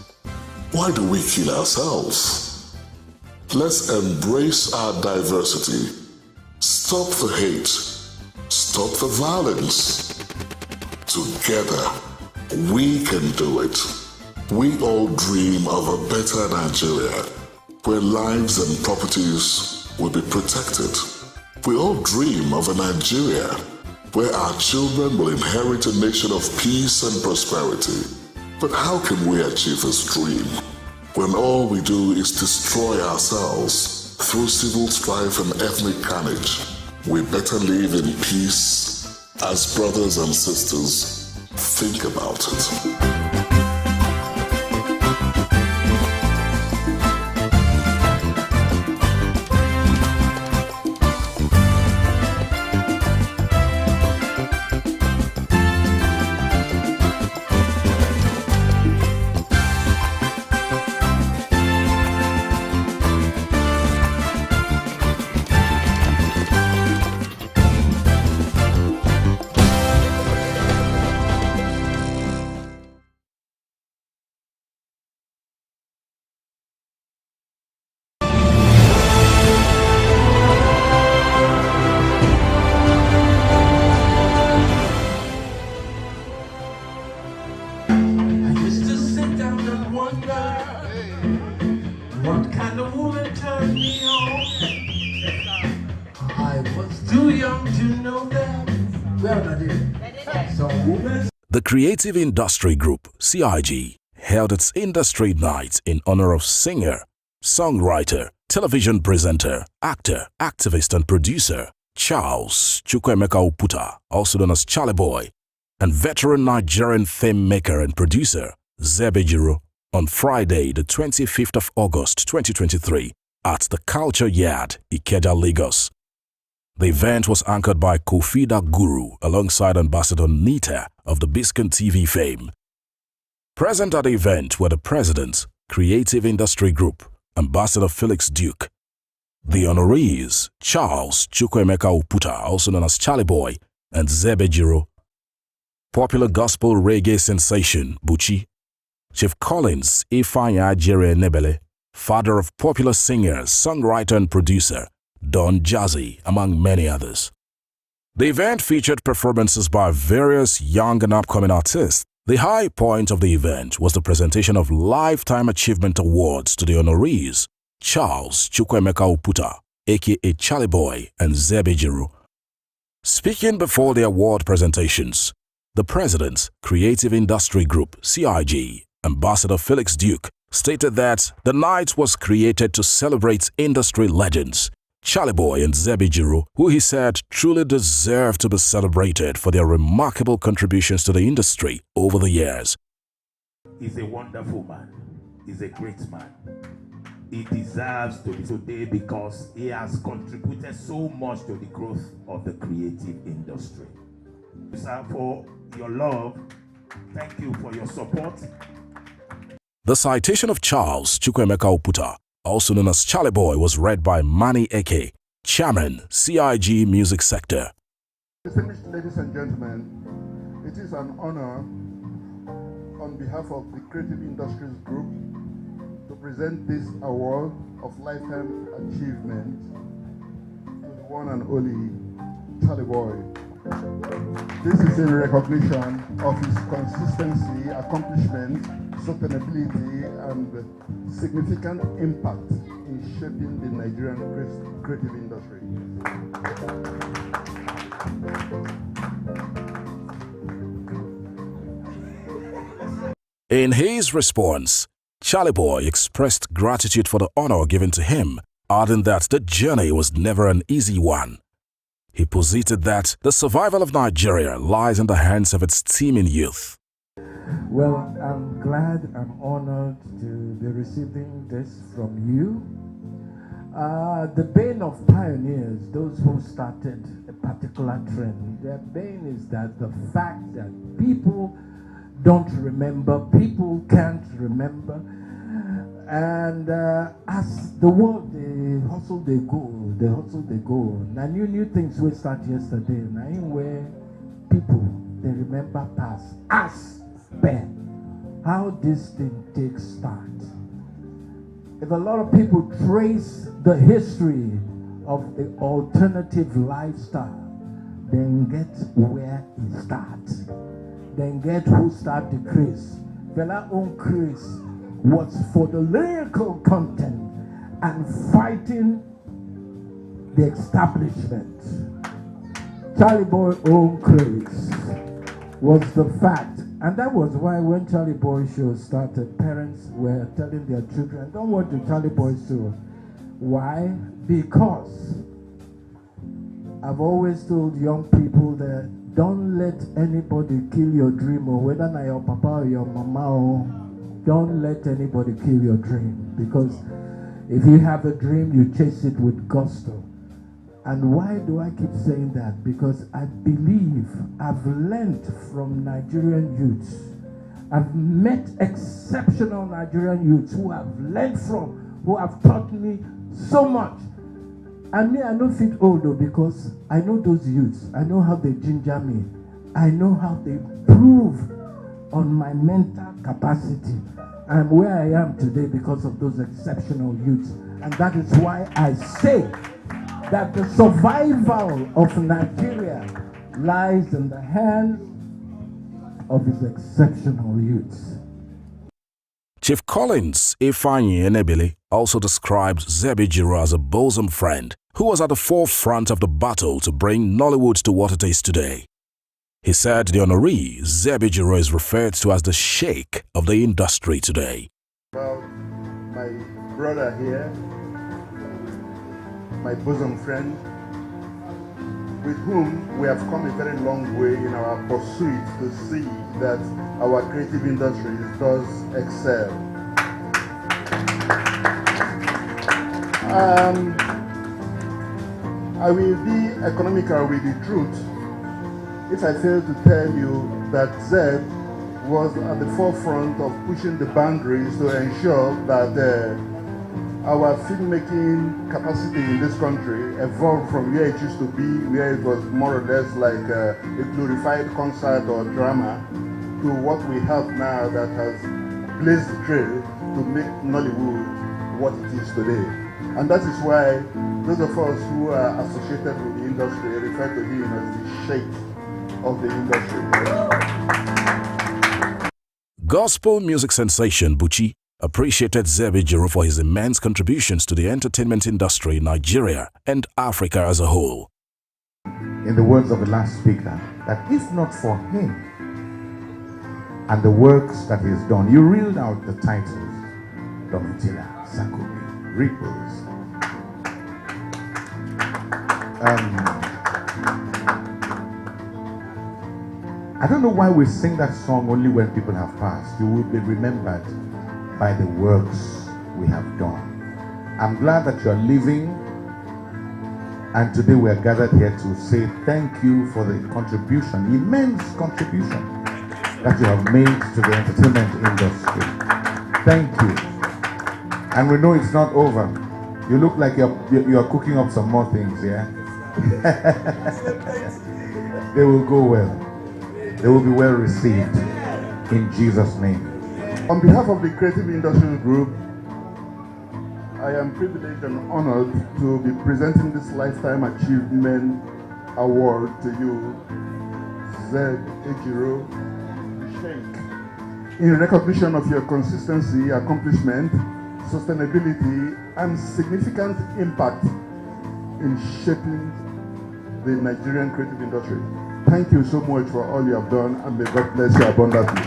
S8: Why do we kill ourselves? Let's embrace our diversity. Stop the hate. Stop the violence. Together, we can do it. We all dream of a better Nigeria, where lives and properties will be protected. We all dream of a Nigeria where our children will inherit a nation of peace and prosperity. But how can we achieve this dream when all we do is destroy ourselves through civil strife and ethnic carnage? We better live in peace as brothers and sisters. Think about it.
S4: wonder what kind of woman turned me on. I was too young to know that. Well, I did. Some women.
S17: The Creative Industry Group, CIG, held its industry night in honor of singer, songwriter, television presenter, actor, activist and producer Charles Chukwuemeka Oputa, also known as Charlie Boy, and veteran Nigerian theme maker and producer Zebejiro on Friday, the 25th of August 2023 at the Culture Yard, Ikeja, Lagos. The event was anchored by Kofida Guru alongside Ambassador Nita of the Biscon TV fame. Present at the event were the President, Creative Industry Group, Ambassador Felix Duke, the honorees Charles Chukwuemeka Oputa, also known as Charlie Boy, and Zebejiro, popular gospel reggae sensation Buchi, Chief Collins Ifeanyi Ajere Nebele, father of popular singer, songwriter and producer Don Jazzy, among many others. The event featured performances by various young and upcoming artists. The high point of the event was the presentation of Lifetime Achievement Awards to the honorees Charles Chukwuemeka Oputa, aka Charlie Boy, and Zebejiro. Speaking before the award presentations, the President, Creative Industry Group, CIG, Ambassador Felix Duke, stated that the night was created to celebrate industry legends, Charlie Boy and Zebejiro, who he said truly deserve to be celebrated for their remarkable contributions to the industry over the years.
S15: He's a wonderful man. He's a great man. He deserves to be today because he has contributed so much to the growth of the creative industry. Sir, for your love, thank you for your support.
S17: The citation of Charles Chukwuemeka Oputa, also known as Charlie Boy, was read by Manny Eke, Chairman, CIG Music Sector.
S16: Distinguished ladies and gentlemen, it is an honor on behalf of the Creative Industries Group to present this award of lifetime achievement to the one and only Charlie Boy. This is in recognition of his consistency, accomplishment, sustainability, and significant impact in shaping the Nigerian creative industry.
S17: In his response, Charlie Boy expressed gratitude for the honor given to him, adding that the journey was never an easy one. He posited that the survival of Nigeria lies in the hands of its teeming youth.
S4: Well, I'm glad and honored to be receiving this from you. The bane of pioneers, those who started a particular trend, their bane is that the fact that people don't remember, people can't remember, and as the world, they hustle, they go. Now new things will start yesterday. Now where people, they remember past. Us, Ben, how this thing takes start. If a lot of people trace the history of the alternative lifestyle, then get where it starts. Then get who start the craze. Fela own craze was for the lyrical content and fighting the establishment. Charlie Boy own craze was the fact. And that was why when Charlie Boy show started, parents were telling their children, don't watch the Charlie Boy show. Why? Because I've always told young people that don't let anybody kill your dream, or whether na your papa or your mama, or don't let anybody kill your dream. Because if you have a dream, you chase it with gusto. And why do I keep saying that? Because I believe I've learned from Nigerian youths. I've met exceptional Nigerian youths who I've learned from, who have taught me so much. And me, I don't fit old though, because I know those youths. I know how they ginger me. I know how they improve on my mental capacity. I'm where I am today because of those exceptional youths. And that is why I say that the survival of Nigeria lies in the hands of its exceptional youths.
S17: Chief Collins Ifeanyi Enebili also described Zebijiro as a bosom friend who was at the forefront of the battle to bring Nollywood to what it is today. He said the honoree, Zebijiro, is referred to as the sheikh of the industry today.
S16: Well, my brother here, my bosom friend, with whom we have come a very long way in our pursuit to see that our creative industry does excel. I will be economical with the truth if I fail to tell you that Zeb was at the forefront of pushing the boundaries to ensure that our filmmaking capacity in this country evolved from where it used to be, where it was more or less like a glorified concert or drama, to what we have now that has blazed the trail to make Nollywood what it is today. And that is why those of us who are associated with the industry refer to him as the sheikh of the industry.
S17: Gospel music sensation Buchi appreciated Zebijiro for his immense contributions to the entertainment industry in Nigeria and Africa as a whole.
S9: In the words of the last speaker, that if not for him and the works that he has done, you reeled out the titles, Domitila, Sakubi, Ripples. I don't know why we sing that song only when people have passed. You will be remembered by the works we have done. I'm glad that you are living, and today we are gathered here to say thank you for the contribution, immense contribution that you have made to the entertainment industry. Thank you. And we know it's not over. You look like you're cooking up some more things, yeah? They will go well. They will be well received in Jesus' name.
S16: On behalf of the Creative Industries Group, I am privileged and honored to be presenting this Lifetime Achievement Award to you, Zebijiro Sheikh, in recognition of your consistency, accomplishment, sustainability, and significant impact in shaping the Nigerian creative industry. Thank you so much for all you have done, and may God bless you abundantly.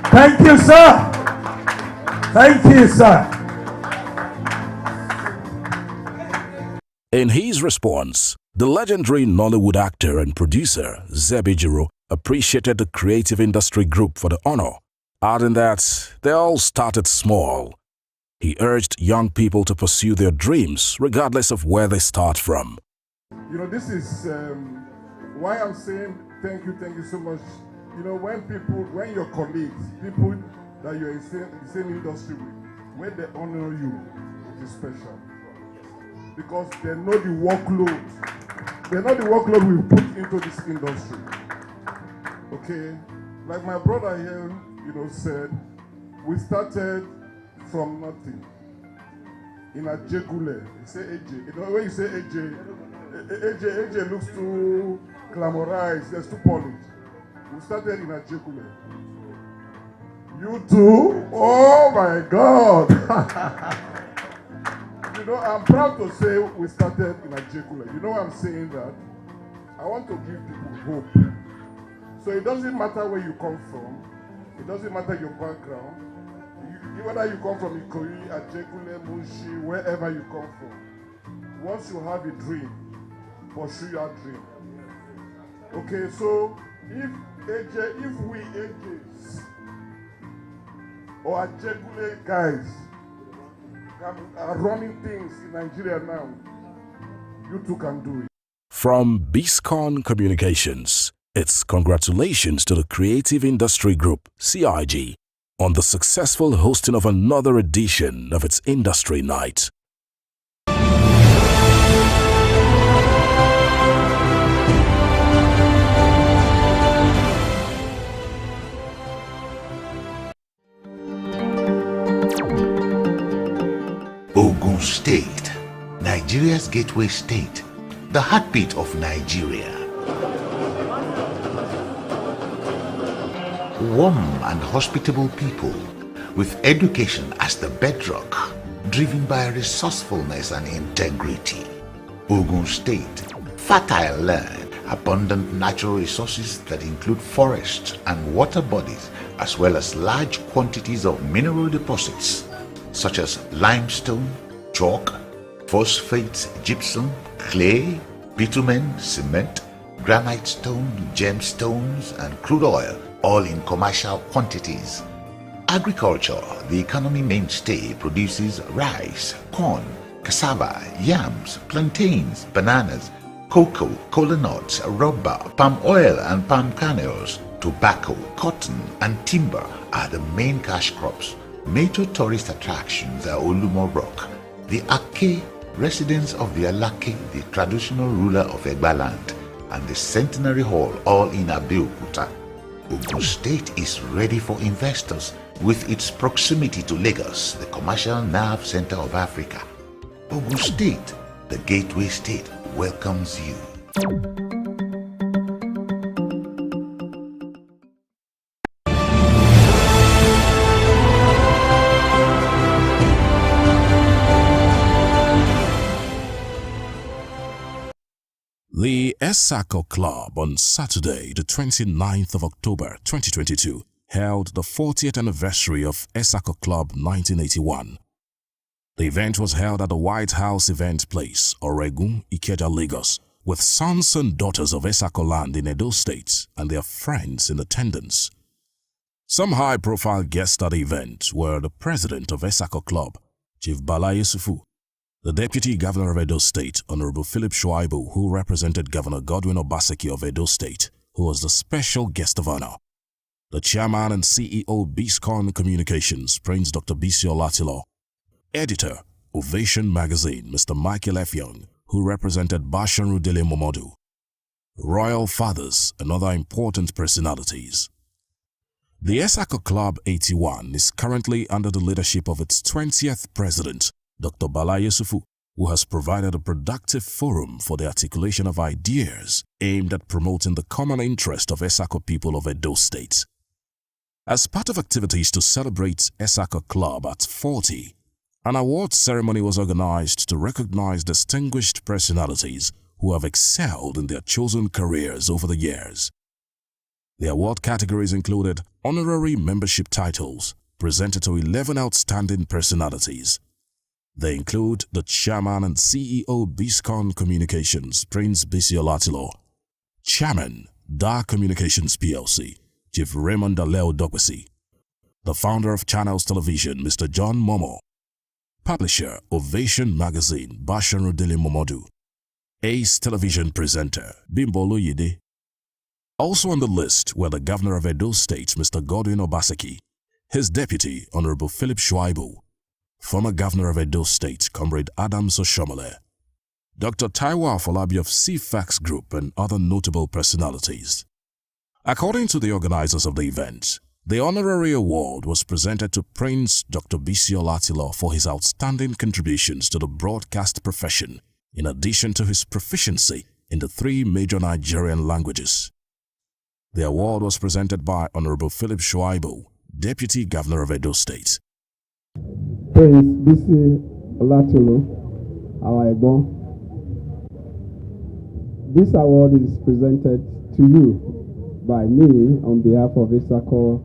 S15: Thank you, sir. Thank you, sir.
S17: In his response, the legendary Nollywood actor and producer Zebijiro appreciated the creative industry group for the honor, adding that they all started small. He urged young people to pursue their dreams regardless of where they start from.
S16: You know, this is why I'm saying thank you so much. You know, when your colleagues, people that you're in the same industry with, when they honor you, it is special. Because they know the workload. They know the workload we put into this industry. Okay? Like my brother here, you know, said, we started from nothing. In a Jegule. You say AJ. You know, when you say AJ looks too glamorized, there's too polished. We started in a Jegule. You too? Oh my God! You know, I'm proud to say we started in a Jegule. You know why I'm saying that? I want to give people hope. So it doesn't matter where you come from. It doesn't matter your background. Whether you come from Ikoyi, Ajegule, Munshi, wherever you come from. Once you have a dream, pursue your dream. Okay, so if we AJs or Ajegule guys are running things in Nigeria now, you too can do it.
S17: From Biscon Communications, it's congratulations to the Creative Industry Group, CIG, on the successful hosting of another edition of its Industry Night.
S7: Ogun State, Nigeria's gateway state, the heartbeat of Nigeria. Warm and hospitable people with education as the bedrock, driven by resourcefulness and integrity. Ogun State, fertile land, abundant natural resources that include forests and water bodies, as well as large quantities of mineral deposits such as limestone, chalk, phosphate, gypsum, clay, bitumen, cement, granite stone, gemstones, and crude oil, all in commercial quantities. Agriculture, the economy mainstay, produces rice, corn, cassava, yams, plantains, bananas, cocoa, kola nuts, rubber, palm oil and palm kernels. Tobacco, cotton, and timber are the main cash crops. Major tourist attractions are Olumo Rock, the Ake, residence of the Alake, the traditional ruler of Egba land, and the Centenary Hall, all in Abeokuta. Ogun State is ready for investors with its proximity to Lagos, the commercial nerve center of Africa. Ogun State, the gateway state, welcomes you.
S17: The Esako Club on Saturday, the 29th of October 2022, held the 40th anniversary of Esako Club 1981. The event was held at the White House Event Place, Oregun, Ikeja, Lagos, with sons and daughters of Esako land in Edo State and their friends in attendance. Some high-profile guests at the event were the president of Esako Club, Chief Bala Yusufu, the Deputy Governor of Edo State, Honorable Philip Shuaibu, who represented Governor Godwin Obaseki of Edo State, who was the special guest of honor, the Chairman and CEO Biscon Communications, Prince Dr. Bisi Olatilo, Editor, Ovation Magazine, Mr. Michael F. Young, who represented Bashan Rudele Momodu, Royal Fathers, and other important personalities. The Esako Club 81 is currently under the leadership of its 20th president, Dr. Bala Yusufu, who has provided a productive forum for the articulation of ideas aimed at promoting the common interest of Esako people of Edo State. As part of activities to celebrate Esako Club at 40, an award ceremony was organized to recognize distinguished personalities who have excelled in their chosen careers over the years. The award categories included honorary membership titles presented to 11 outstanding personalities. They include the Chairman and CEO Biscon Communications, Prince Bisi Olatilo, Chairman, DA Communications PLC, Chief Raymond Aleo Dokwesi, the founder of Channels Television, Mr. John Momo, publisher, Ovation Magazine, Bashan Rudele Momodu, Ace Television presenter, Bimbolo Yide. Also on the list were the Governor of Edo State, Mr. Godwin Obaseki, his deputy, Honorable Philip Shuaibu, former Governor of Edo State, Comrade Adam Soshomole, Dr. Taiwa Afolabi of CFAX Group, and other notable personalities. According to the organizers of the event, the honorary award was presented to Prince Dr. Bisi Olatilo for his outstanding contributions to the broadcast profession, in addition to his proficiency in the 3 major Nigerian languages. The award was presented by Honorable Philip Shuaibu, Deputy Governor of Edo State.
S18: Prince Bisi Olatilo, our Egbon. This award is presented to you by me on behalf of Esako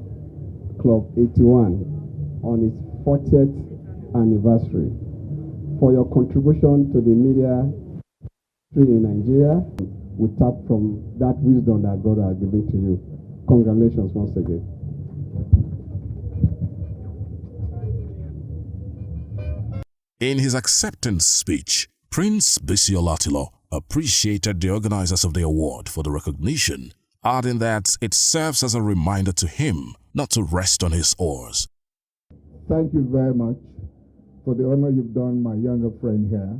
S18: Club 81 on its 40th anniversary for your contribution to the media in Nigeria. We tap from that wisdom that God has given to you. Congratulations once again.
S17: In his acceptance speech, Prince Bisi Olatilo appreciated the organizers of the award for the recognition, adding that it serves as a reminder to him not to rest on his oars.
S16: Thank you very much for the honor you've done my younger friend here,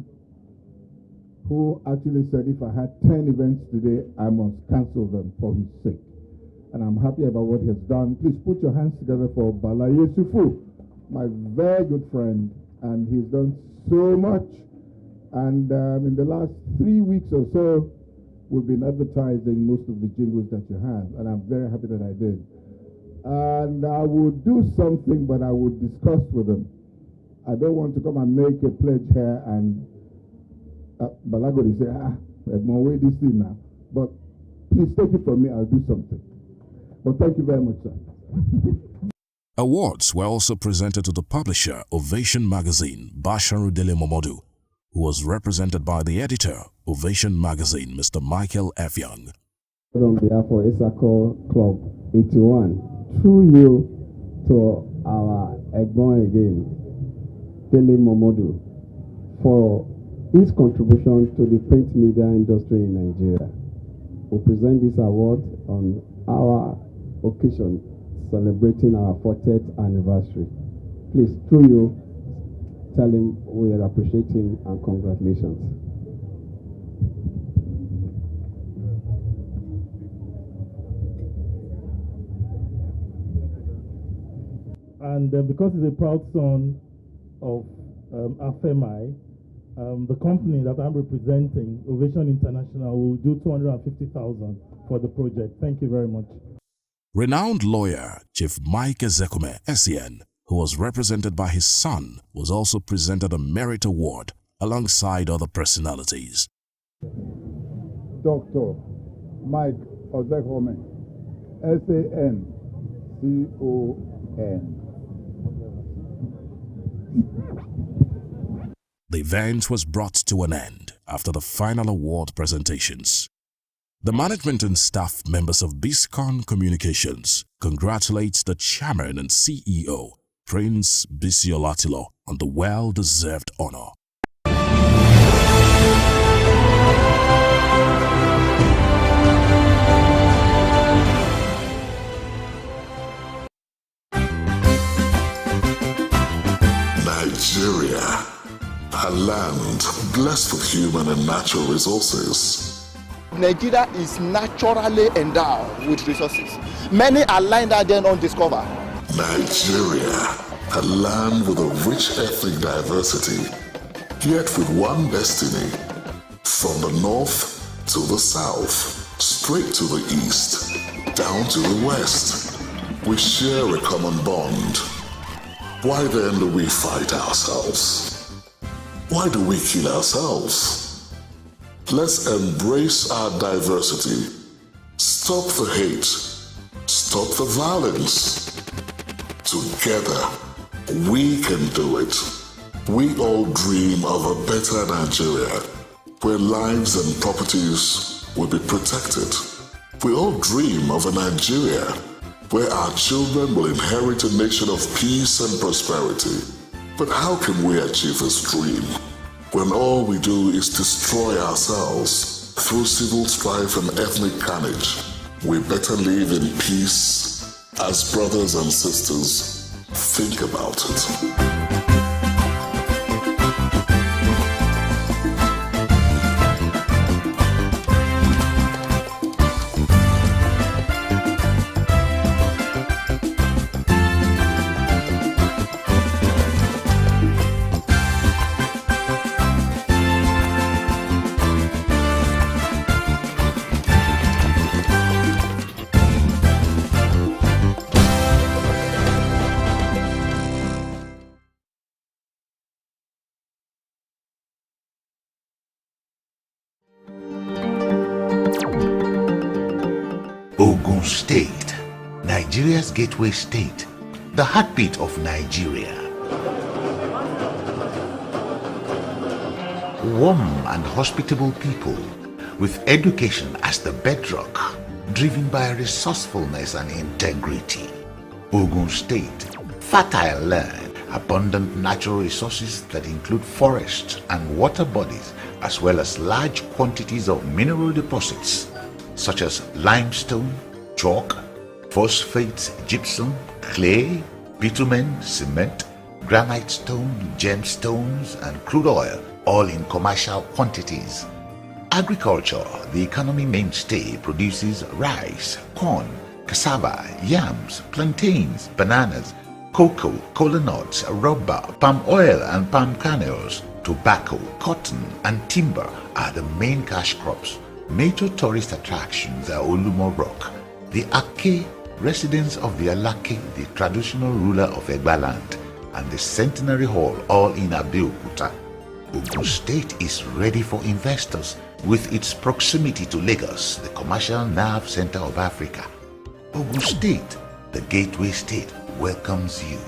S16: who actually said if I had 10 events today, I must cancel them for his sake. And I'm happy about what he has done. Please put your hands together for Bala Yusufu, my very good friend, and he's done so much. And in the last 3 weeks or so, we've been advertising most of the jingles that you have, and I'm very happy that I did.
S1: And I would do something, but I would discuss with them. I don't want to come and make a pledge here and Balagodi say, wait this thing now. But please take it from me, I'll do something. But thank you very much, sir.
S17: Awards were also presented to the publisher Ovation Magazine, Basharu Dele Momodu, who was represented by the editor, Ovation Magazine, Mr. Michael F. Young.
S18: On behalf of Isako Club 81, through you to our Egbon again, Dele Momodu, for his contribution to the print media industry in Nigeria. We present this award on our occasion celebrating our 40th anniversary. Please, through you, tell him we appreciate him and congratulations.
S20: And because he's a proud son of Afemai, the company that I'm representing, Ovation International, will do $250,000 for the project. Thank you very much.
S17: Renowned lawyer Chief Mike Ezekume, SEN, who was represented by his son, was also presented a Merit Award alongside other personalities.
S1: Dr. Mike Ezekume, SANCON.
S17: The event was brought to an end after the final award presentations. The management and staff members of Biscon Communications congratulates the chairman and CEO, Prince Bisi Olatilo, on the well-deserved honor.
S8: Nigeria, a land blessed with human and natural resources.
S10: Nigeria is naturally endowed with resources. Many are lying there then undiscovered.
S8: Nigeria, a land with a rich ethnic diversity, yet with one destiny. From the north to the south, straight to the east, down to the west, we share a common bond. Why then do we fight ourselves? Why do we kill ourselves? Let's embrace our diversity. Stop the hate. Stop the violence. Together, we can do it. We all dream of a better Nigeria, where lives and properties will be protected. We all dream of a Nigeria where our children will inherit a nation of peace and prosperity. But how can we achieve this dream when all we do is destroy ourselves through civil strife and ethnic carnage? We better live in peace as brothers and sisters. Think about it.
S7: Ogun State, Nigeria's gateway state, the heartbeat of Nigeria. Warm and hospitable people, with education as the bedrock, driven by resourcefulness and integrity. Ogun State, fertile land, abundant natural resources that include forests and water bodies, as well as large quantities of mineral deposits such as limestone, chalk, phosphate, gypsum, clay, bitumen, cement, granite stone, gemstones, and crude oil, all in commercial quantities. Agriculture, the economy mainstay, produces rice, corn, cassava, yams, plantains, bananas, cocoa, kola nuts, rubber, palm oil and palm kernels. Tobacco, cotton, and timber are the main cash crops. Major tourist attractions are Olumo Rock, the Ake residents of the Alake, the traditional ruler of Egbaland, and the Centenary Hall, all in Abeokuta. Ogun State is ready for investors with its proximity to Lagos, the commercial nerve center of Africa. Ogun State, the gateway state, welcomes you.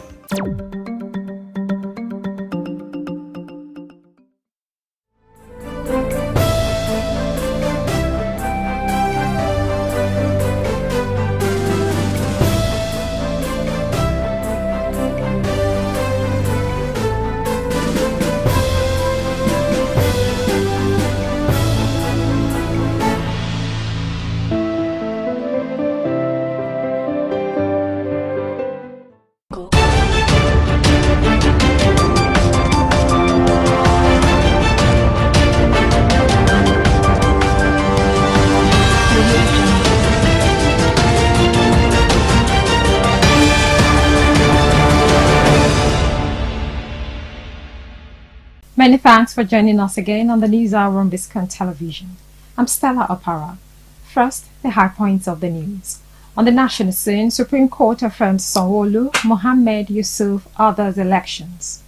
S5: Many thanks for joining us again on the News Hour on Biscon Television. I'm Stella Opara. First, the high points of the news. On the national scene, Supreme Court affirms Sanwo-Olu, Mohammed Yusuf, others' elections.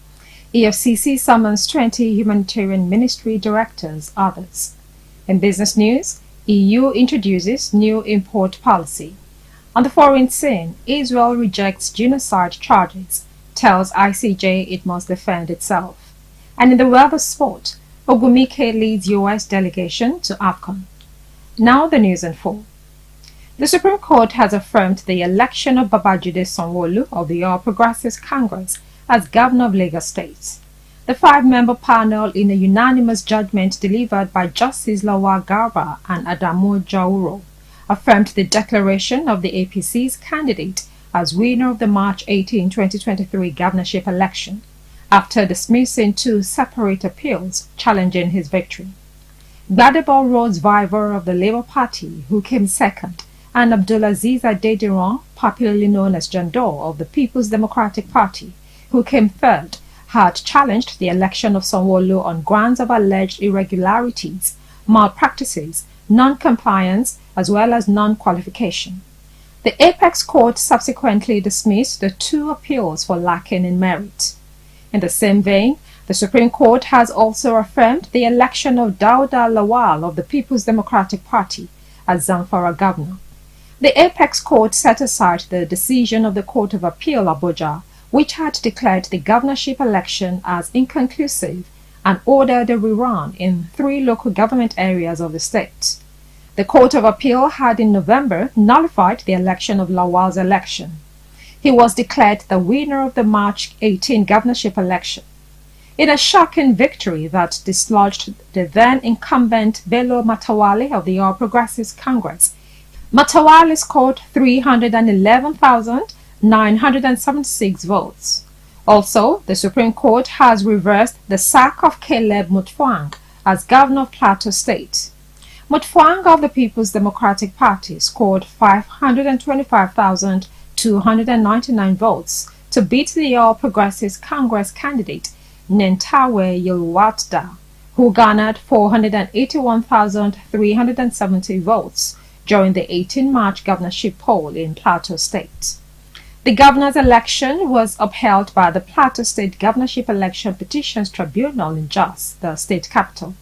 S5: EFCC summons 20 humanitarian ministry directors, others. In business news, EU introduces new import policy. On the foreign scene, Israel rejects genocide charges, tells ICJ it must defend itself. And in the world of sport, Ogumike leads U.S. delegation to AFCON. Now the news in full. The Supreme Court has affirmed the election of Babajide Sanwo-Olu of the All Progressives Congress as Governor of Lagos State. The five-member panel, in a unanimous judgment delivered by Justice Lawal Garba and Adamu Jauro, affirmed the declaration of the APC's candidate as winner of the March 18, 2023 governorship election, after dismissing two separate appeals challenging his victory. Gbadebo Rhodes Viver of the Labour Party, who came second, and Abdulaziz Adediran, popularly known as Jandor of the People's Democratic Party, who came third, had challenged the election of Sanwo-Olu on grounds of alleged irregularities, malpractices, non-compliance, as well as non-qualification. The Apex Court subsequently dismissed the two appeals for lacking in merit. In the same vein, the Supreme Court has also affirmed the election of Dauda Lawal of the People's Democratic Party as Zamfara governor. The Apex Court set aside the decision of the Court of Appeal Abuja, which had declared the governorship election as inconclusive and ordered a rerun in 3 local government areas of the state. The Court of Appeal had in November nullified the election of Lawal's election. He was declared the winner of the March 18 governorship election. In a shocking victory that dislodged the then-incumbent Bello Matawale of the All Progressives Congress, Matawale scored 311,976 votes. Also, the Supreme Court has reversed the sack of Caleb Mutfwang as governor of Plateau State. Mutfwang of the People's Democratic Party scored 525,299 votes to beat the All Progressives Congress candidate Nentawe Yilwatda, who garnered 481,370 votes during the 18 March governorship poll in Plateau State. The governor's election was upheld by the Plateau State Governorship Election Petitions Tribunal in Jos, the state capital.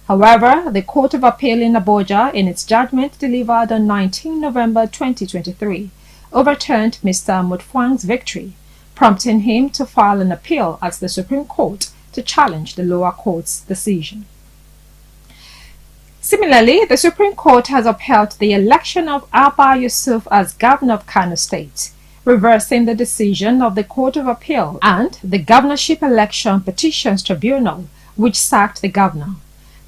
S5: However, the Court of Appeal in Abuja, in its judgment delivered on 19 November 2023, overturned Mr. Mutfwang's victory, prompting him to file an appeal at the Supreme Court to challenge the lower court's decision. Similarly, the Supreme Court has upheld the election of Abba Yusuf as governor of Kano State, reversing the decision of the Court of Appeal and the Governorship Election Petitions Tribunal, which sacked the governor.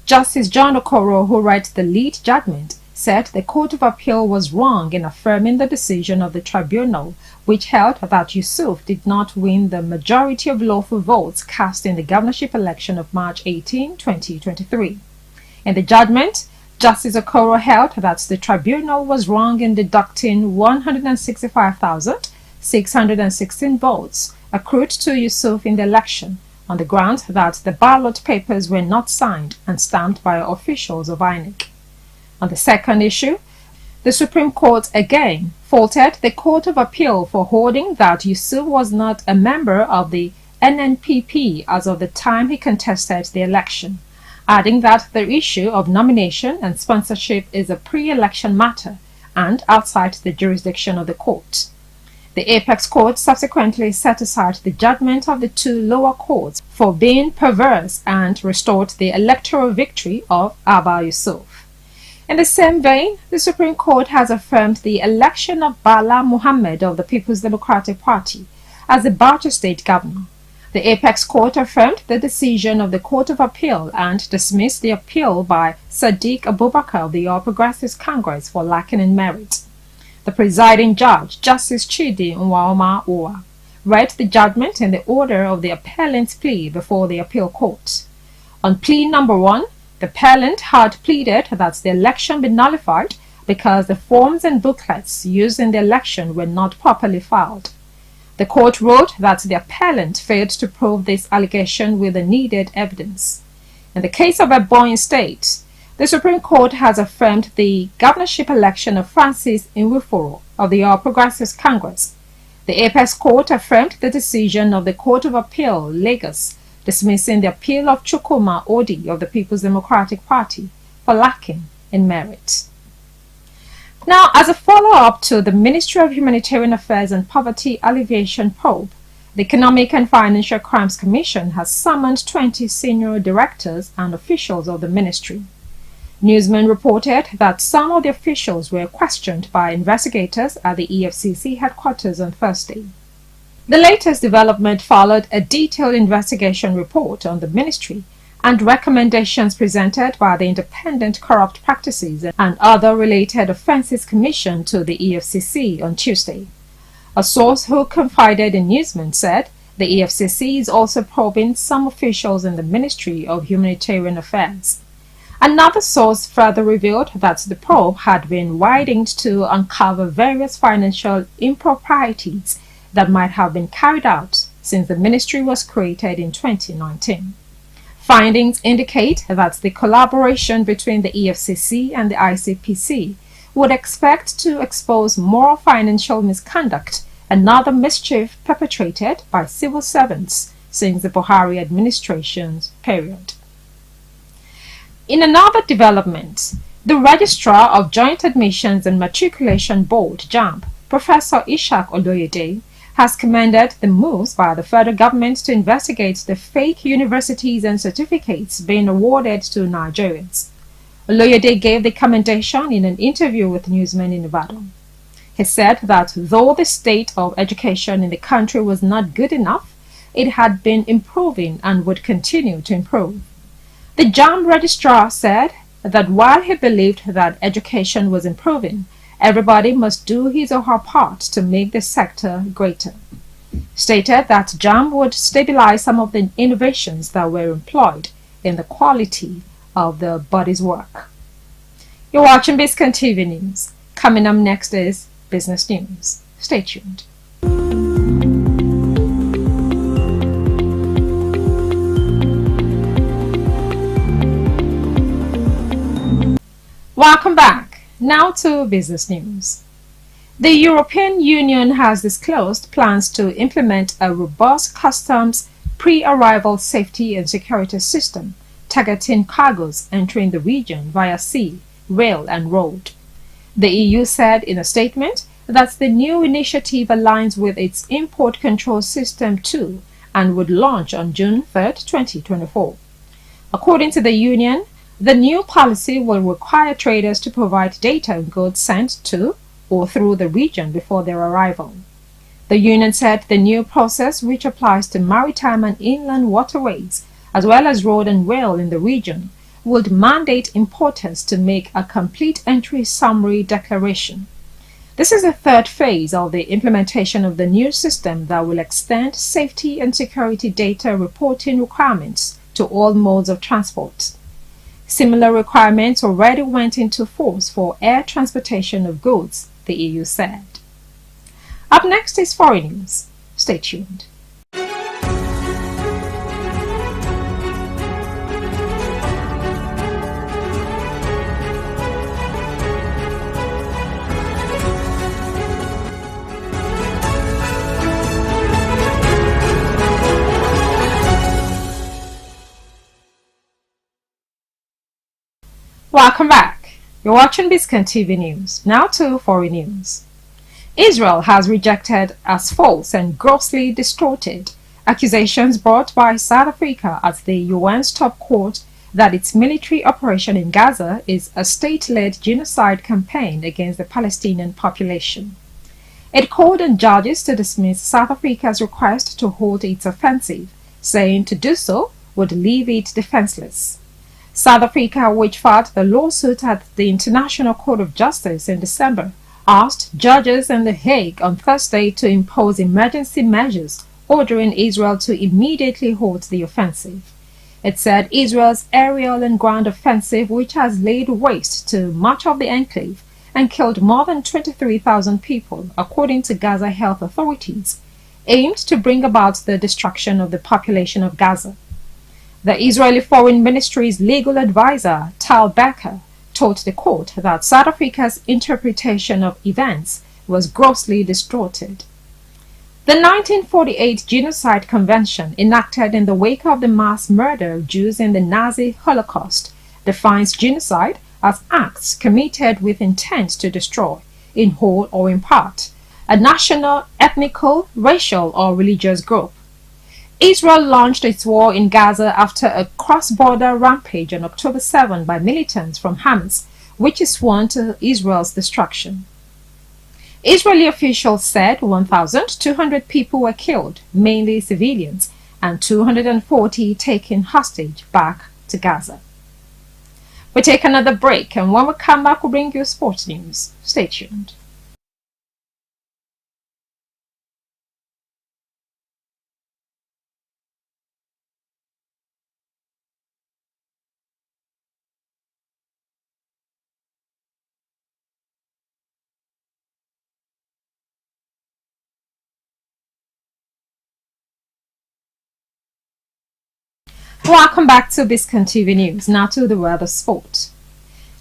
S5: Justice John Okoro, who read the lead judgment, said the Court of Appeal was wrong in affirming the decision of the tribunal, which held that Yusuf did not win the majority of lawful votes cast in the governorship election of March 18, 2023. In the judgment, Justice Okoro held that the tribunal was wrong in deducting 165,616 votes accrued to Yusuf in the election on the grounds that the ballot papers were not signed and stamped by officials of INEC. On the second issue, the Supreme Court again faulted the Court of Appeal for holding that Yusuf was not a member of the NNPP as of the time he contested the election, adding that the issue of nomination and sponsorship is a pre-election matter and outside the jurisdiction of the court. The Apex Court subsequently set aside the judgment of the two lower courts for being perverse and restored the electoral victory of Abba Yusuf. In the same vein, the Supreme Court has affirmed the election of Bala Muhammad of the People's Democratic Party as the Bauchi State Governor. The Apex Court affirmed the decision of the Court of Appeal and dismissed the appeal by Sadiq Abubakar of the All Progressives Congress for lacking in merit. The presiding judge, Justice Chidi Nwaoma Owa, read the judgment in the order of the appellant's plea before the appeal court. On plea number 1, the appellant had pleaded that the election be nullified because the forms and booklets used in the election were not properly filed. The court ruled that the appellant failed to prove this allegation with the needed evidence. In the case of Ebonyi State, the Supreme Court has affirmed the governorship election of Francis Nwifuru of the All Progressives Congress. The Apex Court affirmed the decision of the Court of Appeal, Lagos, dismissing the appeal of Chukwuma Odi of the People's Democratic Party for lacking in merit. Now, as a follow-up to the Ministry of Humanitarian Affairs and Poverty Alleviation probe, the Economic and Financial Crimes Commission has summoned 20 senior directors and officials of the ministry. Newsmen reported that some of the officials were questioned by investigators at the EFCC headquarters on Thursday. The latest development followed a detailed investigation report on the ministry and recommendations presented by the Independent Corrupt Practices and Other Related Offences Commission to the EFCC on Tuesday. A source who confided in Newsmen said the EFCC is also probing some officials in the Ministry of Humanitarian Affairs. Another source further revealed that the probe had been widened to uncover various financial improprieties that might have been carried out since the ministry was created in 2019. Findings indicate that the collaboration between the EFCC and the ICPC would expect to expose more financial misconduct and other mischief perpetrated by civil servants since the Buhari administration's period. In another development, the Registrar of Joint Admissions and Matriculation Board, JAMB, Professor Ishaq Oloyede, has commended the moves by the federal government to investigate the fake universities and certificates being awarded to Nigerians. Oloyede gave the commendation in an interview with newsmen in Ibadan. He said that though the state of education in the country was not good enough, it had been improving and would continue to improve. The JAMB registrar said that while he believed that education was improving, everybody must do his or her part to make the sector greater. Stated that JAMB would stabilize some of the innovations that were employed in the quality of the body's work. You're watching Biscon TV News. Coming up next is Business News. Stay tuned. Welcome back. Now to business news. The European Union has disclosed plans to implement a robust customs pre-arrival safety and security system targeting cargoes entering the region via sea, rail and road. The EU said in a statement that the new initiative aligns with its Import Control System 2 and would launch on June 3, 2024. According to the Union, the new policy will require traders to provide data on goods sent to or through the region before their arrival. The Union said the new process, which applies to maritime and inland waterways, as well as road and rail in the region, would mandate importers to make a complete entry summary declaration. This is the third phase of the implementation of the new system that will extend safety and security data reporting requirements to all modes of transport. Similar requirements already went into force for air transportation of goods, the EU said. Up next is foreign news. Stay tuned. Welcome back. You're watching Biscon TV News. Now to foreign news. Israel has rejected as false and grossly distorted accusations brought by South Africa at the UN's top court that its military operation in Gaza is a state-led genocide campaign against the Palestinian population. It called on judges to dismiss South Africa's request to halt its offensive, saying to do so would leave it defenseless. South Africa, which filed the lawsuit at the International Court of Justice in December, asked judges in The Hague on Thursday to impose emergency measures ordering Israel to immediately halt the offensive. It said Israel's aerial and ground offensive, which has laid waste to much of the enclave and killed more than 23,000 people, according to Gaza health authorities, aimed to bring about the destruction of the population of Gaza. The Israeli Foreign Ministry's legal advisor, Tal Becker, told the court that South Africa's interpretation of events was grossly distorted. The 1948 Genocide Convention, enacted in the wake of the mass murder of Jews in the Nazi Holocaust, defines genocide as acts committed with intent to destroy, in whole or in part, a national, ethnical, racial or religious group. Israel launched its war in Gaza after a cross-border rampage on October 7 by militants from Hamas, which is sworn to Israel's destruction. Israeli officials said 1,200 people were killed, mainly civilians, and 240 taken hostage back to Gaza. We take another break, and when we come back, we'll bring you sports news. Stay tuned. Welcome back to Biscon TV News. Now to the world of sport.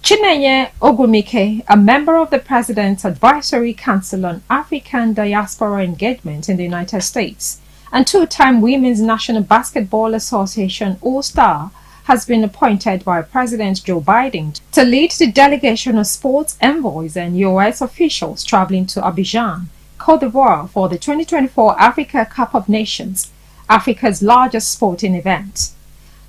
S5: Chinenye Ogumike, a member of the President's Advisory Council on African Diaspora Engagement in the United States and two-time Women's National Basketball Association All-Star, has been appointed by President Joe Biden to lead the delegation of sports envoys and U.S. officials traveling to Abidjan, Côte d'Ivoire for the 2024 Africa Cup of Nations, Africa's largest sporting event.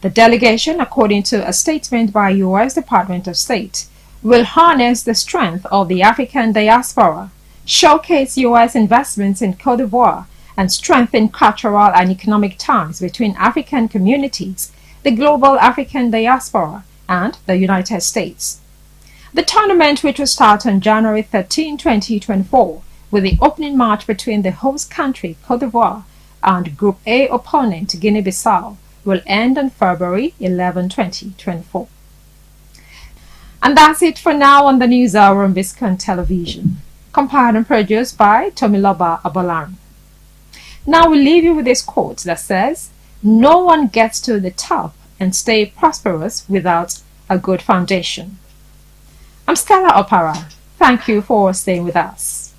S5: The delegation, according to a statement by U.S. Department of State, will harness the strength of the African diaspora, showcase U.S. investments in Côte d'Ivoire, and strengthen cultural and economic ties between African communities, the global African diaspora, and the United States. The tournament, which will start on January 13, 2024, with the opening match between the host country, Côte d'Ivoire, and Group A opponent, Guinea-Bissau, will end on February 11, 2024. And that's it for now on the News Hour on Biscon Television, compiled and produced by Tomiloba Abalan. Now we leave you with this quote that says, "No one gets to the top and stay prosperous without a good foundation." I'm Stella Opara. Thank you for staying with us.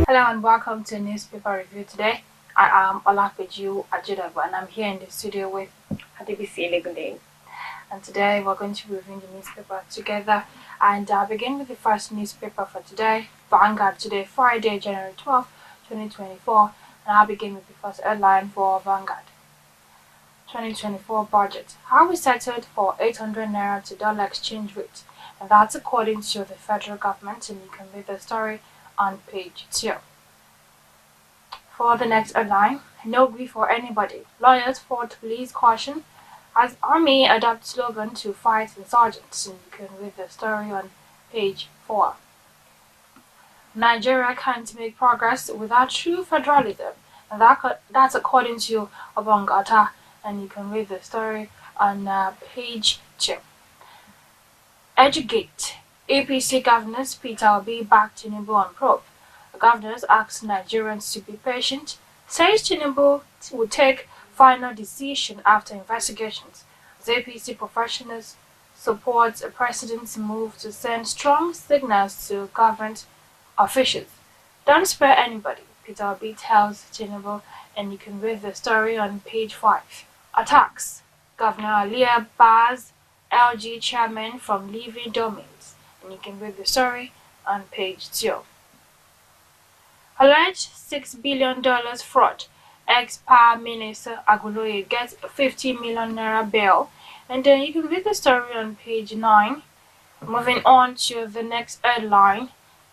S11: Hello and welcome to Newspaper Review today. I am Olapeju Ajidabu and I'm here in the studio with Adibisi Legunde. And today we're going to review the newspaper together. And I'll begin with the first newspaper for today, Vanguard, today, Friday, January 12, 2024. And I'll begin with the first headline for Vanguard. 2024 budget. How we settled for 800 naira to dollar exchange rate. And that's according to the federal government, and you can read the story on page 2. For the next headline, no grief for anybody. Lawyers fought police caution as army adopts slogan to fight insurgents. And you can read the story on page 4. Nigeria can't make progress without true federalism, and that's according to Obongata, and you can read the story on page 2. Educate. APC governors Peter Obi backed Tinubu on probe. The governors asked Nigerians to be patient, says Tinubu will take final decision after investigations. As APC professionals support a president's move to send strong signals to government officials. Don't spare anybody, Peter Obi tells Tinubu, and you can read the story on page 5. Attacks. Governor Alia bars LG chairman from leaving domains, and you can read the story on page 2. Alleged $6 billion fraud. Ex-Power Minister Aguloye gets a 50 million naira bail, and then you can read the story on page 9. Moving on to the next headline.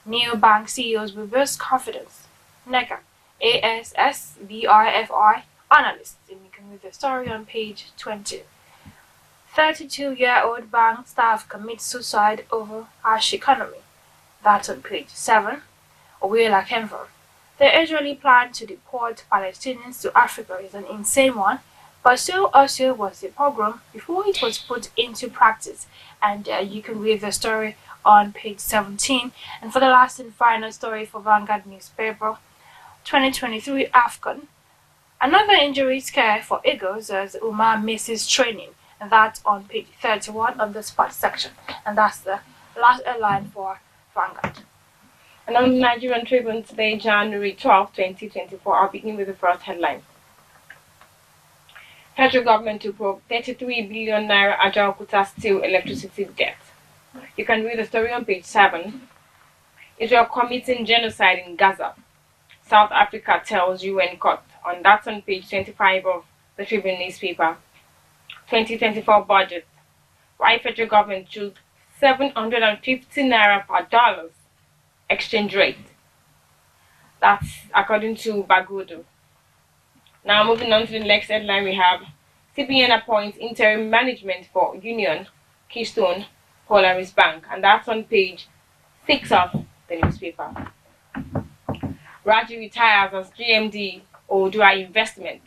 S11: New bank CEOs reverse confidence. NECA, ASSBIFI analysts, and you can read the story on page 20. 32-year-old bank staff commits suicide over harsh economy. That's on page 7. Owela Kenver. They usually plan to deport Palestinians to Africa is an insane one, but so also was the pogrom before it was put into practice. And you can read the story on page 17. And for the last and final story for Vanguard newspaper, 2023 AFCON. Another injury scare for Eagles as Umar misses training. And that's on page 31 of the sports section. And that's the last headline for Vanguard.
S12: And on the Nigerian Tribune today, January 12, 2024, I'll begin with the first headline. Federal government to probe 33 billion naira Ajaokuta steel electricity debt. You can read the story on page 7. Israel committing genocide in Gaza. South Africa tells UN court. And that's on page 25 of the Tribune newspaper. 2024 budget. Why federal government choose 750 naira per dollar exchange rate. That's according to Bagudu. Now moving on to the next headline, we have CBN appoints interim management for Union, Keystone, Polaris Bank, and that's on page 6 of the newspaper. Raji retires as GMD Odua Investment.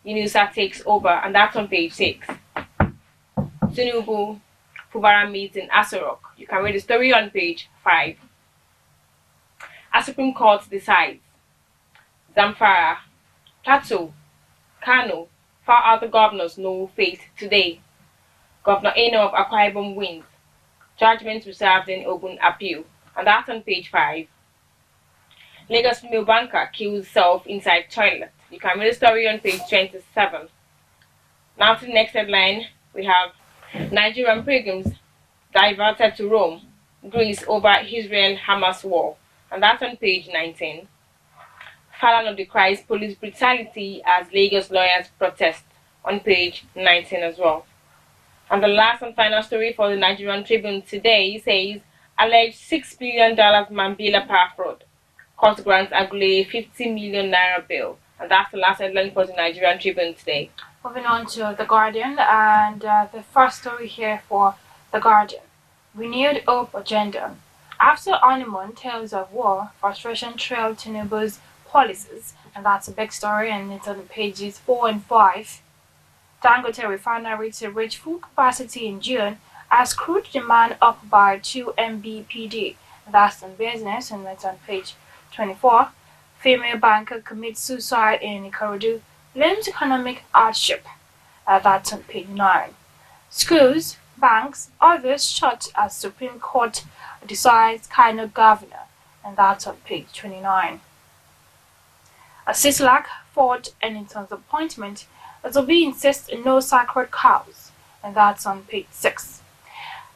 S12: Yunusa takes over, and that's on page 6. Tinubu Fubara meets in Asorok. You can read the story on page 5. As Supreme Court decides, Zamfara, Plateau, Kano, far other governors no fate today. Governor Eno of Akwa Ibom wins. Judgment reserved in Ogun appeal, and that's on page 5. Lagos female banker kills self inside toilet. You can read the story on page 27. Now to the next headline, we have Nigerian pilgrims diverted to Rome, Greece over Israel-Hamas war. And that's on page 19. Falana decries police brutality as Lagos lawyers protest, on page 19 as well. And the last and final story for the Nigerian Tribune today says, alleged $6 billion Mambila power fraud. Court grants Agule 50 million naira bail. And that's the last headline for the Nigerian Tribune today.
S11: Moving on to The Guardian, and the first story here for The Guardian. Renewed Hope Agenda. After honeymoon, tales of war, frustration trailed Tinubu's policies, and that's a big story, and it's on pages 4 and 5. Dangote refinery to reach full capacity in June as crude demand up by 2 mbpd. That's on business, and that's on page 24. Female banker commits suicide in Ikorodu, blames economic hardship. That's on page 9. Schools, banks, others shut as Supreme Court decides Kano governor, and that's on page 29. A Sislak fought Ennington's appointment as Obi insists no sacred cows, and that's on page 6.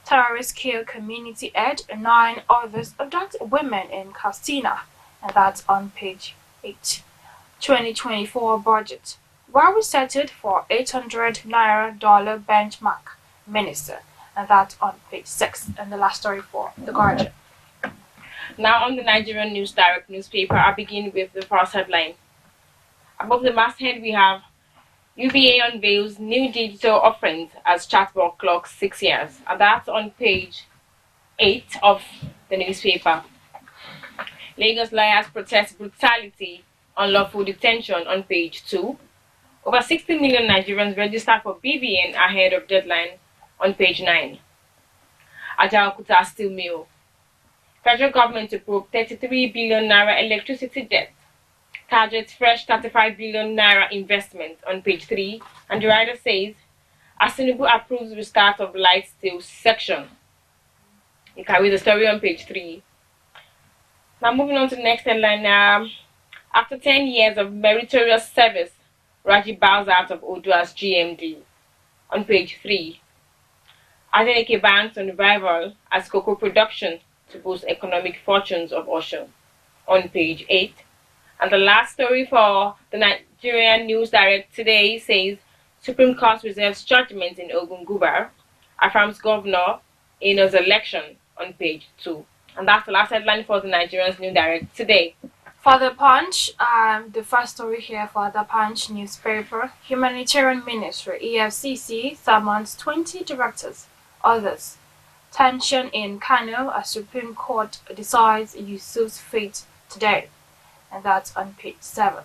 S11: Terrorists kill community head, 9 others abduct women in Castina, and that's on page 8. 2024 budget. Well resetted for 800 naira dollar benchmark, minister. And that's on page 6, and the last story for The Guardian.
S12: Now on the Nigerian News Direct newspaper, I'll begin with the first headline. Above the masthead, we have UBA unveils new digital offerings as chatbot clocks 6 years. And that's on page 8 of the newspaper. Lagos lawyers protest brutality, unlawful detention on page 2. Over 60 million Nigerians registered for BVN ahead of deadline on page 9. Ajaokuta steel mill. Federal government to probe 33 billion naira electricity debt. Targets fresh 35 billion naira investment on page 3. And the writer says, Tinubu approves restart of light steel section. You can read the story on page 3. Now moving on to the next headline. After 10 years of meritorious service, Raji bows out of Odua's GMD. On page 3. Adeleke banks on revival as cocoa production to boost economic fortunes of Osun. On page 8. And the last story for the Nigerian News Direct today says, Supreme Court reserves judgment in Ogun-Gubar, affirms Governor Eno's election on page 2. And that's the last headline for the Nigerian News Direct today.
S11: For the Punch, the first story here for the Punch newspaper, Humanitarian Ministry, EFCC, summons 20 directors, others. Tension in Kano as Supreme Court decides Yusuf's fate today. And that's on page 7.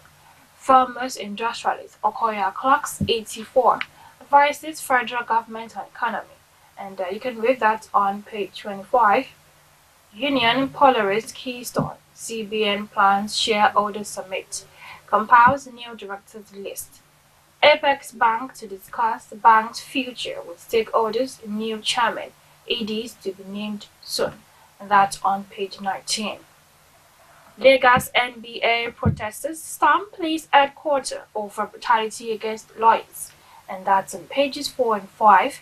S11: Farmers Industrialist Okoya clocks 84, advises federal government on economy. And you can read that on page 25. Union Polaris Keystone, CBN plans shareholder summit, compiles new directors list. Apex Bank to discuss the bank's future with stakeholders, new chairman, ADs to be named soon. And that's on page 19. Lagos NBA protesters storm police headquarters over brutality against lawyers, and that's on pages 4 and 5.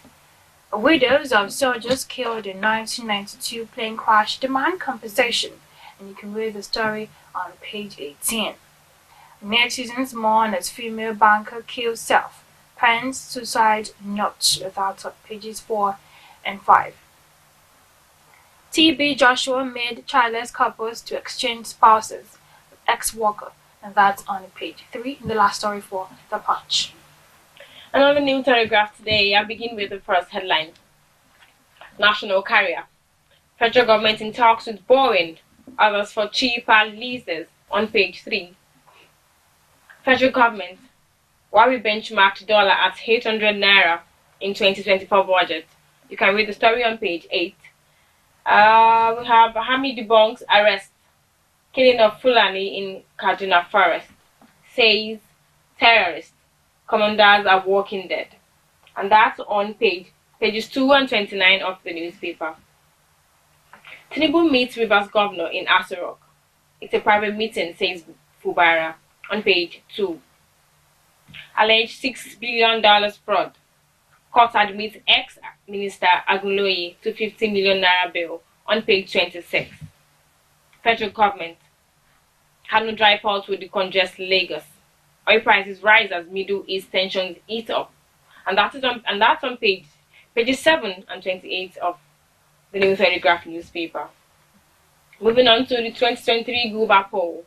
S11: Widows of soldiers killed in 1992 plane crash demand compensation, and you can read the story on page 18. Netizens mourn as female banker kills self, pens suicide note, that's on pages 4 and 5. TB Joshua made childless couples to exchange spouses with ex-worker, and that's on page 3, the last story for The Punch.
S12: Another new telegraph today. I'll begin with the first headline. National carrier. Federal government in talks with Boeing, others for cheaper leases on page 3. Federal government, while we benchmarked dollar at 800 naira in 2024 budget. You can read the story on page 8. We have Hami debunks arrest, killing of Fulani in Kaduna forest. Says terrorists, commanders are walking dead. And that's on pages 2 and 29 of the newspaper. Tinubu meets Rivers governor in Aso. It's a private meeting, says Fubara, on page 2. Alleged $6 billion fraud. Court admits ex-minister Agunloye to 50 million naira bail on page 26. Federal government. Kano dry port will decongest Lagos. Oil prices rise as Middle East tensions eat up. And that's on pages 7 and 28 of the New Telegraph newspaper. Moving on to the 2023 Guba poll.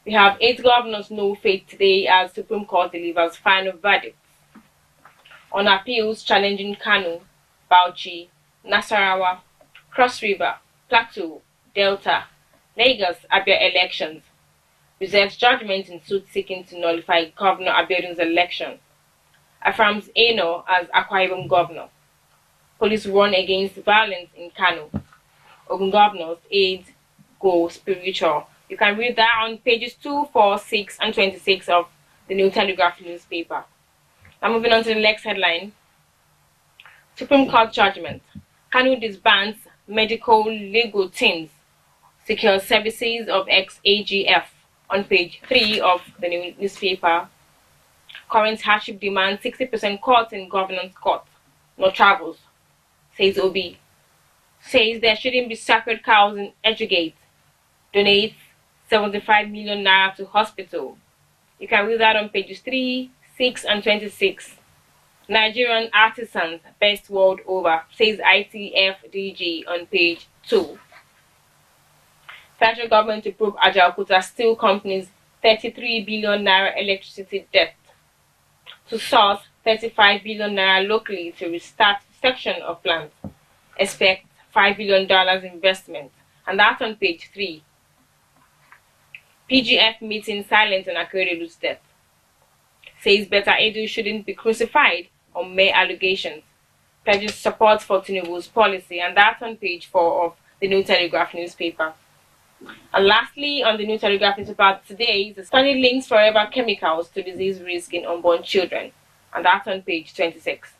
S12: We have 8 governors no faith today as Supreme Court delivers final verdicts on appeals challenging Kano, Bauchi, Nasarawa, Cross River, Plateau, Delta, Lagos, Abia elections. Reserves judgment in suit seeking to nullify Governor Abiodun's election. Affirms Eno as Akwa Ibom governor. Police warn against violence in Kano. Ogun governors aid go spiritual. You can read that on pages 2, 4, 6, and 26 of the New Telegraph newspaper. Now moving on to the next headline. Supreme Court judgment. Kano disbands medical legal teams. Secures services of ex-AGF on page 3 of the new newspaper. Current hardship demands 60% cut in governance court. No travels, says Obi. Says there shouldn't be sacred cows in Edugate. Donates 75 million naira to hospital. You can read that on pages 3, 6, and 26. Nigerian artisans best world over, says ITF-DG on page 2. Federal government to probe Ajaokuta Steel Company's 33 billion naira electricity debt. To source 35 billion naira locally to restart section of plant. Expect $5 billion investment. And that's on page 3. PGF meeting silent on Akerelu's death. Says Beta Edu shouldn't be crucified on mere allegations. Pledges support for Tinubu's policy. And that's on page 4 of the New Telegraph newspaper. And lastly, on the New Telegraph newspaper today is the study links forever chemicals to disease risk in unborn children, and that's on page 26.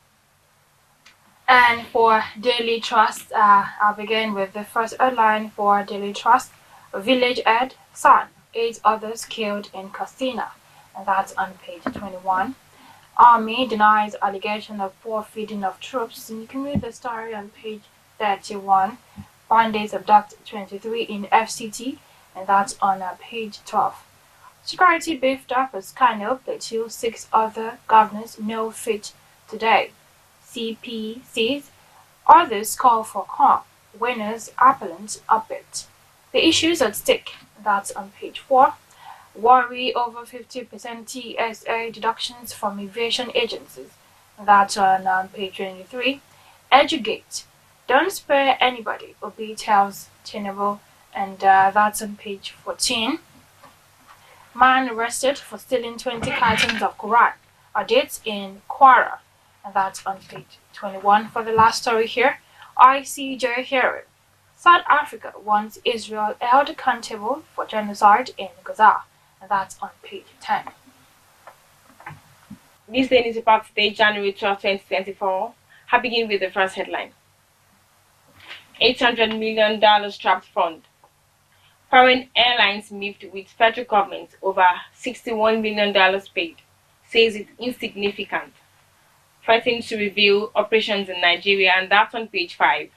S11: And for Daily Trust, I'll begin with the first headline for Daily Trust. Village Ed, son, 8 others killed in Castina, and that's on page 21. Army denies allegation of poor feeding of troops, and you can read the story on page 31. Bandits abduct 23 in FCT, and that's on page 12. Security beefed up as Kano Plateau, 6 other governors no fit today. CP says others call for calm. Winners appellant upbeat. The issues at stake, that's on page 4. Worry over 50% TSA deductions from aviation agencies, that's on page 23. Educate. Don't spare anybody, Obi tells Tinubu, and that's on page 14. Man arrested for stealing 20 cartons of Quran. Audits in Kwara, and that's on page 21 for the last story here. ICJ hearing. South Africa wants Israel held accountable for genocide in Gaza, and that's on page 10.
S12: This day is about today, January 12, 2024. I begin with the first headline. $800 million trapped fund. Foreign airlines miffed with federal government over $61 million paid, says it's insignificant. Threatens to review operations in Nigeria, and that's on page 5.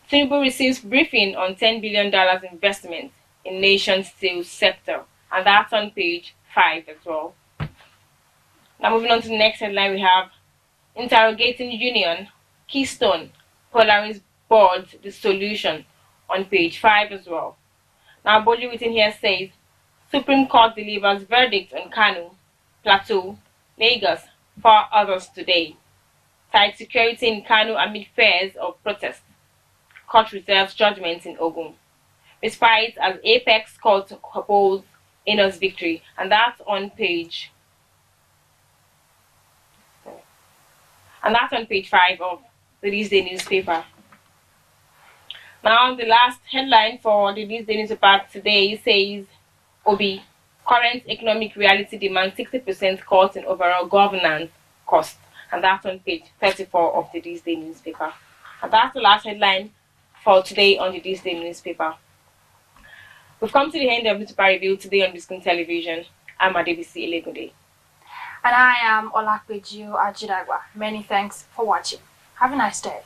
S12: Tinubu receives briefing on $10 billion investment in nation's steel sector, and that's on page 5 as well. Now moving on to the next headline, we have interrogating union, Keystone, Polaris board the solution, on page 5 as well. Now boldly written here says, Supreme Court delivers verdict on Kano, Plateau, Lagos, 4 others today. Tight security in Kano amid fears of protest. Court reserves judgment in Ogun. Respite as Apex Court upholds Enos victory, and that's on page 5 of the This Day newspaper. Now the last headline for the This Day newspaper today says, Obi, current economic reality demands 60% cut in overall governance cost, and that's on page 34 of the This Day newspaper. And that's the last headline for today on the This Day newspaper. We've come to the end of the newspaper review today on Biscon Television. I'm Adebisi Elegunde.
S11: And I am Olakpeju Ajidagwa. Many thanks for watching. Have a nice day.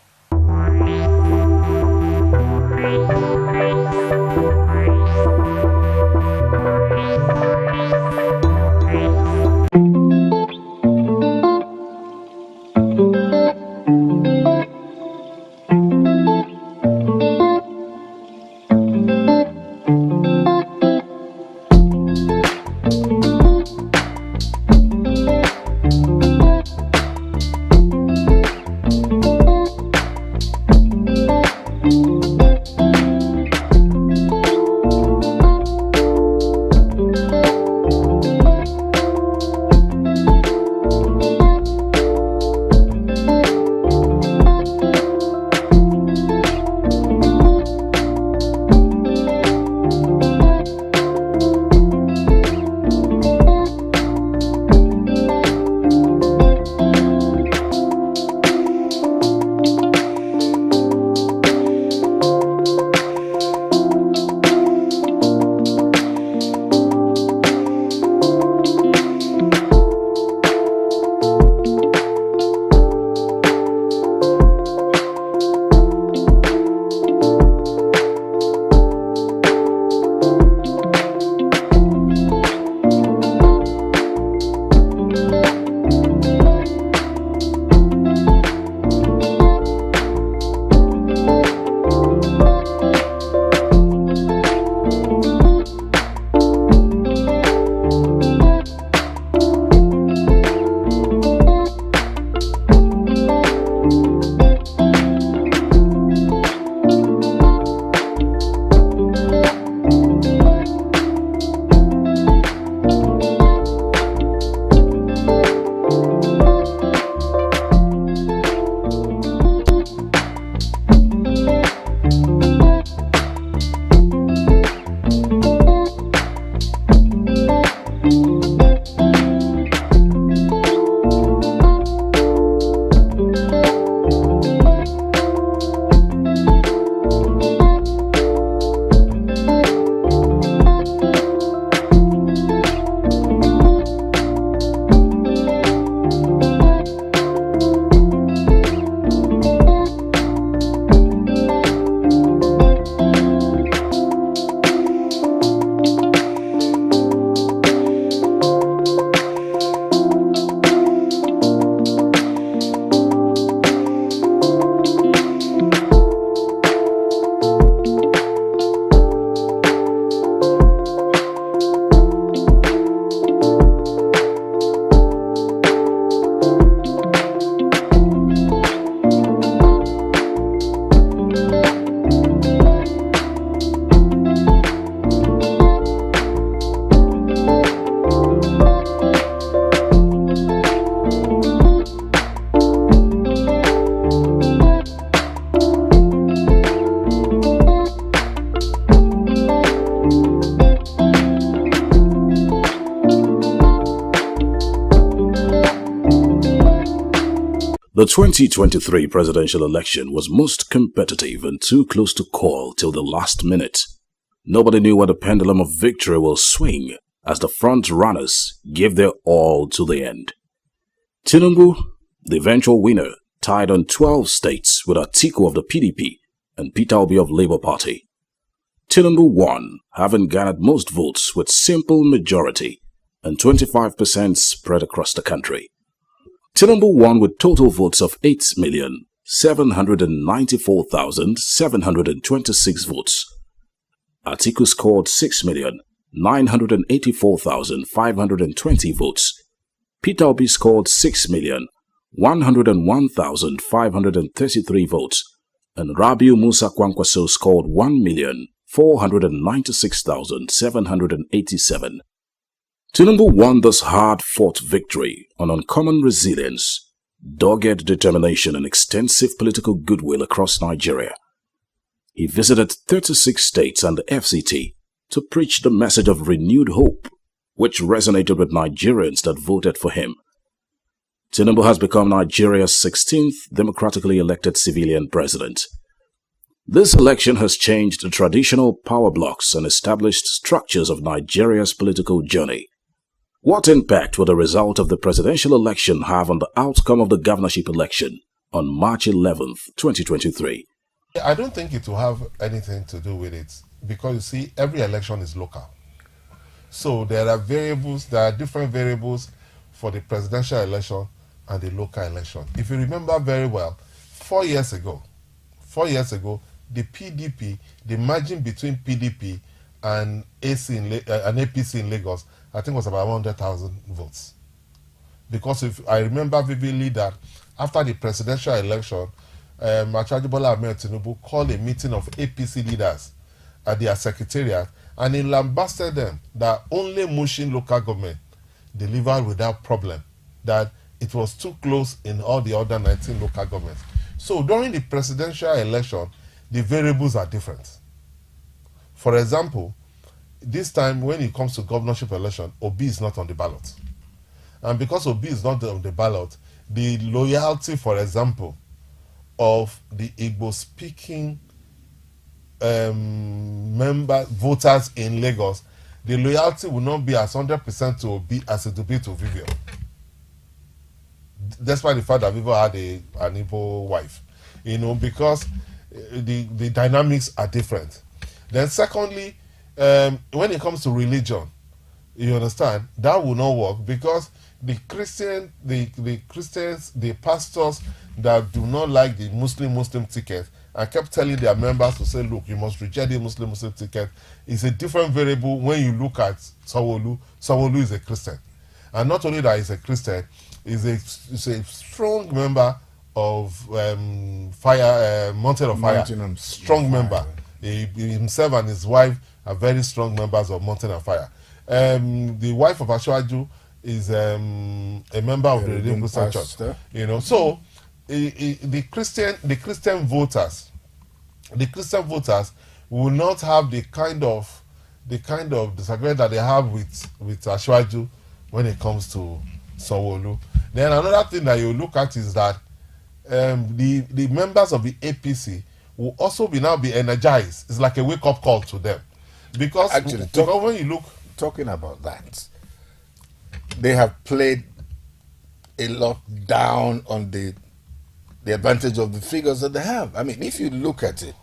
S17: The 2023 presidential election was most competitive and too close to call till the last minute. Nobody knew where the pendulum of victory will swing as the front runners gave their all to the end. Tinubu, the eventual winner, tied on 12 states with Atiku of the PDP and Peter Obi of Labour Party. Tinubu won, having garnered most votes with simple majority and 25% spread across the country. Tinubu won with total votes of 8,794,726 votes. Atiku scored 6,984,520 votes. Peter Obi scored 6,101,533 votes. And Rabiu Musa Kwankwaso scored 1,496,787. Tinubu won this hard-fought victory on uncommon resilience, dogged determination and extensive political goodwill across Nigeria. He visited 36 states and the FCT to preach the message of renewed hope, which resonated with Nigerians that voted for him. Tinubu has become Nigeria's 16th democratically elected civilian president. This election has changed the traditional power blocks and established structures of Nigeria's political journey. What impact will the result of the presidential election have on the outcome of the governorship election on March 11th, 2023?
S19: I don't think it will have anything to do with it because, you see, every election is local. So there are different variables for the presidential election and the local election. If you remember very well, 4 years ago, the PDP, the margin between PDP and APC in Lagos, I think was about 100,000 votes. Because if I remember vividly that after the presidential election, Bola Ahmed Tinubu called a meeting of APC leaders at their secretariat and he lambasted them that only Mushin local government delivered without problem, that it was too close in all the other 19 local governments. So during the presidential election, the variables are different. For example, this time when it comes to governorship election, Obi is not on the ballot. And because Obi is not on the ballot, the loyalty, for example, of the Igbo-speaking voters in Lagos, the loyalty will not be as 100% to Obi as it will be to Vivian. Despite the fact that Vivian had an Igbo wife. Because the dynamics are different. Then secondly, when it comes to religion, you understand, that will not work because the Christians, the pastors that do not like the Muslim ticket and kept telling their members to say, look, you must reject the Muslim ticket. It's a different variable when you look at Sanwo-Olu. Sanwo-Olu is a Christian. And not only that he's a Christian, he's a strong member of Mountain of Fire. Strong member. He himself and his wife are very strong members of Mountain of Fire. The wife of Ashwaju is a member of the Redeemed Christian Church. So the Christian voters will not have the kind of disagreement that they have with Ashwaju when it comes to Sanwo-Olu. Then another thing that you look at is that the members of the APC will also now be energized. It's like a wake-up call to them. Because
S3: actually,
S19: when you look...
S3: Talking about that, they have played a lot down on the advantage of the figures that they have. I mean, if you look at it,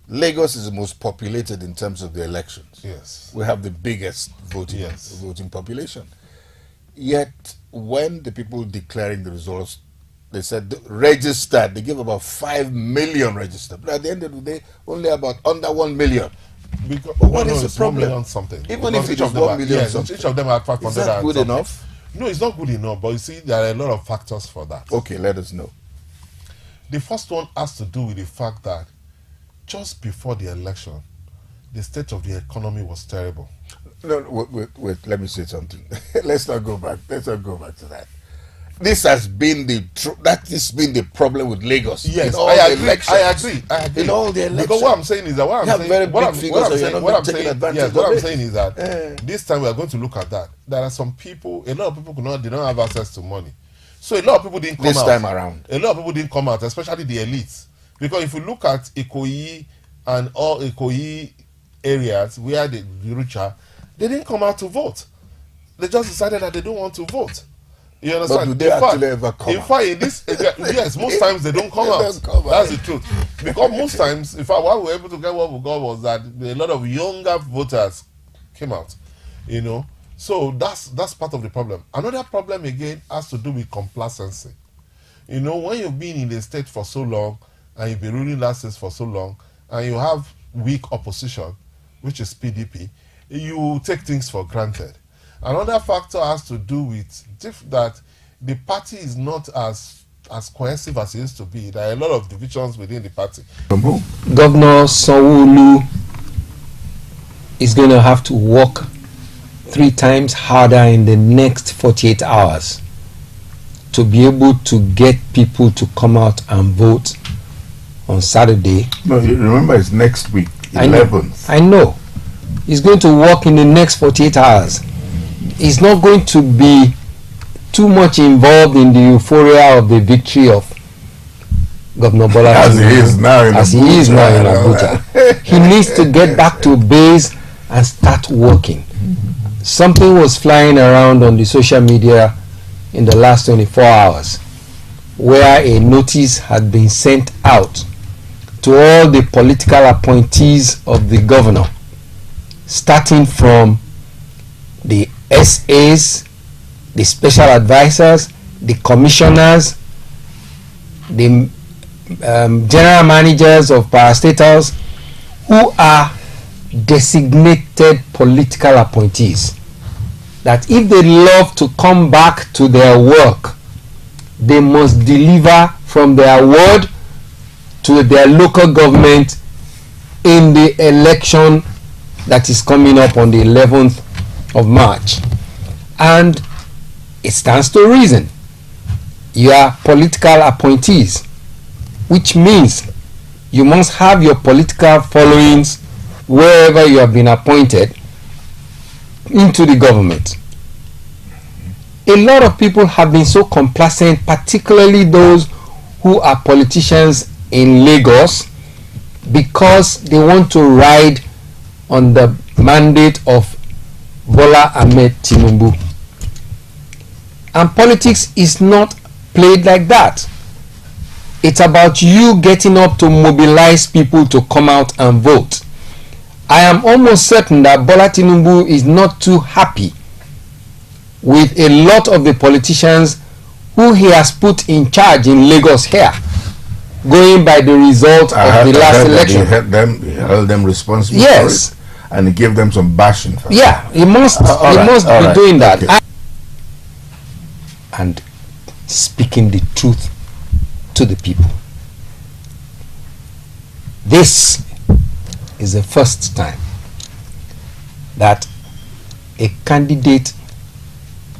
S3: Lagos is the most populated in terms of the elections.
S19: Yes.
S3: We have the biggest voting population. Yet, when the people declaring the results, they said registered, they give about 5 million registered. But at the end of the day, only about under 1 million.
S19: Because,
S3: what is the problem?
S19: 1 million something.
S3: Even if it is 1 million something.
S19: Each of them are 500.
S3: Is that good enough?
S19: No, it's not good enough. But you see, there are a lot of factors for that.
S3: Okay, let us know.
S19: The first one has to do with the fact that just before the election, the state of the economy was terrible.
S3: No, wait, let me say something. Let's not go back to that. This has been the problem with Lagos.
S19: Yes,
S3: I agree. In all the elections.
S19: Because what I'm saying is that what I'm saying is that this time we are going to look at that. There are some people, a lot of people did not have access to money. So a lot of people didn't come
S3: This
S19: out.
S3: time around.
S19: A lot of people didn't come out, especially the elites. Because if you look at Ikoyi and all Ikoyi areas where the richer, they didn't come out to vote. They just decided that they don't want to vote. You understand?
S3: But do they actually ever come
S19: in fact, in this, yes, most times they don't come out. That's the truth. Because most times, in fact, what we were able to get what we got was that a lot of younger voters came out. You know, so that's part of the problem. Another problem again has to do with complacency. You know, when you've been in the state for so long and you've been ruling that state for so long, and you have weak opposition, which is PDP, you take things for granted. Another factor has to do with that the party is not as cohesive as it used to be. There are a lot of divisions within the party.
S2: Governor Sanwo-Olu is going to have to work 3 times harder in the next 48 hours to be able to get people to come out and vote on Saturday.
S3: No, you remember it's next week, 11th.
S2: I know. He's going to work in the next 48 hours. He's not going to be too much involved in the euphoria of the victory of Governor Bola
S3: As he is now in
S2: Abuja. He needs to get back to base and start working. Something was flying around on the social media in the last 24 hours where a notice had been sent out to all the political appointees of the governor, starting from the SAs, the special advisors, the commissioners, the general managers of parastatals, who are designated political appointees, that if they love to come back to their work, they must deliver from their word to their local government in the election that is coming up on the 11th of March. And it stands to reason. You are political appointees, which means you must have your political followings wherever you have been appointed into the government. A lot of people have been so complacent, particularly those who are politicians in Lagos, because they want to ride on the mandate of Bola Ahmed Tinubu. And politics is not played like that. It's about you getting up to mobilize people to come out and vote. I am almost certain that Bola Tinubu is not too happy with a lot of the politicians who he has put in charge in Lagos here, going by the result of the last election.
S3: He held them responsible.
S2: Yes.
S3: For it, and he gave them some bashing.
S2: Yeah, he must be doing that.
S3: Okay.
S2: And speaking the truth to the people. This is the first time that a candidate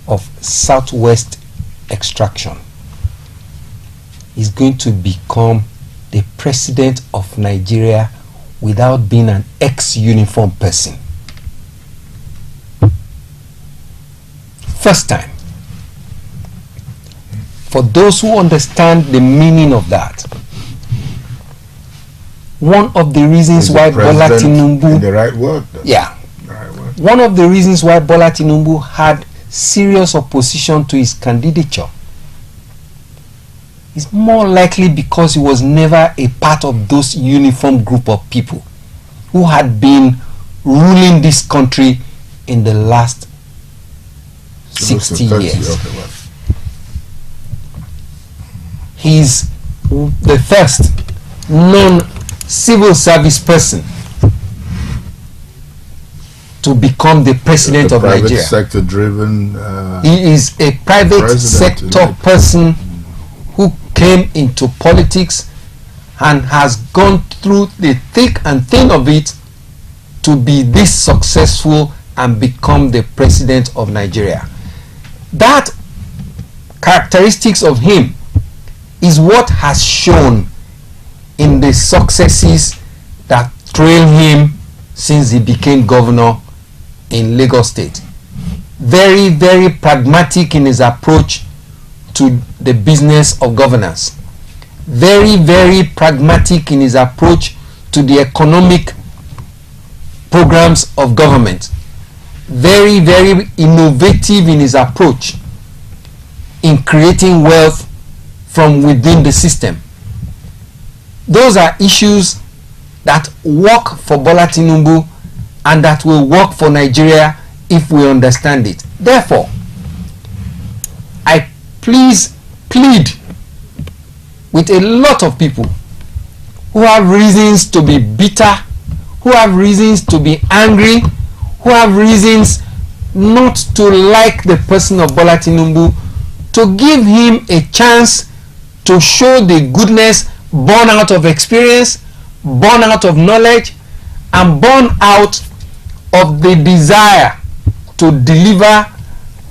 S2: of Southwest extraction is going to become the president of Nigeria without being an ex-uniform person. First time. For those who understand the meaning of that, one of the reasons why Bola Tinubu,
S3: the right word,
S2: yeah, one of the reasons why Bola Tinubu had serious opposition to his candidature is more likely because he was never a part of those uniform group of people who had been ruling this country in the last 60 years. He's the first non-civil service person to become the president of Nigeria.
S3: Private sector driven.
S2: He is a private sector person who came into politics and has gone through the thick and thin of it to be this successful and become the president of Nigeria. That characteristics of him is what has shown in the successes that trail him since he became governor in Lagos State. Very, very pragmatic in his approach to to the business of governance. Very, very pragmatic in his approach to the economic programs of government. Very, very innovative in his approach in creating wealth from within the system. Those are issues that work for Bola Tinubu and that will work for Nigeria if we understand it. Therefore, I plead with a lot of people who have reasons to be bitter, who have reasons to be angry, who have reasons not to like the person of Bola Tinubu, to give him a chance to show the goodness born out of experience, born out of knowledge, and born out of the desire to deliver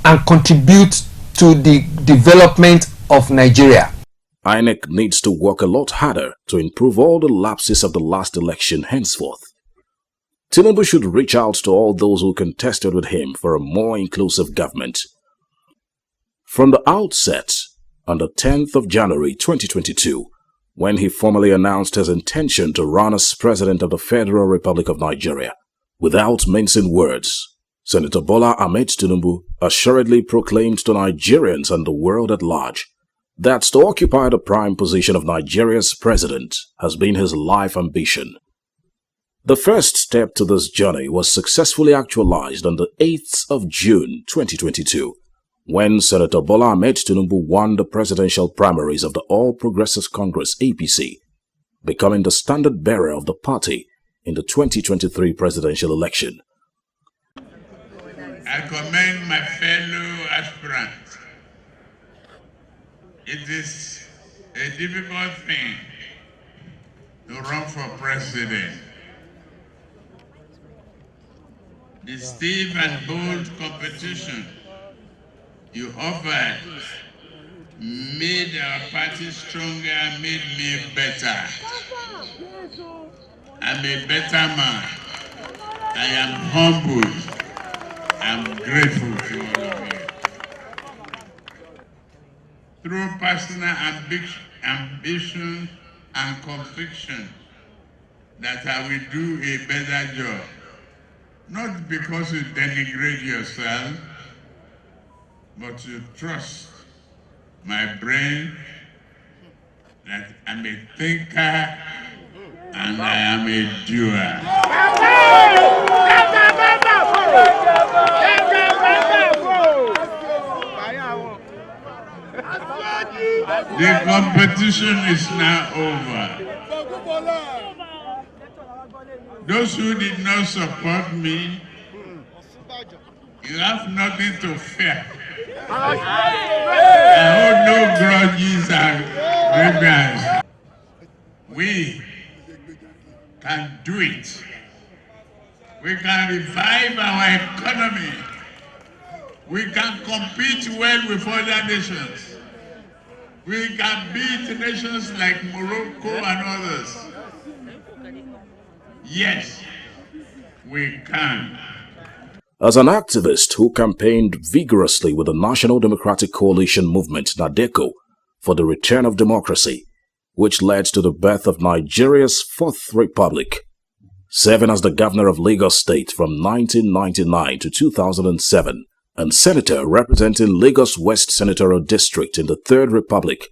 S2: and contribute to the development of Nigeria.
S17: INEC needs to work a lot harder to improve all the lapses of the last election henceforth. Tinubu should reach out to all those who contested with him for a more inclusive government. From the outset, on the 10th of January 2022, when he formally announced his intention to run as President of the Federal Republic of Nigeria, without mincing words, Senator Bola Ahmed Tinubu assuredly proclaimed to Nigerians and the world at large that to occupy the prime position of Nigeria's president has been his life ambition. The first step to this journey was successfully actualized on the 8th of June 2022, when Senator Bola Ahmed Tinubu won the presidential primaries of the All Progressives Congress APC, becoming the standard bearer of the party in the 2023 presidential election.
S14: I commend my fellow aspirants. It is a difficult thing to run for president. The stiff and bold competition you offered made our party stronger, made me better. I'm a better man. I am humbled. I'm grateful to all of you. Through personal ambition and conviction that I will do a better job. Not because you denigrate yourself, but you trust my brain, that I'm a thinker and I am a doer. The competition is now over. Those who did not support me, you have nothing to fear. I hold no grudges and grievances. We can do it. We can revive our economy. We can compete well with other nations. We can beat nations like Morocco and others. Yes, we can.
S17: As an activist who campaigned vigorously with the National Democratic Coalition movement (NADECO) for the return of democracy, which led to the birth of Nigeria's Fourth Republic, serving as the governor of Lagos State from 1999 to 2007, and senator representing Lagos West Senatorial District in the Third Republic,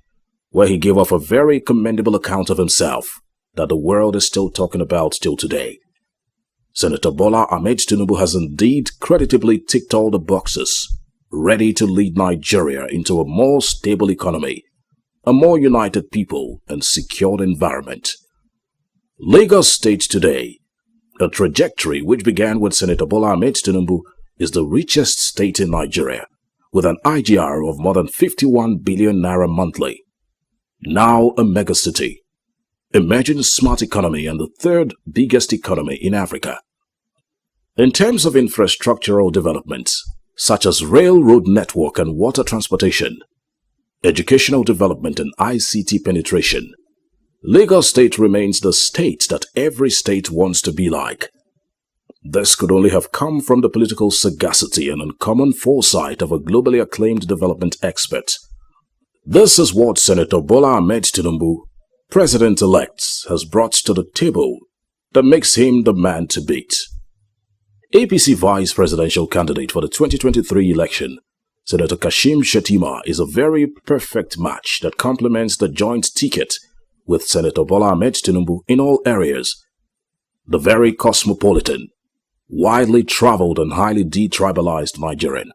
S17: where he gave off a very commendable account of himself that the world is still talking about till today. Senator Bola Ahmed Tinubu has indeed creditably ticked all the boxes, ready to lead Nigeria into a more stable economy, a more united people, and secured environment. Lagos State today, a trajectory which began with Senator Bola Ahmed Tinubu, is the richest state in Nigeria, with an IGR of more than 51 billion naira monthly. Now a megacity, emerging smart economy and the third biggest economy in Africa. In terms of infrastructural developments, such as railroad network and water transportation, educational development and ICT penetration, Lagos State remains the state that every state wants to be like. This could only have come from the political sagacity and uncommon foresight of a globally acclaimed development expert, This is what Senator Bola Ahmed Tinubu, President-elect, has brought to the table that makes him the man to beat. APC vice presidential candidate for the 2023 election, Senator Kashim Shettima, is a very perfect match that complements the joint ticket with Senator Bola Ahmed Tinubu in all areas. The very cosmopolitan, widely traveled and highly detribalized Nigerian.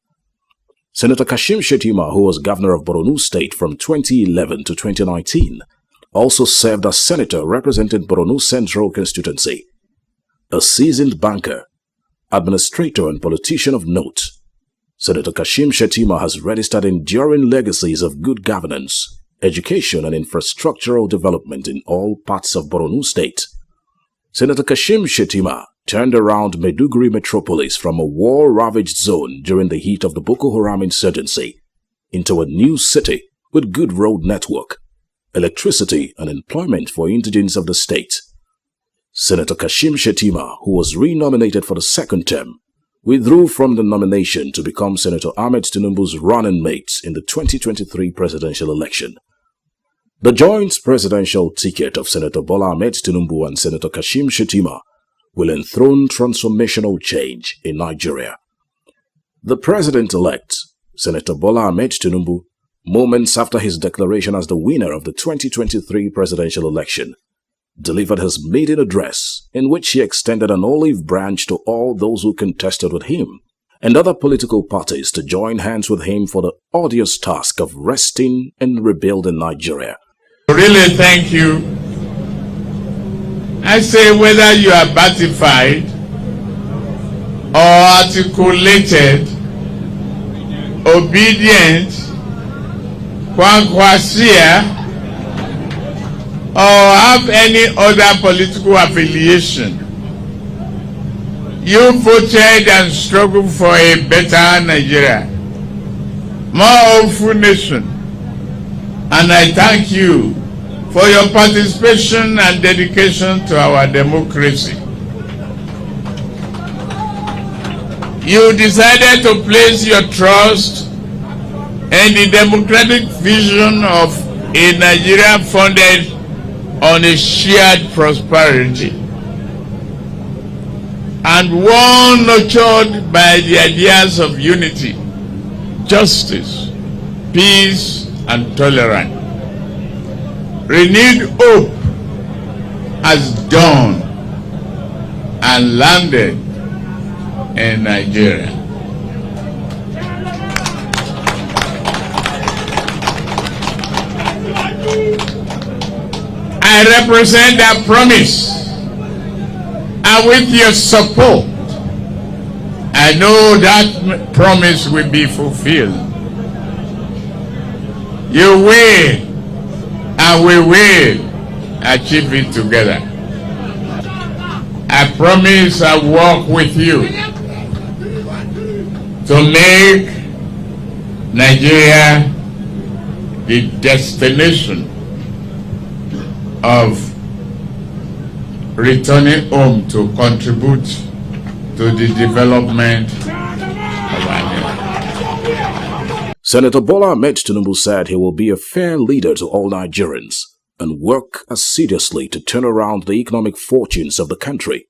S17: Senator Kashim Shettima, who was governor of Borno State from 2011 to 2019, also served as senator representing Borno Central constituency. A seasoned banker, administrator and politician of note, Senator Kashim Shettima has registered enduring legacies of good governance, education and infrastructural development in all parts of Borno State. Senator Kashim Shettima turned around Maiduguri metropolis from a war-ravaged zone during the heat of the Boko Haram insurgency into a new city with good road network, electricity and employment for indigents of the state. Senator Kashim Shettima, who was re-nominated for the second term, withdrew from the nomination to become Senator Ahmed Tinubu's running mate in the 2023 presidential election. The joint presidential ticket of Senator Bola Ahmed Tinubu and Senator Kashim Shettima will enthrone transformational change in Nigeria. The president-elect, Senator Bola Ahmed Tinubu, moments after his declaration as the winner of the 2023 presidential election, delivered his maiden address in which he extended an olive branch to all those who contested with him and other political parties to join hands with him for the arduous task of wresting and rebuilding Nigeria.
S14: Really thank you. I say whether you are batified or articulated, obedient, kwankwasia, or have any other political affiliation, you voted and struggled for a better Nigeria, more hopeful nation, and I thank you for your participation and dedication to our democracy. You decided to place your trust in the democratic vision of a Nigeria founded on a shared prosperity and one nurtured by the ideas of unity, justice, peace, and tolerance. Renewed hope has dawned and landed in Nigeria. I represent that promise, and with your support, I know that promise will be fulfilled. You will, and we will achieve it together. I promise I'll work with you to make Nigeria the destination of returning home to contribute to the development of Nigeria.
S17: Senator Bola Ahmed Tinubu said he will be a fair leader to all Nigerians and work assiduously to turn around the economic fortunes of the country,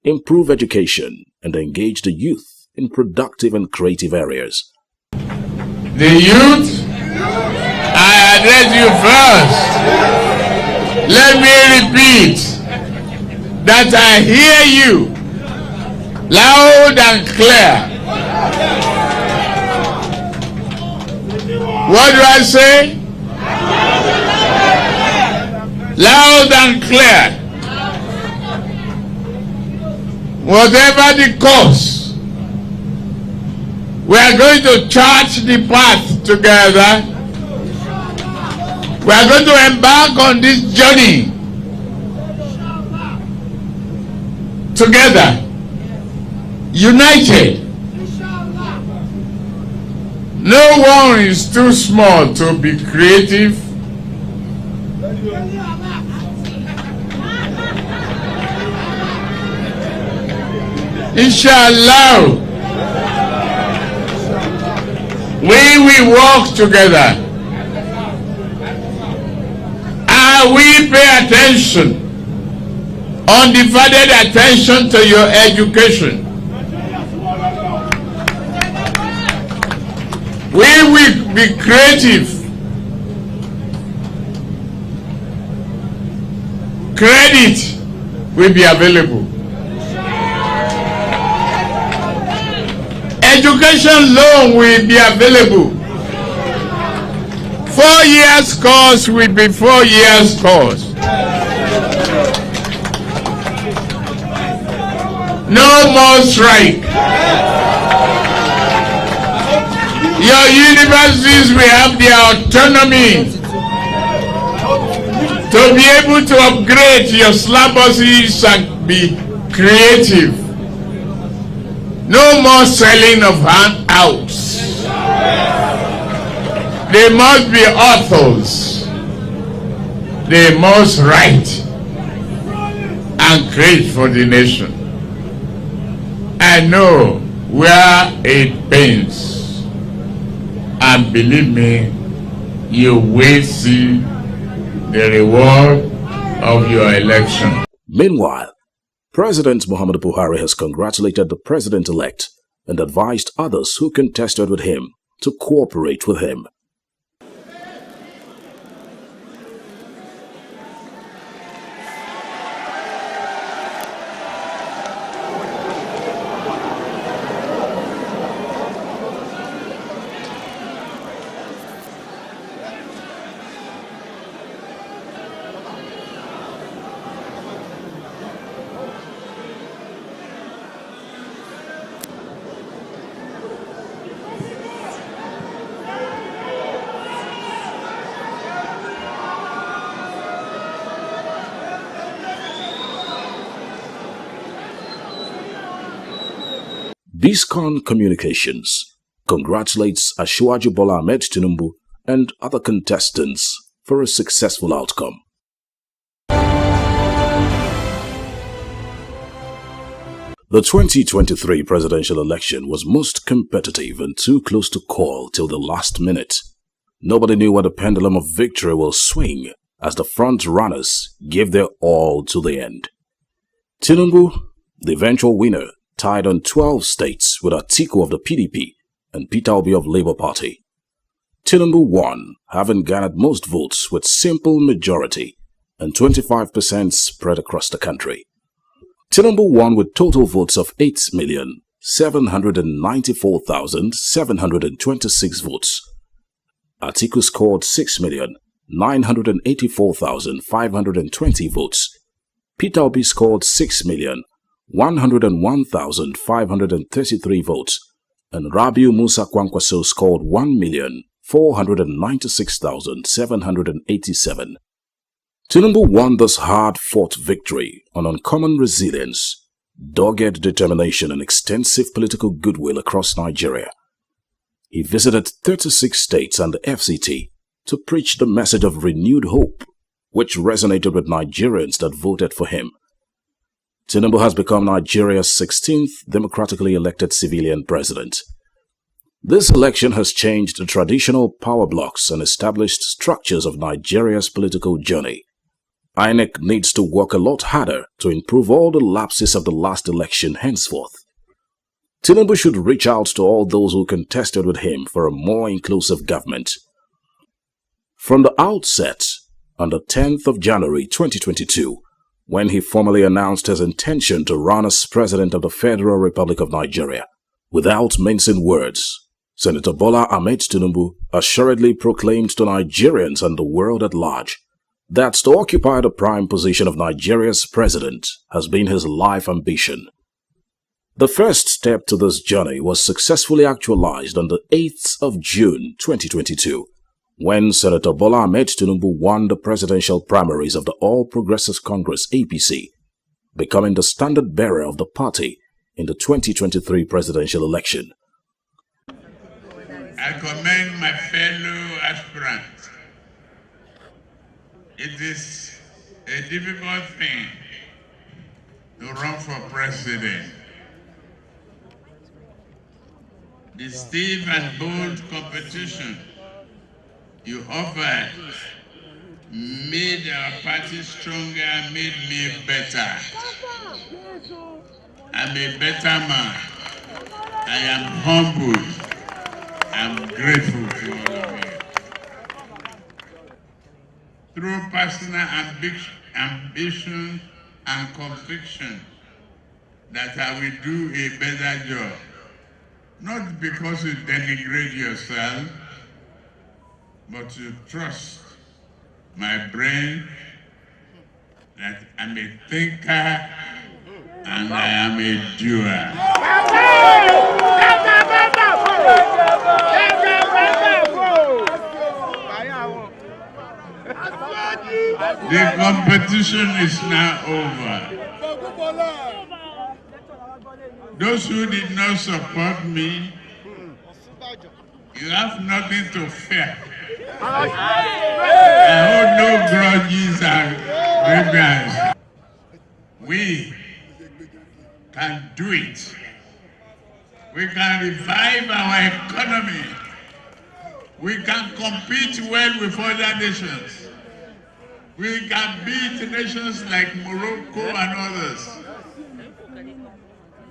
S17: improve education, and engage the youth in productive and creative areas.
S14: The youth, I address you first. Let me repeat that I hear you loud and clear. What do I say? Loud and clear. Whatever the cause, we are going to chart the path together. We are going to embark on this journey together, united. No one is too small to be creative. Inshallah, we will work together pay attention, undivided attention to your education. We will be creative. Credit will be available. Education loan will be available. 4 years course will be 4 years course. No more strike. Your universities will have their autonomy to be able to upgrade your syllabuses and be creative. No more selling of handouts. They must be authors. They must write and create for the nation. I know where it pains, and believe me, you will see the reward of your election.
S17: Meanwhile, President Muhammadu Buhari has congratulated the president-elect and advised others who contested with him to cooperate with him. Biscon Communications congratulates Asiwaju Bola Ahmed Tinubu and other contestants for a successful outcome. The 2023 presidential election was most competitive and too close to call till the last minute. Nobody knew where the pendulum of victory will swing as the front runners gave their all to the end. Tinubu, the eventual winner, tied on 12 states with Atiku of the PDP and Peter Obi of Labour Party. Tinubu won, having garnered most votes with simple majority and 25% spread across the country. Tinubu won with total votes of 8,794,726 votes. Atiku scored 6,984,520 votes. Peter Obi scored 6,101,533 votes, and Rabiu Musa Kwankwaso scored 1,496,787. Tinubu won this hard-fought victory on uncommon resilience, dogged determination and extensive political goodwill across Nigeria. He visited 36 states and the FCT to preach the message of renewed hope, which resonated with Nigerians that voted for him. Tinubu has become Nigeria's 16th democratically elected civilian president. This election has changed the traditional power blocks and established structures of Nigeria's political journey. INEC needs to work a lot harder to improve all the lapses of the last election henceforth. Tinubu should reach out to all those who contested with him for a more inclusive government. From the outset, on the 10th of January 2022, when he formally announced his intention to run as President of the Federal Republic of Nigeria, without mincing words, Senator Bola Ahmed Tinubu assuredly proclaimed to Nigerians and the world at large that to occupy the prime position of Nigeria's president has been his life ambition. The first step to this journey was successfully actualized on the 8th of June 2022, when Senator Bola Ahmed Tinubu won the presidential primaries of the All Progressives Congress APC, becoming the standard bearer of the party in the 2023 presidential election.
S14: I commend my fellow aspirants. It is a difficult thing to run for president. The stiff and bold competition you offered made our party stronger, made me better. I'm a better man. I am humbled. I'm grateful to all of you. Through personal ambition and conviction that I will do a better job. Not because you denigrate yourself, but you trust my brain that I'm a thinker and I am a doer. The competition is now over. Those who did not support me, you have nothing to fear. I hold no grudges and grievances. We can do it. We can revive our economy. We can compete well with other nations. We can beat nations like Morocco and others.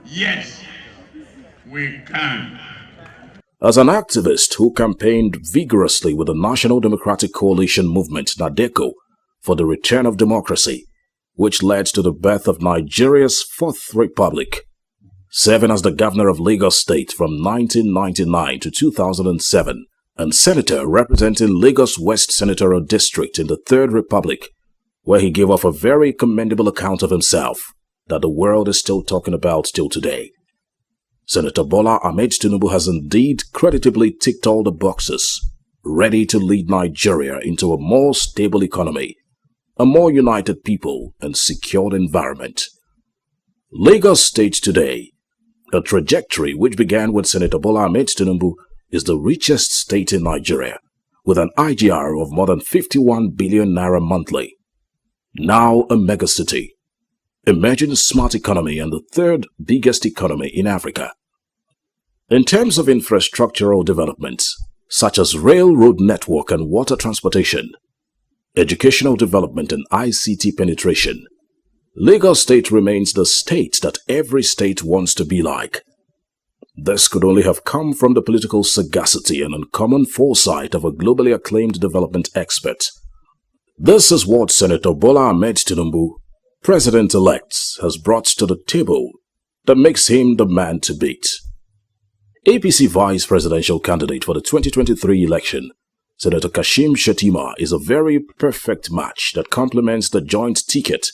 S14: Yes, we can.
S17: As an activist who campaigned vigorously with the National Democratic Coalition movement, NADECO, for the return of democracy, which led to the birth of Nigeria's Fourth Republic, serving as the governor of Lagos State from 1999 to 2007, and senator representing Lagos West Senatorial District in the Third Republic, where he gave off a very commendable account of himself that the world is still talking about till today. Senator Bola Ahmed Tinubu has indeed creditably ticked all the boxes, ready to lead Nigeria into a more stable economy, a more united people and secured environment. Lagos State today, a trajectory which began with Senator Bola Ahmed Tinubu, is the richest state in Nigeria, with an IGR of more than 51 billion naira monthly. Now a megacity, emerging smart economy and the third biggest economy in Africa. In terms of infrastructural developments, such as railroad network and water transportation, educational development and ICT penetration, Lagos State remains the state that every state wants to be like. This could only have come from the political sagacity and uncommon foresight of a globally acclaimed development expert. This is what Senator Bola Ahmed Tinubu, President-elect, has brought to the table that makes him the man to beat. APC vice presidential candidate for the 2023 election, Senator Kashim Shettima, is a very perfect match that complements the joint ticket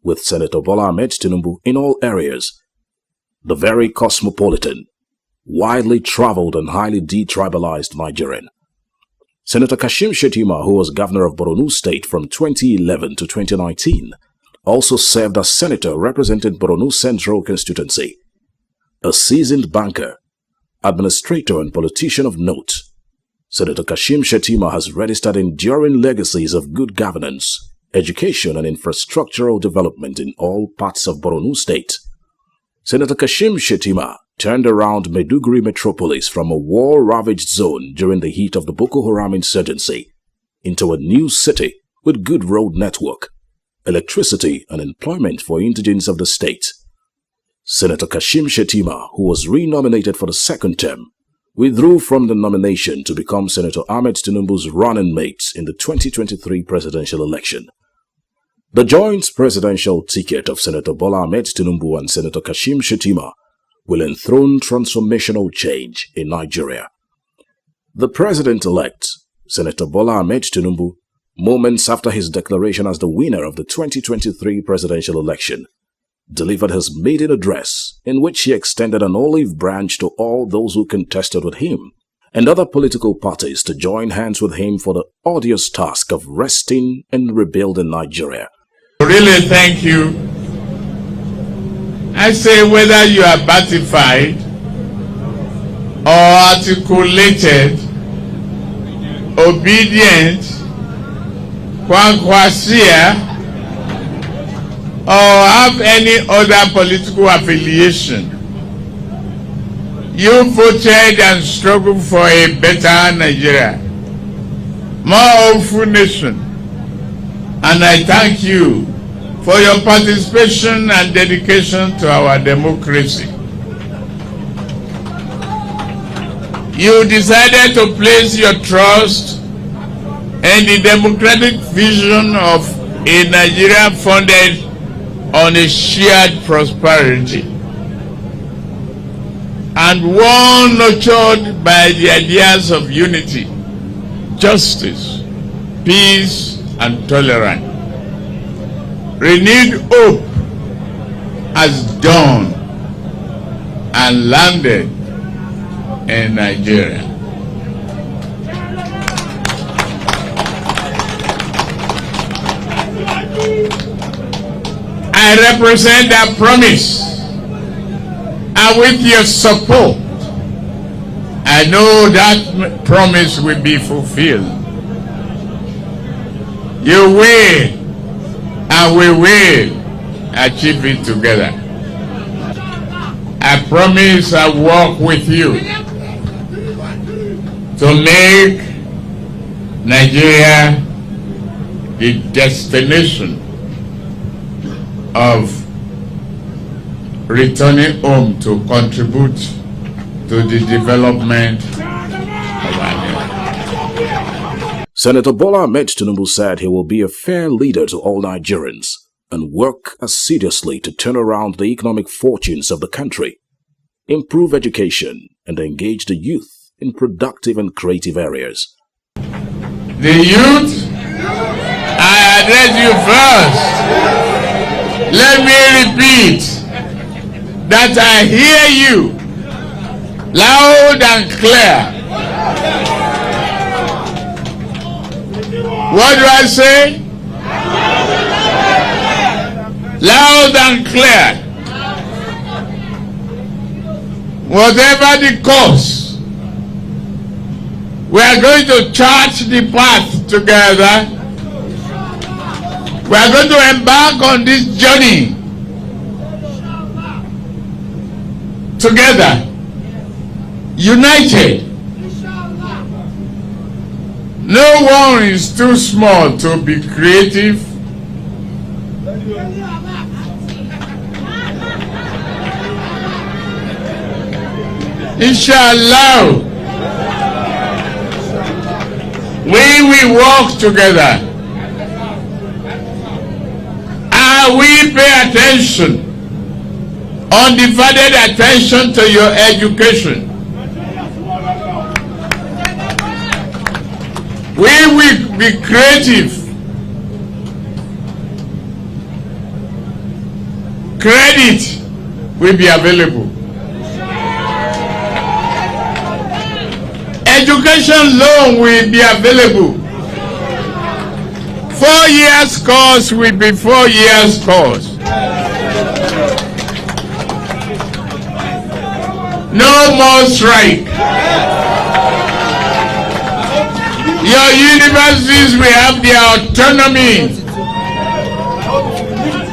S17: with Senator Bola Ahmed Tinubu in all areas. The very cosmopolitan, widely traveled and highly detribalized Nigerian. Senator Kashim Shettima, who was governor of Borno State from 2011 to 2019, also served as senator representing Borno Central constituency. A seasoned banker, administrator and politician of note, Senator Kashim Shettima has registered enduring legacies of good governance, education and infrastructural development in all parts of Borno State. Senator Kashim Shettima turned around Maiduguri metropolis from a war-ravaged zone during the heat of the Boko Haram insurgency into a new city with good road network, electricity and employment for indigents of the state. Senator Kashim Shettima, who was re-nominated for the second term, withdrew from the nomination to become Senator Ahmed Tinubu's running mate in the 2023 presidential election. The joint presidential ticket of Senator Bola Ahmed Tinubu and Senator Kashim Shettima will enthrone transformational change in Nigeria. The president-elect, Senator Bola Ahmed Tinubu, moments after his declaration as the winner of the 2023 presidential election, delivered his maiden address in which he extended an olive branch to all those who contested with him and other political parties to join hands with him for the arduous task of wresting and rebuilding Nigeria.
S14: Really thank you. I say whether you are batified or articulated, obedient, kwankwasia, or have any other political affiliation, you voted and struggled for a better Nigeria, more hopeful nation, And I thank you for your participation and dedication to our democracy. You decided to place your trust in the democratic vision of a Nigeria founded on a shared prosperity, and one nurtured by the ideas of unity, justice, peace, and tolerance. Renewed hope has dawned and landed in Nigeria. I represent that promise, and with your support, I know that promise will be fulfilled. You will, and we will achieve it together. I promise I'll work with you to make Nigeria the destination of returning home to contribute to the development of our nation.
S17: Senator Bola Ahmed Tinubu said he will be a fair leader to all Nigerians and work assiduously to turn around the economic fortunes of the country, improve education, and engage the youth in productive and creative areas.
S14: The youth, I address you first. Let me repeat that I hear you loud and clear. What do I say? Loud and clear. Whatever the cause, we are going to chart the path together. We are going to embark on this journey together, united. No one is too small to be creative. Inshallah, we will work together. We pay attention, undivided attention to your education. We will be creative. Credit will be available. Education loan will be available. 4 years course will be 4 years course. No more strike. Your universities will have their autonomy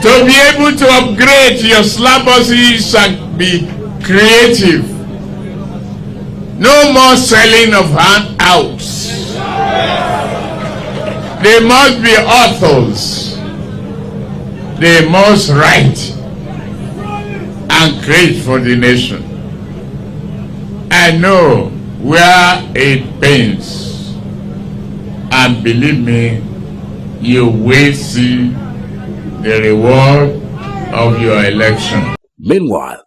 S14: to be able to upgrade your syllabuses and be creative. No more selling of handouts. They must be authors. They must write and create for the nation. I know where it pains, and believe me, you will see the reward of your election.
S17: Meanwhile,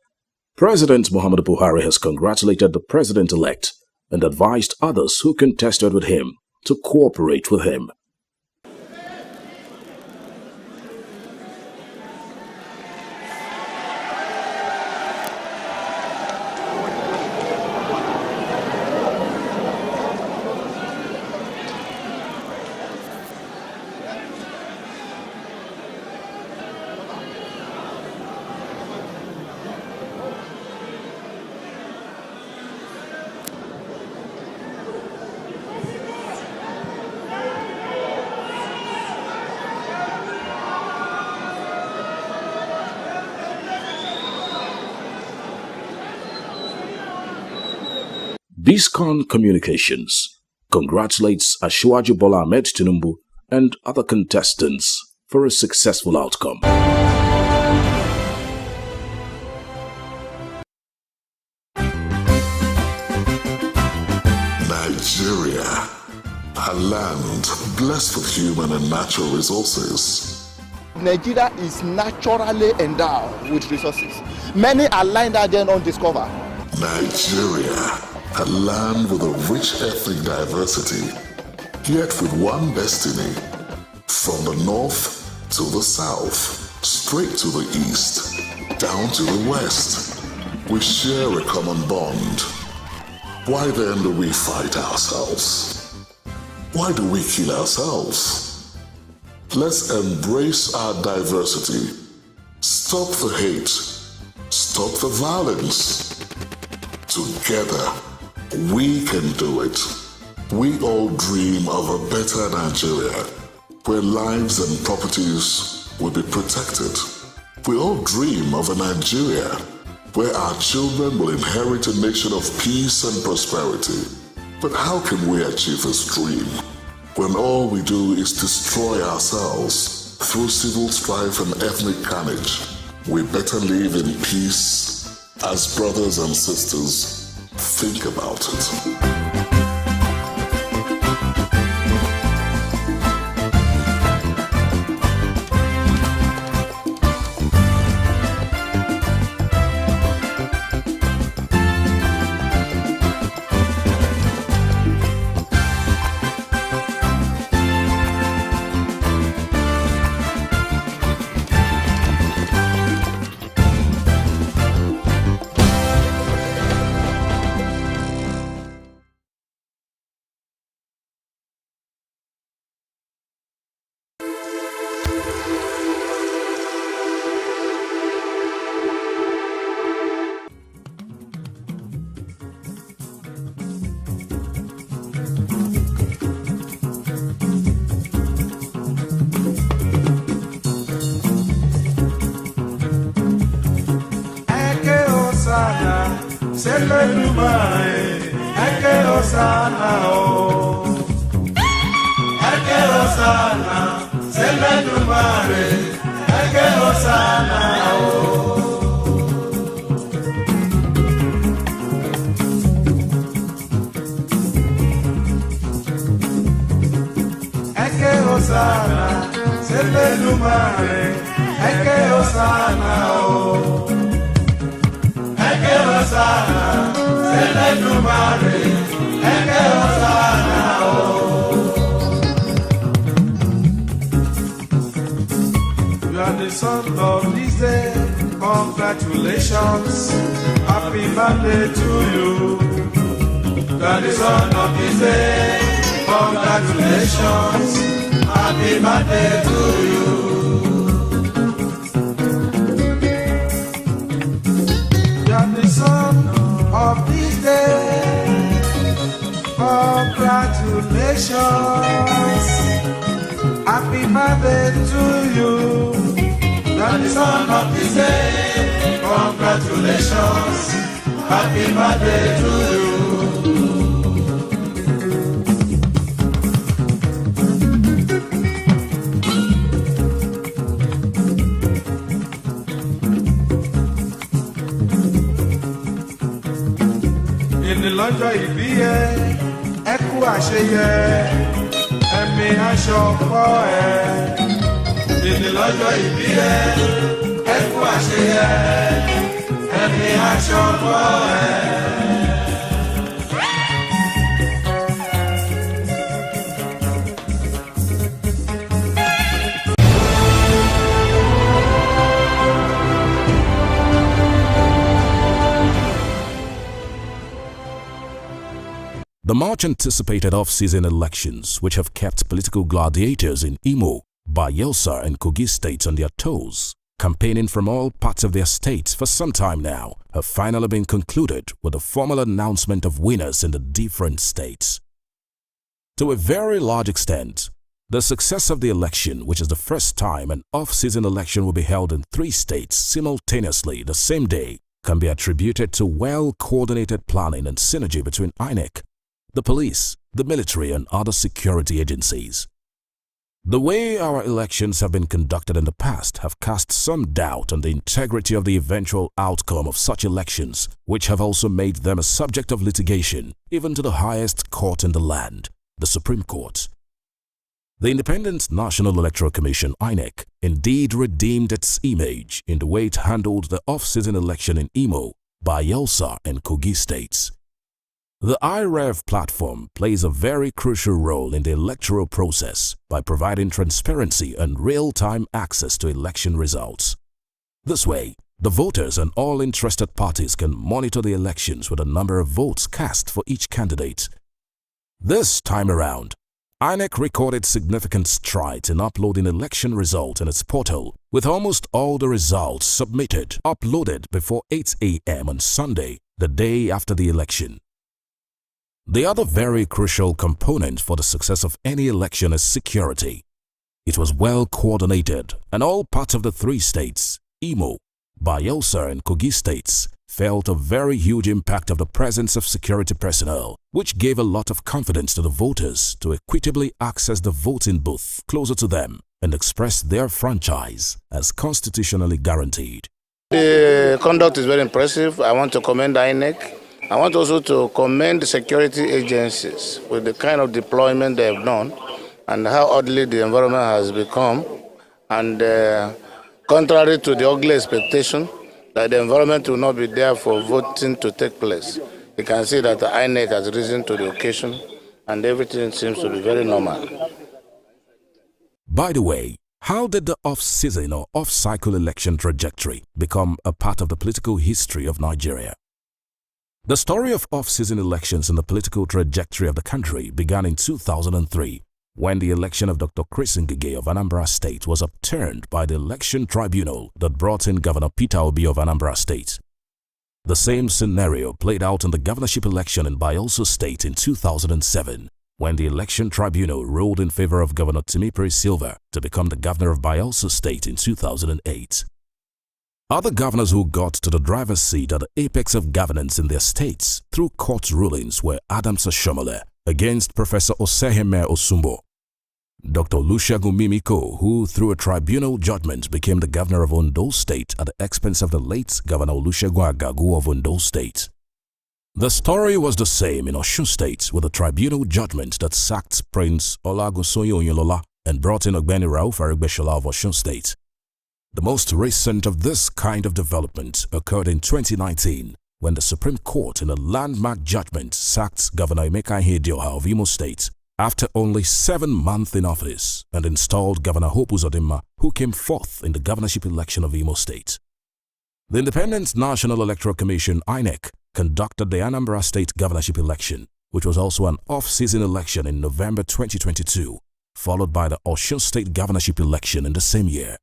S17: President Muhammadu Buhari has congratulated the president-elect and advised others who contested with him to cooperate with him. Biscon Communications congratulates Asiwaju Bola Ahmed Tinubu and other contestants for a successful outcome.
S8: Nigeria, a land blessed with human and natural resources.
S10: Nigeria is naturally endowed with resources. Many are lying there undiscovered.
S8: Nigeria, a land with a rich ethnic diversity, yet with one destiny. From the north to the south, straight to the east, down to the west, we share a common bond. Why then do we fight ourselves? Why do we kill ourselves? Let's embrace our diversity. Stop the hate. Stop the violence. Together, we can do it. We all dream of a better Nigeria, where lives and properties will be protected. We all dream of a Nigeria where our children will inherit a nation of peace and prosperity. But how can we achieve this dream when all we do is destroy ourselves through civil strife and ethnic carnage? We better live in peace as brothers and sisters. Think about it.
S21: You are the son of this day. Congratulations. Happy birthday to you. You are the son of this day. Congratulations. Happy birthday to you. You are the son of this day. Congratulations. Happy birthday to you. You are the son of this day. Congratulations. Happy birthday to you. Lọ́jọ́ ìbí ẹ, ẹ kú àṣeyẹ, ẹ̀mí aṣọ pọ̀ ẹ. Ìní lọ́jọ́ ìbí ẹ, ẹ kú àṣeyẹ, ẹ̀mí aṣọ pọ̀ ẹ.
S17: The much-anticipated off-season elections, which have kept political gladiators in Imo, Bayelsa and Kogi states on their toes, campaigning from all parts of their states for some time now, have finally been concluded with a formal announcement of winners in the different states. To a very large extent, the success of the election, which is the first time an off-season election will be held in 3 states simultaneously the same day, can be attributed to well-coordinated planning and synergy between INEC, the police, the military and other security agencies. The way our elections have been conducted in the past have cast some doubt on the integrity of the eventual outcome of such elections, which have also made them a subject of litigation, even to the highest court in the land, the Supreme Court. The Independent National Electoral Commission, INEC, indeed redeemed its image in the way it handled the off-season election in Imo, Bayelsa, and Kogi states. The IREV platform plays a very crucial role in the electoral process by providing transparency and real-time access to election results. This way, the voters and all interested parties can monitor the elections with a number of votes cast for each candidate. This time around, INEC recorded significant strides in uploading election results in its portal, with almost all the results submitted uploaded before 8 a.m. on Sunday, the day after the election. The other very crucial component for the success of any election is security. It was well coordinated, and all parts of the three states, Imo, Bayelsa, and Kogi states, felt a very huge impact of the presence of security personnel, which gave a lot of confidence to the voters to equitably access the voting booth closer to them and express their franchise as constitutionally guaranteed.
S13: The conduct is very impressive. I want to commend INEC. I want also to commend the security agencies with the kind of deployment they have done and how orderly the environment has become. And contrary to the ugly expectation that the environment will not be there for voting to take place, you can see that the INEC has risen to the occasion and everything seems to be very normal.
S17: By the way, how did the off-season or off-cycle election trajectory become a part of the political history of Nigeria? The story of off-season elections in the political trajectory of the country began in 2003, when the election of Dr. Chris Ngige of Anambra State was upturned by the election tribunal that brought in Governor Peter Obi of Anambra State. The same scenario played out in the governorship election in Bayelsa State in 2007, when the election tribunal ruled in favor of Governor Timipri Silva to become the governor of Bayelsa State in 2008. Other governors who got to the driver's seat at the apex of governance in their states through court rulings were Adams Ashomole against Professor Oseheme Osumbo, Dr. Olusegun Mimiko, who through a tribunal judgment became the governor of Ondo State at the expense of the late Governor Olusegun Agagu of Ondo State. The story was the same in Osun State with a tribunal judgment that sacked Prince Olagunsoye Oyinlola and brought in Ogbeni Rauf Aregbesola of Osun State. The most recent of this kind of development occurred in 2019 when the Supreme Court in a landmark judgment sacked Governor Emeka Ihedioha of Imo State after only 7 months in office and installed Governor Hope Uzodinma, who came fourth in the governorship election of Imo State. The Independent National Electoral Commission, INEC, conducted the Anambra State governorship election, which was also an off-season election in November 2022, followed by the Osun State governorship election in the same year.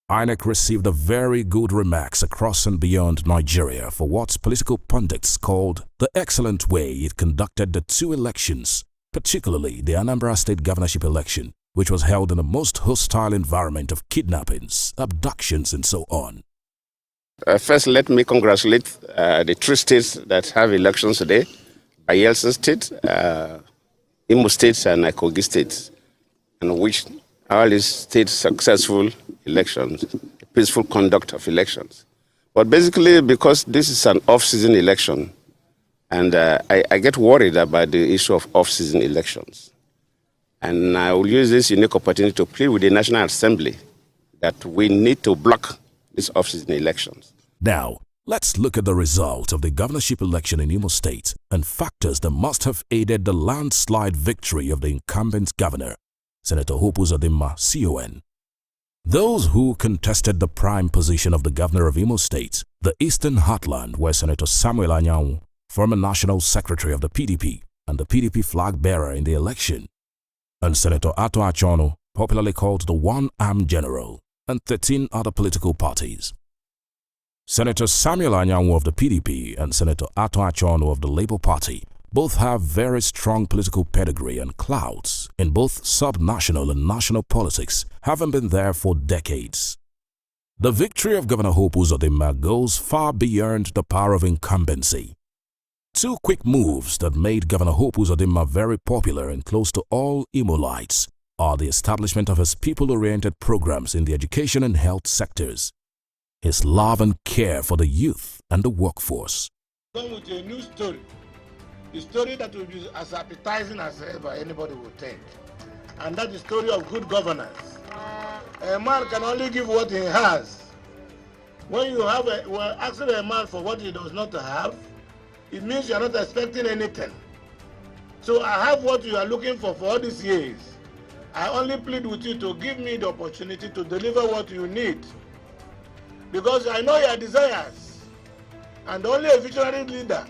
S17: INEC received a very good remarks across and beyond Nigeria for what political pundits called the excellent way it conducted the two elections, particularly the Anambra State governorship election, which was held in a most hostile environment of kidnappings, abductions, and so on.
S13: First, let me congratulate the three states that have elections today: Bayelsa State, Imo State, and Kogi State, in which all these states successful elections, peaceful conduct of elections. But basically, because this is an off-season election, and I get worried about the issue of off-season elections. And I will use this unique opportunity to plead with the National Assembly that we need to block these off-season elections.
S17: Now, let's look at the result of the governorship election in Imo State and factors that must have aided the landslide victory of the incumbent governor, Senator Hope Uzodinma, CON. Those who contested the prime position of the governor of Imo State, the Eastern Heartland, were Senator Samuel Anyanwu, former National Secretary of the PDP and the PDP flag bearer in the election, and Senator Ato Achono, popularly called the One-Arm General, and 13 other political parties. Senator Samuel Anyanwu of the PDP and Senator Ato Achono of the Labour Party both have very strong political pedigree and clout in both sub-national and national politics, having been there for decades. The victory of Governor Hope Uzodinma goes far beyond the power of incumbency. Two quick moves that made Governor Hope Uzodinma very popular and close to all Imolites are the establishment of his people-oriented programs in the education and health sectors, his love and care for the youth and the workforce.
S6: Come with a new story, a story that will be as appetizing as ever anybody would think, and that's the story of good governance. A man can only give what he has. When you have asking a man for what he does not have, it means you are not expecting anything. So I have what you are looking for all these years. I only plead with you to give me the opportunity to deliver what you need. Because I know your desires. And only a visionary leader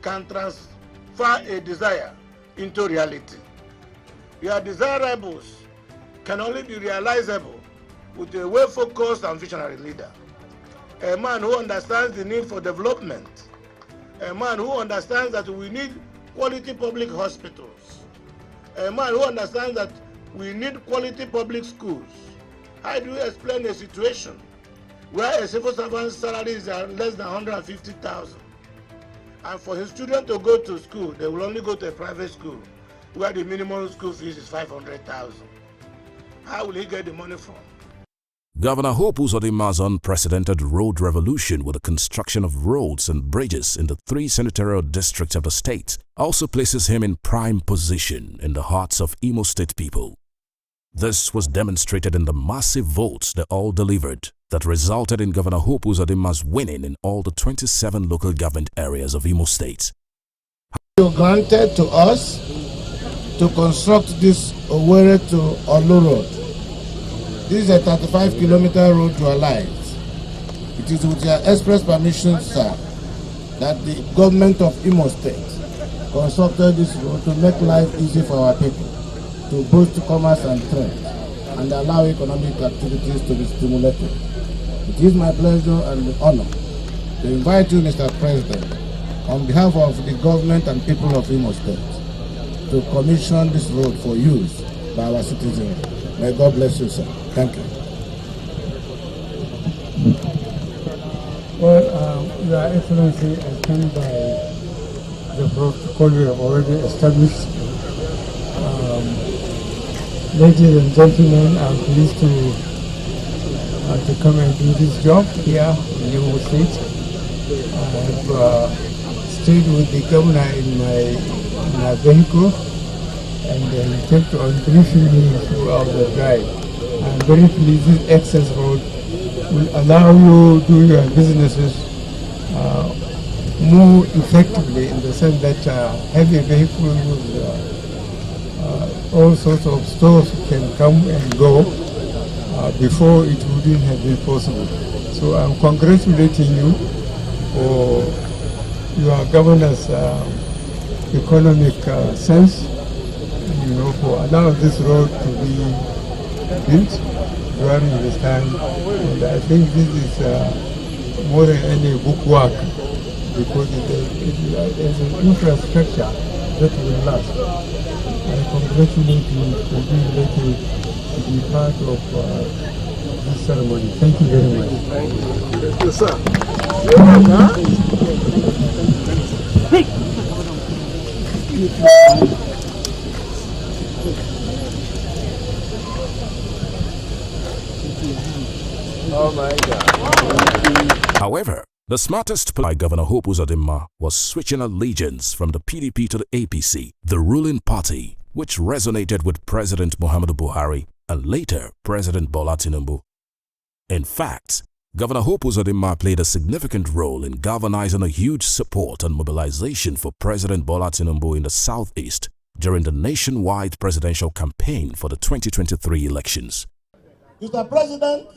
S6: can transfer a desire into reality. Your desirables can only be realizable with a well-focused and visionary leader. A man who understands the need for development. A man who understands that we need quality public hospitals. A man who understands that we need quality public schools. How do you explain a situation where a civil servant's salary is less than 150,000? And for his children to go to school, they will only go to a private school where the minimum school fees is 500,000. How will he get the money from?
S17: Governor Hope Uzodimma's unprecedented road revolution with the construction of roads and bridges in the 3 senatorial districts of the state also places him in prime position in the hearts of Imo State people. This was demonstrated in the massive votes they all delivered that resulted in Governor Hope Uzodimma's winning in all the 27 local government areas of Imo State.
S6: You granted to us to construct this Owerri to Olu road. This is a 35-kilometer road to our lives. It is with your express permission, sir, that the government of Imo State constructed this road to make life easy for our people, to boost commerce and trade, and allow economic activities to be stimulated. It is my pleasure and honor to invite you, Mr. President, on behalf of the government and people of Imo State, to commission this road for use by our citizens. May God bless you, sir. Thank you.
S22: Well, Your Excellency, I stand by the protocol we have already established. Ladies and gentlemen, I'm pleased to come and do this job here in Imo State. I've stayed with the governor in my vehicle, and he kept on briefing me throughout the drive. I'm very pleased this access road will allow you to do your businesses more effectively, in the sense that heavy vehicles with all sorts of stores can come and go before it wouldn't have been possible. So I'm congratulating you for your governor's economic sense, for allowing this road to be built during this time. And I think this is more than any book work, because it is an infrastructure that will last. I congratulate you for being ready to be part of this ceremony. Thank you very much.
S6: Thank you, sir.
S23: Oh my God.
S17: However, the smartest by Governor Hope Uzodimma was switching allegiance from the PDP to the APC, the ruling party, which resonated with President Muhammadu Buhari and later President Bola Tinubu. In fact, Governor Hope Uzodimma played a significant role in galvanizing a huge support and mobilization for President Bola Tinubu in the Southeast during the nationwide presidential campaign for the 2023 elections.
S6: Mr. President,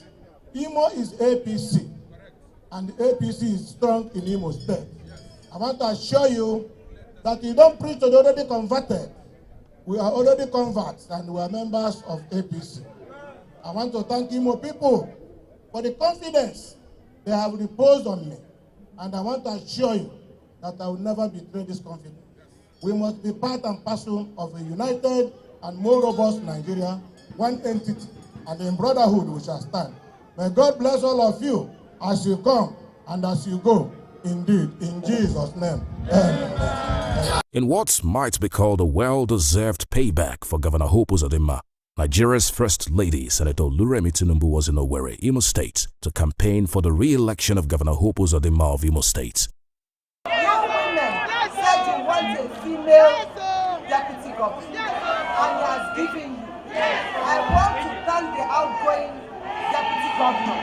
S6: Imo is APC, and the APC is strong in Imo State. I want to assure you that you don't preach to the already converted. We are already converts, and we are members of APC. I want to thank Imo people for the confidence they have reposed on me, and I want to assure you that I will never betray this confidence. We must be part and parcel of a united and more robust Nigeria, one entity, and in brotherhood we shall stand. May God bless all of you as you come and as you go. Indeed, in Jesus' name. Amen.
S17: In what might be called a well-deserved payback for Governor Hope Uzodimma, Nigeria's First Lady, Senator Oluremi Tinubu, was in Owerri, Imo State, to campaign for the re-election of Governor Hope Uzodinma of Imo State.
S4: You women said you want a female deputy governor, and he has given you. I want to thank the outgoing deputy governor.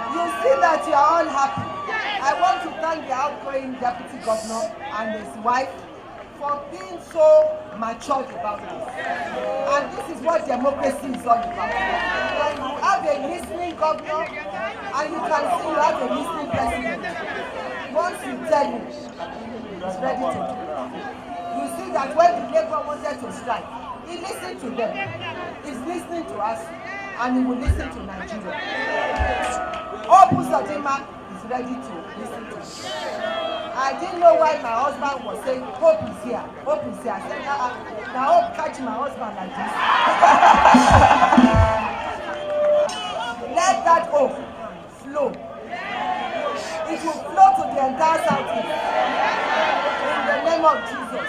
S4: You see that you are all happy. I want to thank the outgoing deputy governor and his wife for being so mature about this. And this is what democracy is all about. When you have a listening governor and you can see you have a listening president, once you tell him, he's ready to do it. You see that when the Labour wanted to strike, he listened to them. He's listening to us and he will listen to Nigeria. Hope Uzodinma is ready to listen to us. I didn't know why my husband was saying, Hope is here, Hope is here. I said, now Hope catch my husband like this. Let that hope flow. It will flow to the entire Southeast. In the name of Jesus.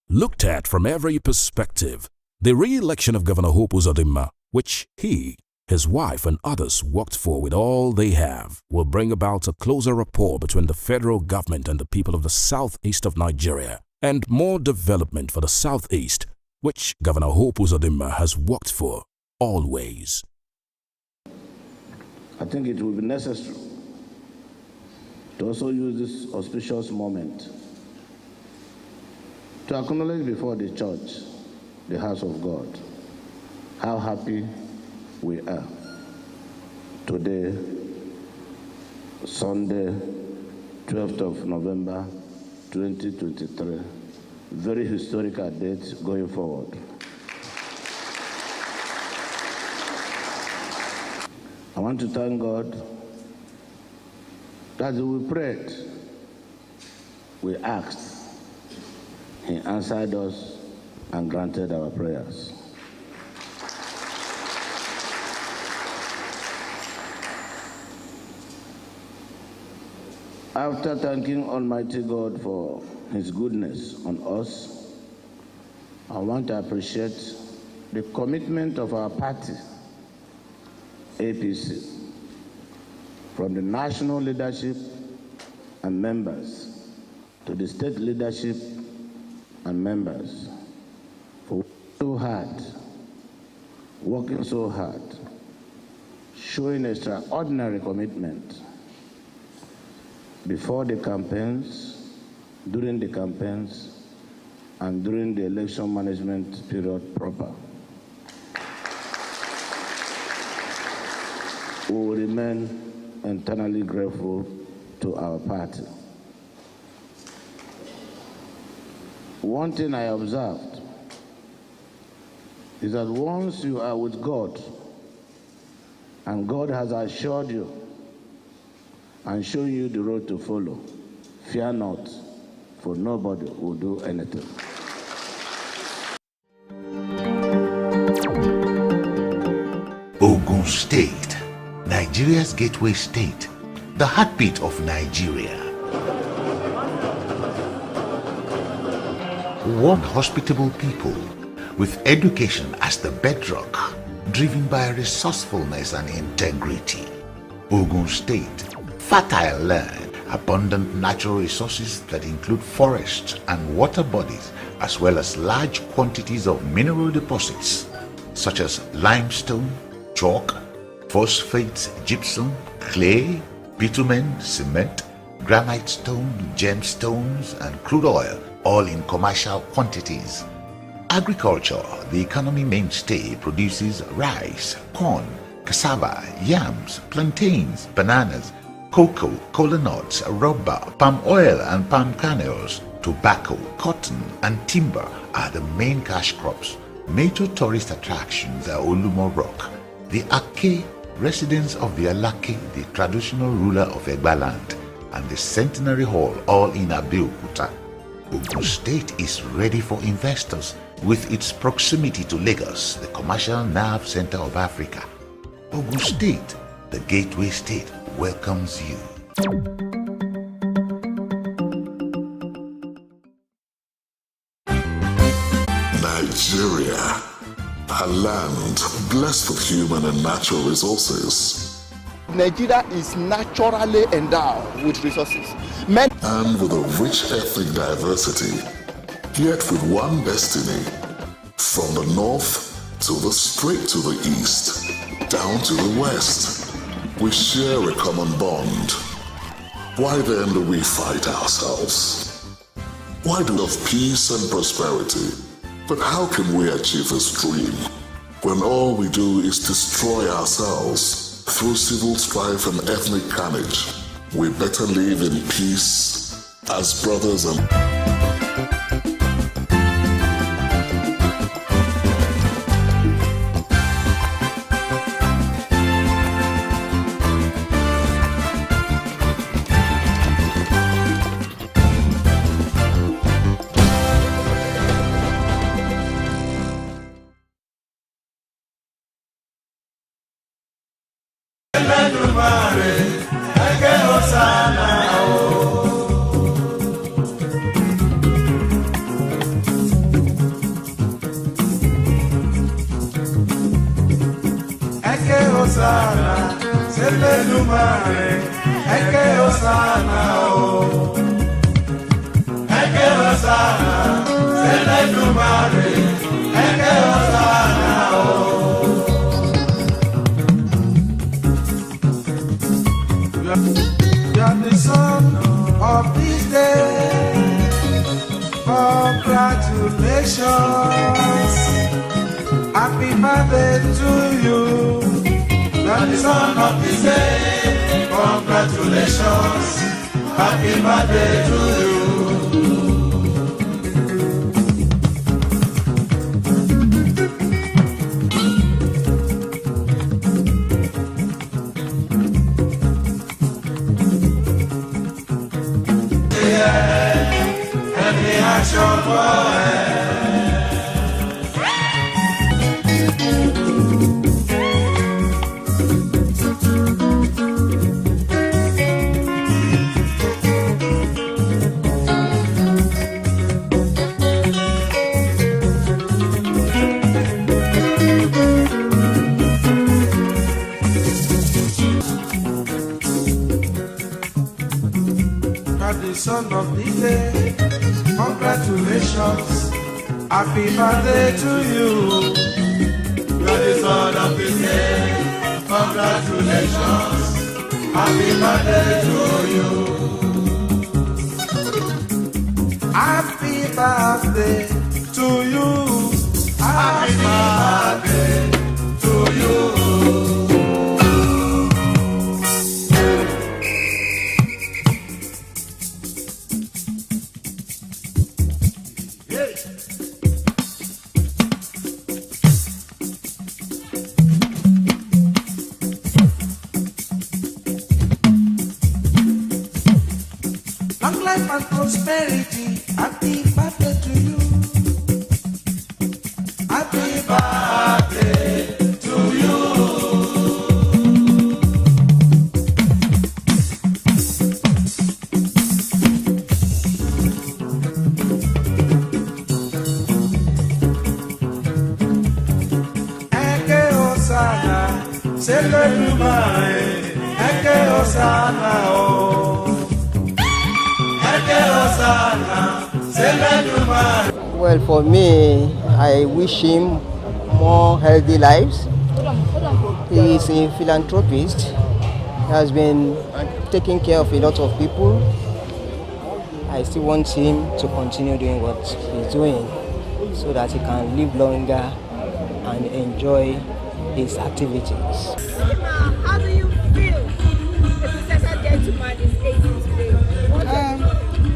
S17: Looked at from every perspective, the re-election of Governor Hope Uzodinma, which he, his wife and others worked for with all they have, will bring about a closer rapport between the federal government and the people of the southeast of Nigeria, and more development for the southeast, which Governor Hope Uzodinma has worked for always.
S9: I think it will be necessary to also use this auspicious moment to acknowledge before the church, the house of God, how happy we are today, Sunday, 12th of November, 2023, very historical date going forward. I want to thank God that we prayed, we asked, He answered us and granted our prayers. After thanking Almighty God for His goodness on us, I want to appreciate the commitment of our party, APC, from the national leadership and members to the state leadership and members for working so hard, showing extraordinary commitment before the campaigns, during the campaigns, and during the election management period proper. We will remain eternally grateful to our party. One thing I observed is that once you are with God, and God has assured you and shown you the road to follow, fear not, for nobody will do anything.
S7: Ogun State, Nigeria's gateway state, the heartbeat of Nigeria. One hospitable people with education as the bedrock, driven by resourcefulness and integrity. Ogun State, fertile land, abundant natural resources that include forests and water bodies, as well as large quantities of mineral deposits such as limestone, chalk, phosphates, gypsum, clay, bitumen, cement, granite stone, gemstones, and crude oil, all in commercial quantities. Agriculture, the economy mainstay, produces rice, corn, cassava, yams, plantains, bananas, cocoa, kola nuts, rubber, palm oil and palm kernels. Tobacco, cotton, and timber are the main cash crops. Major tourist attractions are Olumo Rock, the Ake, residence of the Alake, the traditional ruler of Egba land, and the Centenary Hall, all in Abeokuta. Ogun State is ready for investors with its proximity to Lagos, the commercial nerve center of Africa. Ogun State, the Gateway State welcomes you.
S8: Nigeria, a land blessed with human and natural resources.
S10: Nigeria is naturally endowed with resources.
S8: And with a rich ethnic diversity, yet with one destiny. From the north to the straight to the east, down to the west, we share a common bond. Why then do we fight ourselves? Why do we have peace and prosperity? But how can we achieve this dream when all we do is destroy ourselves through civil strife and ethnic carnage? We better live in peace as brothers and
S21: You are the son of this day. Congratulations. Happy birthday to you. You are the son of this day. Congratulations. Happy birthday to you. Son of the day, congratulations, happy birthday to you. You are the son of the day, congratulations, happy birthday to you. Happy birthday to you, happy birthday to you. Long life and prosperity, happy birthday to you. Happy birthday to you. Eke Osana, Selelumare, Eke Osana, oh.
S15: Well, for me, I wish him more healthy lives. He is a philanthropist. He has been taking care of a lot of people. I still want him to continue doing what he's doing so that he can live longer and enjoy his activities.
S16: How do you feel the successor gentleman is 80 today?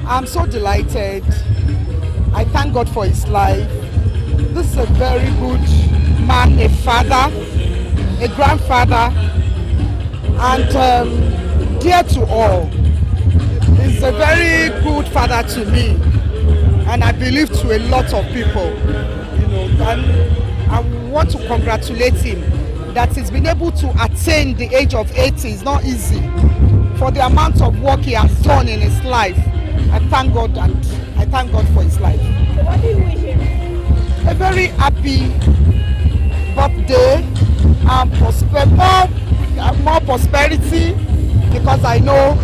S18: I'm so delighted. I thank God for his life. This is a very good man, a father, a grandfather, and dear to all. He's a very good father to me, and I believe to a lot of people. You know, and I want to congratulate him that he's been able to attain the age of 80 is not easy. For the amount of work he has done in his life, I thank God, and I thank God for his life.
S16: So what do you wish him?
S18: A very happy birthday and more prosperity, because I know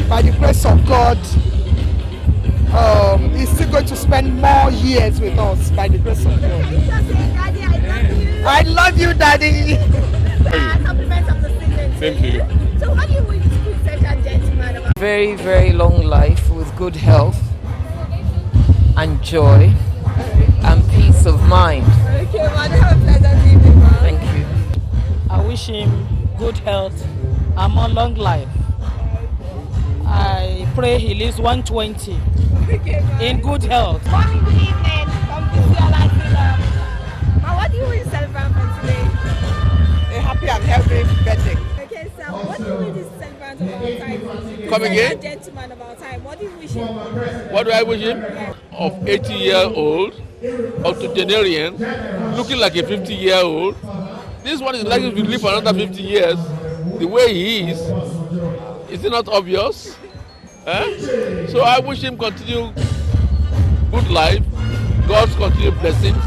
S18: by the grace of God he's still going to spend more years with us by the grace of God. I love you, Daddy.
S16: Compliments of the season.
S1: Same to you.
S16: So what do you wish this quintessential gentleman about?
S5: Very, very long life with good health and joy and peace of mind.
S16: Okay, man, have a pleasant evening, man.
S5: Thank you.
S20: I wish him good health and more long life. I pray he lives 120 in good health.
S16: Morning, good evening from Biscon Tv. What do you wish celebrant for today?
S18: A happy and healthy birthday.
S16: Okay, so what do you wish this celebrant about time?
S1: Come again?
S16: Gentleman about time. What do you wish him?
S1: What do I wish him? Of 80-year-old, octogenarian, looking like a 50-year-old. This one is likely to live for another 50 years. The way he is it not obvious? So I wish him continue good life, God's continued blessings,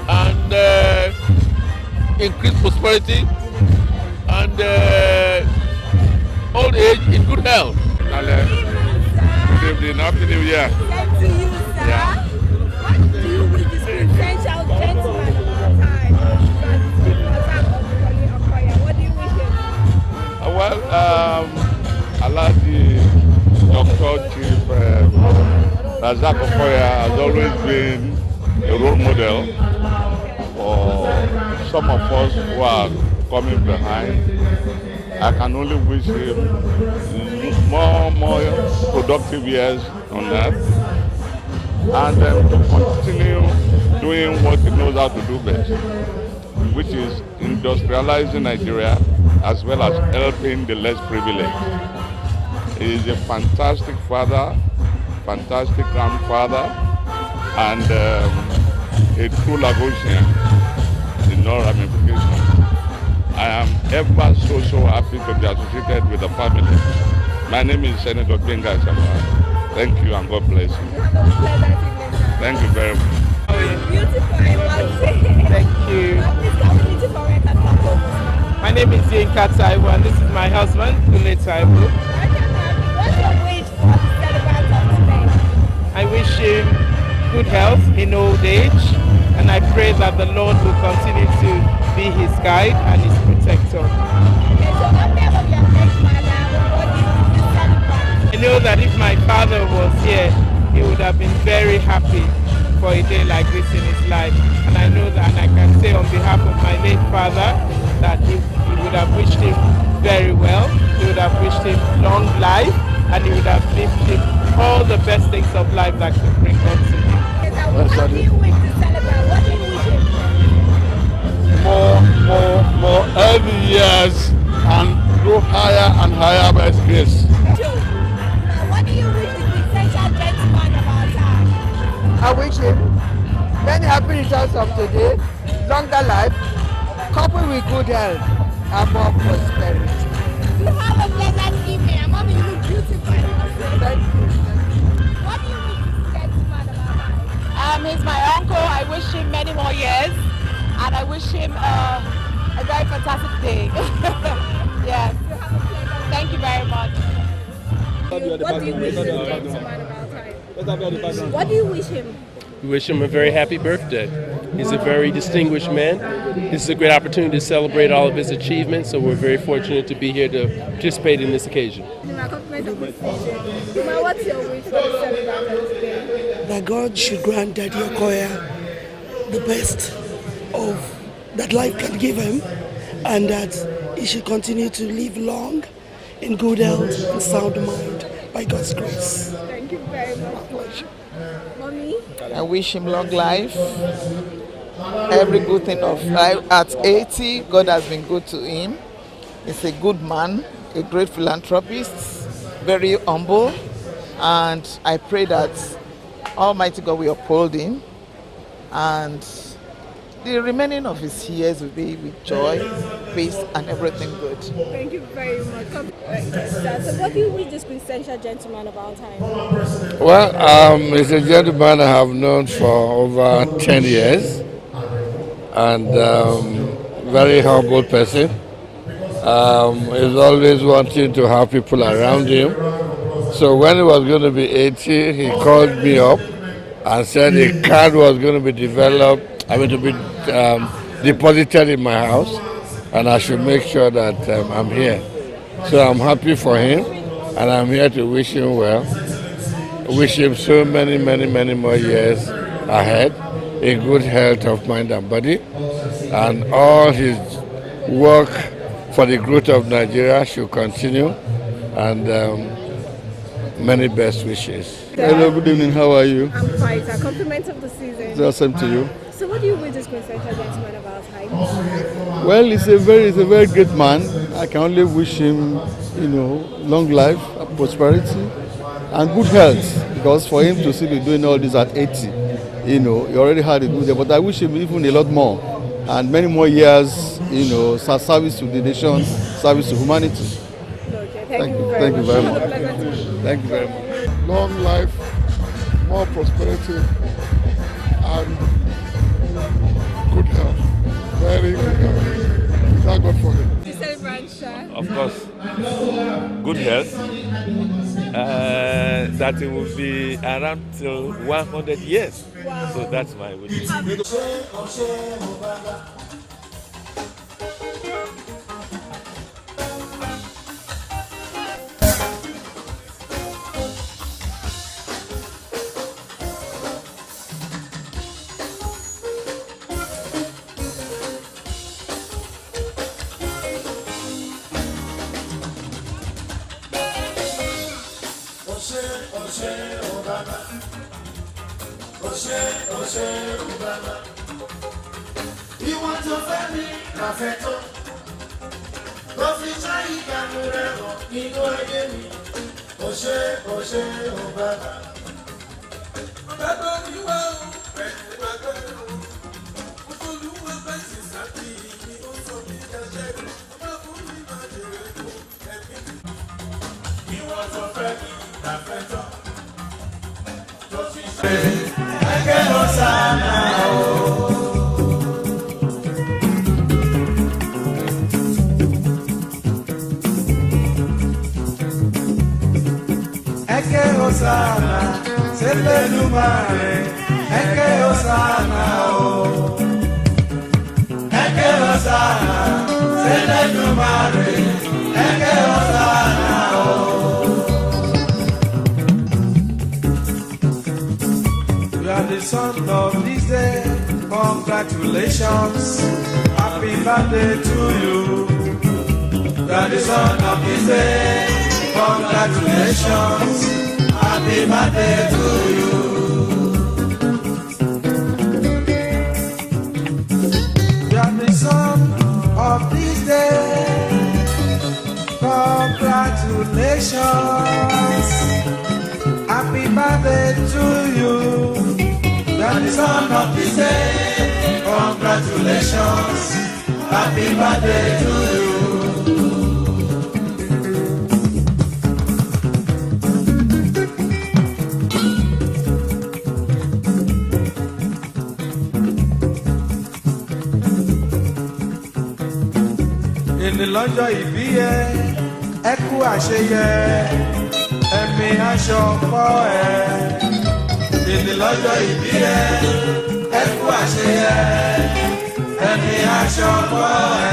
S1: and increased prosperity, and old age in good health.
S16: Good evening,
S1: Happy New Year.
S16: Same to you, sir. Yeah. What do you wish this quintessential gentleman about time? What do you wish him?
S1: Well, I like the Dr. Chief Razak Okoya has always been a role model for some of us who are coming behind. I can only wish him more productive years on earth, and to continue doing what he knows how to do best, which is industrializing Nigeria as well as helping the less privileged. He is a fantastic father, fantastic grandfather, and a true Lagosian in all ramifications. I am ever so happy to be associated with the family. My name is Senator Benga Sama. Thank you and God bless you. Thank you very much.
S16: Beautiful, I must say.
S20: Thank you. My name is Yinka Taiwo, and this is my husband, Kule Taiwo.
S16: What's your wish for the celebrant of today?
S20: I wish him good health in old age, and I pray that the Lord will continue to be his guide and his protector.
S16: Okay, so on behalf of your next father, what do you wish the celebrant?
S20: I know that if my father was here, he would have been very happy for a day like this in his life. And I know that, and I can say on behalf of my late father, that he would have wished him very well. He would have wished him long life, and he would have wished him all the best things of life that could bring unto him.
S16: How do you wish to celebrate? What do you wish him?
S1: More every years and grow higher and higher by his grace.
S16: What do you wish the quintessential gentleman about time?
S18: I wish him many happy returns of today, longer life, coupled with good health and more prosperity.
S16: You have a pleasant evening. And mommy, you look beautiful.
S18: Thank you.
S16: What do you wish this gentleman about time?
S20: He's my uncle. I wish him many more years, and I wish him a very fantastic day. Yes. Thank you very much.
S16: What do you wish this gentleman about time? What do you wish him?
S24: We wish him a very happy birthday. He's a very distinguished man. This is a great opportunity to celebrate all of his achievements, so we're very fortunate to be here to participate in this occasion.
S16: What's your wish for the celebrant today?
S25: That God should grant Daddy Okoya the best of that life can give him, and that he should continue to live long in good health and sound mind by God's grace.
S16: Thank you very much. Mommy?
S20: I wish him long life, every good thing of life. At 80, God has been good to him. He's a good man, a great philanthropist, very humble, and I pray that Almighty God will uphold him and
S2: the remaining of his years will be with joy, peace, and everything good.
S16: Thank you very much. So what do you wish this quintessential gentleman about time?
S3: Well, he's a gentleman I have known for over 10 years and very humble person. He's always wanting to have people around him. So when he was going to be 80, he called me up and said a card was going to be developed, to be deposited in my house, and I should make sure that I'm here. So I'm happy for him, and I'm here to wish him well. Wish him so many, many, many more years ahead, in good health of mind and body, and all his work for the growth of Nigeria should continue, and many best wishes.
S11: Hello, good evening. How are you?
S16: I'm fine. A compliment of the season.
S11: The same to you.
S16: So what do you wish this quintessential gentleman about time?
S11: Well, he's a very great man. I can only wish him, long life, prosperity, and good health. Because for him to still be doing all this at 80, he already had a good day. But I wish him even a lot more, and many more years, service to the nation, service to humanity.
S16: Okay, thank you very much.
S11: Thank you very much.
S12: Long life, more prosperity, and good health. Very good health. Thank God for him.
S19: Of course, good health. That it will be around till 100 years. Wow. So that's my wish.
S21: Eke Hosanna, Selenumare, Eke Hosanna, Eke Hosanna, Selenumare, Eke Hosanna, You are the son of this day, congratulations, happy birthday to you. You are the son of this day. Congratulations, happy birthday to you. You are the son of this day. Congratulations, happy birthday to you. You are the son of this day. Congratulations, happy birthday to you. Lọ́jọ́ ìbí ẹ, ẹ kú àṣeyẹ, ẹ̀mí aṣọ pọ̀ ẹ. Èdè lọ́jọ́ ìbí ẹ, ẹ kú àṣeyẹ, ẹ̀mí aṣọ pọ̀ ẹ.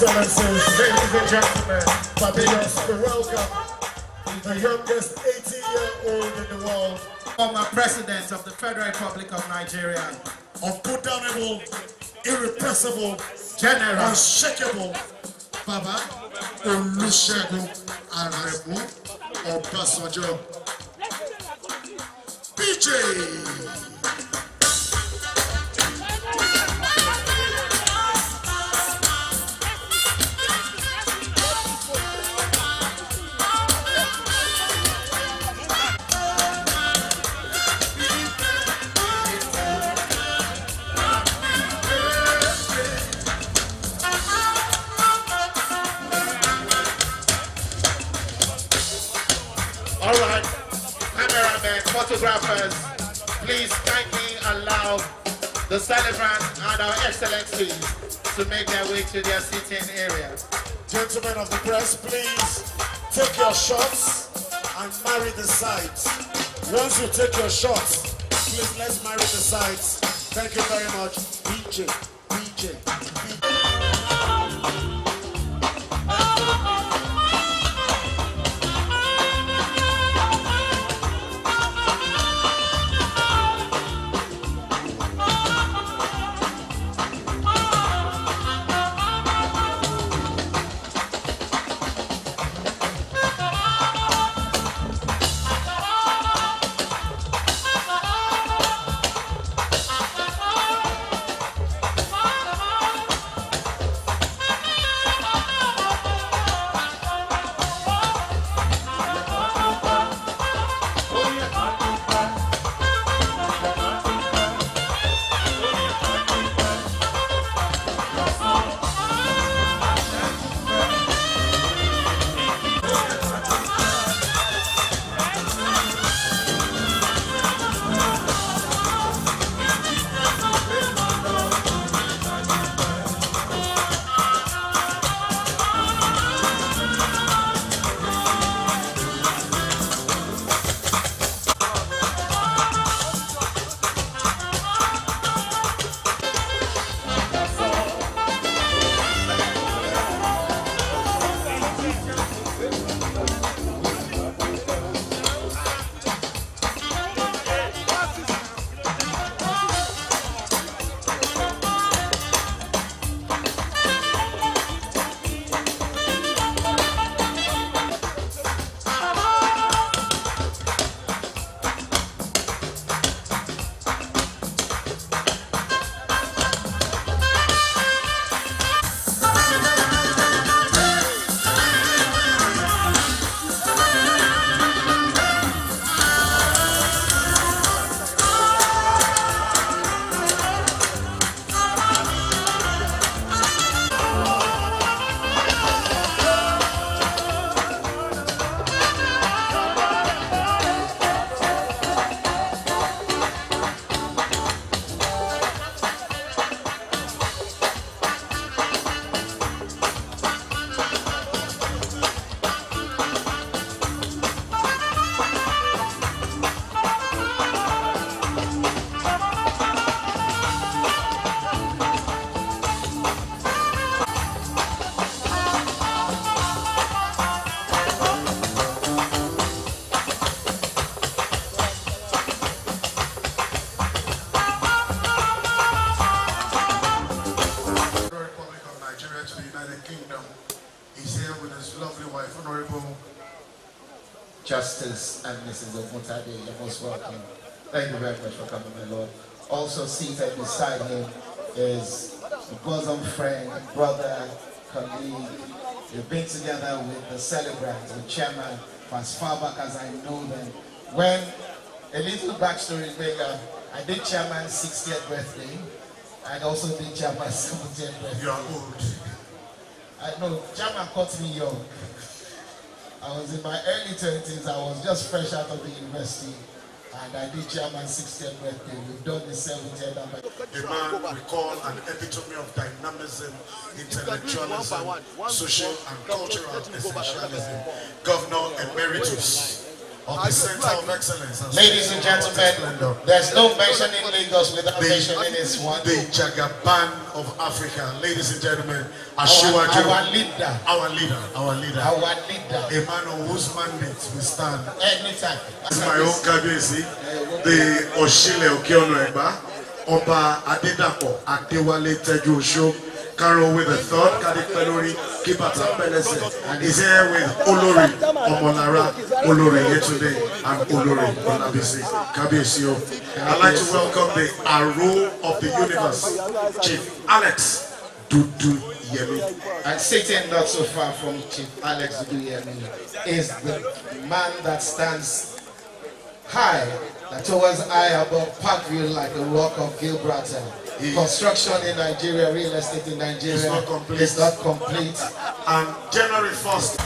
S21: Excellencies, ladies and gentlemen, Barbados, we welcome the youngest 80-year-old in the world, former President of the Federal Republic of Nigeria, unputdownable, irrepressible, general, unshakable, Baba Olusegun Aremu Obasanjo, PJ. All right, cameramen, photographers, please kindly allow the celebrants and our excellencies to make their way to their sitting area. Gentlemen of the press, please take your shots and marry the sides. Once you take your shots, please let's marry the sides. Thank you very much. BJ. Justice and Mrs. Omontade, you're most welcome. Thank you very much for coming, my Lord. Also seated beside him is a bosom friend, brother, colleague. We've been together with the celebrants, the chairman, for as far back as I know them. When, a little backstory later, I did chairman's 60th birthday. I also did chairman's 70th birthday. You are old. I know, chairman caught me young. I was in my early 20s, I was just fresh out of the university, and I did chairman's 60th birthday. We've done the 70th. A man we call an epitome of dynamism, intellectualism, social and cultural essentialism, Governor Emeritus
S6: of the Center of Excellence.
S21: Ladies and gentlemen, there's no mentioning Lagos without mentioning this one.
S6: The Jagaban of Africa. Ladies and gentlemen,
S21: our leader.
S6: A man on whose mandate we stand.
S21: Anytime.
S6: This is my own KBC, the Oshile Okeono Eba, Oba Adedapo, Adewale Teju Osho, Carol with the third, Kadik Pelori, Kibata Pelese, and he's here with Olori Omolara, Olori here today, and Olori Olabisi, Kabesio. I'd like to welcome the Aro of the universe, Chief Alex Dudu Yemi.
S21: And sitting not so far from Chief Alex Dudu Yemi is the man that stands high, towards high above Parkview like a rock of Gibraltar. Construction in Nigeria, real estate in Nigeria is not complete.
S6: And January 1st.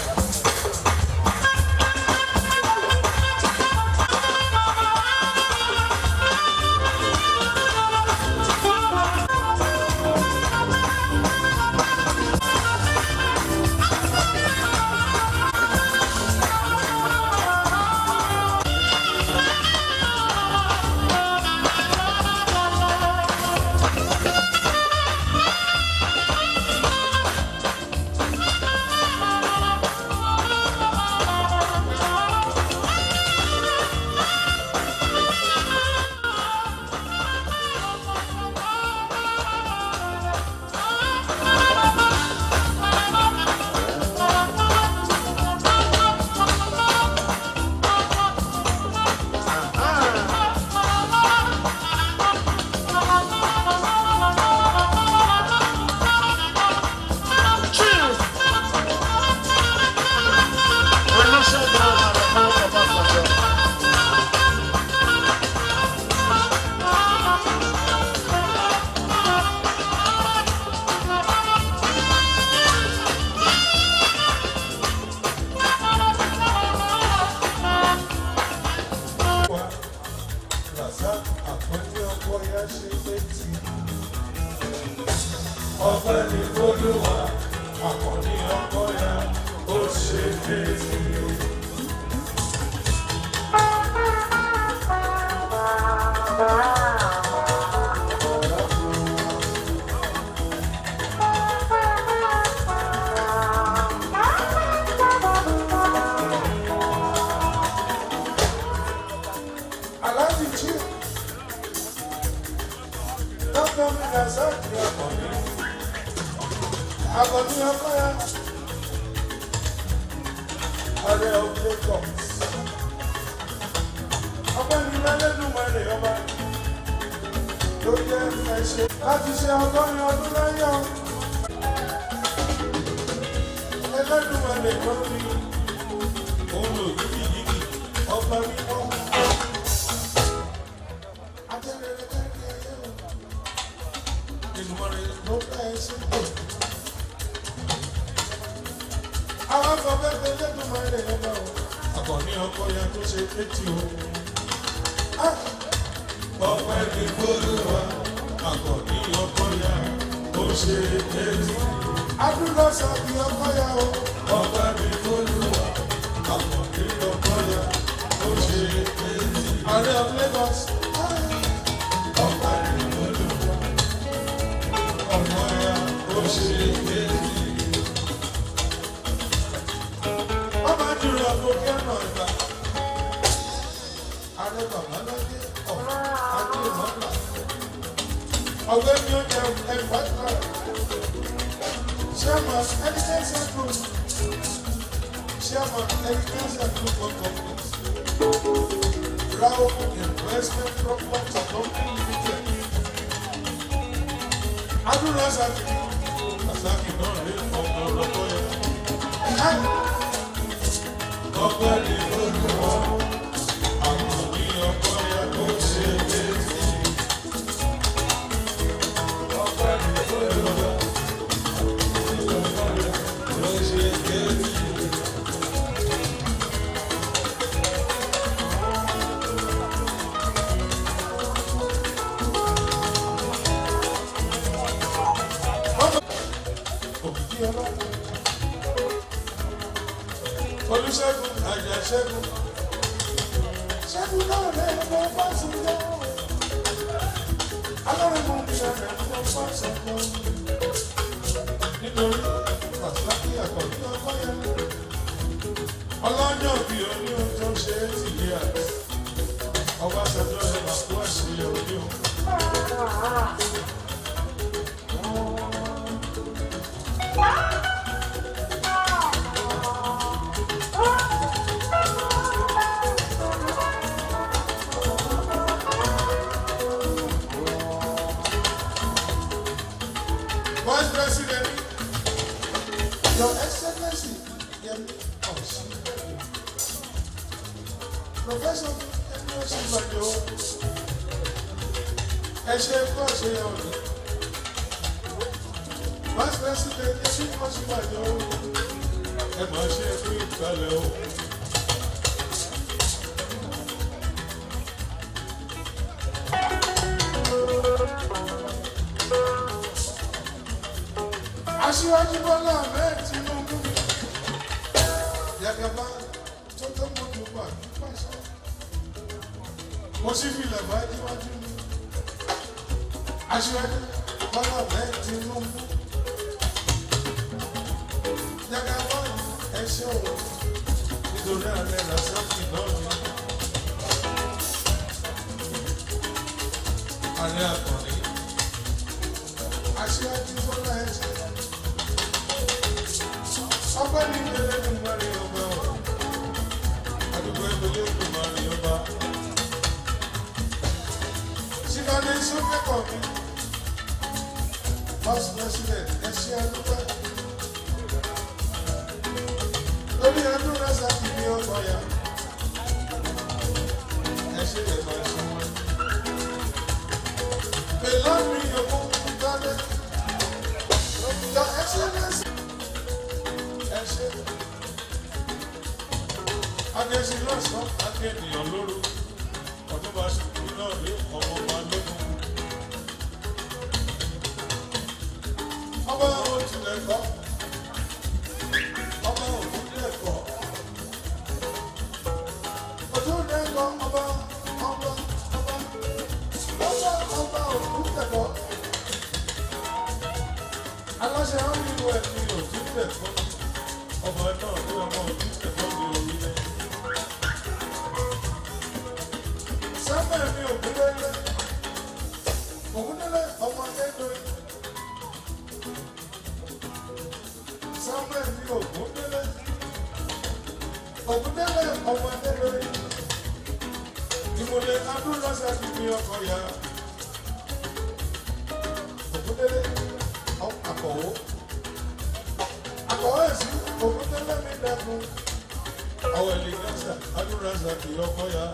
S6: ọlọ́jọ́ bí oní ohun tó ṣe é ti yé à ọba ṣẹjọ́ ẹ̀ máa kó àṣírí oní o. Vice President, Your Excellency, Professor Bajo, Vice President, Bajo, Aṣíwájú Bọ́lá Ahmed Tinubu Yàgàbá tó tó mọ́tò wà nípasẹ̀. Mo sì fi lẹ̀bá níwájú mi. Aṣíwájú Bọ́lá Ahmed Tinubu Yàgàbá ẹṣẹ́ òwò nítorí ààrẹ Rasaki náà ni. Ààrẹ àkànní. Aṣíwájú Bọ́lá ẹṣẹ́. Ọba ní ìbẹ̀rẹ̀ ní Mari ọba ọ̀. Àdúgbò ìbẹ̀rẹ̀ ní Mari ọba. Ṣìkàdé Sọ́kẹ́kọ̀ọ́ mi. Vice President ẹ̀ṣẹ́ àdúgbò. Lórí ẹdún rẹ́sà kì ní ọgbà ya. Ẹ̀ṣẹ́ lè máa ṣe wọ́n. Pèlá mi yòókù dálé. Your Excellency. Adéṣin lọ́sàn-án akéèyàn lóru ọdún bá ṣùkú náà rí ọmọ ọba lógún. Ọba òtúlẹ̀ kọ́, ọba òtúlẹ̀ kọ́, òtúlẹ̀ kọ́ ọba òtúlẹ̀ kọ́. Aláṣẹ wọn nínú ẹ̀mí òtúlẹ̀ kọ́. Ọba náà ní ọmọ òtúlẹ̀ kọ́ ní orílẹ̀. Sábẹ̀ mi Ògúndélé ọmọ Adédoyin. Sábẹ̀ mi Ògúndélé ọmọ Adédoyin. Ìmọ̀lẹ̀ Adúlọ́sàkì ní ọkọ̀ ya. Ògúndélé àkọ̀wó. Àkọ̀wó ẹ̀sìn Ògúndélé mi dẹ́kun. Àwọn èlìgẹ́sà Adúlọ́sàkì ọkọ̀ ya.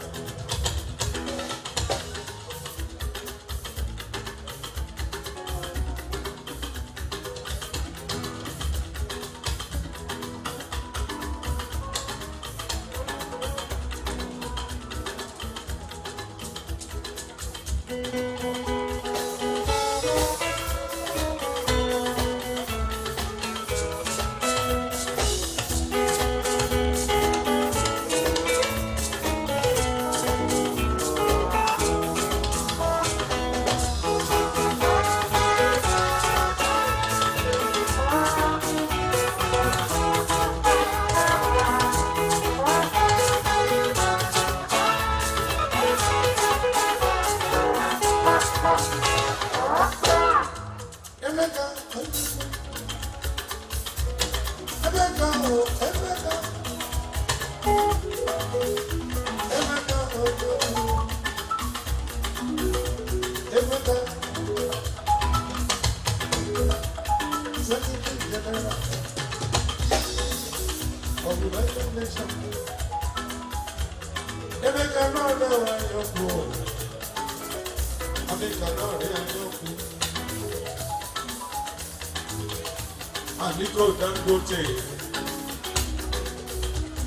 S6: Aliko Dangote,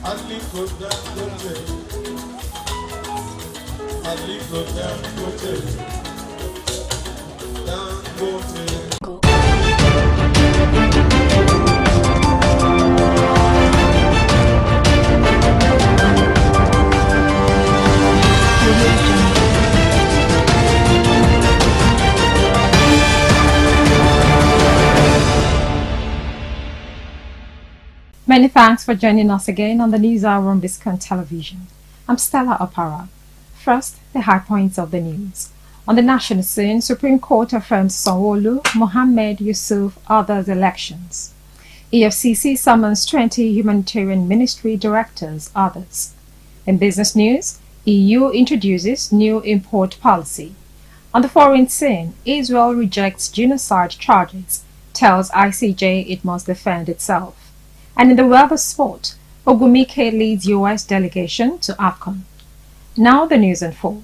S6: Aliko Dangote, Aliko Dangote, Dangote.
S4: Many thanks for joining us again on the News Hour on Biscon Television. I'm Stella Opara. First, the high points of the news. On the national scene, Supreme Court affirms Sanwo-Olu, Mohammed Yusuf, others' elections. EFCC summons 20 humanitarian ministry directors, others. In business news, EU introduces new import policy. On the foreign scene, Israel rejects genocide charges, tells ICJ it must defend itself. And in the world of sport, Ogumike leads U.S. delegation to AFCON. Now the news in full.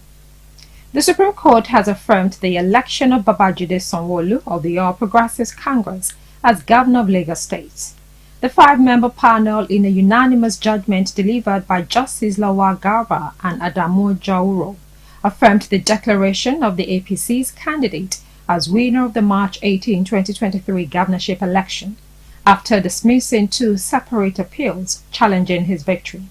S4: The Supreme Court has affirmed the election of Babajide Sanwo-Olu of the All Progressives Congress as Governor of Lagos State. The five-member panel, in a unanimous judgment delivered by Justice Lawal Garba and Adamu Jauro, affirmed the declaration of the APC's candidate as winner of the March 18, 2023 governorship election, after dismissing two separate appeals challenging his victory.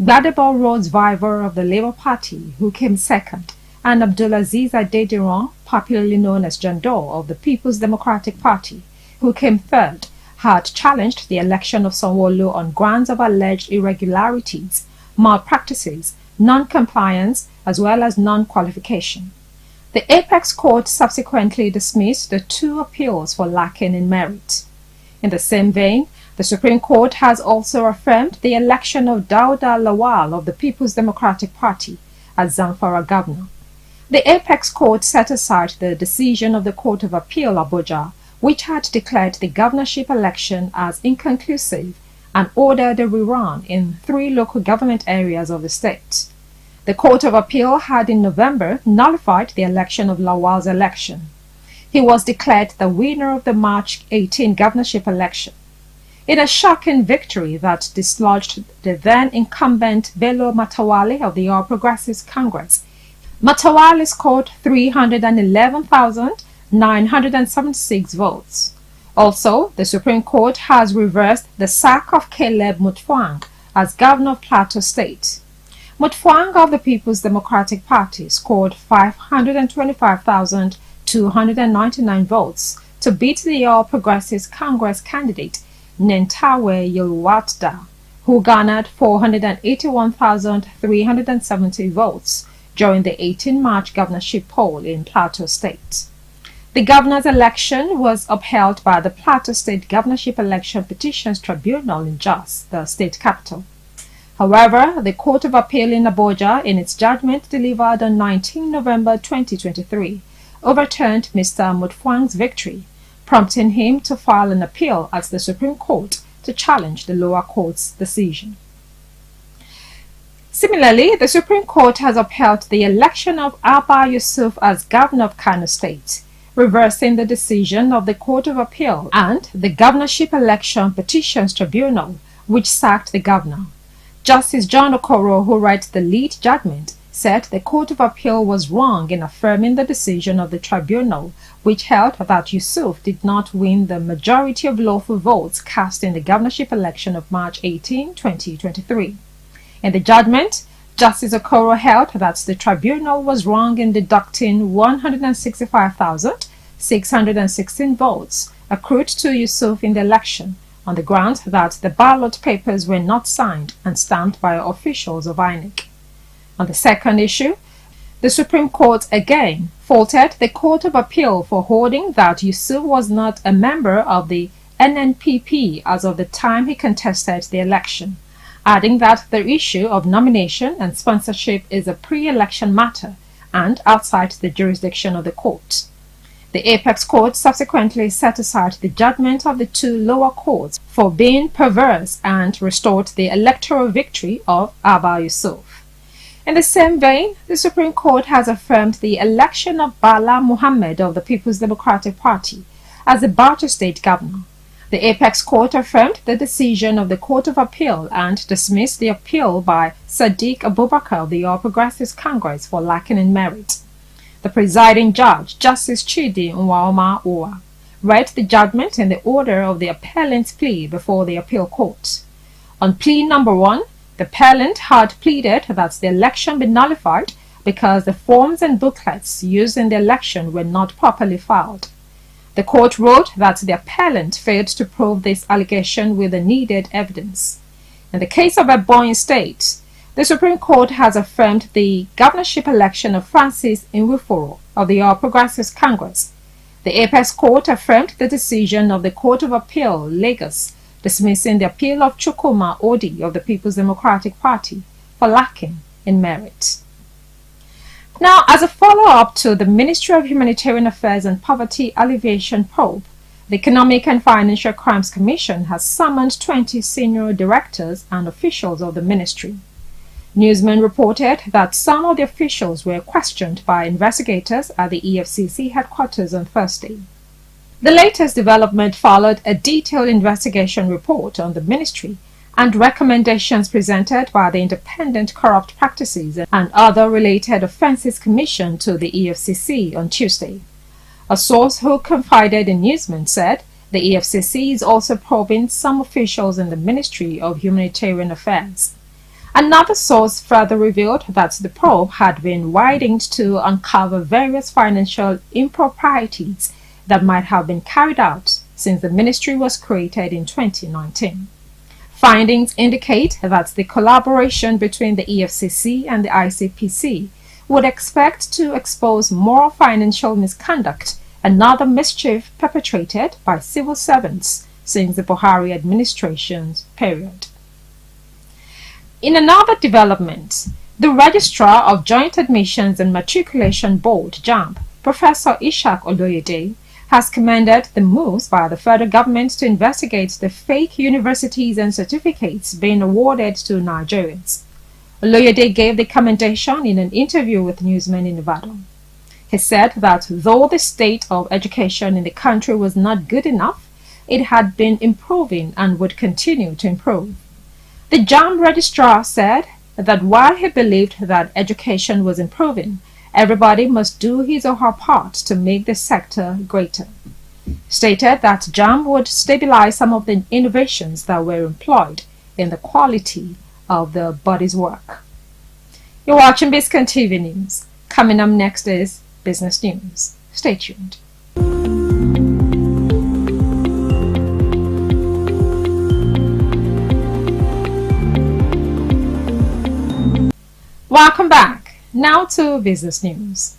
S4: Gbadebo Road's Viver of the Labour Party, who came second, and Abdulaziz Adediran, popularly known as Jandor of the People's Democratic Party, who came third, had challenged the election of Sanwo-Olu on grounds of alleged irregularities, malpractices, non-compliance, as well as non-qualification. The Apex Court subsequently dismissed the two appeals for lacking in merit. In the same vein, the Supreme Court has also affirmed the election of Dauda Lawal of the People's Democratic Party as Zamfara governor. The Apex Court set aside the decision of the Court of Appeal Abuja, which had declared the governorship election as inconclusive and ordered a rerun in 3 local government areas of the state. The Court of Appeal had in November nullified the election of Lawal's election. He was declared the winner of the March 18 governorship election. In a shocking victory that dislodged the then-incumbent Bello Matawale of the All Progressives Congress, Matawale scored 311,976 votes. Also, the Supreme Court has reversed the sack of Caleb Mutfwang as governor of Plateau State. Mutfwang of the People's Democratic Party scored 525,299 votes to beat the All Progressives Congress candidate Nentawe Yilwatda, who garnered 481,370 votes during the 18 March governorship poll in Plateau State. The governor's election was upheld by the Plateau State Governorship Election Petitions Tribunal in Jos, the state capital. However, the Court of Appeal in Abuja, in its judgment delivered on 19 November 2023, overturned Mr. Mutfwang's victory, prompting him to file an appeal at the Supreme Court to challenge the lower court's decision. Similarly, the Supreme Court has upheld the election of Abba Yusuf as governor of Kano State, reversing the decision of the Court of Appeal and the Governorship Election Petitions Tribunal, which sacked the governor. Justice John Okoro, who read the lead judgment, said the Court of Appeal was wrong in affirming the decision of the tribunal, which held that Yusuf did not win the majority of lawful votes cast in the governorship election of March 18, 2023. In the judgment, Justice Okoro held that the tribunal was wrong in deducting 165,616 votes accrued to Yusuf in the election on the grounds that the ballot papers were not signed and stamped by officials of INEC. On the second issue, the Supreme Court again faulted the Court of Appeal for holding that Yusuf was not a member of the NNPP as of the time he contested the election, adding that the issue of nomination and sponsorship is a pre-election matter and outside the jurisdiction of the court. The Apex Court subsequently set aside the judgment of the two lower courts for being perverse and restored the electoral victory of Abba Yusuf. In the same vein, the Supreme Court has affirmed the election of Bala Muhammad of the People's Democratic Party as the Bauchi State Governor. The Apex Court affirmed the decision of the Court of Appeal and dismissed the appeal by Sadiq Abubakar of the All Progressives Congress for lacking in merit. The presiding judge, Justice Chidi Nwaoma Owa, read the judgment in the order of the appellant's plea before the appeal court. On plea number 1, the appellant had pleaded that the election be nullified because the forms and booklets used in the election were not properly filed. The court wrote that the appellant failed to prove this allegation with the needed evidence. In the case of Ebonyi State, the Supreme Court has affirmed the governorship election of Francis Nwifuru of the All Progressives Congress. The Apex Court affirmed the decision of the Court of Appeal, Lagos, dismissing the appeal of Chukwuma Odi of the People's Democratic Party for lacking in merit. Now, as a follow-up to the Ministry of Humanitarian Affairs and Poverty Alleviation probe, the Economic and Financial Crimes Commission has summoned 20 senior directors and officials of the ministry. Newsmen reported that some of the officials were questioned by investigators at the EFCC headquarters on Thursday. The latest development followed a detailed investigation report on the ministry and recommendations presented by the Independent Corrupt Practices and Other Related Offences Commission to the EFCC on Tuesday. A source who confided in Newsmen said the EFCC is also probing some officials in the Ministry of Humanitarian Affairs. Another source further revealed that the probe had been widened to uncover various financial improprieties that might have been carried out since the ministry was created in 2019. Findings indicate that the collaboration between the EFCC and the ICPC would expect to expose more financial misconduct and other mischief perpetrated by civil servants since the Buhari administration's period. In another development, the Registrar of Joint Admissions and Matriculation Board, JAMB, Professor Ishak Oloyede, has commended the moves by the federal government to investigate the fake universities and certificates being awarded to Nigerians. Oloyede gave the commendation in an interview with newsmen in Nevada. He said that though the state of education in the country was not good enough, it had been improving and would continue to improve. The JAMB registrar said that while he believed that education was improving, everybody must do his or her part to make the sector greater. Stated that JAMB would stabilize some of the innovations that were employed in the quality of the body's work. You're watching Biscon TV News. Coming up next is Business News. Stay tuned. Welcome back. Now to business news.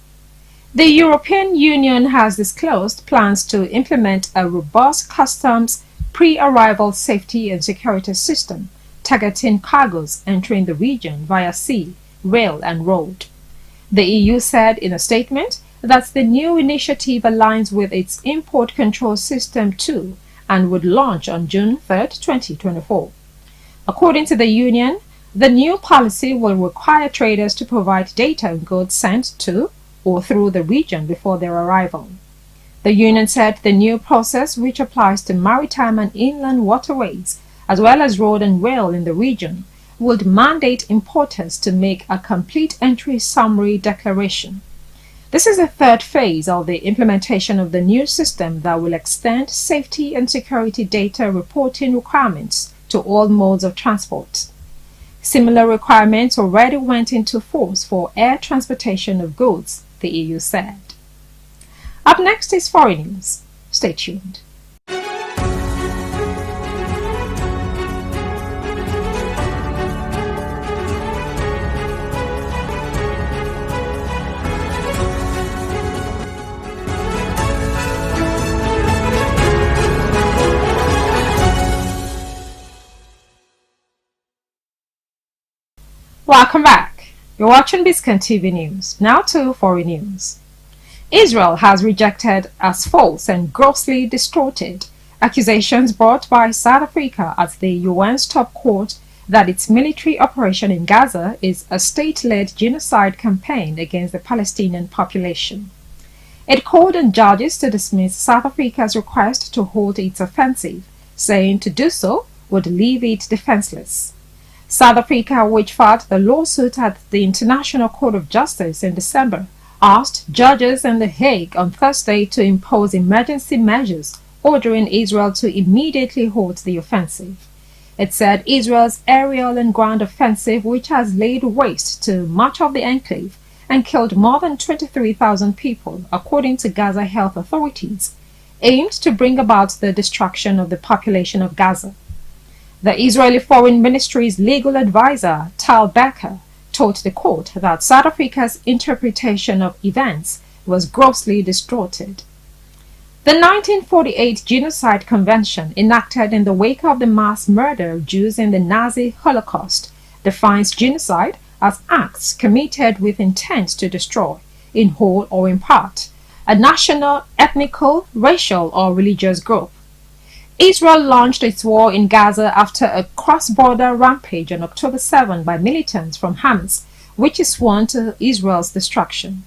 S4: The European Union has disclosed plans to implement a robust customs pre-arrival safety and security system targeting cargoes entering the region via sea, rail and road. The EU said in a statement that the new initiative aligns with its import control system 2 and would launch on June 3, 2024. According to the Union, the new policy will require traders to provide data on goods sent to or through the region before their arrival. The Union said the new process, which applies to maritime and inland waterways, as well as road and rail in the region, would mandate importers to make a complete entry summary declaration. This is the third phase of the implementation of the new system that will extend safety and security data reporting requirements to all modes of transport. Similar requirements already went into force for air transportation of goods, the EU said. Up next is foreign news. Stay tuned. Welcome back. You're watching Biscon TV News. Now to foreign news. Israel has rejected as false and grossly distorted accusations brought by South Africa at the UN's top court that its military operation in Gaza is a state-led genocide campaign against the Palestinian population. It called on judges to dismiss South Africa's request to halt its offensive, saying to do so would leave it defenseless. South Africa, which filed the lawsuit at the International Court of Justice in December, asked judges in The Hague on Thursday to impose emergency measures ordering Israel to immediately halt the offensive. It said Israel's aerial and ground offensive, which has laid waste to much of the enclave and killed more than 23,000 people, according to Gaza health authorities, aimed to bring about the destruction of the population of Gaza. The Israeli Foreign Ministry's legal advisor, Tal Becker, told the court that South Africa's interpretation of events was grossly distorted. The 1948 Genocide Convention, enacted in the wake of the mass murder of Jews in the Nazi Holocaust, defines genocide as acts committed with intent to destroy, in whole or in part, a national, ethnical, racial, or religious group. Israel launched its war in Gaza after a cross-border rampage on October 7 by militants from Hamas, which is sworn to Israel's destruction.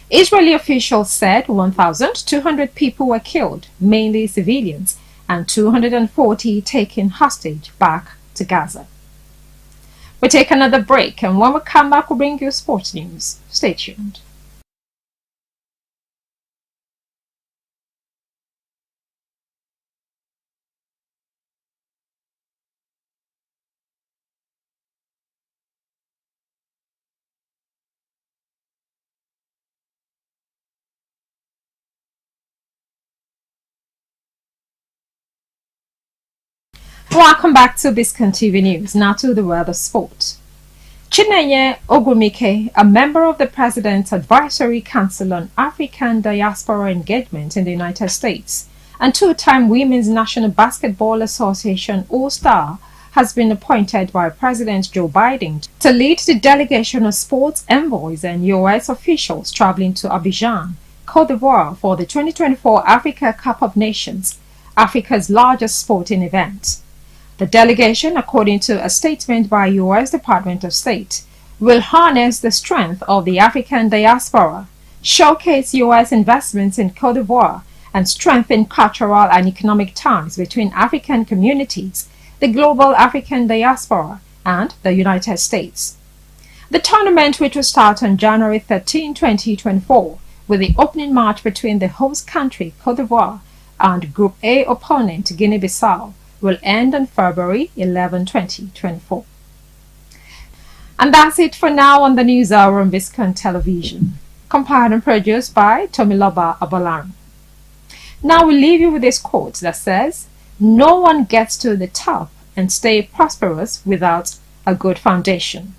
S4: Israeli officials said 1,200 people were killed, mainly civilians, and 240 taken hostage back to Gaza. We take another break, and when we come back, we'll bring you sports news. Stay tuned. Welcome back to Biscon TV News. Now to the world of sport. Chinenye Ogumike, a member of the President's Advisory Council on African Diaspora Engagement in the United States and two-time Women's National Basketball Association All-Star, has been appointed by President Joe Biden to lead the delegation of sports envoys and U.S. officials traveling to Abidjan, Côte d'Ivoire for the 2024 Africa Cup of Nations, Africa's largest sporting event. The delegation, according to a statement by U.S. Department of State, will harness the strength of the African diaspora, showcase U.S. investments in Côte d'Ivoire, and strengthen cultural and economic ties between African communities, the global African diaspora, and the United States. The tournament, which will start on January 13, 2024, with the opening match between the host country, Côte d'Ivoire, and Group A opponent, Guinea-Bissau, will end on February 11, 2024. And that's it for now on the News Hour on Biscon Television. Compiled and produced by Tomiloba Abalaran. Now we leave you with this quote that says, "No one gets to the top and stay prosperous without a good foundation."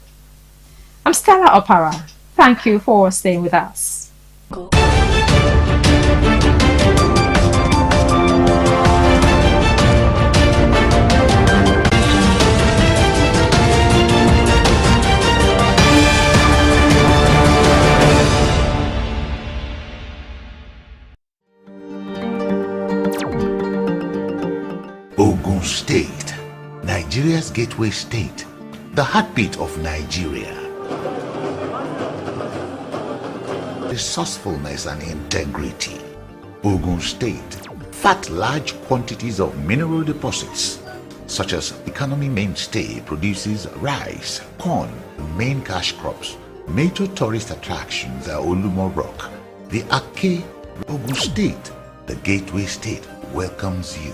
S4: I'm Stella Opara. Thank you for staying with us.
S7: Ogun State, Nigeria's gateway state, the heartbeat of Nigeria. Resourcefulness and integrity. Ogun State, fat large quantities of mineral deposits, such as economy mainstay produces rice, corn, main cash crops. Major tourist attractions are Olumo Rock. The Ake, Ogun State, the gateway state, welcomes you.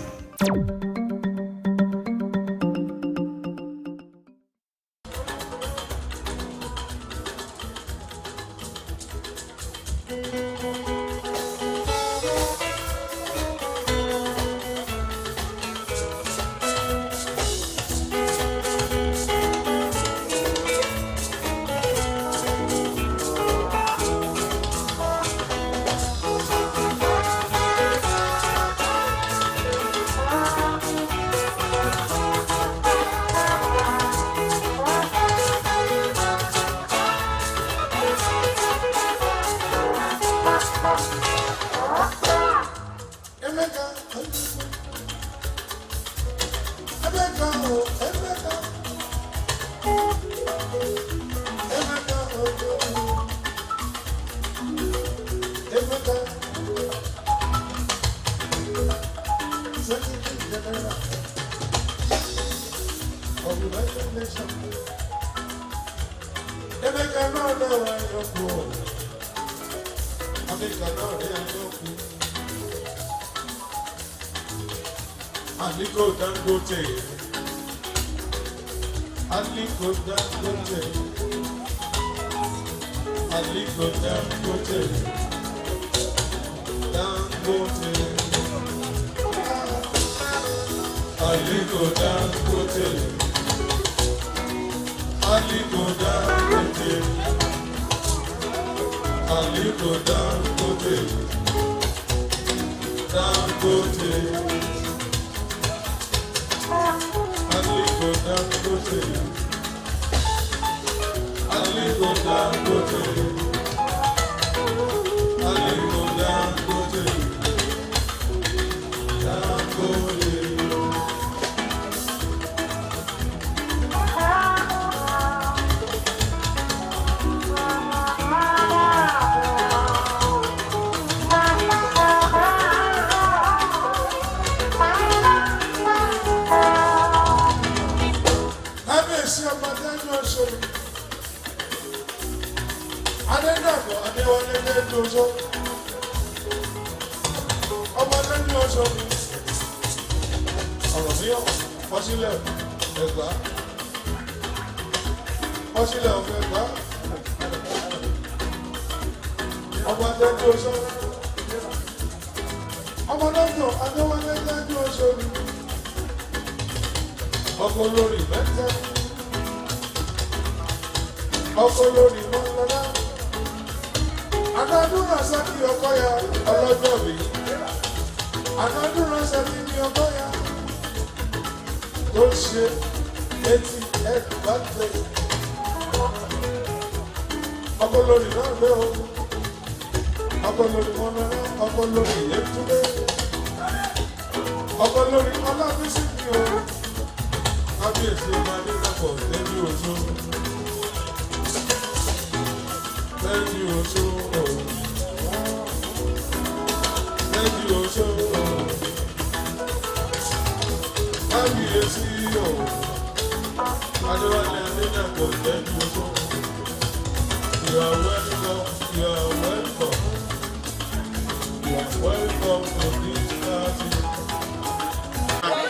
S6: Aliko Dangote, Aliko Dangote, Aliko Dangote, Dangote.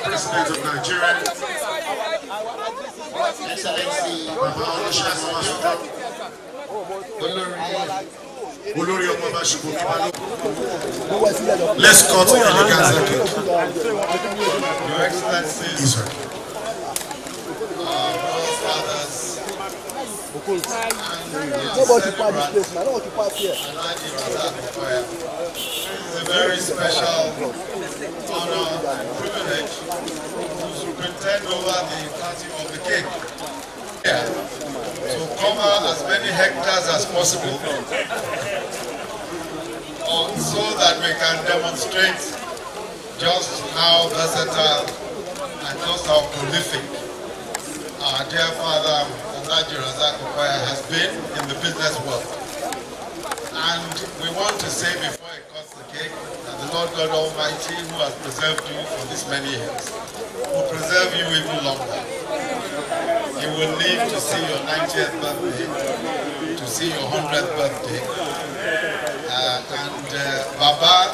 S6: President of Nigeria, Excellency Baba Olusegun Obasanjo, let's cut the elegance. Your Excellency, Israel.
S13: Nobody part this place, man. Nobody part here.
S6: It's a very special honor and privilege to superintend over the cutting of the cake. Yeah. To cover as many hectares as possible, so that we can demonstrate just how versatile and just how prolific our dear father Alhaji Razak Okoya has been in the business world. And we want to say before he cuts the cake that the Lord God Almighty, who has preserved you for this many years, will preserve you even longer. You will live to see your 90th birthday, to see your 100th birthday. Baba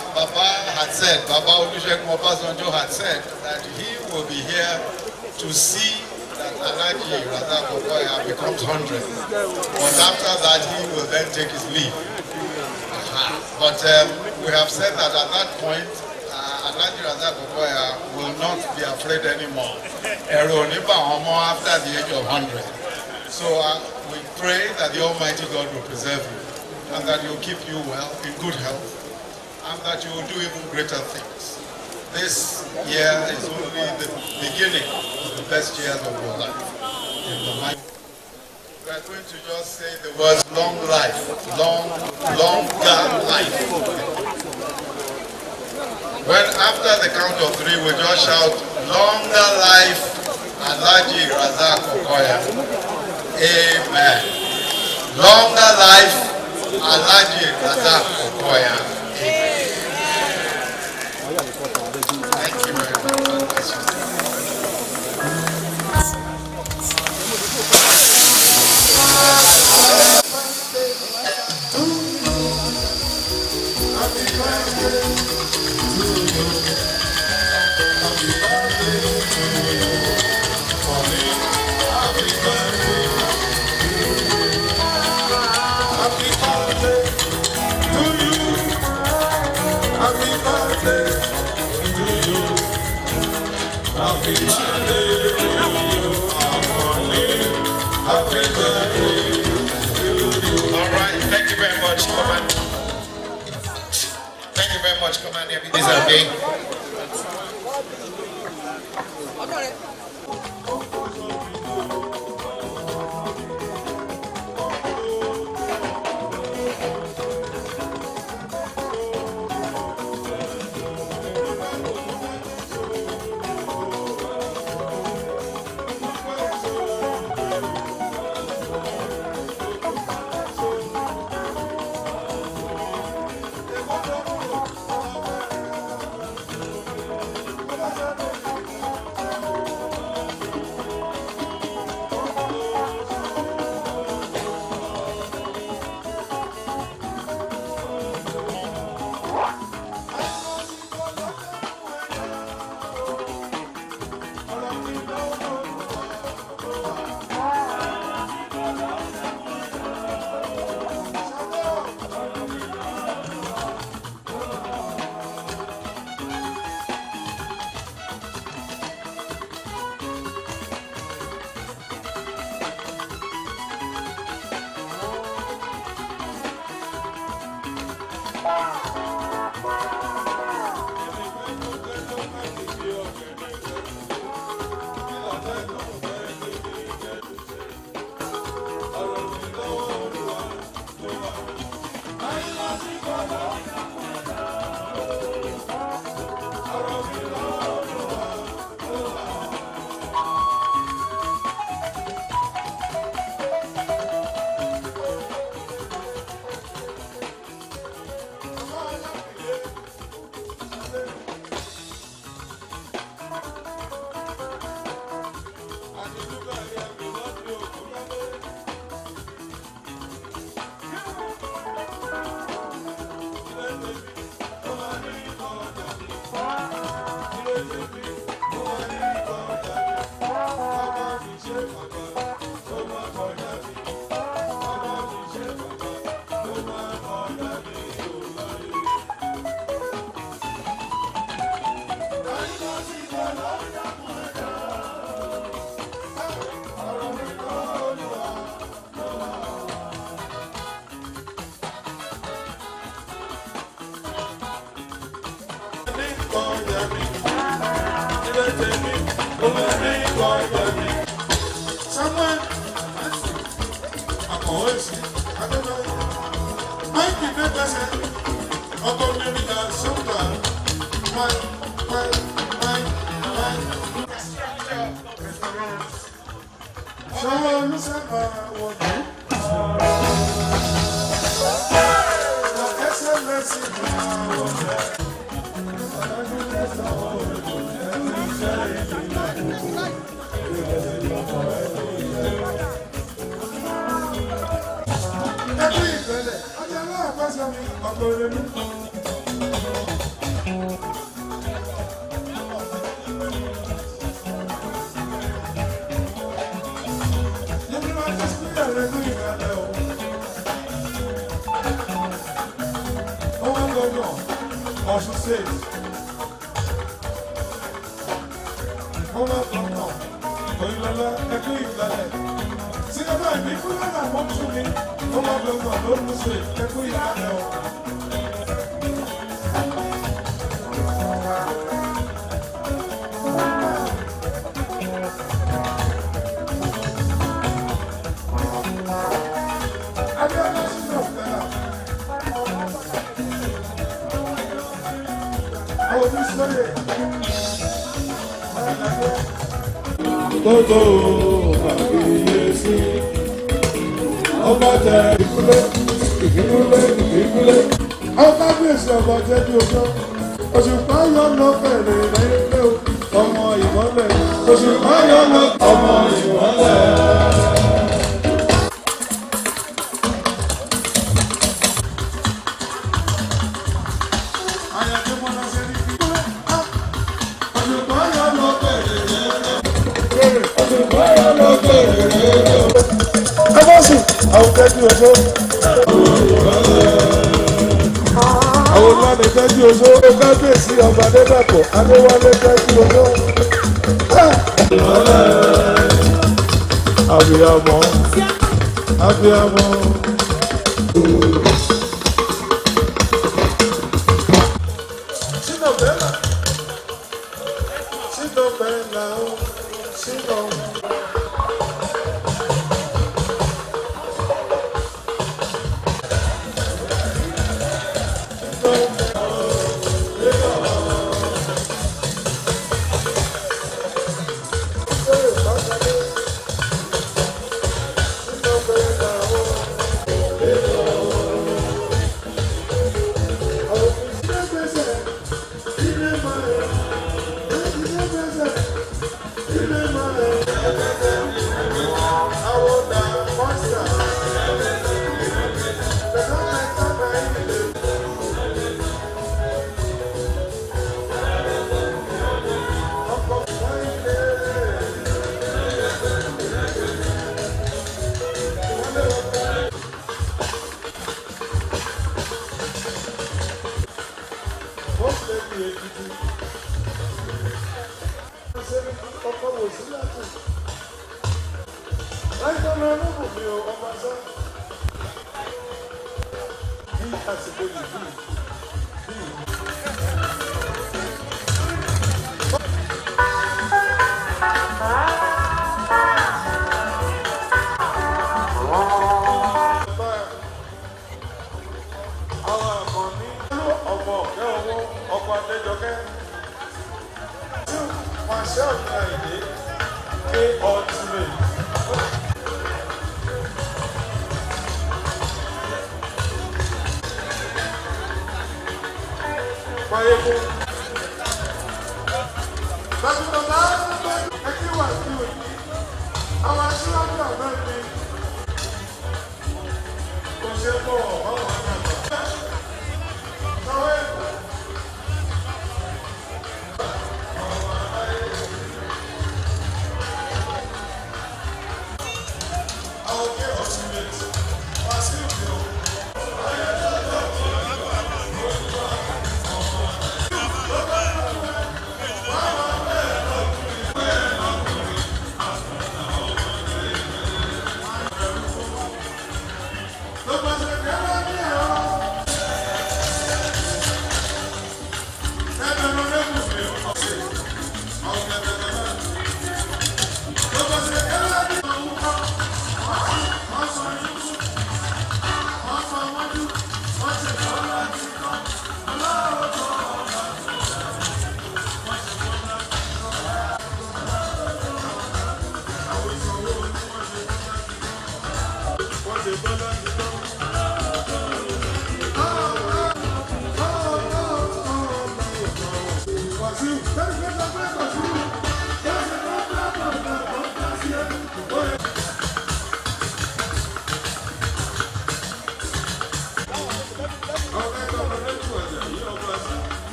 S6: had said, Baba Olusegun Obasanjo had said that he will be here to see that Alhaji Razak Okoya becomes 100. But after that, he will then take his leave. But we have said that at that point, Alhaji Razak Okoya will not be afraid anymore. After the age of 100. So we pray that the Almighty God will preserve you, and that He will keep you well, in good health, and that you will do even greater things. This year is only the beginning of the best years of your life. We are going to just say the words long life, longer life. When after the count of 3, we just shout, longer life, Alhaji Razak Okoya. Amen. Longer life, Alhaji Razak Okoya. Amen. Thank you very much. Happy birthday.
S21: All right, thank you very much. Come on. Thank you very much. Come on, everybody.
S6: Someone, always, I don't know. My people say, "Oh, America, sometimes, my. Someone who said, Toto àbíyèsí ọba tẹ ìkúlẹ̀ ọba gbèsè ọba jẹ́ bí oṣù òṣùpá yọ lọ fẹ̀rẹ̀ lẹ́yìn ọmọ ìmọ́lẹ̀ òṣùpá yọ lọ ọmọ ìmọ́lẹ̀. Àwọn tẹ́jú oṣó. Àwọn olùwàlẹ̀ tẹ́jú oṣó. Kábíyèsí ọba Adédàpọ̀ Adéwálé tẹ́jú oṣó. Àbíyamọ Abiyamo. Sino Bella. Sino Bella. Sino.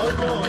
S6: Oh,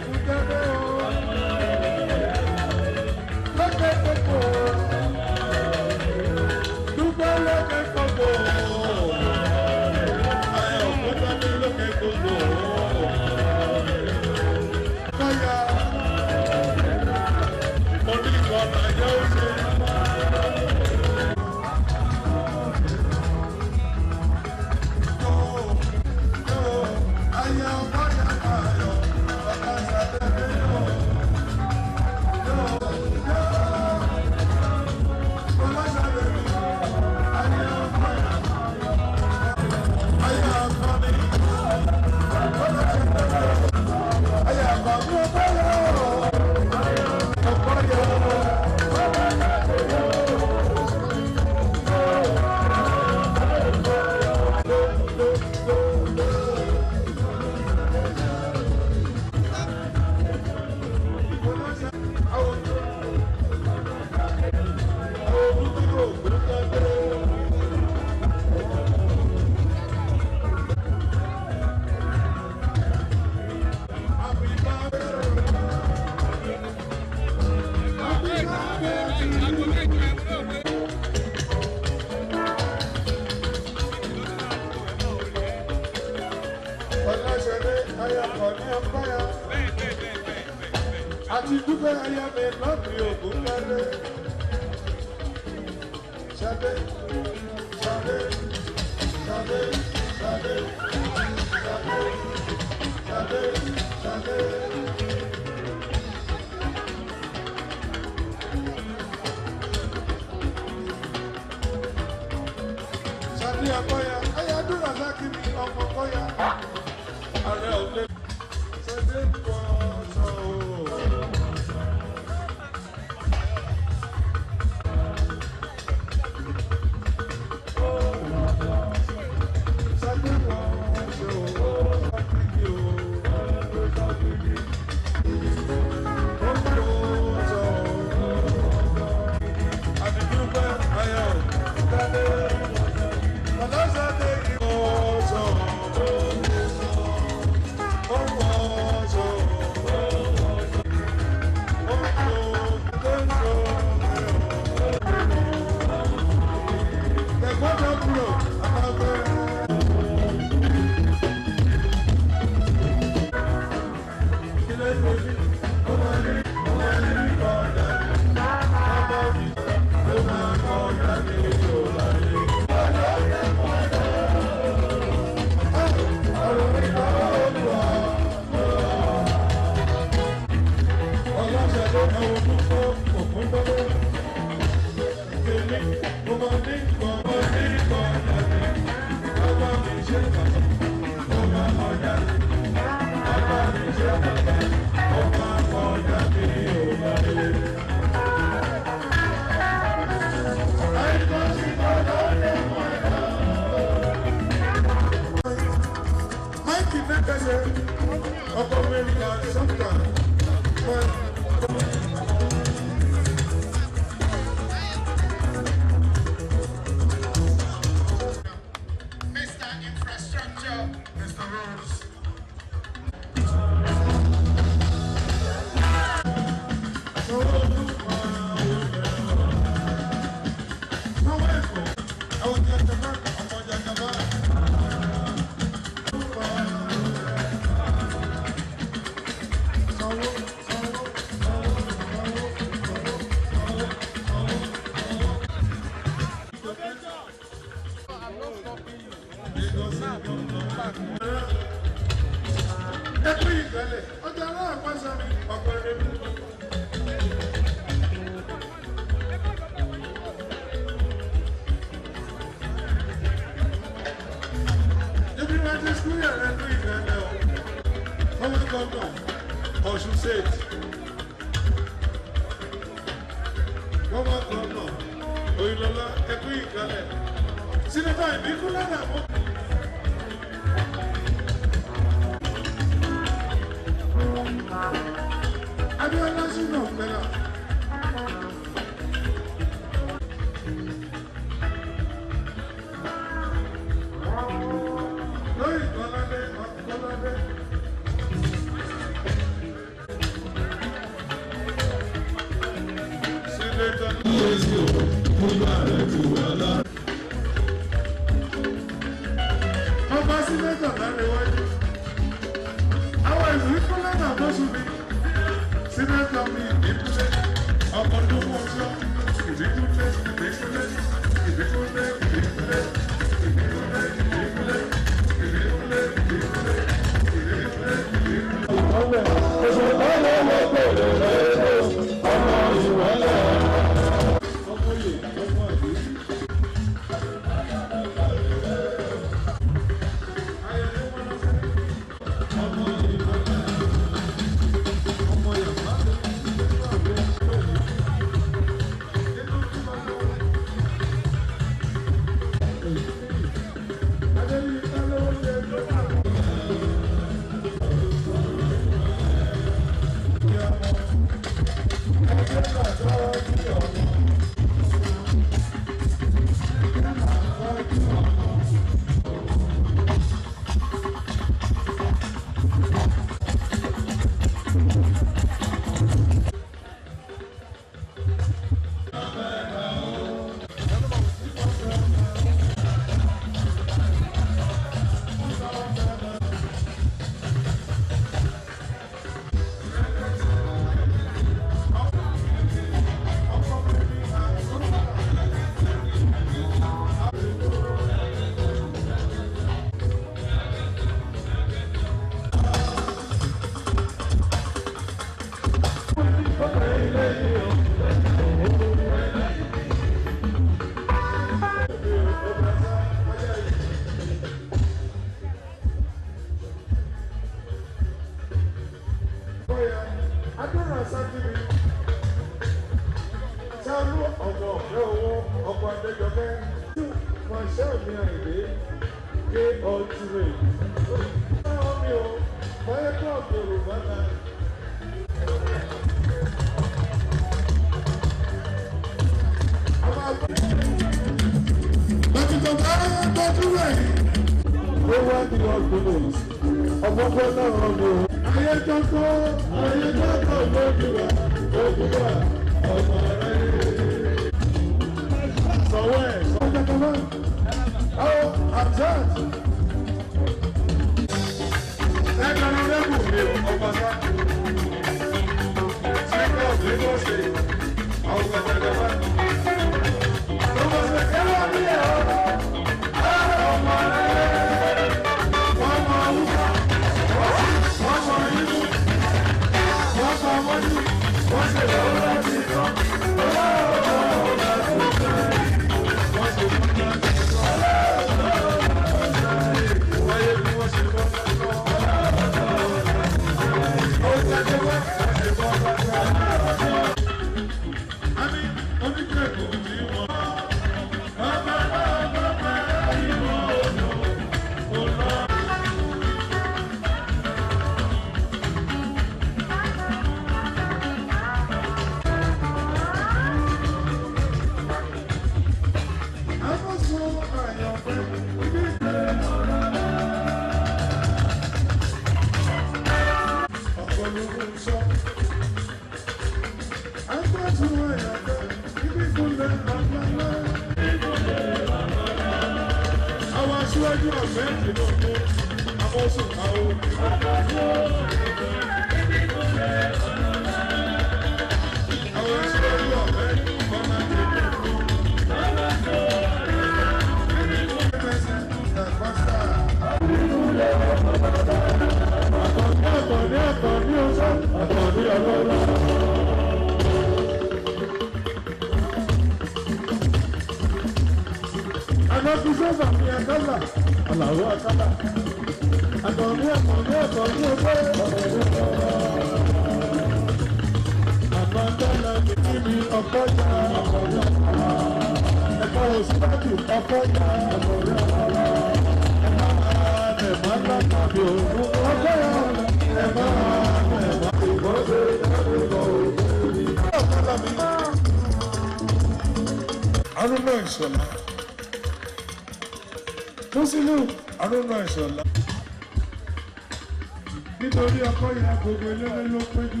S9: Nítorí ọkọ ìyá gbogbo eléré ló péjú.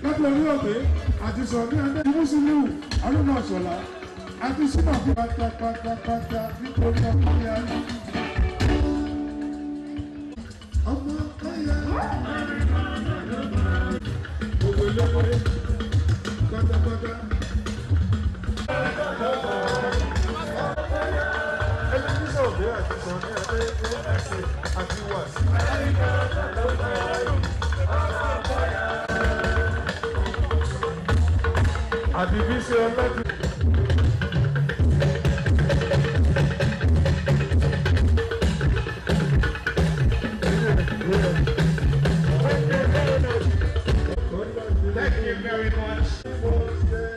S9: Látọ̀rí òbí àti sọ̀rí ẹgbẹ́ Mùsùlùmí Arúnà Ṣọlá àti Súnà pátápátápátá nítorí ọkọ ìyá. Ọmọ ọkọ ìyá. Gbogbo eléré pátápátá. Ẹlẹ́tíṣà òbí àti sọ̀rí ẹgbẹ́ àti wàsí. Àbíbí ṣe ọlọ́dún. Thank you very much.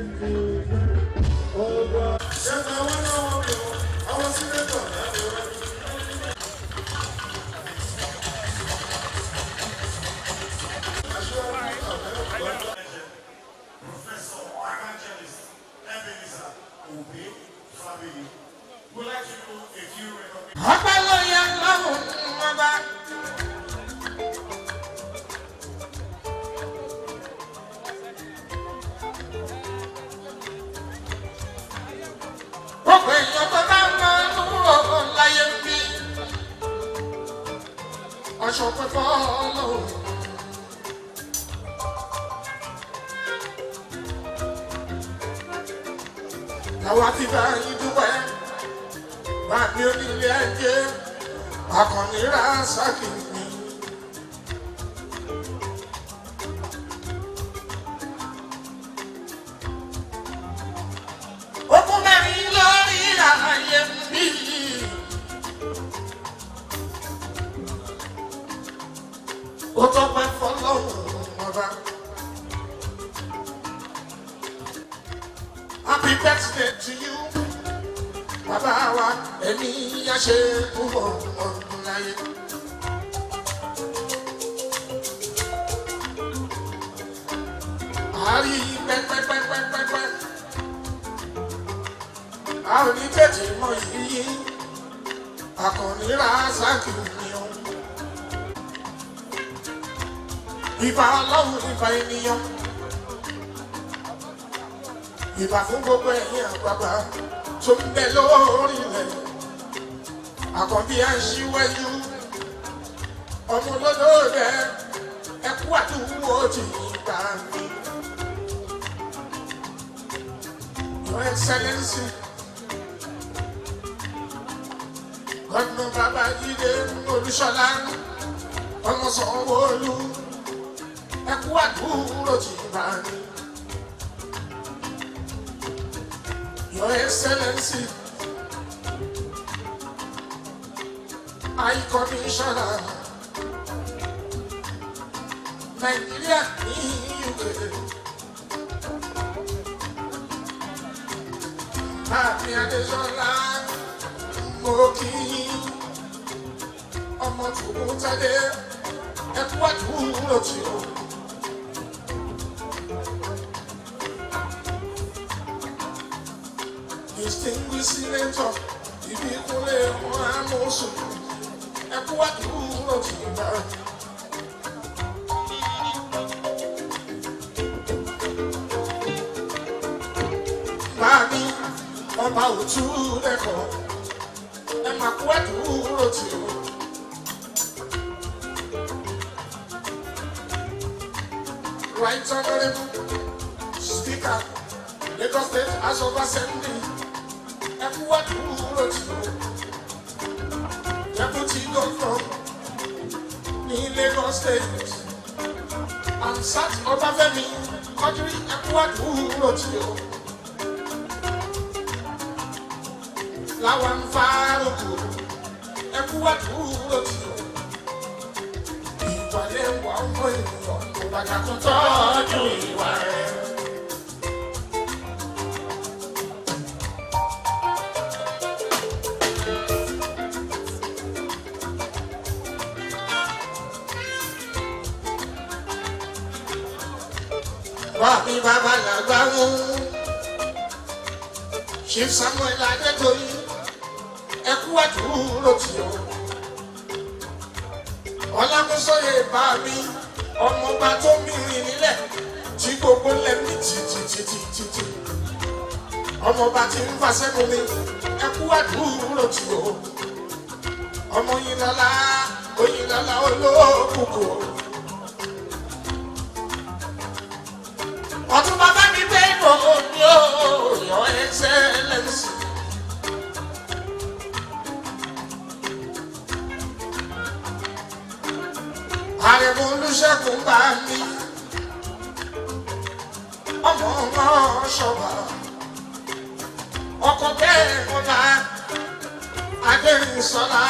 S9: Happy birthday to you, Baba wa emi ya ṣe púpọ̀ ọdún láyé. Àárí pẹ́pẹ́pẹ́pẹ́pẹ́, a ò ní tètè mọ yìí, Àkànní Rásákì ni ó. Ìbà Ọlọ́run ìbà ènìyàn. Ìbà fún gbogbo ẹ̀yin àgbàgbà tó ń bẹ lórí ilẹ̀. Àkànbí à ń ṣíwájú. Ọmọ olódò rẹ̀ ẹkú àdúgbò ti gbà mí. Your Excellency, Gọ́dùnú Babájídé Olúṣọlá, ọmọ Sanwó-Olú, ẹkú àdúgbò ti gbà mí. Your Excellency, High Commissioner, Nigeria ní UK. Happy Adéṣọlá, mo kí yín, ọmọ tòun tẹ́lẹ̀, ẹkú àdúró tí o. Distinguished Senator, Ìbíkúnlé Amósùn, ẹkú àdúró tí o bá. ọba òtú lẹ́kọ̀ọ́ ẹ máa kú ẹ̀dúró tì ó. Right Honorable Speaker, Lagos State House of Assembly, ẹ kú ẹ̀dúró tì ó. Deputy Governor ní Lagos State, Ansat Ọbáfẹ́mi Quadri, ẹ kú ẹ̀dúró tì ó. Láwọn fárúkú ẹ kú àdúró tì ó. Ìwà lè wà ọmọ ènìyàn kò bàjá tó tọ́jú ìwà rẹ̀. Wà mí bàbá làgbà mú. Chief Samuel Adégoyí ẹ kú àdúró tì ó. Ọlámúsọ̀yẹ bá mi ọmọọba tó mìíràn nílẹ̀ tí gbogbo lẹ́mí títí. Ọmọọba tí ń fàṣẹ́nu mi ẹ kú àdúró tì ó. Ọmọ Oyinlọ́lá olókùkù. Ọtún bàbá mi gbé gbòòrò Your Excellency. Àrẹ̀mú Olúṣẹ́gun bá mi ọmọ ṣọba ọkọ̀ bẹ́ẹ̀ mọ́lá Adérìnsọ́lá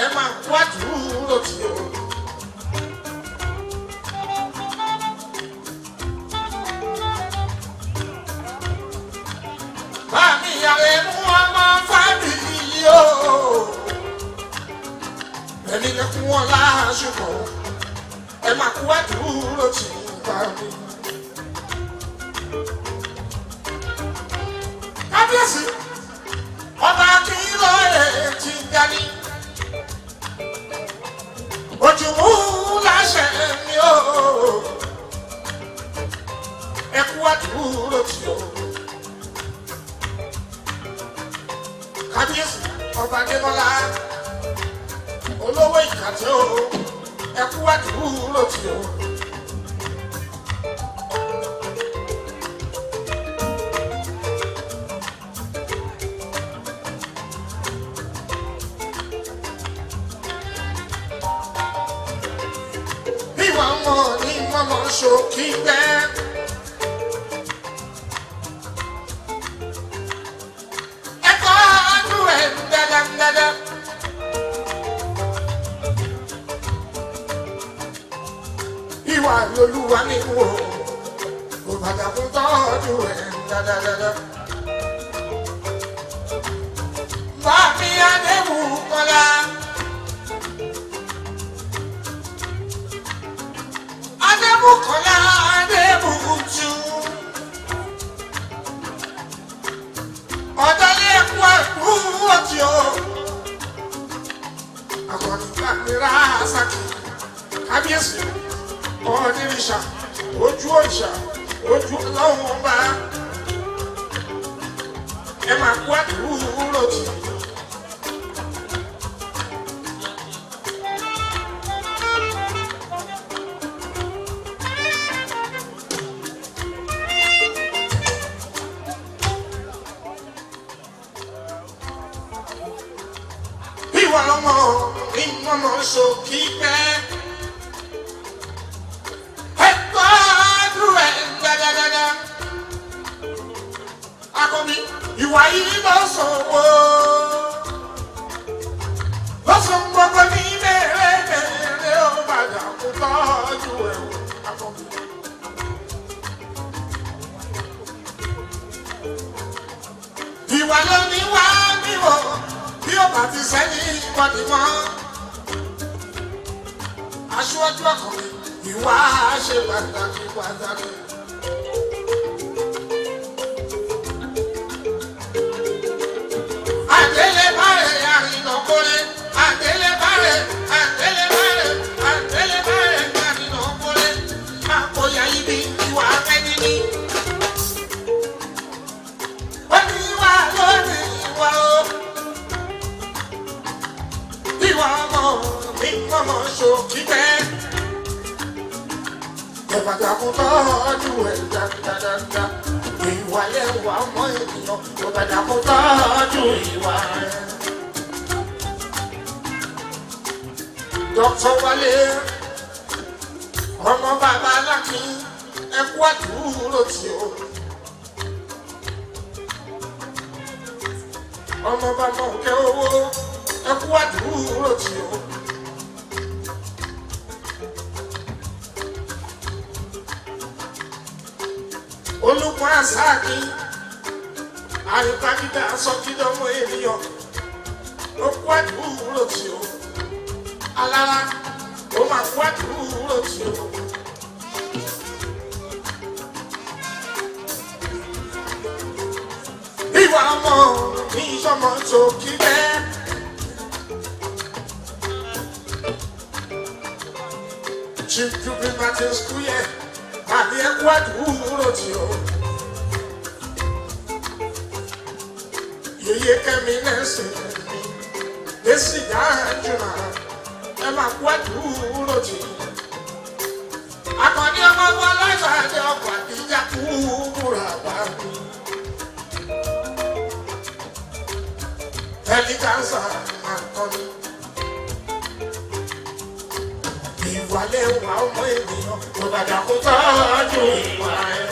S9: ẹ máa kú àdúró tì ó. Bàmí Àrẹ̀mú ọmọ fábíyì yóò ẹni lẹ́kún wọn láṣùkọ̀ ẹ máa kú àdúró tì í bá mi. Kábíyèsí ọba kìlọ̀ ẹ̀ ti dání. Ojúmú láṣẹ mi ó. Ẹ kú àdúró tì ó. Kábíyèsí ọba Adébọ́lá olówó Ìkàtẹ́ ó. Ẹ kú àdúró tì ó. Ìwà wọn ní mọ́mọ́ ṣòkì gbẹ́. Ẹ kọ́ ọdún ẹ̀ dáadáa. Ìwà lolúwa ní wò kò bàtà fún tọ́jú ẹ̀ dáadáa. Bàbí Adéwù Kọ́lá. Adéwù Kọ́lá Adéwù Jù. Ọ̀dọ́lé ẹ̀kú àdúró tí ó. Àkọ́ni Gbàgbéra Sàkì. Kábíyèsí. Onírìṣà, ojú òrìṣà, ojú ọlọ́run ọba. Ẹ máa kú àdúró tì í. Ìwà ọmọ ní mọ́mọ́ ṣòkì pẹ́. Ìwà yìí lọ sọ̀wọ́ lọ́sọ̀ gbogbo ní mẹ́rẹ̀ẹ́rẹ́ ó bàjá kó tọ́jú ẹ̀ akọ́bí. Ìwà ló ní wá níwọ̀ bí ó bá ti sẹ́yìn ìkọ́ni mọ́. Aṣíwájú ọkùnrin ìwà ṣe pàtàkì. Adélébárè àrìnàkórè, Adélébárè, àrìnàkórè, àkóyà ibi ìwà ẹni ní. Ó ní wà lónìí Tọ́bàdàkùn tọ́jú ẹ̀ dáadáa. Ìwà lẹ́wà ọmọ ènìyàn. Tọ́bàdàkùn tọ́jú ìwà rẹ̀. Dr. Wálé, ọmọ bàbá Alákin, ẹkú àdúró tí o. Ọmọ bàbá òkè owó, ẹkú àdúró tí o. Olùkọ́ àsáàkì, àyíkájídá sọ́jídọ́mọ ènìyàn, ẹkú àdúró tí o. Alára, ó máa kú àdúró tí o. Ìwà ọmọ ní ìṣọmọ tó kí bẹ́ẹ̀. Children Martin school yẹ, àbí ẹkú àdúró tí o. Yèyé Kẹ́mi lẹ́sìn mi, èsì dájú náà. Ẹ máa kú àdúró tì í. Àkànní ọmọ ọmọ aláìsàdé ọkọ̀ àdíjà kúrò àbá mi. Ẹni kánsà àkànní. Ìwàlẹ̀ wà ọmọ ènìyàn tó bàjá kó tọ́jú ìwà ẹ̀.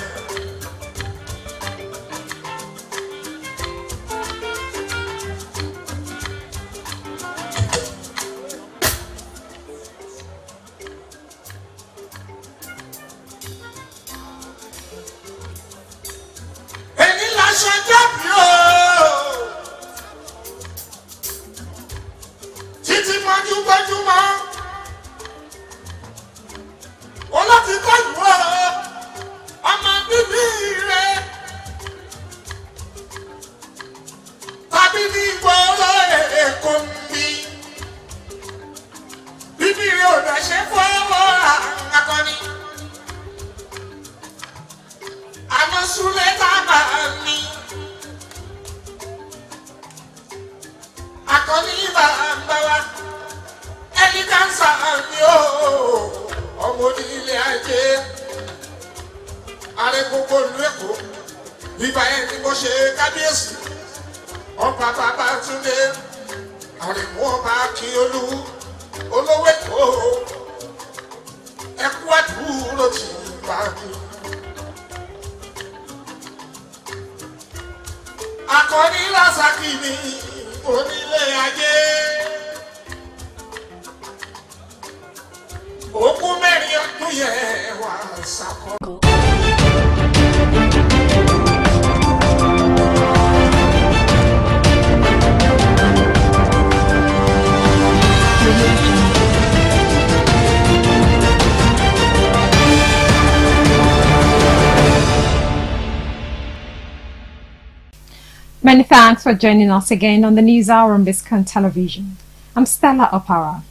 S4: Many thanks for joining us again on the News Hour on Biscon Television. I'm Stella Opara.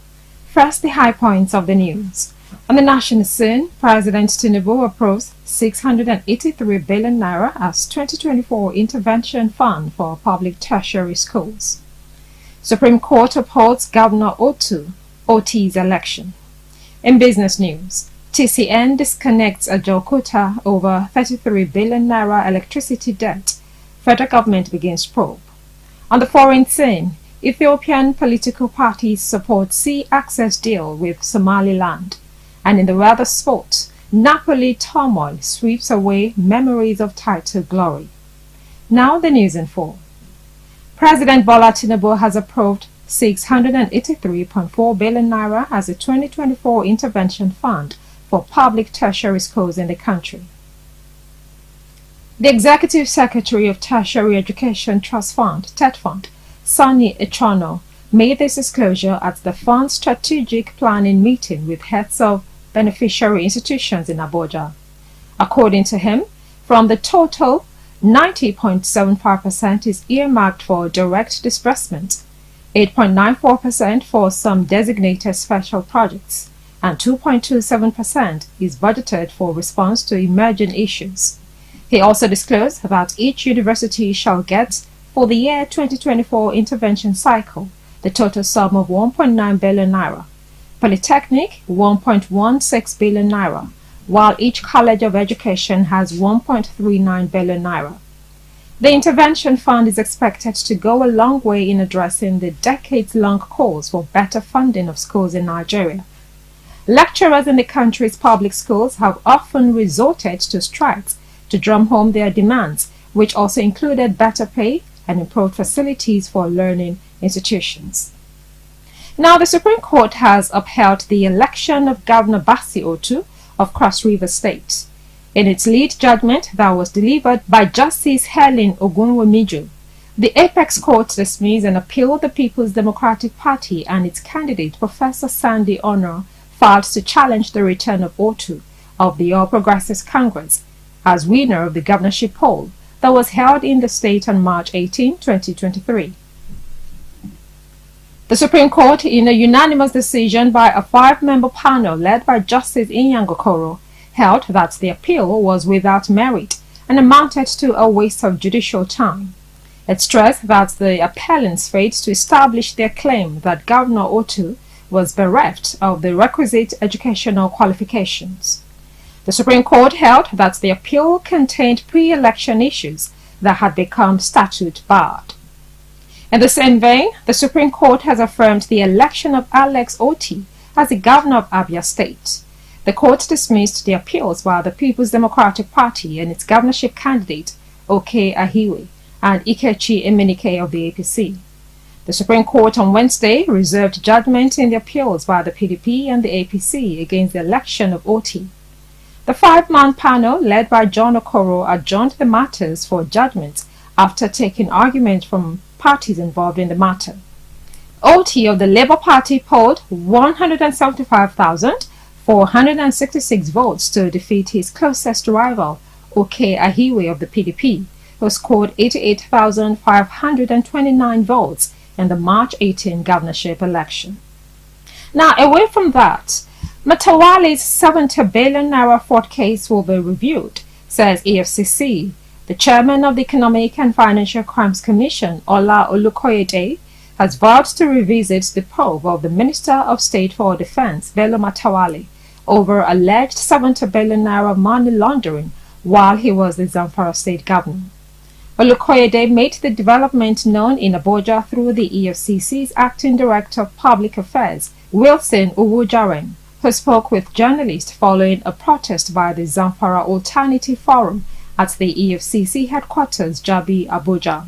S4: First, the high points of the news. On the national scene, President Tinubu approves 683 billion naira as 2024 intervention fund for public tertiary schools. Supreme Court upholds Governor Oti's election. In business news, TCN disconnects a Jokuta over 33 billion naira electricity debt. Federal government begins probe. On the foreign scene, Ethiopian political parties support sea access deal with Somaliland. And in the weather sport, Napoli turmoil sweeps away memories of title glory. Now the news in full. President Bola Tinubu has approved 683.4 billion naira as a 2024 intervention fund for public tertiary schools in the country. The Executive Secretary of Tertiary Education Trust Fund, TET Fund, Sonny Echono, made this disclosure at the fund's strategic planning meeting with heads of beneficiary institutions in Abuja. According to him, from the total, 90.75% is earmarked for direct disbursement, 8.94% for some designated special projects, and 2.27% is budgeted for response to emerging issues. He also disclosed that each university shall get, for the year 2024 intervention cycle, the total sum of 1.9 billion naira. Polytechnic, 1.16 billion naira. while each college of education has 1.39 billion naira. The intervention fund is expected to go a long way in addressing the decades-long calls for better funding of schools in Nigeria. Lecturers in the country's public schools have often resorted to strikes to drum home their demands, which also included better pay and improved facilities for learning institutions. Now, the Supreme Court has upheld the election of Governor Basi Otu of Cross River State. In its lead judgment that was delivered by Justice Helen Ogunwemiju, the Apex Court dismissed and appealed the People's Democratic Party and its candidate, Professor Sandy Honor, filed to challenge the return of Otu of the All Progressives Congress as winner of the governorship poll that was held in the state on March 18, 2023. The Supreme Court, in a unanimous decision by a 5-member panel led by Justice Inyang Okoro, held that the appeal was without merit and amounted to a waste of judicial time. It stressed that the appellants failed to establish their claim that Governor Otu was bereft of the requisite educational qualifications. The Supreme Court held that the appeal contained pre-election issues that had become statute barred. In the same vein, the Supreme Court has affirmed the election of Alex Oti as the governor of Abia State. The court dismissed the appeals by the People's Democratic Party and its governorship candidate, Oke Ahiwe, and Ikechi Emenike of the APC. The Supreme Court on Wednesday reserved judgment in the appeals by the PDP and the APC against the election of Oti. The 5-man panel, led by John Okoro, adjourned the matters for judgment after taking argument from parties involved in the matter. Oti of the Labour Party polled 175,466 votes to defeat his closest rival, Oke Ahiwe of the PDP, who scored 88,529 votes in the March 18 governorship election. Now, away from that, Matawale's 70 billion naira fraud case will be reviewed, says EFCC. The chairman of the Economic and Financial Crimes Commission, Ola Olukoyede, has vowed to revisit the probe of the Minister of State for Defense, Bello Matawale, over alleged 70 billion naira money laundering while he was the Zamfara State Governor. Olukoyede made the development known in Abuja through the EFCC's Acting Director of Public Affairs, Wilson Uwujaren, who spoke with journalists following a protest by the Zamfara Alternative Forum at the EFCC headquarters, Jabi, Abuja.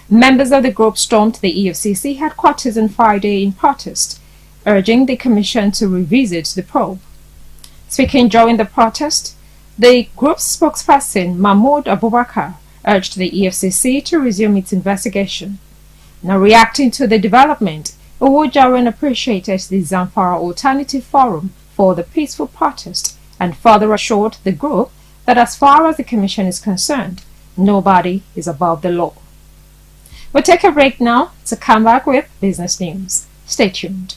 S4: Members of the group stormed the EFCC headquarters on Friday in protest, urging the Commission to revisit the probe. Speaking during the protest, the group's spokesperson, Mahmoud Abubakar, urged the EFCC to resume its investigation. Now, reacting to the development, Uwujaren appreciated the Zamfara Alternative Forum for the peaceful protest and further assured the group that as far as the Commission is concerned, nobody is above the law. We'll take a break now to come back with business news. Stay tuned.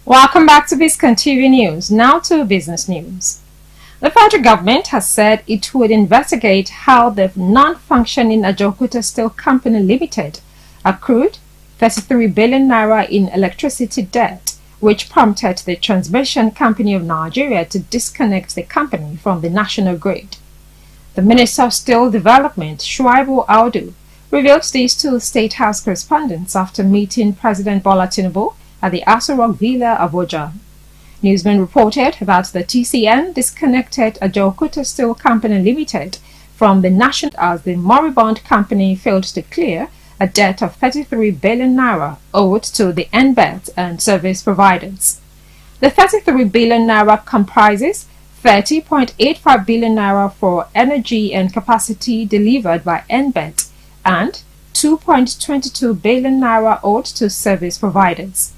S4: Welcome back to Biscon TV News. Now to business news. The federal government has said it would investigate how the non-functioning Ajokuta Steel Company Limited accrued 33 billion naira in electricity debt, which prompted the Transmission Company of Nigeria to disconnect the company from the national grid. The Minister of Steel Development, Shuaibu Audu, revealed this to State House correspondents after meeting President Bola Tinubu at the Aso Rock Villa, Abuja. Newsmen reported that the TCN disconnected Ajokuta Steel Company Limited from the national as the moribund company failed to clear a debt of 33 billion naira owed to the NBET and service providers. The 33 billion naira comprises 30.85 billion naira for energy and capacity delivered by NBET and 2.22 billion naira owed to service providers.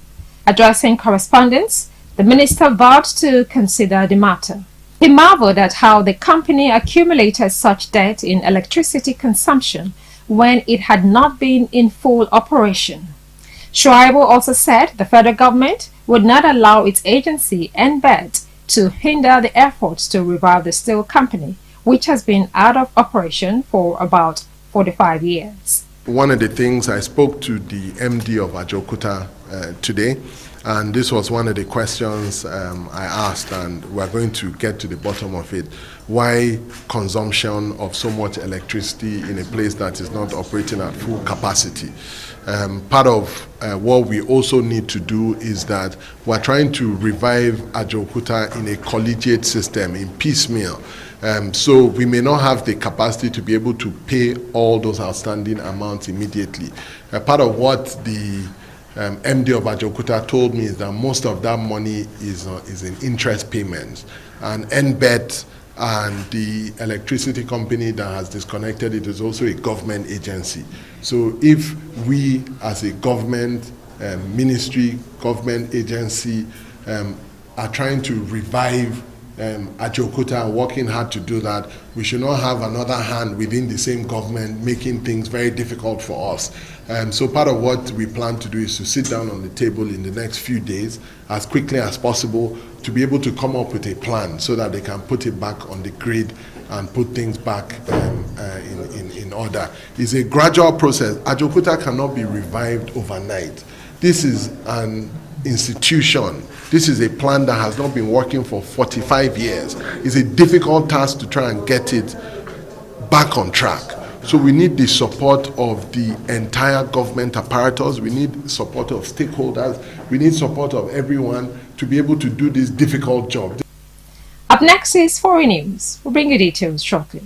S4: Addressing correspondents, the minister vowed to consider the matter. He marveled at how the company accumulated such debt in electricity consumption when it had not been in full operation. Shuaibu also said the federal government would not allow its agency, NBET, to hinder the efforts to revive the steel company, which has been out of operation for about 45 years.
S10: one of the things I spoke to the MD of Ajokuta today, and this was one of the questions I asked, and we're going to get to the bottom of it. Why consumption of so much electricity in a place that is not operating at full capacity? Part of what we also need to do is that we're trying to revive Ajokuta in a collegiate system, in piecemeal. So we may not have the capacity to be able to pay all those outstanding amounts immediately. Part of what the MD of Ajokuta told me is that most of that money is in interest payments, and NBET and the electricity company that has disconnected it is also a government agency. So if we as a government ministry, government agency are trying to revive Ajokuta and working hard to do that, we should not have another hand within the same government making things very difficult for us. So part of what we plan to do is to sit down on the table in the next few days as quickly as possible to be able to come up with a plan so that they can put it back on the grid and put things back in order. It's a gradual process. Ajokuta cannot be revived overnight. This is an institution. This is a plan that has not been working for 45 years. It's a difficult task to try and get it back on track. So we need the support of the entire government apparatus. We need support of stakeholders. We need support of everyone to be able to do this difficult job.
S4: Up next is Foreign News. We'll bring you details shortly.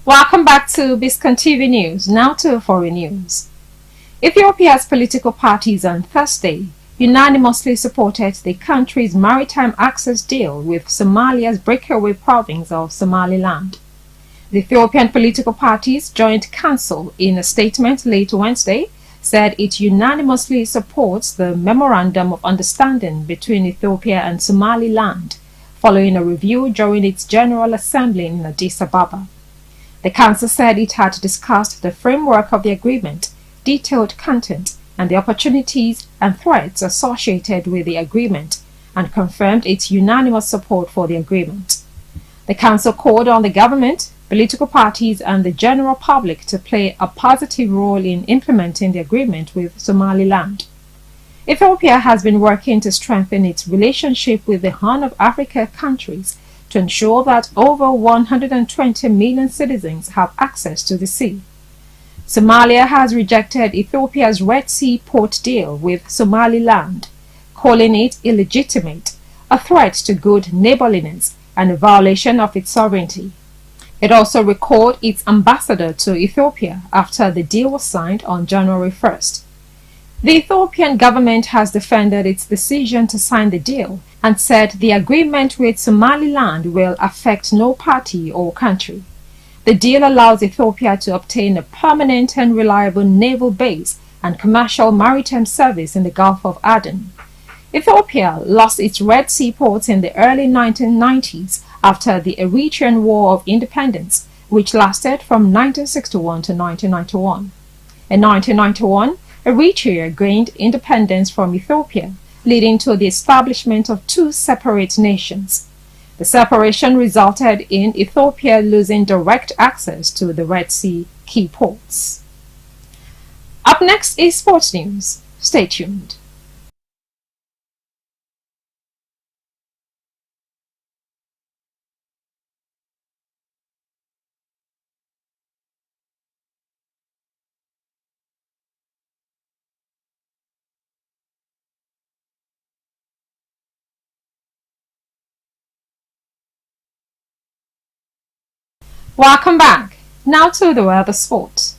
S4: Welcome back to Biscon TV News. Now to foreign news. Ethiopia's political parties on Thursday unanimously supported the country's maritime access deal with Somalia's breakaway province of Somaliland. The Ethiopian political parties' joint council, in a statement late Wednesday, said it unanimously supports the Memorandum of Understanding between Ethiopia and Somaliland, following a review during its General Assembly in Addis Ababa. The Council said it had discussed the framework of the agreement, detailed content, and the opportunities and threats associated with the agreement, and confirmed its unanimous support for the agreement. The Council called on the government, political parties, and the general public to play a positive role in implementing the agreement with Somaliland. Ethiopia has been working to strengthen its relationship with the Horn of Africa countries to ensure that over 120 million citizens have access to the sea. Somalia has rejected Ethiopia's Red Sea port deal with Somaliland, calling it illegitimate, a threat to good neighborliness, and a violation of its sovereignty. It also recalled its ambassador to Ethiopia after the deal was signed on January 1st. The Ethiopian government has defended its decision to sign the deal and said the agreement with Somaliland will affect no party or country. The deal allows Ethiopia to obtain a permanent and reliable naval base and commercial maritime service in the Gulf of Aden. Ethiopia lost its Red Sea ports in the early 1990s after the Eritrean War of Independence, which lasted from 1961 to 1991. In 1991, Eritrea gained independence from Ethiopia, leading to the establishment of two separate nations. The separation resulted in Ethiopia losing direct access to the Red Sea key ports. Up next is sports news. Stay tuned. Welcome back. Now to the weather sports.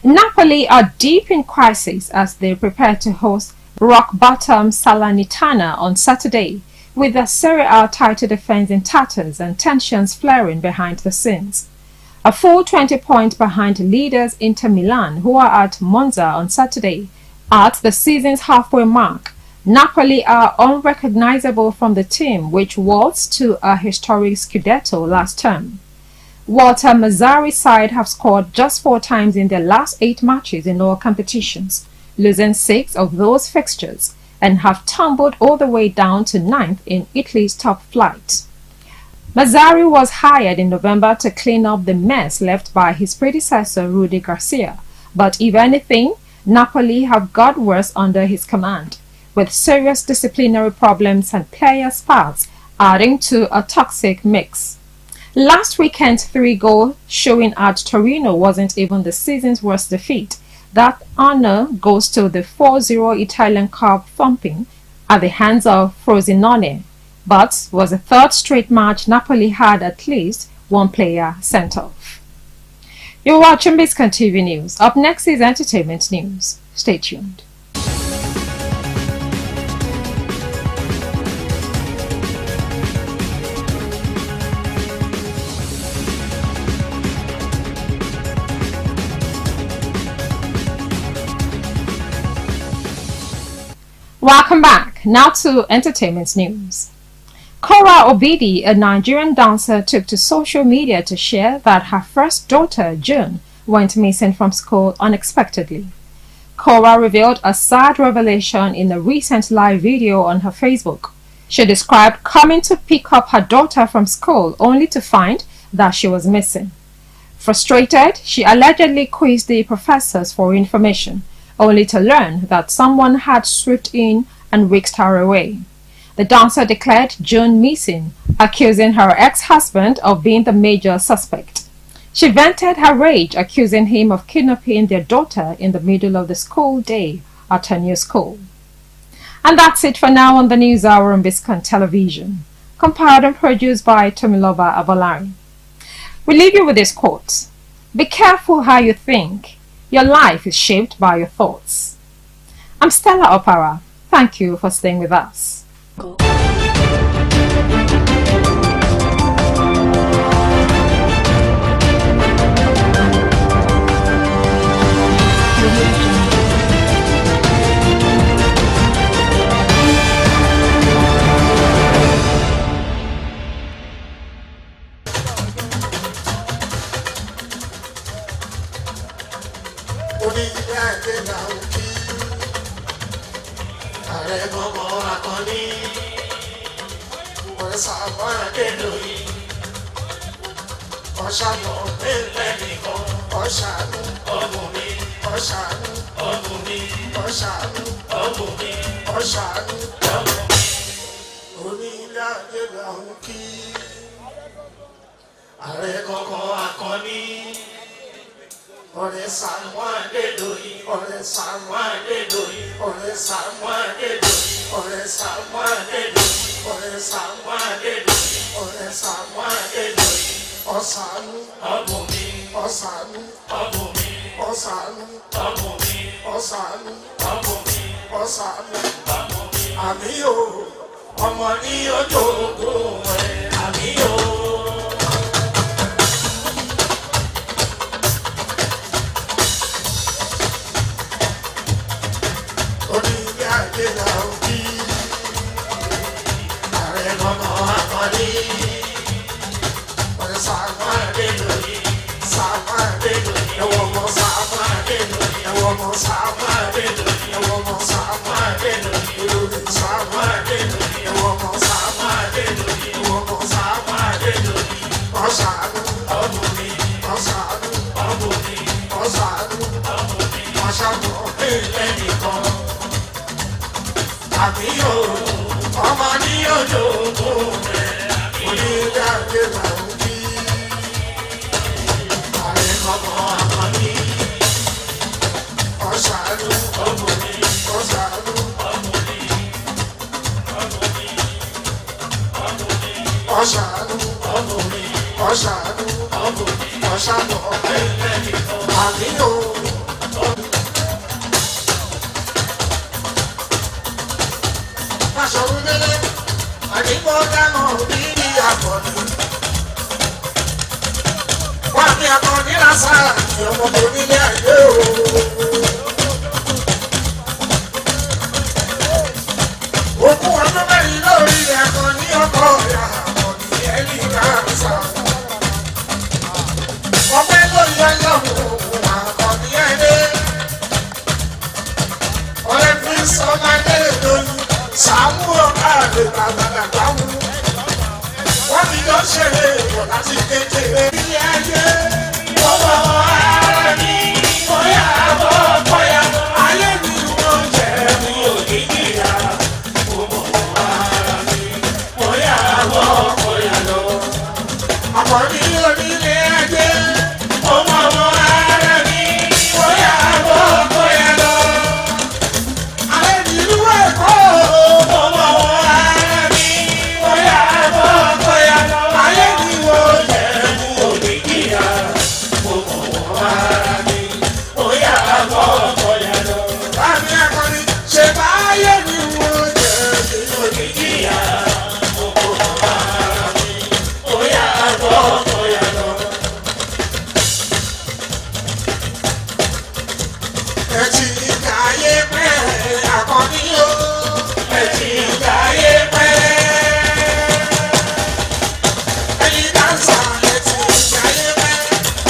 S4: Napoli are deep in crisis as they prepare to host rock-bottom Salernitana on Saturday, with the Serie A title defense in tatters and tensions flaring behind the scenes. A full 20 points behind leaders Inter Milan, who are at Monza on Saturday. At the season's halfway mark, Napoli are unrecognizable from the team which waltzed to a historic Scudetto last term. Walter Mazzari's side have scored just 4 times in their last 8 matches in all competitions, losing 6 of those fixtures, and have tumbled all the way down to 9th in Italy's top flight. Mazzari was hired in November to clean up the mess left by his predecessor Rudy Garcia, but if anything, Napoli have got worse under his command, with serious disciplinary problems and player spats adding to a toxic mix. Last weekend's 3-goal showing at Torino wasn't even the season's worst defeat. That honor goes to the 4-0 Italian Cup thumping at the hands of Frosinone, but was the 3rd straight match Napoli had at least one player sent off. You're watching Biscon TV News. Up next is entertainment news. Stay tuned. Welcome back. Now to entertainment news. Kora Obidi, a Nigerian dancer, took to social media to share that her first daughter, June, went missing from school unexpectedly. Kora revealed a sad revelation in a recent live video on her Facebook. She described coming to pick up her daughter from school only to find that she was missing. Frustrated, she allegedly quizzed the professors for information, only to learn that someone had swooped in and whisked her away. The dancer declared June missing, accusing her ex-husband of being the major suspect. She vented her rage, accusing him of kidnapping their daughter in the middle of the school day at her new school. And that's it for now on the News Hour on Biscon Television, compiled and produced by Tomiloba Abolari. We leave you with this quote: "Be careful how you think. Your life is shaped by your thoughts." I'm Stella Opara. Thank you for staying with us.
S9: jọ ṣe èèyàn láti kékeré. Ilé ayé ọmọ ara mi bóyá bọ́ bóyá ayé mi wọ́n jẹ́ mi ò ní kíyà. Ọmọ ara mi bóyá bọ́ bóyá lọ. Àkọ́bí onílé ayé ọmọ ara mi bóyá bọ́ bóyá lọ. Ayé mi ìlú Èkó ọmọ ara mi bóyá bọ́ bóyá lọ. Ayé mi wọ́n jẹ́ mi ò ní kíyà. Ọmọ ara mi bóyá bọ́ bóyá lọ. Bámi akọni ṣe báyé mi wọ́n jẹ́ mi ò ní kíyà. Ọmọ ara mi bóyá bọ́ bóyá lọ. Ẹ ti dáyé pẹ́ akọni o. Ẹ ti dáyé pẹ́. Ẹyin dáńsà ẹ ti dáyé pẹ́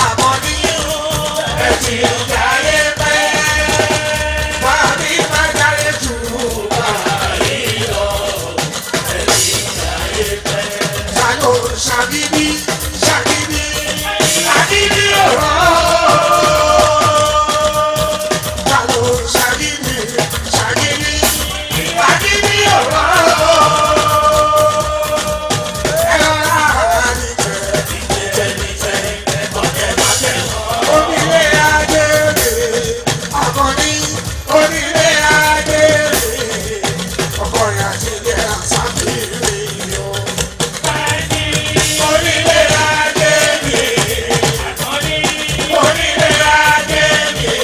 S9: akọni o. Ẹ ti dáyé pẹ́. Bàbí máa dáyé jù báyìí lọ. Ẹ ti dáyé pẹ́. Ṣàlò ṣàgídí ṣàgídí ṣàgídí ọ̀rọ̀. Ṣàlò ṣàgídí ṣàgídí ṣàgídí ọ̀rọ̀. Ẹ lọ́ra níjẹ̀ níjẹ̀ níjẹ̀ ọ̀kẹ́ bàjẹ́. Onílé ajé rè akọni onílé ajé rè ọkọ̀ yà ti jẹ́ àṣàkì rè yọ. Onílé ajé rè akọni onílé ajé rè.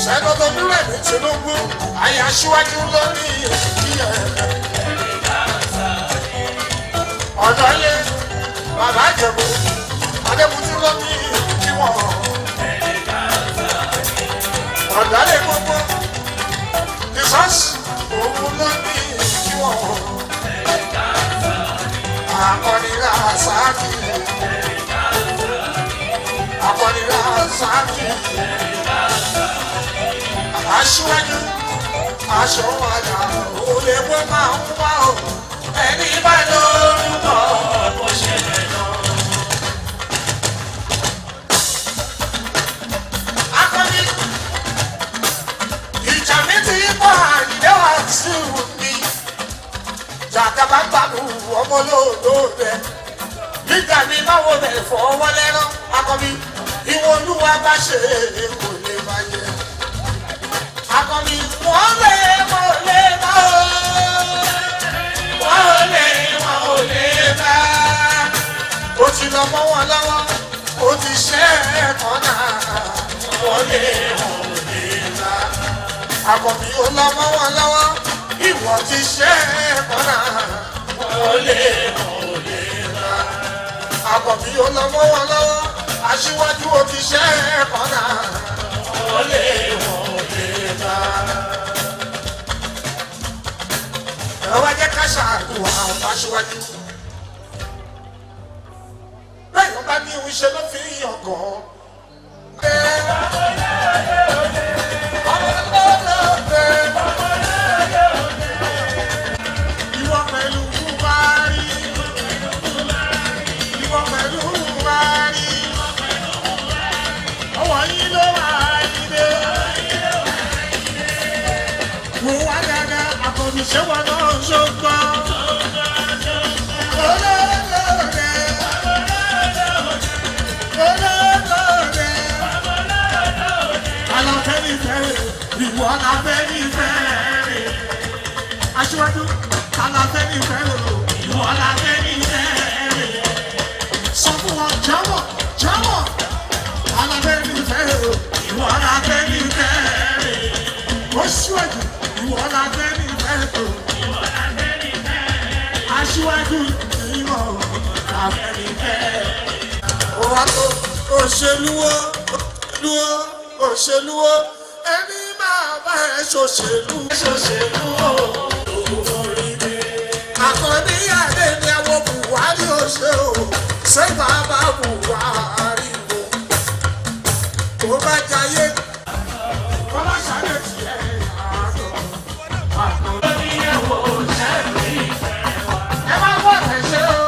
S9: Sẹ́nọ̀tọ̀ Dúró ní Tinubu ayé aṣíwájú lórí ìyẹn. Ọ̀dọ́ yẹ bàbá Ìjẹ̀bú Adébútú lórí kí wọ́n. Ọ̀dọ́ lè gbogbo ìsọ́sì òun lórí kí wọ́n. Akọnira sáàkì. Akọnira sáàkì. Aṣíwájú aṣọ wàdà olè wọ́n máa ń wá o. Ẹni bá lórúkọ bó ṣẹlẹ̀ lọ. Akọni ìjà mi ti bọ̀ àyídé wá sí mi. Jàkàbá gbàgbọ́ ọmọ olóòdòdè. Nígbà mi báwo bẹ̀ fọwọ́ lẹ́rán. Akọni ìwọ̀n olúwa bá ṣe kò lè bàjẹ́. Akọni wọ́n lè bá o. Wọ́n lè bá. Ó ti lọ mọ́ wọn lọ́wọ́, ó ti ṣẹ́ ẹ̀kọ́ náà. Wọ́n lè bá. Akọni ó lọ mọ́ wọn lọ́wọ́, ìwọ ti ṣẹ́ ẹ̀kọ́ náà. Wọ́n lè bá. Akọni ó lọ mọ́ wọn lọ́wọ́, aṣíwájú ó ti ṣẹ́ ẹ̀kọ́ náà. Wọ́n lè bá. Ẹ wá jẹ́ ká ṣàdùn àwọn aṣíwájú. Bẹ́ẹ̀ ló bá ní òun ṣe ló fi yàn gan. Ìwọ pẹ̀lú Buhari. Ìwọ pẹ̀lú Buhari. Ọwọ́ yín ló wà nílé. Mo wá dáadáa, àkọ́bí ṣé wọn náà ń ṣogbọ́. Olóòlóòdè. Olóòlóòdè. Aláfẹ́ ní fẹ́rẹ̀, ìwọ aláfẹ́ ní fẹ́rẹ̀. Aṣíwájú, aláfẹ́ ní fẹ́rẹ̀ o, ìwọ aláfẹ́ ní fẹ́rẹ̀. Sọ fún wọn, jáwọ̀, jáwọ̀. Aláfẹ́ ní fẹ́rẹ̀ o, ìwọ aláfẹ́ ní fẹ́rẹ̀. Aṣíwájú, ìwọ aláfẹ́ ní fẹ́rẹ̀ o. Aṣíwájú, ìwọ aláfẹ́ ní fẹ́rẹ̀. Òwà tó òṣèlúwó, òṣèlúwó, ẹni máa bá ẹ ṣòṣèlú. Ṣòṣèlú o. Àkọ́bí àdé ni àwọn Buhari ò ṣe o, ṣé bàbá Buhari o. Tó bá jayé, kọ́lá ṣàlẹ̀ tiẹ̀ àtọ̀. Àkọ́bí ẹ̀wọ̀ ṣẹ́ẹ̀lì. Ẹ má bọ̀ ẹ̀ ṣe o.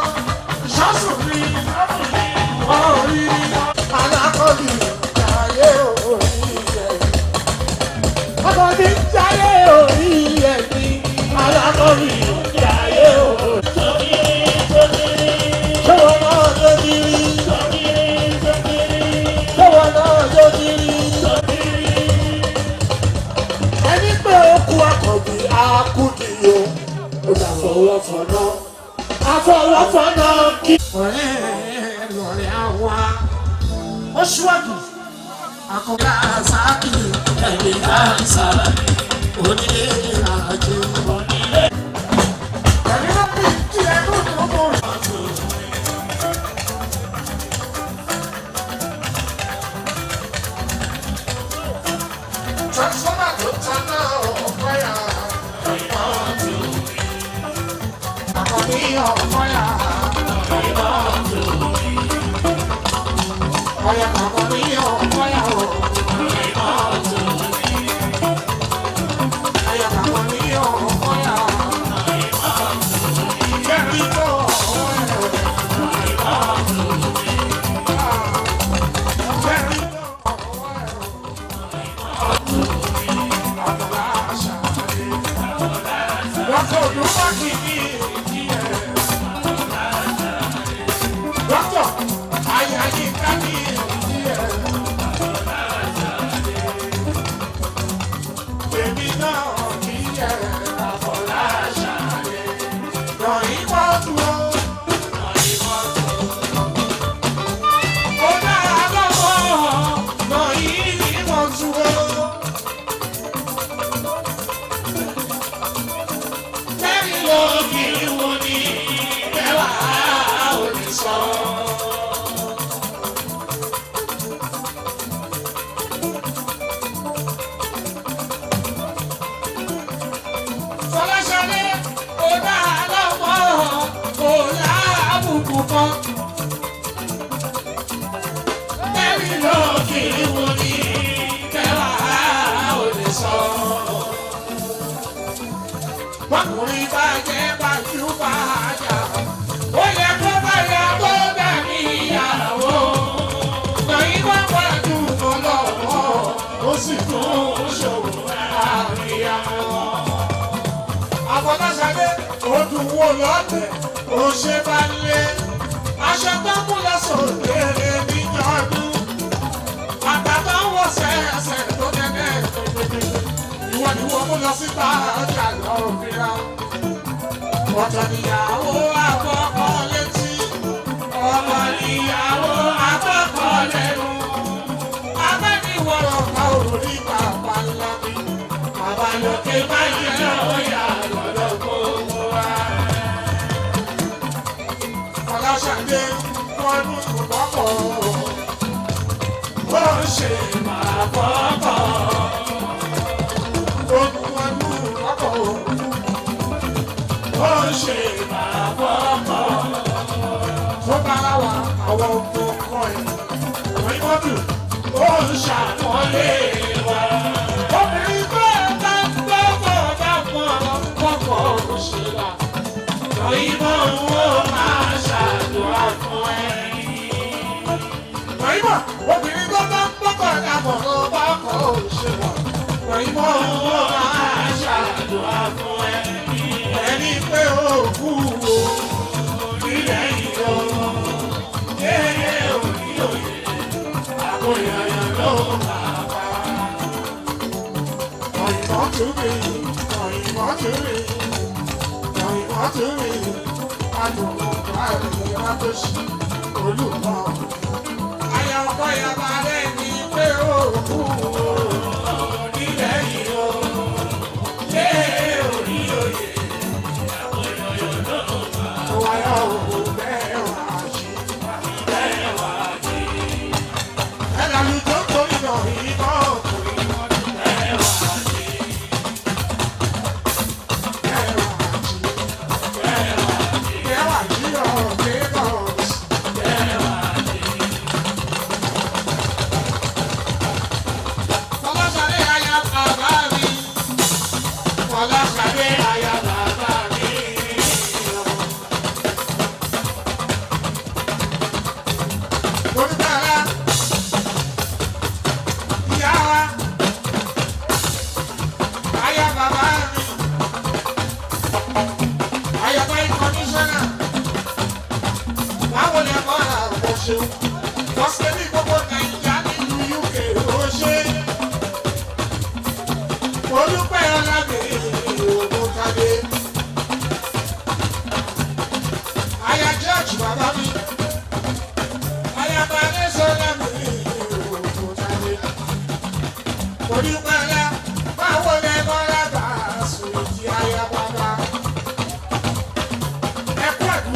S9: àfọwọ́fọ̀nà àfọwọ́fọ̀nà kí. ọ̀rẹ́ lọ́rẹ́ àwa ó ṣíwájú àkọ́kọ́ àṣàkì ẹ̀yìn àṣàkì onílé àjò onílé. ẹ̀mí ló bí kí ẹnu tó mọ̀. transformer tó tanná ọ̀pọ̀ yà àkọ́bí ọ̀pọ̀ yà ọ̀yà àkọ́bí ọ̀pọ̀ yà ó.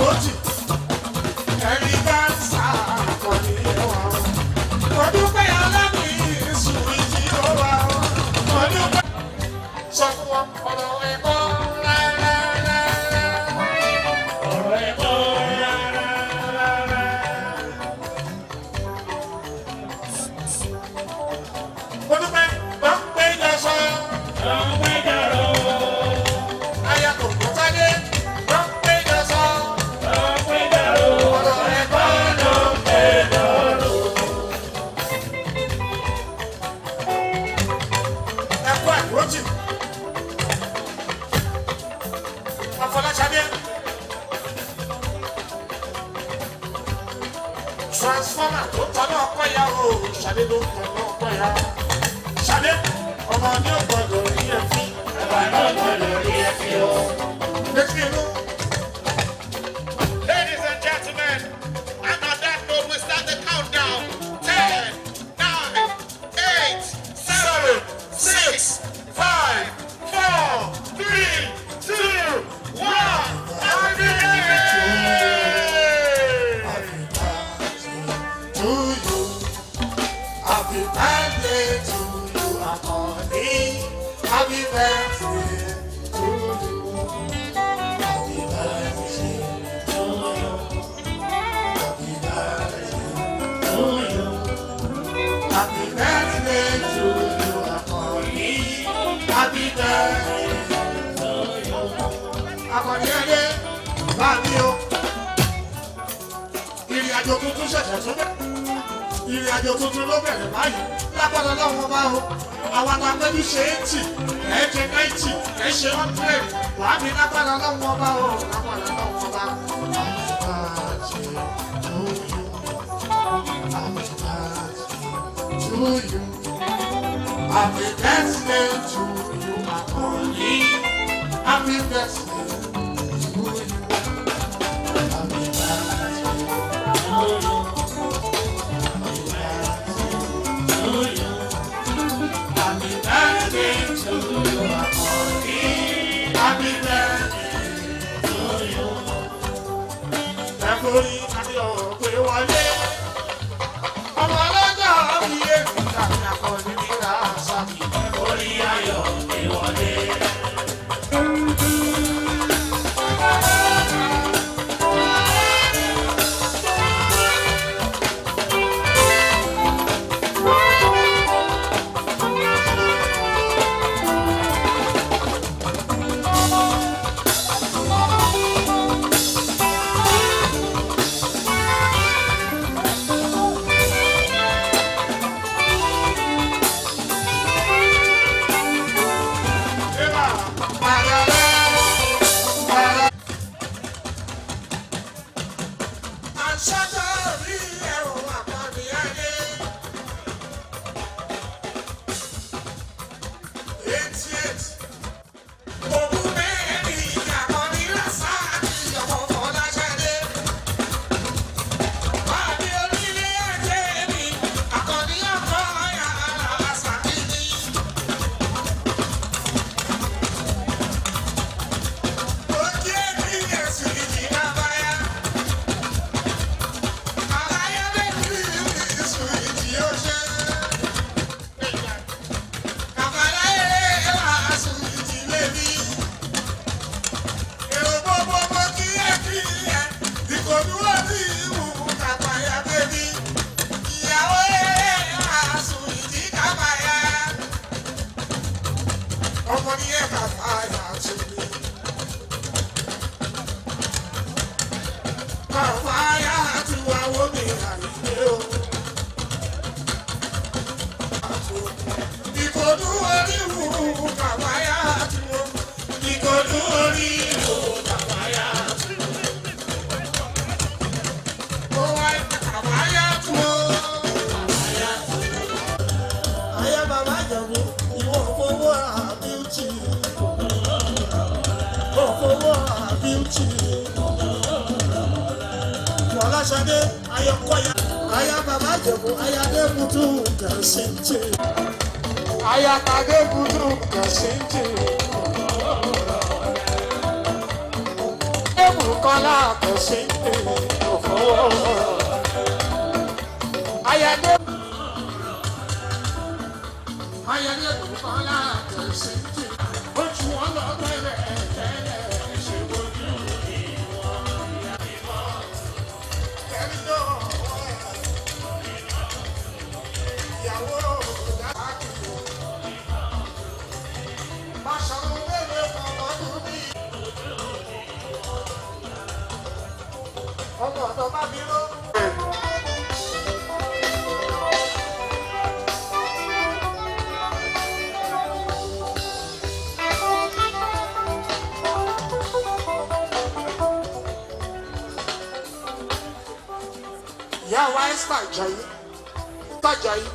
S9: àgbòtì ẹ̀rí bá ń sá àkọ́ni ẹ̀wà mo dúpẹ́ alámi ìsúwì tí ó wà mo dúpẹ́ sọ fún wọn ọ̀rọ̀ ẹ̀kọ́ rárá ọ̀rọ̀ ẹ̀kọ́ rárá. Mo dúpẹ́ bá ń pé jọ sọ bá ń pé jọ rọ ayàtọ̀ kò sáde bá ń pé jọ sọ bá ń pé jọ rọ ọ̀rọ̀ ẹ̀kọ́ ló ń pé jọ rọ. Ẹ̀kọ́ àgbòjì Afọláṣadé transformer tó tọ́lọ́ ọkọ ya o Ṣadé ló ń tọ́lọ́ ọkọ ya Ṣadé ọmọ ní ọgbọ́dọ̀ rí ẹ fi ẹ̀wà náà gbọ́dọ̀ rí ẹ fi o. Létí inú. Ladies and gentlemen, and on that note we start the countdown. 10, 9, 8, 7, 6, 5, 4, 3, 2, 1. Happy birthday to you. Happy birthday to you, Akoni. Happy birthday to you. Happy birthday to you. Happy birthday to you. Happy birthday to you, Akoni. Happy birthday to you. Akoni Ade, báàmí o. Ìrìn àjò tuntun ṣẹ̀ṣẹ̀ tún bẹ̀rẹ̀. Ìrìn àjò tuntun ló bẹ̀rẹ̀ báyìí. Lápapọ̀ lọ́wọ́ bá o. Àwọn àgbàgbẹ́bí ṣe 80, ẹ̀ ṣe 90, ẹ̀ ṣe 100. Wàá mi lápapọ̀ lọ́wọ́ bá o. Lápapọ̀ lọ́wọ́ bá. Happy birthday to you, Akoni. Happy birthday to you. Happy birthday to you. Happy birthday to you, Akoni. Happy birthday to you. Ẹ̀kúrí àti ọ̀pẹ wọlé. Ọmọ ọlọ́jọ́ mi yé mi tàbí Akoni mi rà sábì. Ẹ̀kúrí ayọ̀ mi wọlé. Bukola kò sí òfò. Ayade Bukola kò sí ojú wọn lọ tẹ́lẹ̀ tẹ́lẹ̀ ṣe ojú ìwọ̀n. Kẹ́mi náà ìyàwó dáàbò. Máṣàlú bẹ̀rẹ̀ ọmọdún bí. Ọmọ ọ̀dọ́ bá mi lọ. Ìyá wa ẹ̀ tàjà yìí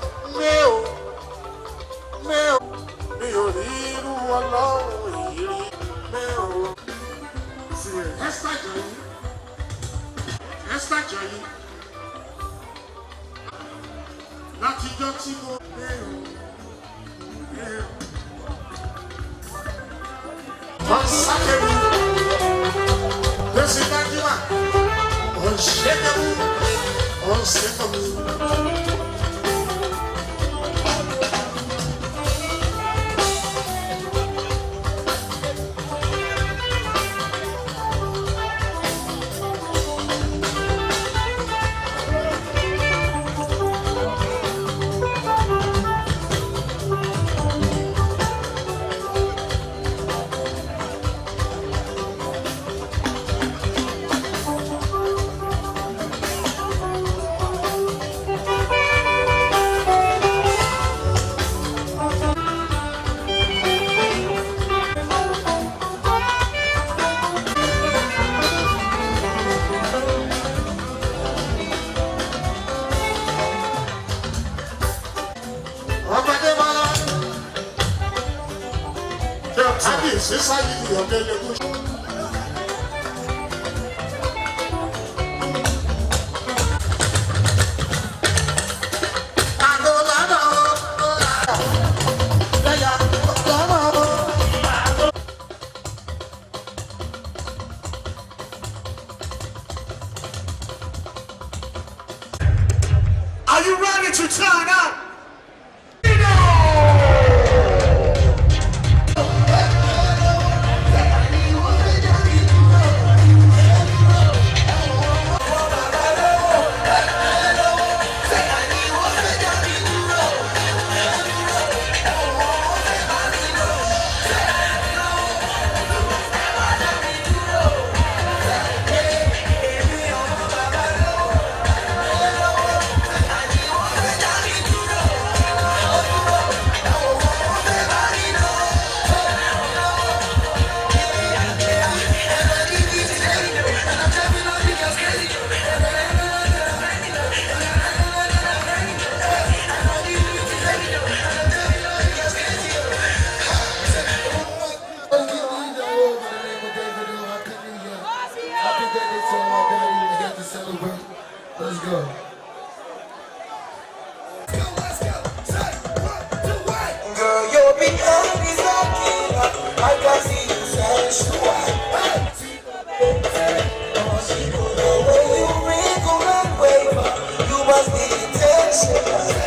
S9: mi ò rí irú ọlọ́run ìrírí mi ò sí ẹ̀ tàjà yìí látijọ́ tí mo Sákẹ́rù lọ́sí dájúwà ọ̀ṣẹ́kẹ́rù ọ̀ṣẹ́kẹ́rù. Are you ready to turn up? Let's go. Girl, your behind is a killer. I can see you sensual. The way you wriggle and waver, you must be intentional.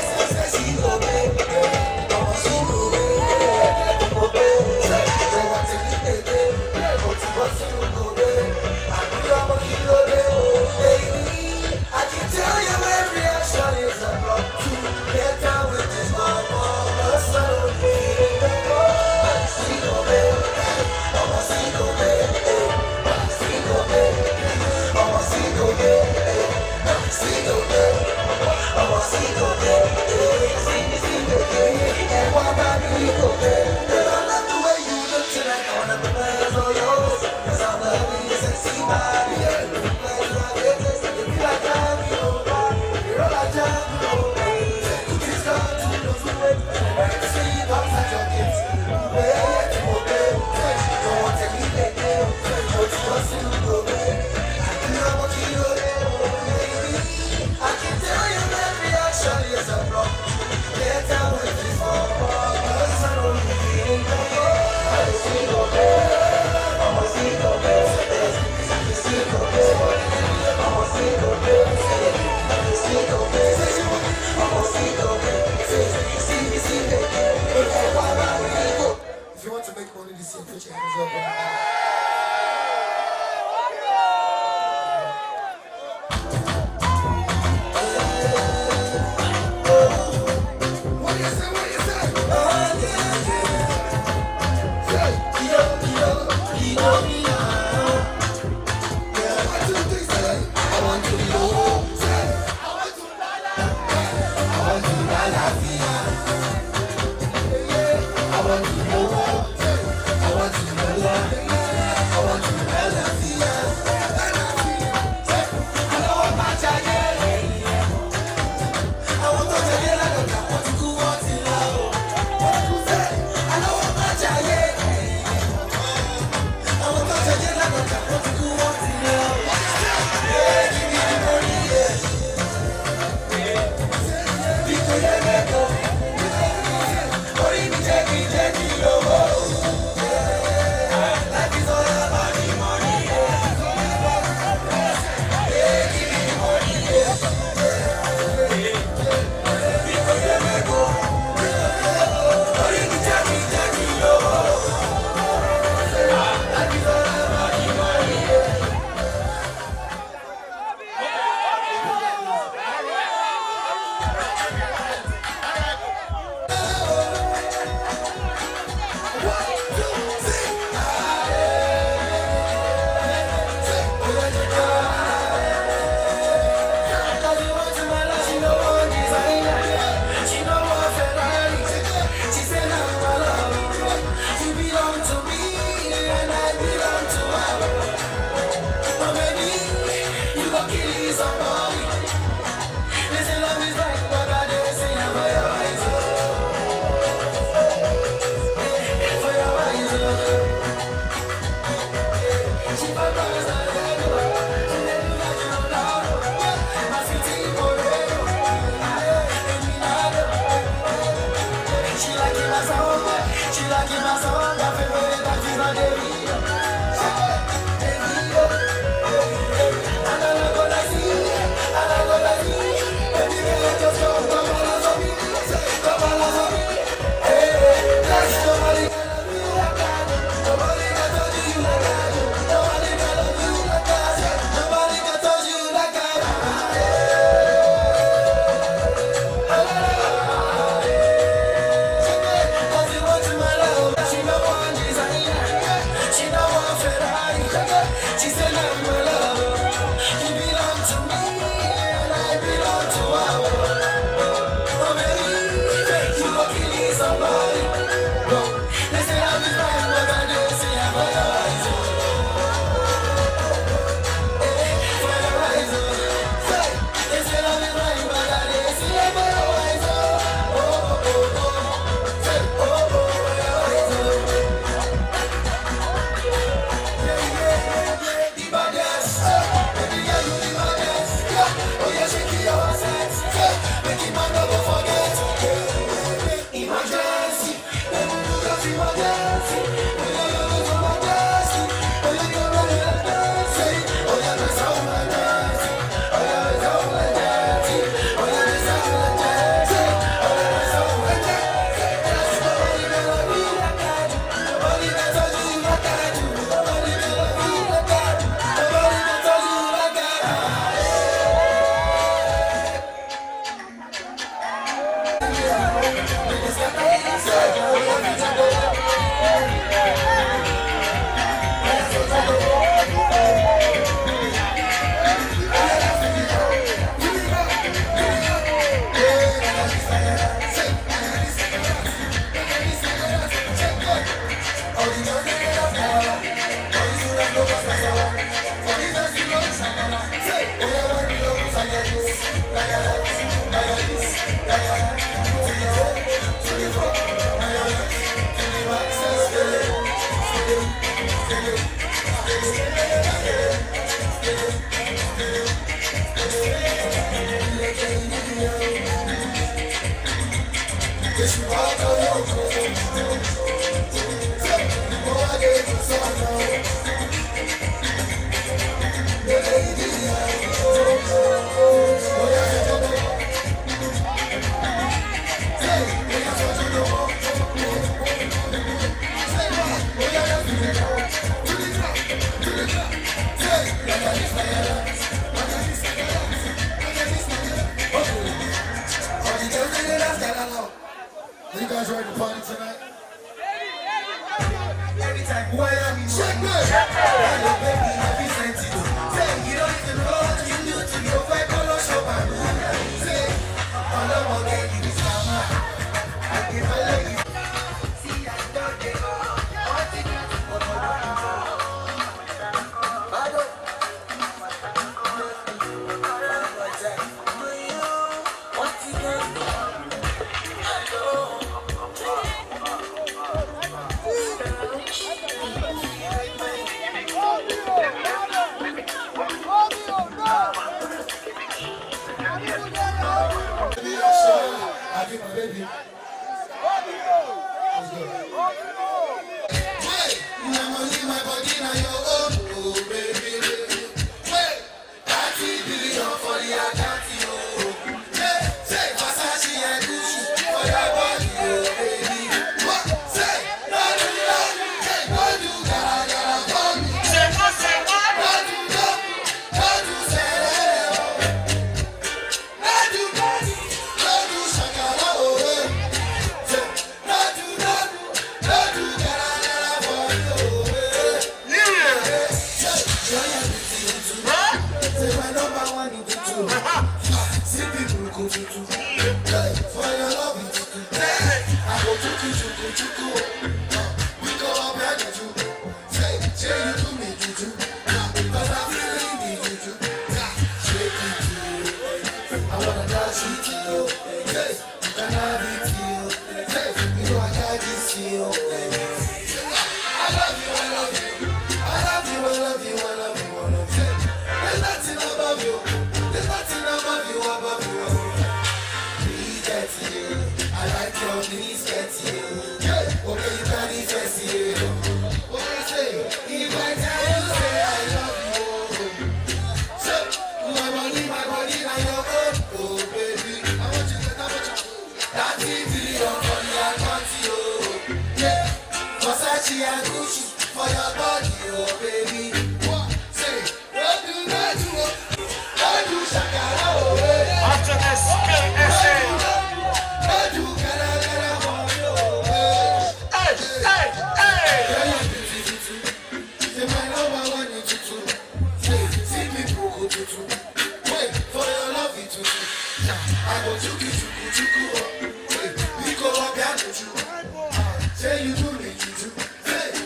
S9: Say you do me, you do.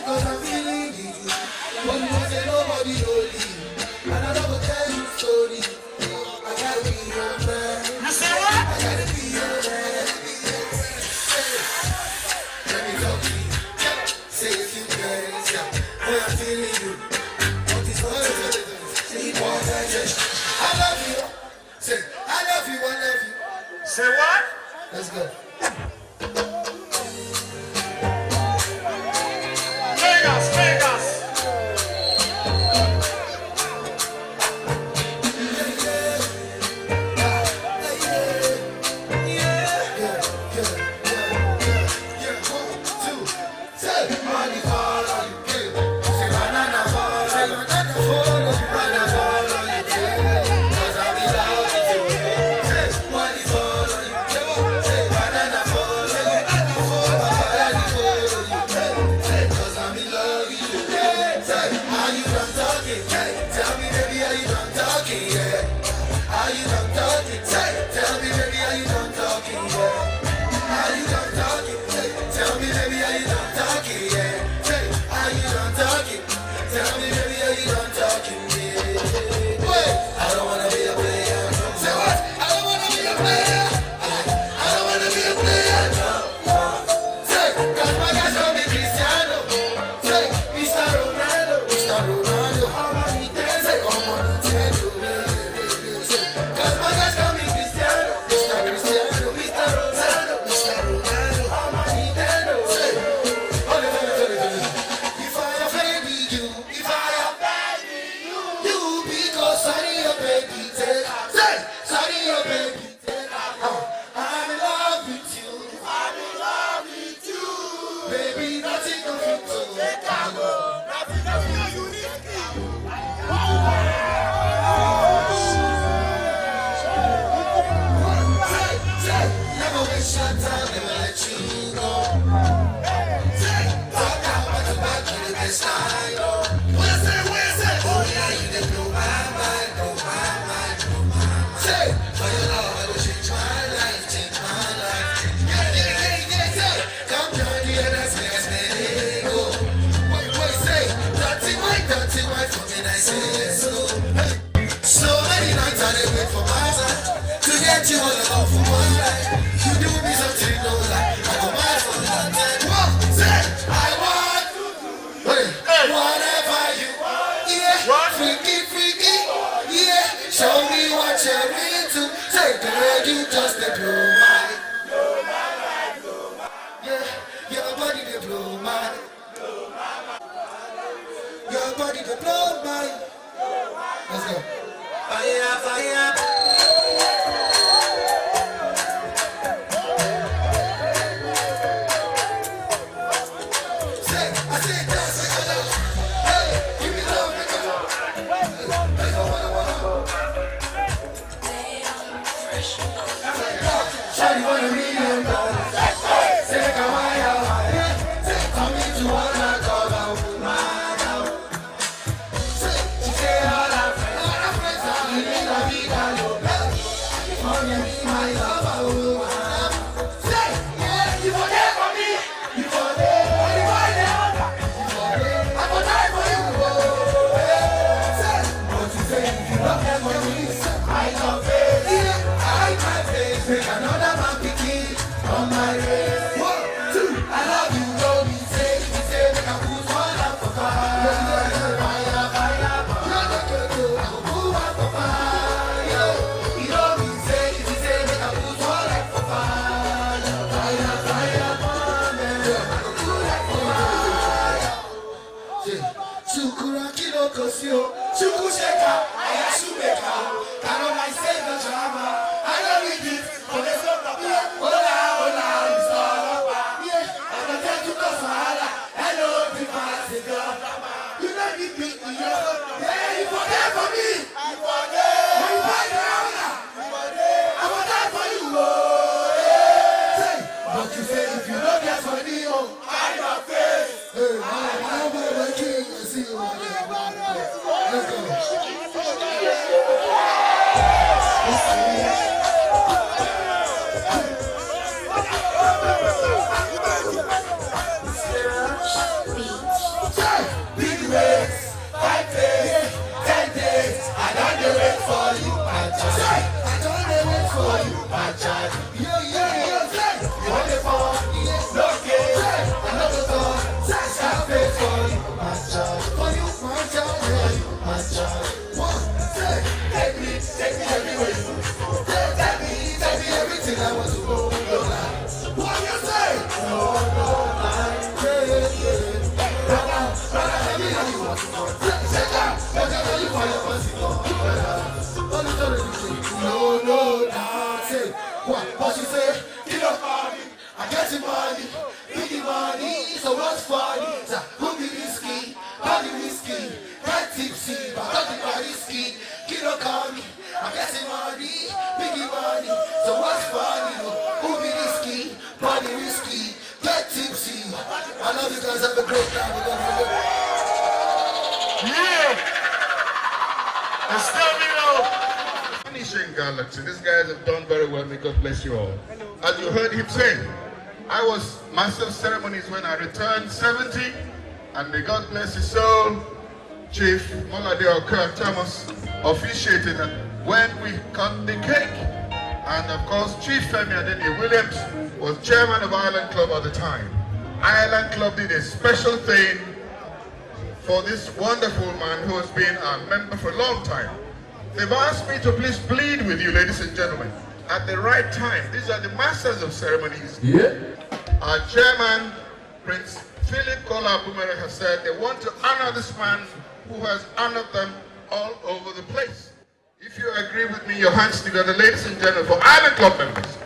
S9: Cause I'm feeling you. When you say nobody only. And I don't tell you story. I gotta be your man. You say what? I gotta be your man. Let me talk to you. Say a few things, yeah. When I'm feeling you. What is what? Say it one time. I love you. Say, I love you, I love you. Say what? Let's go. Vegas, Vegas.
S8: Astonishing galaxy. These guys have done very well. May God bless you all. As you heard him say, I was master of ceremonies when I returned 70, and may God bless his soul. Chief Molade Okur Thomas officiated when we cut the cake. And of course, Chief Femi Adeni Williams was chairman of Ireland Club at the time. Ireland Club did a special thing for this wonderful man who has been a member for a long time. They've asked me to please plead with you, ladies and gentlemen, at the right time. These are the masters of ceremonies. Yeah. Our chairman, Prince Philip Kola Bumere, has said they want to honor this man who has honored them all over the place. If you agree with me, your hands together, ladies and gentlemen, for Ireland Club members.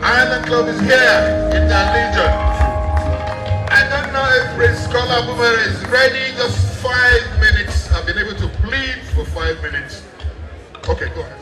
S8: Ireland Club is here in their legion. I don't know if Prince Kola Bumere is ready. Just 5 minutes. I've been able to plead for 5 minutes. Okay, go ahead.